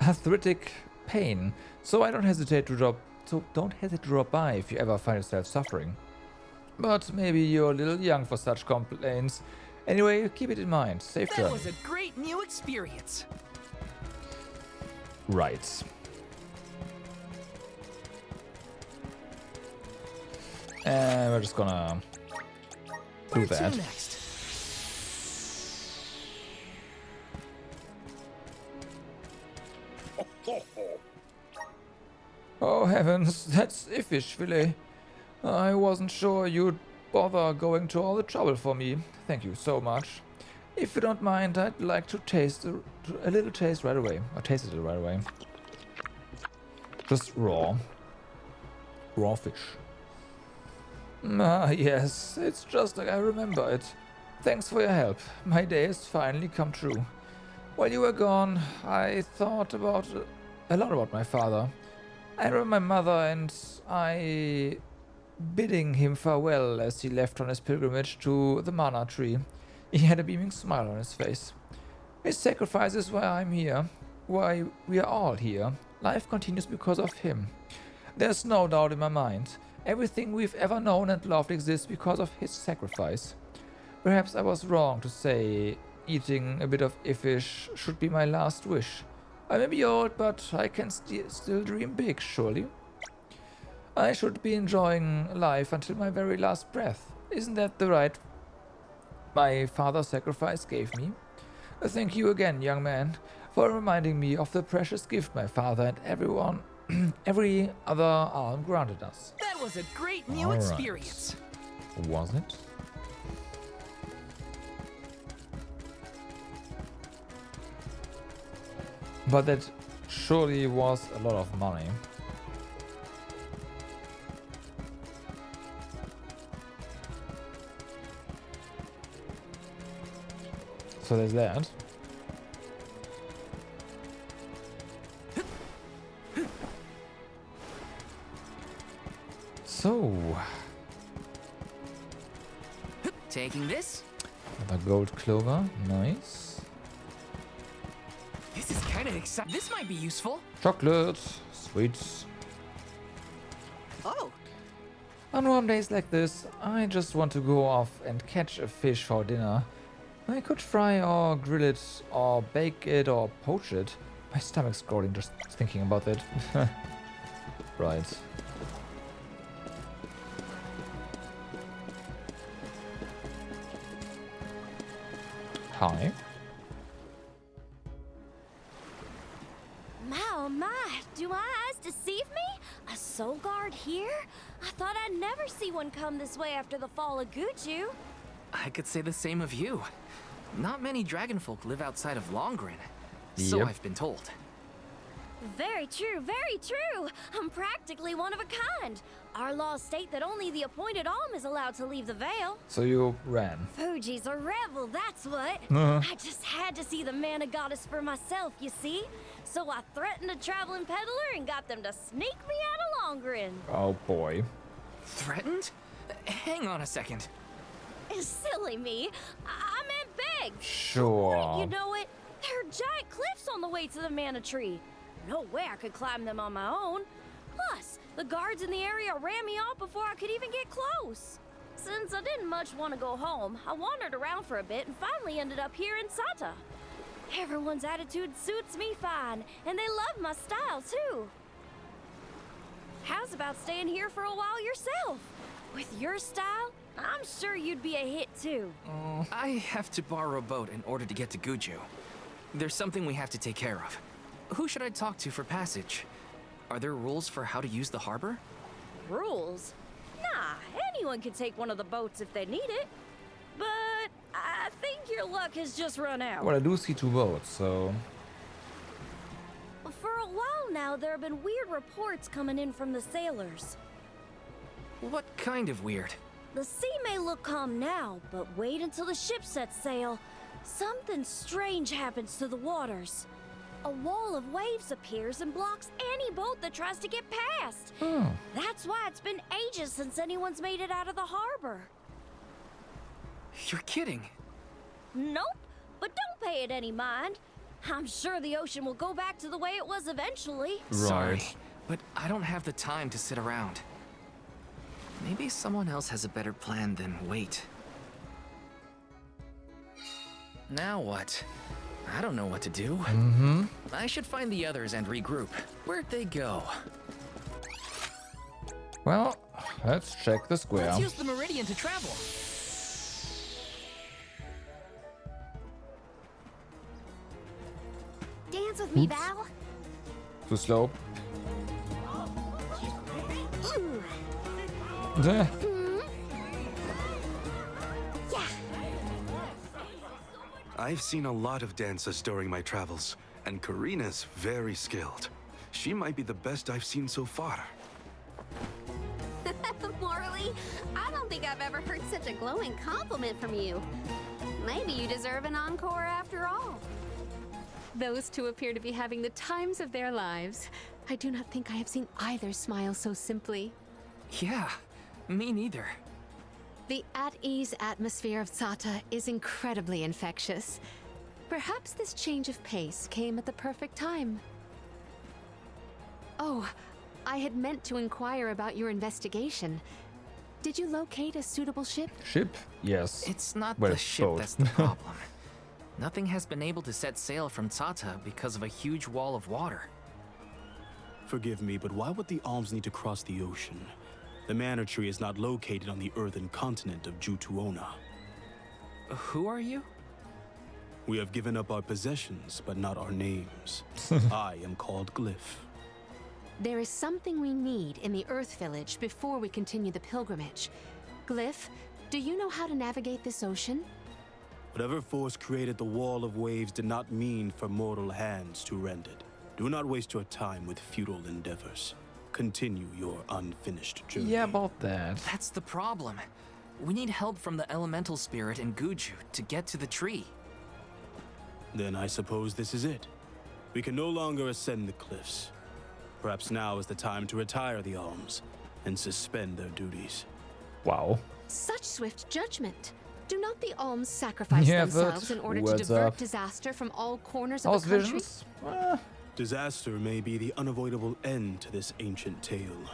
arthritic pain, so I don't hesitate to drop by if you ever find yourself suffering. But maybe you're a little young for such complaints. Anyway, keep it in mind. Safe That journey. was a great new experience. Right. And we're just gonna do Where that. to next? Oh heavens, that's Iffish fillet. I wasn't sure you'd bother going to all the trouble for me. Thank you so much. If you don't mind, I'd like to taste a little taste right away. Or taste it right away. Just raw. Raw fish. Ah, yes, it's just like I remember it. Thanks for your help. My day has finally come true. While you were gone, I thought a lot about my father. I remember my mother and I bidding him farewell as he left on his pilgrimage to the Mana Tree. He had a beaming smile on his face. His sacrifice is why I'm here, why we are all here. Life continues because of him. There's no doubt in my mind. Everything we've ever known and loved exists because of his sacrifice. Perhaps I was wrong to say eating a bit of Iffish should be my last wish. I may be old, but I can still dream big, surely. I should be enjoying life until my very last breath. Isn't that the right my father's sacrifice gave me? Thank you again, young man, for reminding me of the precious gift my father and everyone, every other alm granted us. That was a great new All right. experience. Was it? But that surely was a lot of money. So there's that. So, Taking this? another gold clover, nice. This is kind of exciting. This might be useful. Chocolate, sweets. Oh. On warm days like this, I just want to go off and catch a fish for dinner. I could fry or grill it or bake it or poach it. My stomach's growling just thinking about it. Right. Hi. My oh my, do my eyes deceive me? A soul guard here? I thought I'd never see one come this way after the fall of Guju. I could say the same of you. Not many dragonfolk live outside of Longren. So Yep. I've been told. Very true, very true. I'm practically one of a kind. Our laws state that only the appointed Alm is allowed to leave the Vale. So you ran. Fuji's a rebel, that's what. Uh-huh. I just had to see the mana goddess for myself, you see? So I threatened a traveling peddler and got them to sneak me out of Longren. Oh boy. Threatened? Hang on a second. Silly me. I meant big. Sure. You know it? There are giant cliffs on the way to the Mana Tree. No way I could climb them on my own. Plus, the guards in the area ran me off before I could even get close. Since I didn't much want to go home, I wandered around for a bit and finally ended up here in Sata. Everyone's attitude suits me fine, and they love my style too. How's about staying here for a while yourself? With your style, I'm sure you'd be a hit too. I have to borrow a boat in order to get to Guju. There's something we have to take care of. Who should I talk to for passage? Are there rules for how to use the harbor? Rules? Nah, anyone can take one of the boats if they need it. But I think your luck has just run out. Well, I do see two boats, so... For a while now, there have been weird reports coming in from the sailors. What kind of weird? The sea may look calm now, but wait until the ship sets sail. Something strange happens to the waters. A wall of waves appears and blocks any boat that tries to get past. Oh. That's why it's been ages since anyone's made it out of the harbor. You're kidding. Nope, but don't pay it any mind. I'm sure the ocean will go back to the way it was eventually. Sorry, but I don't have the time to sit around. Maybe someone else has a better plan than wait. Now what? I don't know what to do. Mm-hmm. I should find the others and regroup. Where'd they go? Well, let's check the square. Let's use the Meridian to travel. Dance with me, Oops. Val. Too slow. Duh. I've seen a lot of dances during my travels, and Karina's very skilled. She might be the best I've seen so far. Morley, I don't think I've ever heard such a glowing compliment from you. Maybe you deserve an encore after all. Those two appear to be having the times of their lives. I do not think I have seen either smile so simply. Yeah, me neither. The at-ease atmosphere of Sata is incredibly infectious. Perhaps this change of pace came at the perfect time. Oh, I had meant to inquire about your investigation. Did you locate a suitable ship? Ship? Yes. It's not Well, the ship boat. that's the problem. Nothing has been able to set sail from Tata because of a huge wall of water. Forgive me, but why would the Alms need to cross the ocean? The Mana Tree is not located on the earthen continent of Jutuona. Who are you? We have given up our possessions, but not our names. I am called Glyph. There is something we need in the Earth Village before we continue the pilgrimage. Glyph, do you know how to navigate this ocean? Whatever force created the wall of waves did not mean for mortal hands to rend it. Do not waste your time with futile endeavors. Continue your unfinished journey. Yeah, about that. That's the problem. We need help from the elemental spirit in Guju to get to the tree. Then I suppose this is it. We can no longer ascend the cliffs. Perhaps now is the time to retire the Alms and suspend their duties. Wow. Such swift judgment. Do not the Alms sacrifice Yeah, themselves but in order to what's divert up? disaster from all corners of Those the country? visions? Disaster may be the unavoidable end to this ancient tale.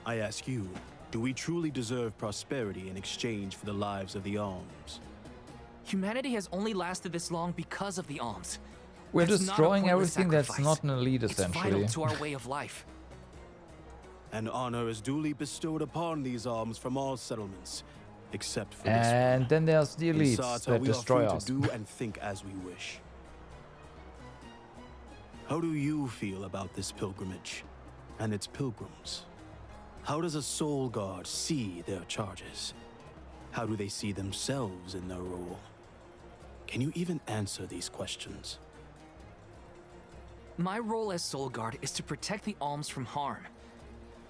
I ask you, do we truly deserve prosperity in exchange for the lives of the Alms? Humanity has only lasted this long because of the Alms. We're That's not a destroying pointless everything that's sacrifice. not an elite, It's essentially. vital to our way of life. And honor is duly bestowed upon these Alms from all settlements, except for this And one. then there's the In elites Sarta, that we destroy are free us. to do and think as we wish. How do you feel about this pilgrimage and its pilgrims? How does a soul guard see their charges? How do they see themselves in their role? Can you even answer these questions? My role as Soul Guard is to protect the Alms from harm.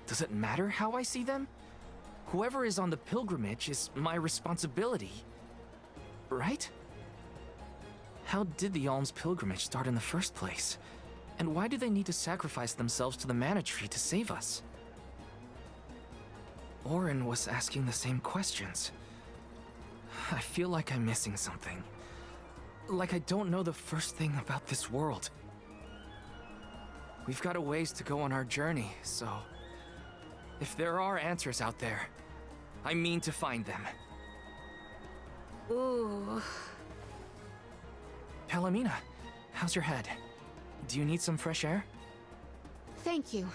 Does it matter how I see them? Whoever is on the pilgrimage is my responsibility. Right? How did the Alms pilgrimage start in the first place? And why do they need to sacrifice themselves to the Mana Tree to save us? Orin was asking the same questions. I feel like I'm missing something. Like I don't know the first thing about this world. We've got a ways to go on our journey, so... if there are answers out there, I mean to find them. Ooh. Palomina, how's your head? Do you need some fresh air? Thank you.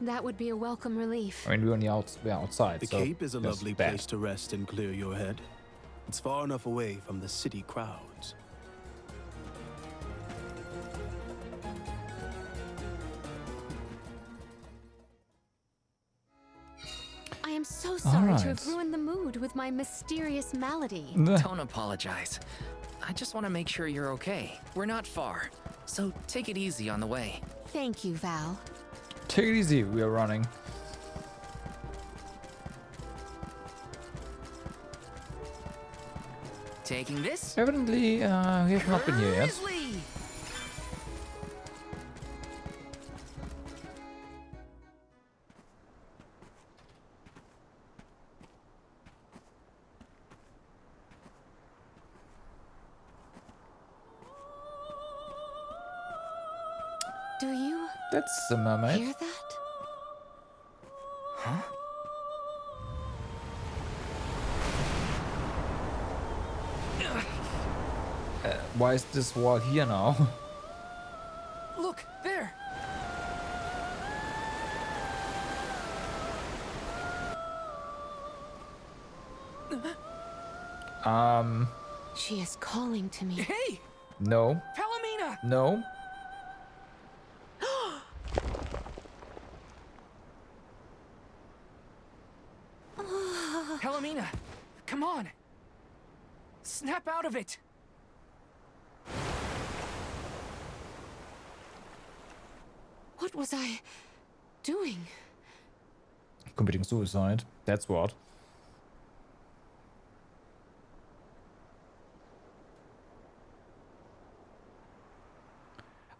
That would be a welcome relief. I mean, we're on the outside, The so Cape is a that's lovely bad. place to rest and clear your head. It's far enough away from the city crowds. I am so sorry to have Alright. ruined the mood with my mysterious malady. Don't apologize. I just want to make sure you're okay. We're not far, so take it easy on the way. Thank you, Val. Take it easy, we are running. Taking this? Evidently, we have not been here yet. Grizzly! Do you That's a mermaid. hear that? Huh? Why is this wall here now? Look, there! She is calling to me. Hey! No. Palomina! No. Snap out of it! What was I doing? Committing suicide. That's what.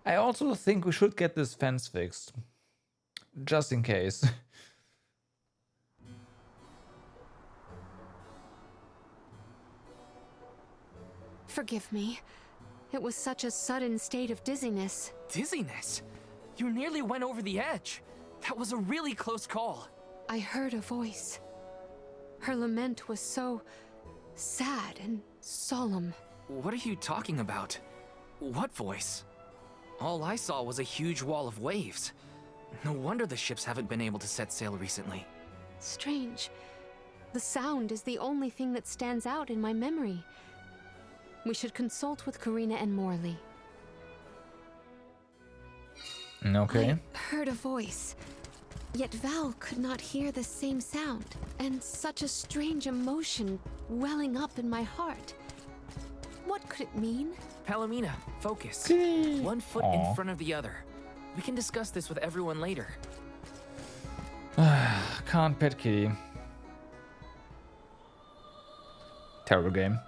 I also think we should get this fence fixed. Just in case. Forgive me. It was such a sudden state of dizziness. Dizziness? You nearly went over the edge. That was a really close call. I heard a voice. Her lament was so sad and solemn. What are you talking about? What voice? All I saw was a huge wall of waves. No wonder the ships haven't been able to set sail recently. Strange. The sound is the only thing that stands out in my memory. We should consult with Karina and Morley. Okay. I heard a voice, yet Val could not hear the same sound, and such a strange emotion welling up in my heart. What could it mean? Palomina, focus. One foot Aw. in front of the other. We can discuss this with everyone later. Can't pet kitty. Terrible game.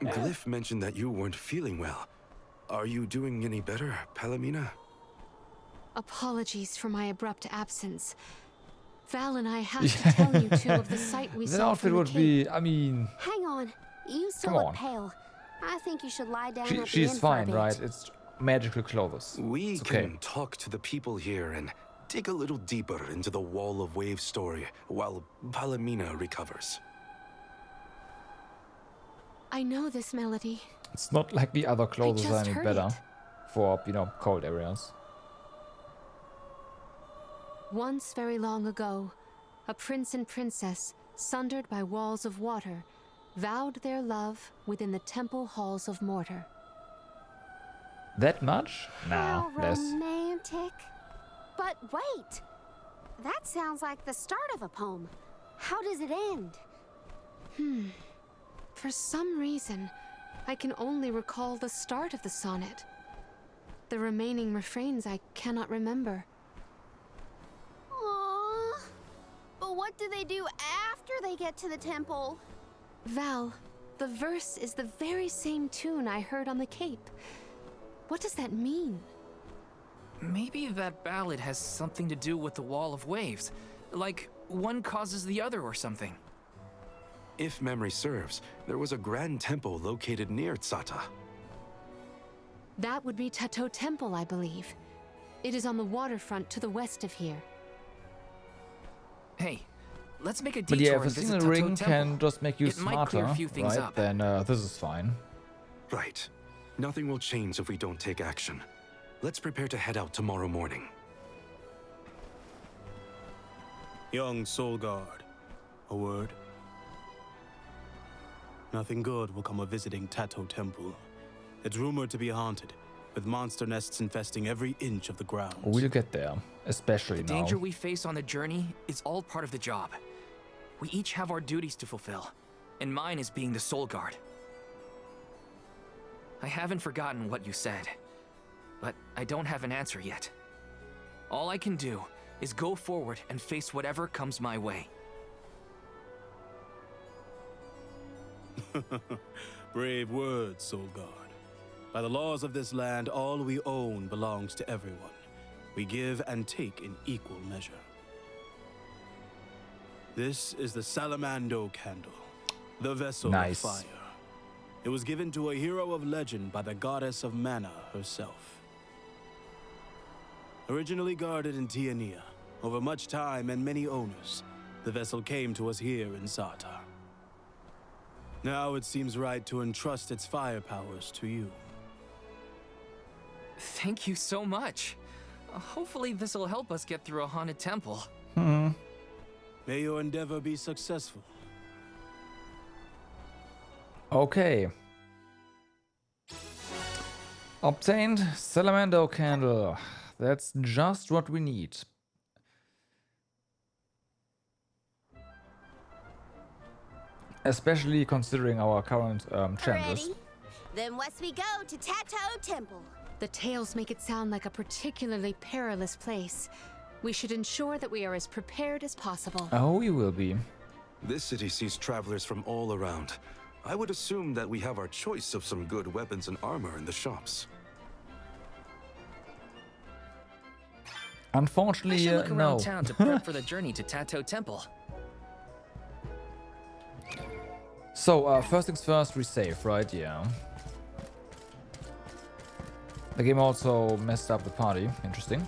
Glyph mentioned that you weren't feeling well. Are you doing any better, Palomina? Apologies for my abrupt absence. Val and I have to tell you two of the sight we That saw outfit from the would cape. be, I mean, Hang on. You still Come look on. pale. I think you should lie down at the inn she's for a fine, bit. right? It's magical clothes. We It's okay. can talk to the people here and dig a little deeper into the Wall of Waves story while Palomina recovers. I know this melody. It's not like the other clothes are just any heard better it. for, you know, cold areas. Once very long ago, a prince and princess, sundered by walls of water, vowed their love within the temple halls of Mortar. That much? Nah, How less. romantic. But wait! That sounds like the start of a poem. How does it end? For some reason, I can only recall the start of the sonnet. The remaining refrains I cannot remember. Aww. But what do they do after they get to the temple? Val, the verse is the very same tune I heard on the Cape. What does that mean? Maybe that ballad has something to do with the Wall of Waves. Like, one causes the other or something. If memory serves, there was a grand temple located near Tsata. That would be Tato Temple, I believe. It is on the waterfront to the west of here. Hey, let's make a But detour yeah, if a and visit single Tato ring Temple. can just make you It might clear smarter, a few things right? up. Then this is fine. Right. Nothing will change if we don't take action. Let's prepare to head out tomorrow morning. Young Soul Guard, a word? Nothing good will come of visiting Tato Temple. It's rumored to be haunted, with monster nests infesting every inch of the ground. We'll get there, especially The now. danger we face on the journey is all part of the job. We each have our duties to fulfill, and mine is being the Soul Guard. I haven't forgotten what you said, but I don't have an answer yet. All I can do is go forward and face whatever comes my way. Brave words, Soul Guard. By the laws of this land, all we own belongs to everyone. We give and take in equal measure. This is the Salamando Candle, the vessel Nice. of fire. It was given to a hero of legend by the goddess of mana herself. Originally guarded in Tiania, over much time and many owners, the vessel came to us here in Sartar. Now it seems right to entrust its fire powers to you. Thank you so much. Hopefully this will help us get through a haunted temple. May your endeavor be successful. Okay. Obtained Salamando Candle. That's just what we need. Especially considering our current chances. Ready? Then west we go to Tato Temple. The tales make it sound like a particularly perilous place. We should ensure that we are as prepared as possible. Oh, we will be. This city sees travelers from all around. I would assume that we have our choice of some good weapons and armor in the shops. Unfortunately, I should look around no. town to prep for the journey to Tato Temple. So, first things first, resave, right? Yeah. The game also messed up the party. Interesting.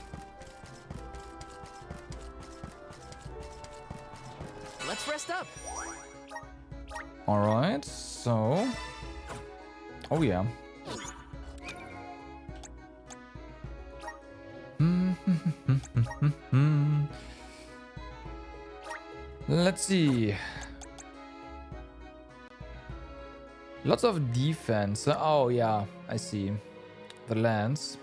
Let's rest up. Alright, so... Oh yeah. Let's see. Lots of defense. Oh yeah, I see. The lance.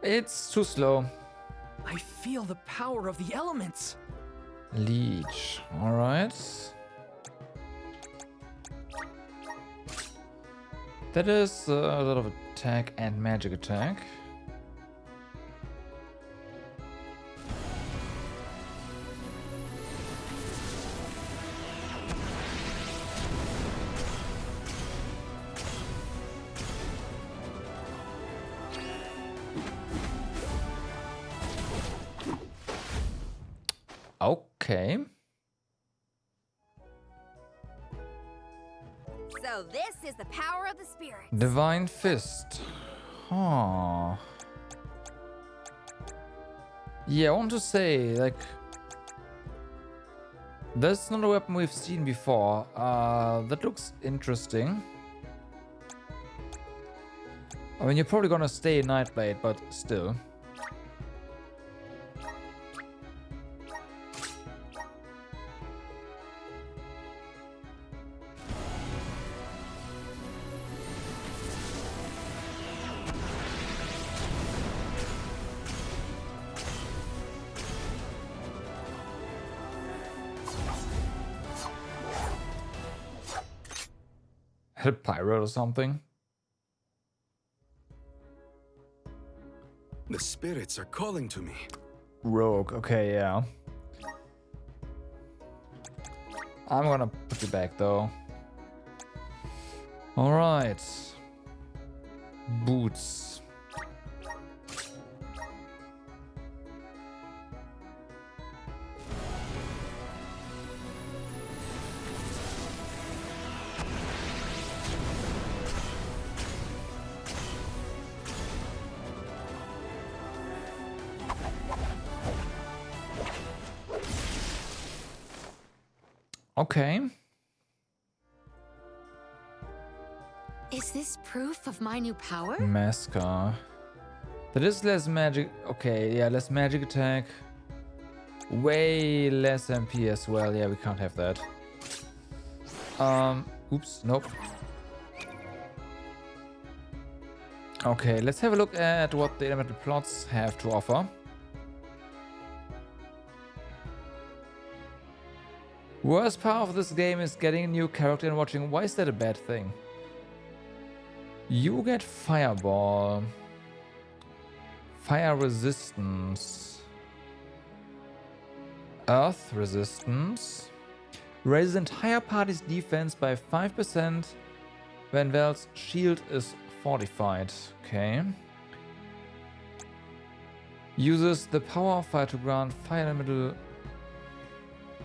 It's too slow. I feel the power of the elements. Leech. Alright. That is a lot of attack and magic attack. Okay. So this is the power of the spirit. Divine Fist. Huh. Yeah, I want to say, like... That's not a weapon we've seen before. That looks interesting. I mean, you're probably gonna stay Nightblade, but still. A pirate or something. The spirits are calling to me. Rogue, okay, yeah. I'm gonna put you back though. Alright. Boots. Okay. Is this proof of my new power? Mascar. That is less magic. Okay, yeah, less magic attack. Way less MP as well. Yeah, we can't have that. Oops, nope. Okay, let's have a look at what the elemental plots have to offer. Worst part of this game is getting a new character and watching. Why is that a bad thing? You get Fireball. Fire Resistance. Earth Resistance. Raises entire party's defense by 5% when Val's shield is fortified. Okay. Uses the power of fire to grant fire elemental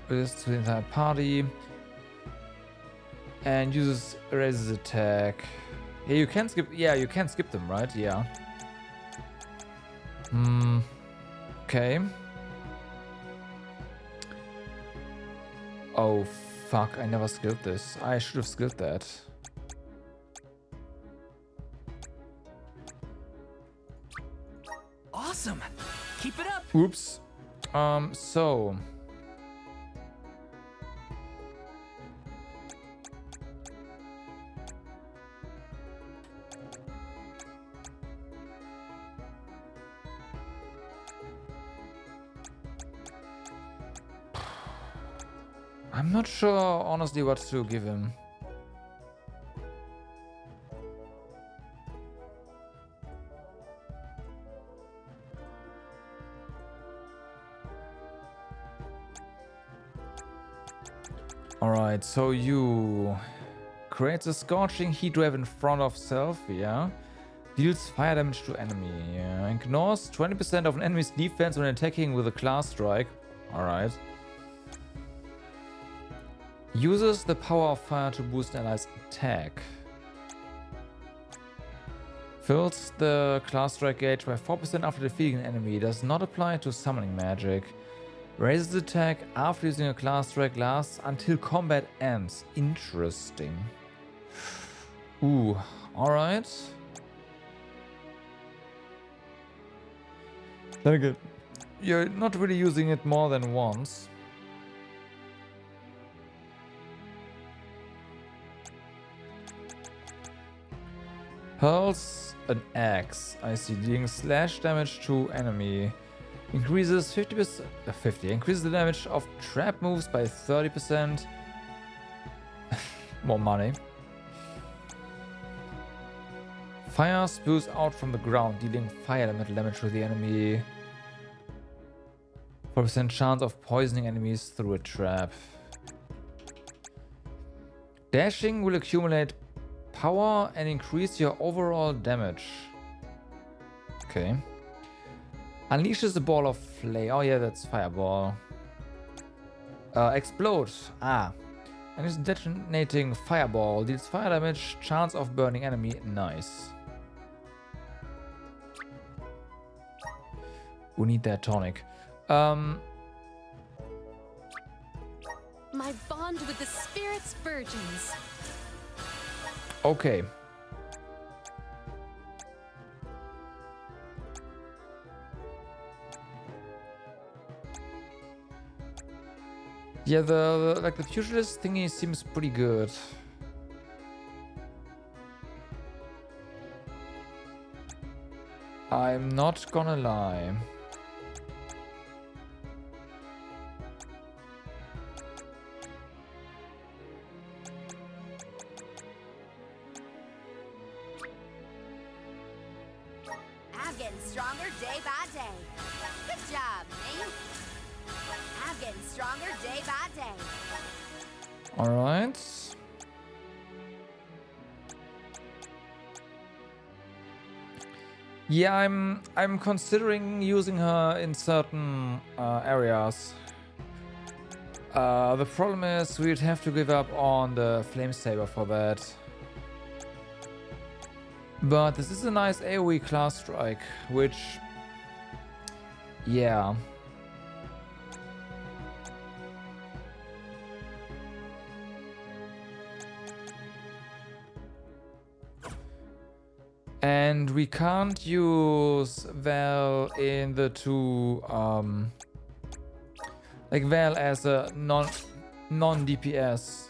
resist to the entire party. And uses raises attack. Yeah, you can skip. Yeah, you can skip them, right? Yeah. Okay. Oh fuck! I never skilled this. I should have skilled that. Oops. So. I'm not sure, honestly, what to give him. Alright, so you creates a scorching heat wave in front of self, yeah. Deals fire damage to enemy, yeah. Ignores 20% of an enemy's defense when attacking with a class strike. Alright. Uses the power of fire to boost an ally's attack. Fills the class strike gauge by 4% after defeating an enemy. Does not apply to summoning magic. Raises the attack after using a class strike, lasts until combat ends. Interesting. Ooh, alright. Then again, you're not really using it more than once. Hurls an axe. I see, dealing slash damage to enemy. Increases 50%. Increases the damage of trap moves by 30%. More money. Fire spews out from the ground, dealing fire elemental damage to the enemy. 4% chance of poisoning enemies through a trap. Dashing will accumulate power and increase your overall damage. Okay. Unleashes a ball of flame. Oh yeah, that's fireball. Explode. Ah. And is detonating fireball. Deals fire damage. Chance of burning enemy. Nice. We need that tonic. My bond with the spirit's virgins. Okay. Yeah, the like the futurist thingy seems pretty good. I'm not gonna lie. I'm getting stronger day by day. Good job, me. I'm getting stronger day by day. All right. Yeah, I'm considering using her in certain areas. The problem is we'd have to give up on the flame saber for that. But this is a nice AoE class strike, which, yeah. And we can't use Val in the two, like Val as a non-DPS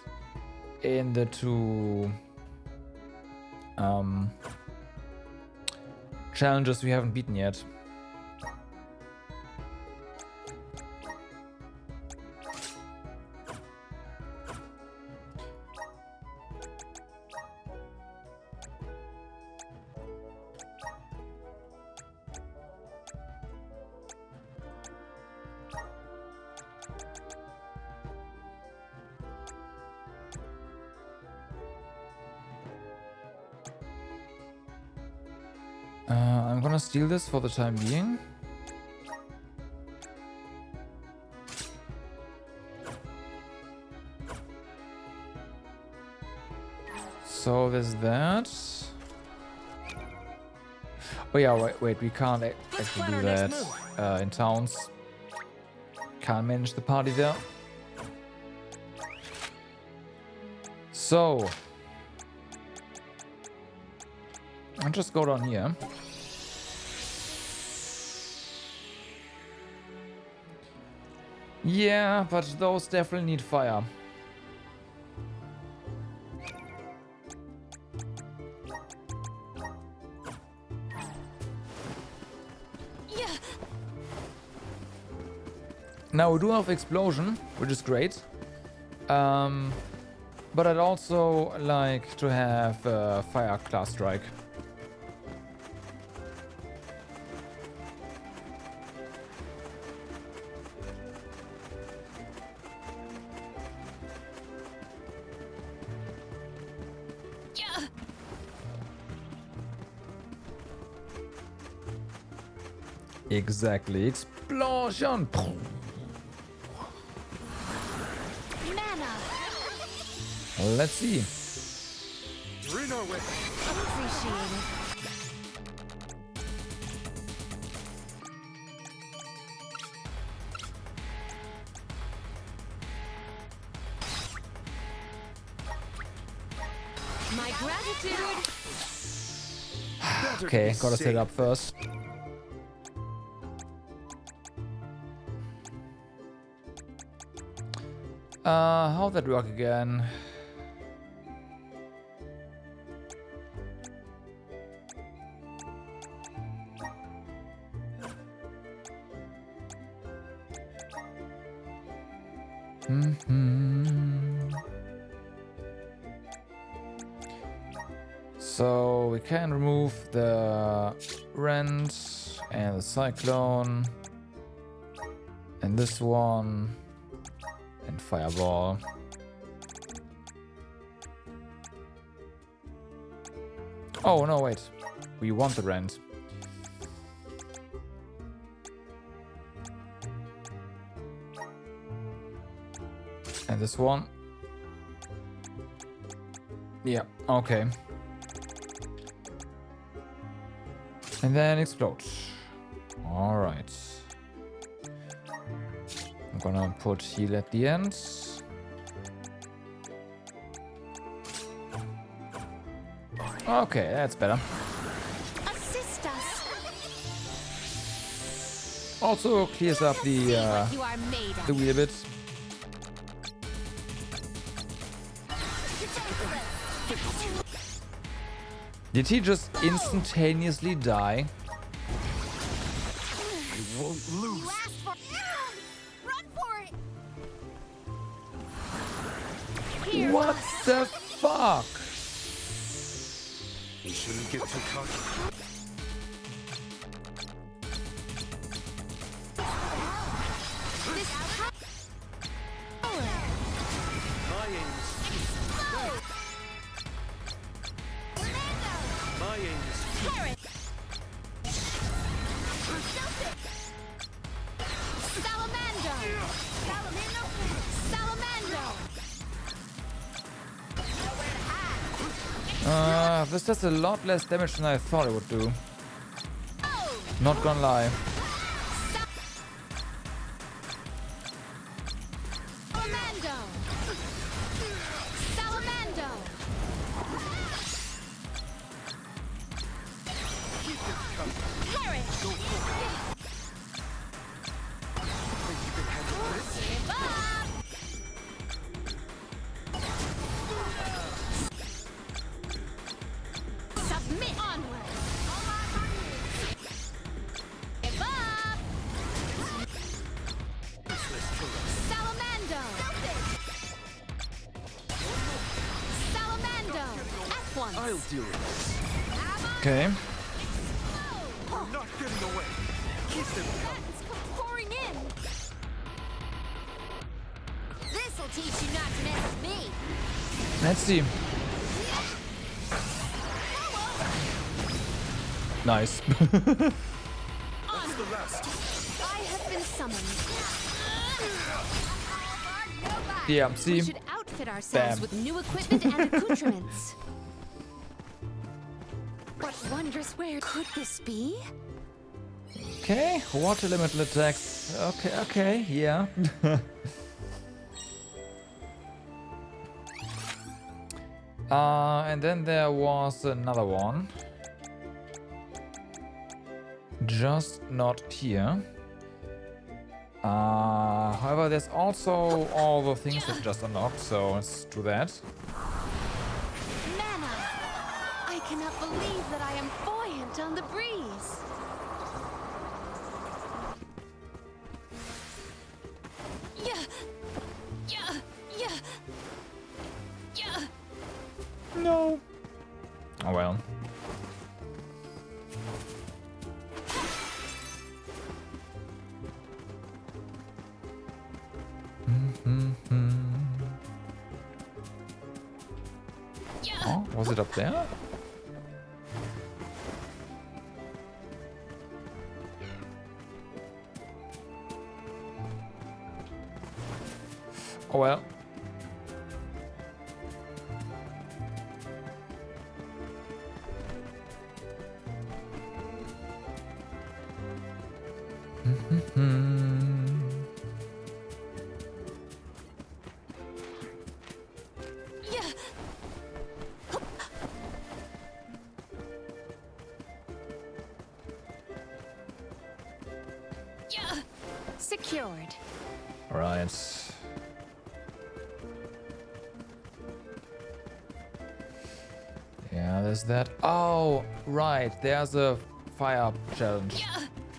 in the two challenges we haven't beaten yet. I'm gonna steal this for the time being. So there's that. Oh yeah, wait, we can't actually do that in towns. Can't manage the party there. So I'll just go down here. Yeah, but those definitely need fire. Yeah. Now we do have explosion, which is great. But I'd also like to have fire class strike. Yeah. Exactly. Explosion! Mana. Let's see. Appreciate it. My gratitude. Okay, gotta set it up first. How'd that work again? So we can remove the rent and the cyclone and this one and fireball. Oh no, wait, we want the rent. And this one. Yeah, okay. And then explode. All right. I'm gonna put heal at the end. Okay, that's better. Assist us. Also clears up the You are made of. wheel a bit. Did he just instantaneously die? I won't lose. You asked for. Run for it. Here, What boss. the fuck? You shouldn't get too cocky. This power. My aim is my aim is Carrot. Salamander. Salamander. This does a lot less damage than I thought it would do. Not gonna lie. Salamando. Salamando. Carrot. Give up. Submit onward. Give up. Salamando. Salamando. F1. I'll do it. Okay. I'm not getting away. Keep them coming. It's come pouring in. This'll teach you not to mess with me. Let's see. Nice. That's the last. I have been summoned. Yeah, We see. should outfit ourselves Bam. with new equipment and accoutrements. What wondrous where could this be? Okay, water elemental attacks. Okay, yeah. And then there was another one. Just not here. However, However, there's also all the things that just unlocked, so let's do that. Mana! I cannot believe that I am buoyant on the breeze. No. Oh well. Oh, was it up there? Oh well. Secured. All right. Yeah, there's that. Oh, right. There's a fire challenge.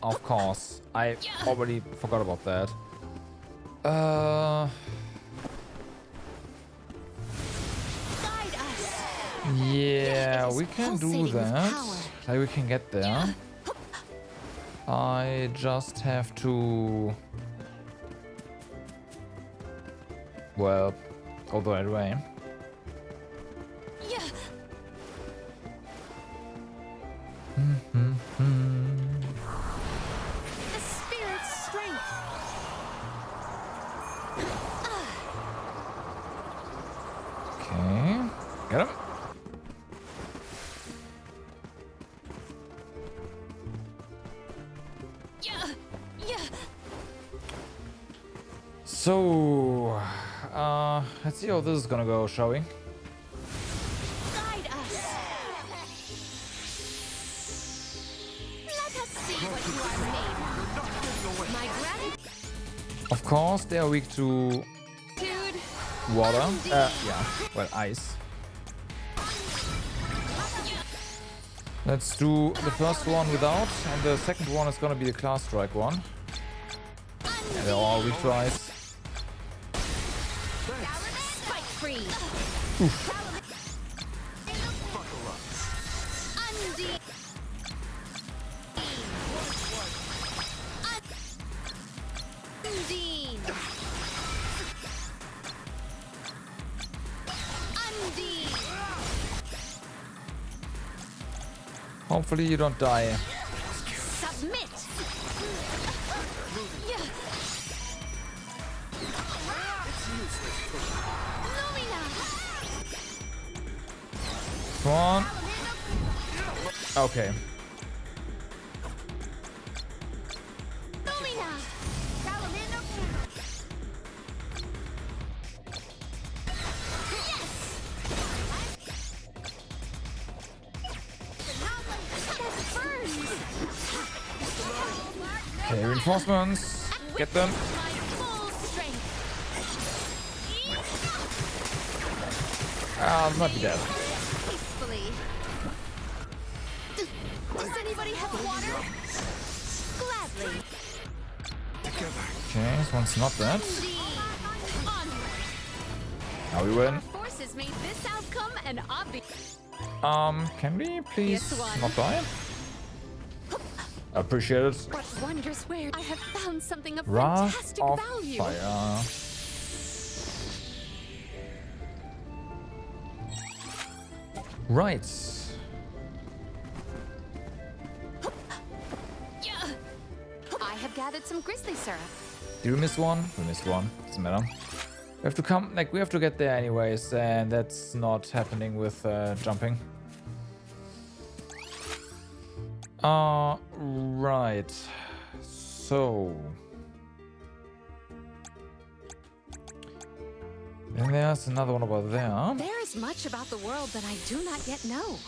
Of course. I already forgot about that. Yeah, we can do that. Like, we can get there. I just have to... Well, go the right way. The spirit's strength. Okay, get him. So, let's see how this is gonna go, shall we? Guide us. Let us see what you are made of. My gratitude. Of course, they are weak to water. Yeah, well, ice. Let's do the first one without, and the second one is gonna be the class strike one. Yeah, they're all weak to ice. Spike free. Undine. Hopefully you don't die. Submit. Come on. Okay. Okay, reinforcements. Get them. Might be dead. Does anybody have water? Gladly. Okay, this one's not dead. Now we win. Our forces made this outcome an obvious. Can we please Yes, one. not die? Appreciate it. What wonders where I have found something of Wrath fantastic of value. Fire. Right. I have gathered some grizzly syrup. Did we miss one? We missed one. Doesn't matter. We have to come, like, we have to get there anyways, and that's not happening with jumping. Right. So. Then there's another one over there. There is much about the world that I do not yet know.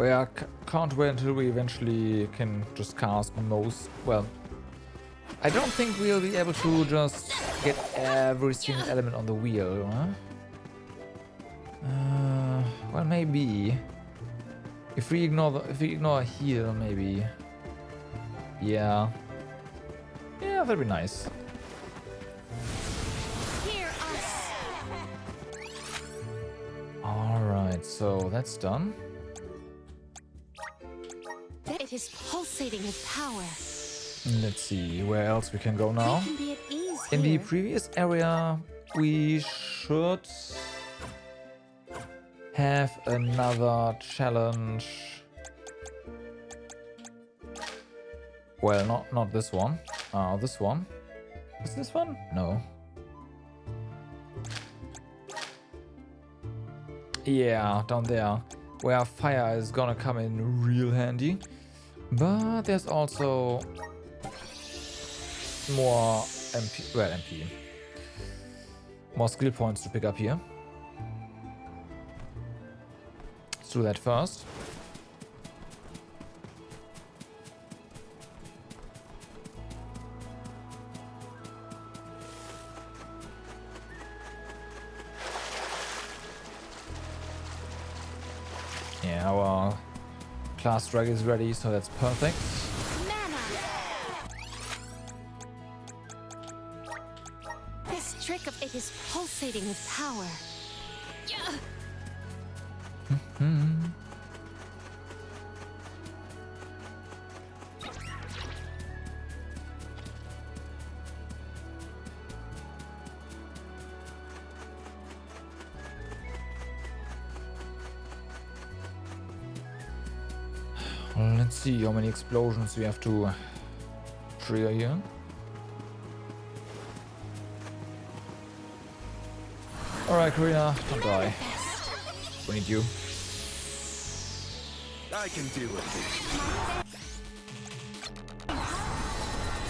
But yeah, can't wait until we eventually can just cast most. Well, I don't think we'll be able to just get every single element on the wheel, huh? Well, maybe. If we ignore a heal, maybe. Yeah. Yeah, that'd be nice. Alright, so that's done. It is pulsating with power. Let's see where else we can go now. We can be at ease In the here. previous area, we should have another challenge. Well, not this one. This one. Is this one? No. Yeah, down there, where fire is gonna come in real handy. But there's also more MP, well, MP. More skill points to pick up here. Let's do that first. Yeah, our class drag is ready, so that's perfect. This trick of it is pulsating with power. Let's see how many explosions we have to trigger here. Alright, Karina, don't die. We need you. I can deal with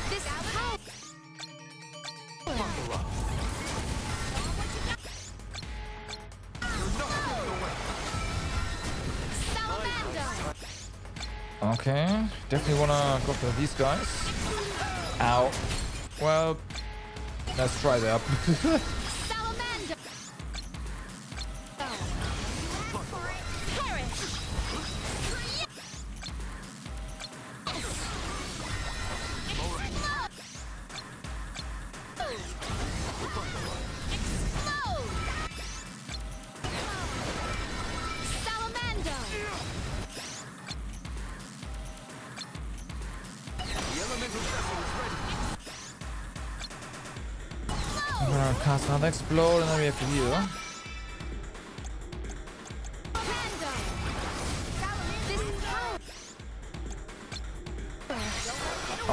This house. Okay, definitely wanna go for these guys. Ow. Well, let's try that. I'm gonna cast another explode and then we have to heal.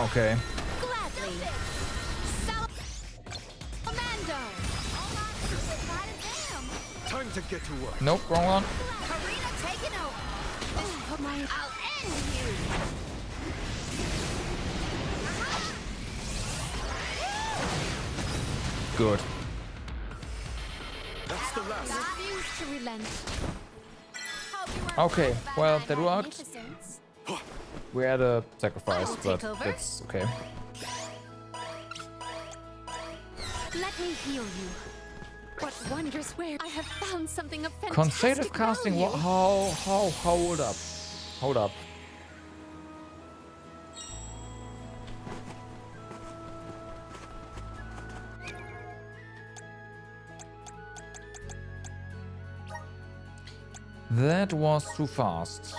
Okay. Time to get to work. Nope, wrong one. Karina taking over. I'll end you. Good. That's the last. Refuse to relent. Okay, well, that worked. We had a sacrifice, but take over. that's okay. Let me heal you. What wondrous wear! I have found something of fantastic Consecutive casting. value. How? Hold up. Hold up. That was too fast.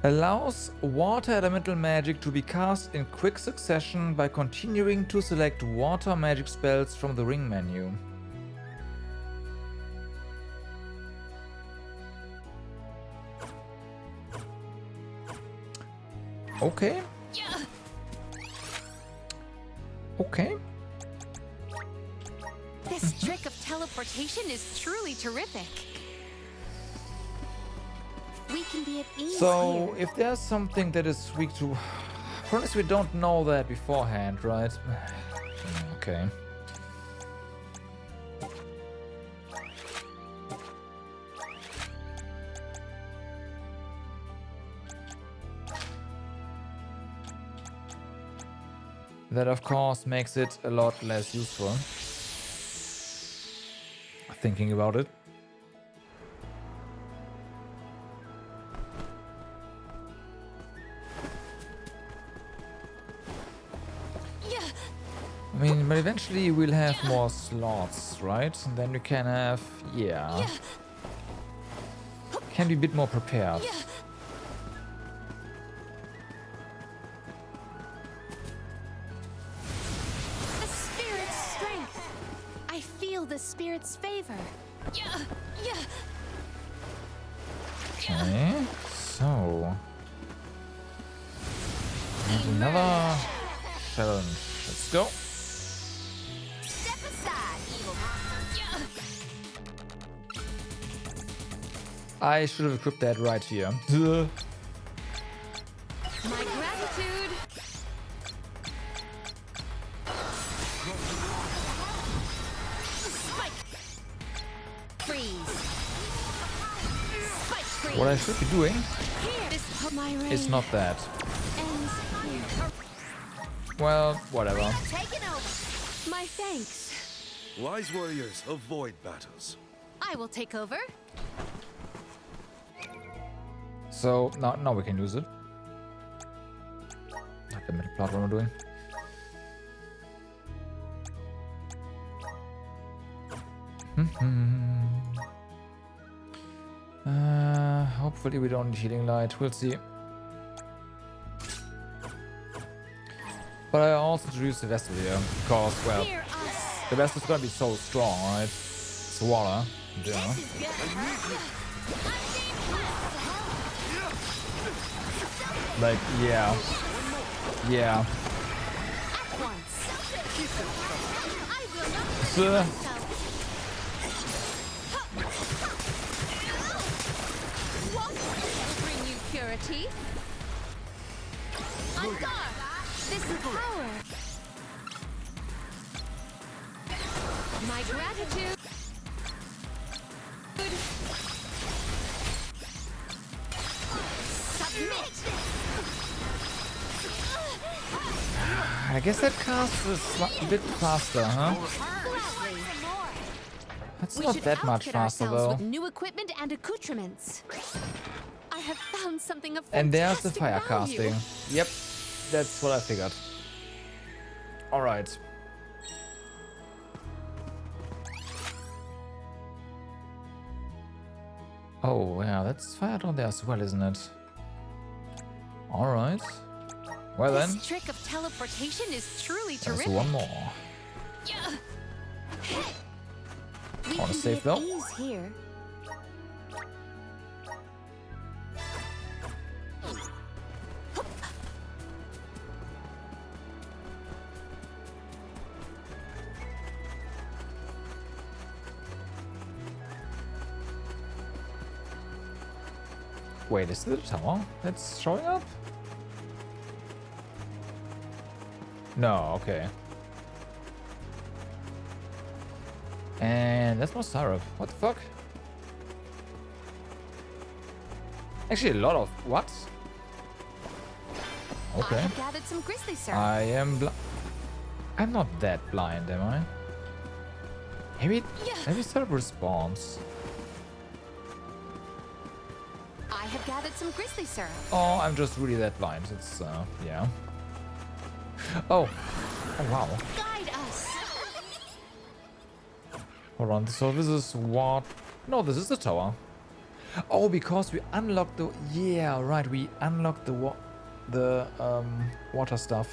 Allows water elemental magic to be cast in quick succession by continuing to select water magic spells from the ring menu. Okay. Okay. This trick of teleportation is truly terrific. We can be at ease So, here. if there's something that is weak to... For instance, we don't know that beforehand, right? That of course makes it a lot less useful. Thinking about it. I mean, but eventually we'll have more slots, right? And then we can have, yeah. Can be a bit more prepared. The spirit's strength. I feel the spirit's favor. Okay, so and another challenge. Let's go. Step aside, evil monster. I should have equipped that right here. My gratitude. Spike. Freeze. Spike freeze. What I should be doing My is reign not that. ends here. Well, whatever. Taking over. My thanks. Wise warriors avoid battles. I will take over. So now we can use it. Not the middle plot what I'm doing. Hopefully we don't need healing light. We'll see. But I also introduced the vessel here because, well, the vessel's gonna be so strong, right? It's water. Yeah. Like, yeah. Yeah. So, Bring you purity. Angar, this power. My gratitude. Submit. I guess that cast is a bit faster, huh? That's We not should that much outfit faster ourselves though. with new equipment and accoutrements. I have found something of And there's the fantastic fire value. casting. Yep, that's what I figured. Alright. Oh, yeah, that's fire down there as well, isn't it? Alright. Well then, This trick of teleportation is truly there's terrific. one more. We Wanna can save get though? ease here. Wait, is it the tower that's showing up? No, okay. And that's more syrup. What the fuck? Actually, a lot of what? I Okay. have gathered some grizzly syrup. I am I'm not that blind, am I? Maybe syrup respawns. I have gathered some grizzly syrup. Oh, I'm just really that blind. It's yeah. Oh wow. Guide us. Hold on. So this is what? No, this is the tower. Oh, because we unlocked the. Yeah, right. We unlocked the water stuff.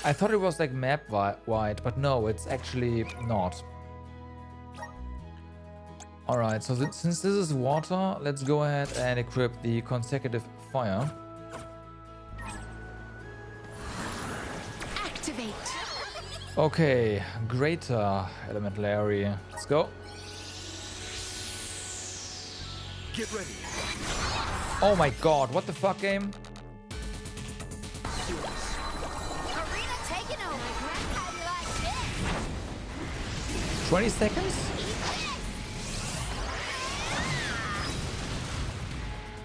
I thought it was like map wide, but no, it's actually not. All right. So since this is water, let's go ahead and equip the consecutive fire. Activate. Okay, greater elemental area. Let's go. Get ready. Oh my god, what the fuck, game? Arena taking over. How do you like this? 20 seconds?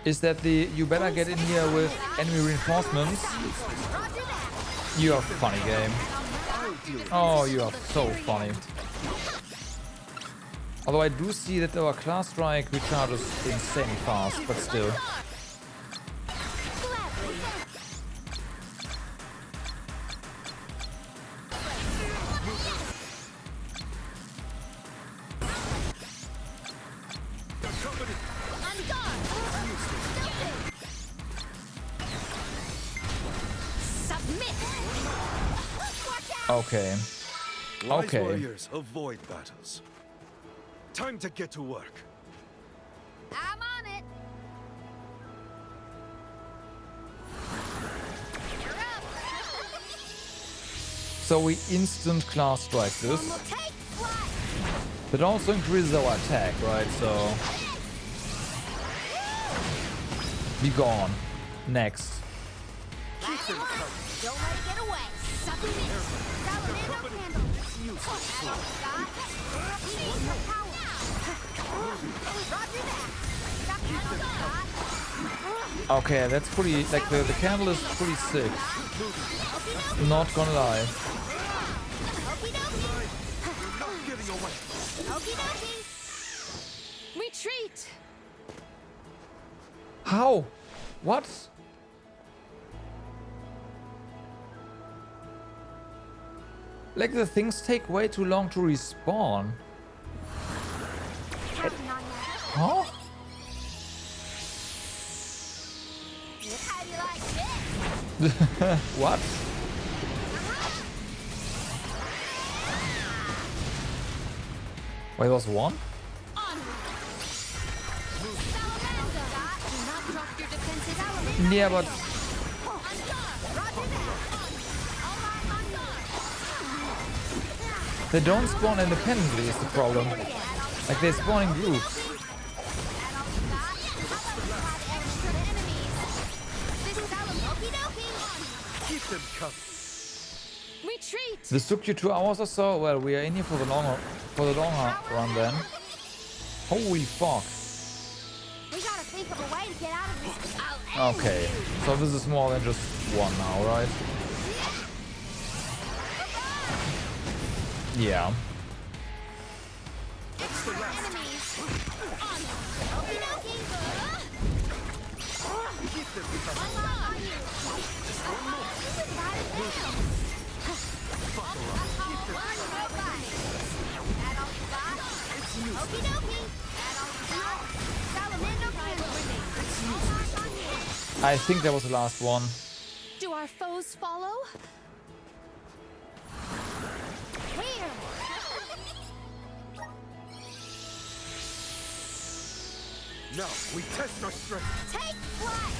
Is that the you better get in here with enemy reinforcements? You are funny, game. Oh, you are so funny. Although I do see that our class strike recharges insanely fast, but still. Okay. Wise Okay. warriors avoid battles. Time to get to work. I'm on it. So we instant class strike this. That also increases our attack, right? So be gone. Next. Don't let it get away. Submit. Salamander candle. Okay, that's pretty, like the candle is pretty sick. Not gonna lie. Retreat! How? What? Like the things take way too long to respawn. Huh? What? Wait, was one? Yeah, but they don't spawn independently is the problem. Like they spawn in groups. Keep them coming. Retreat! This took you 2 hours or so? Well, we are in here for the long run then. Holy fuck. We gotta think of a way to get out of this. Okay, so this is more than just one now, right? Yeah. I think that was the last one. Do our foes follow? Now we test our strength. Take flight!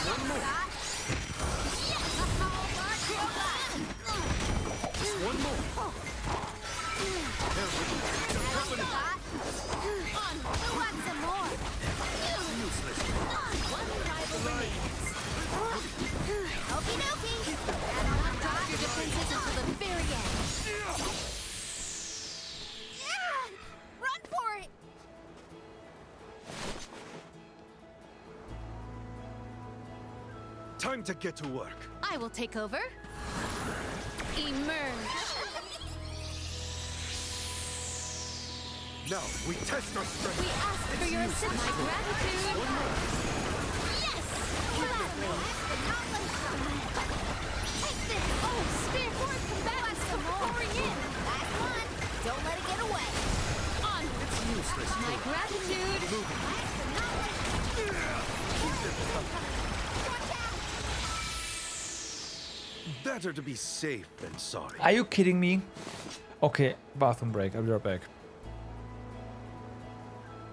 One more. Just one more. Who wants some more? One rival remains. Okie dokie. Drop your defenses until the very end. Run for it! Time to get to work. I will take over. Emerge. Now we test our strength. We ask for your assistance. My gratitude. One more. Take this! Oh, Spirit Force combatants come pouring in! Last one! Don't let it get away! Onward! It's useless. My gratitude! Better to be safe than sorry. Are you kidding me? Okay, bathroom break. I'll be right back.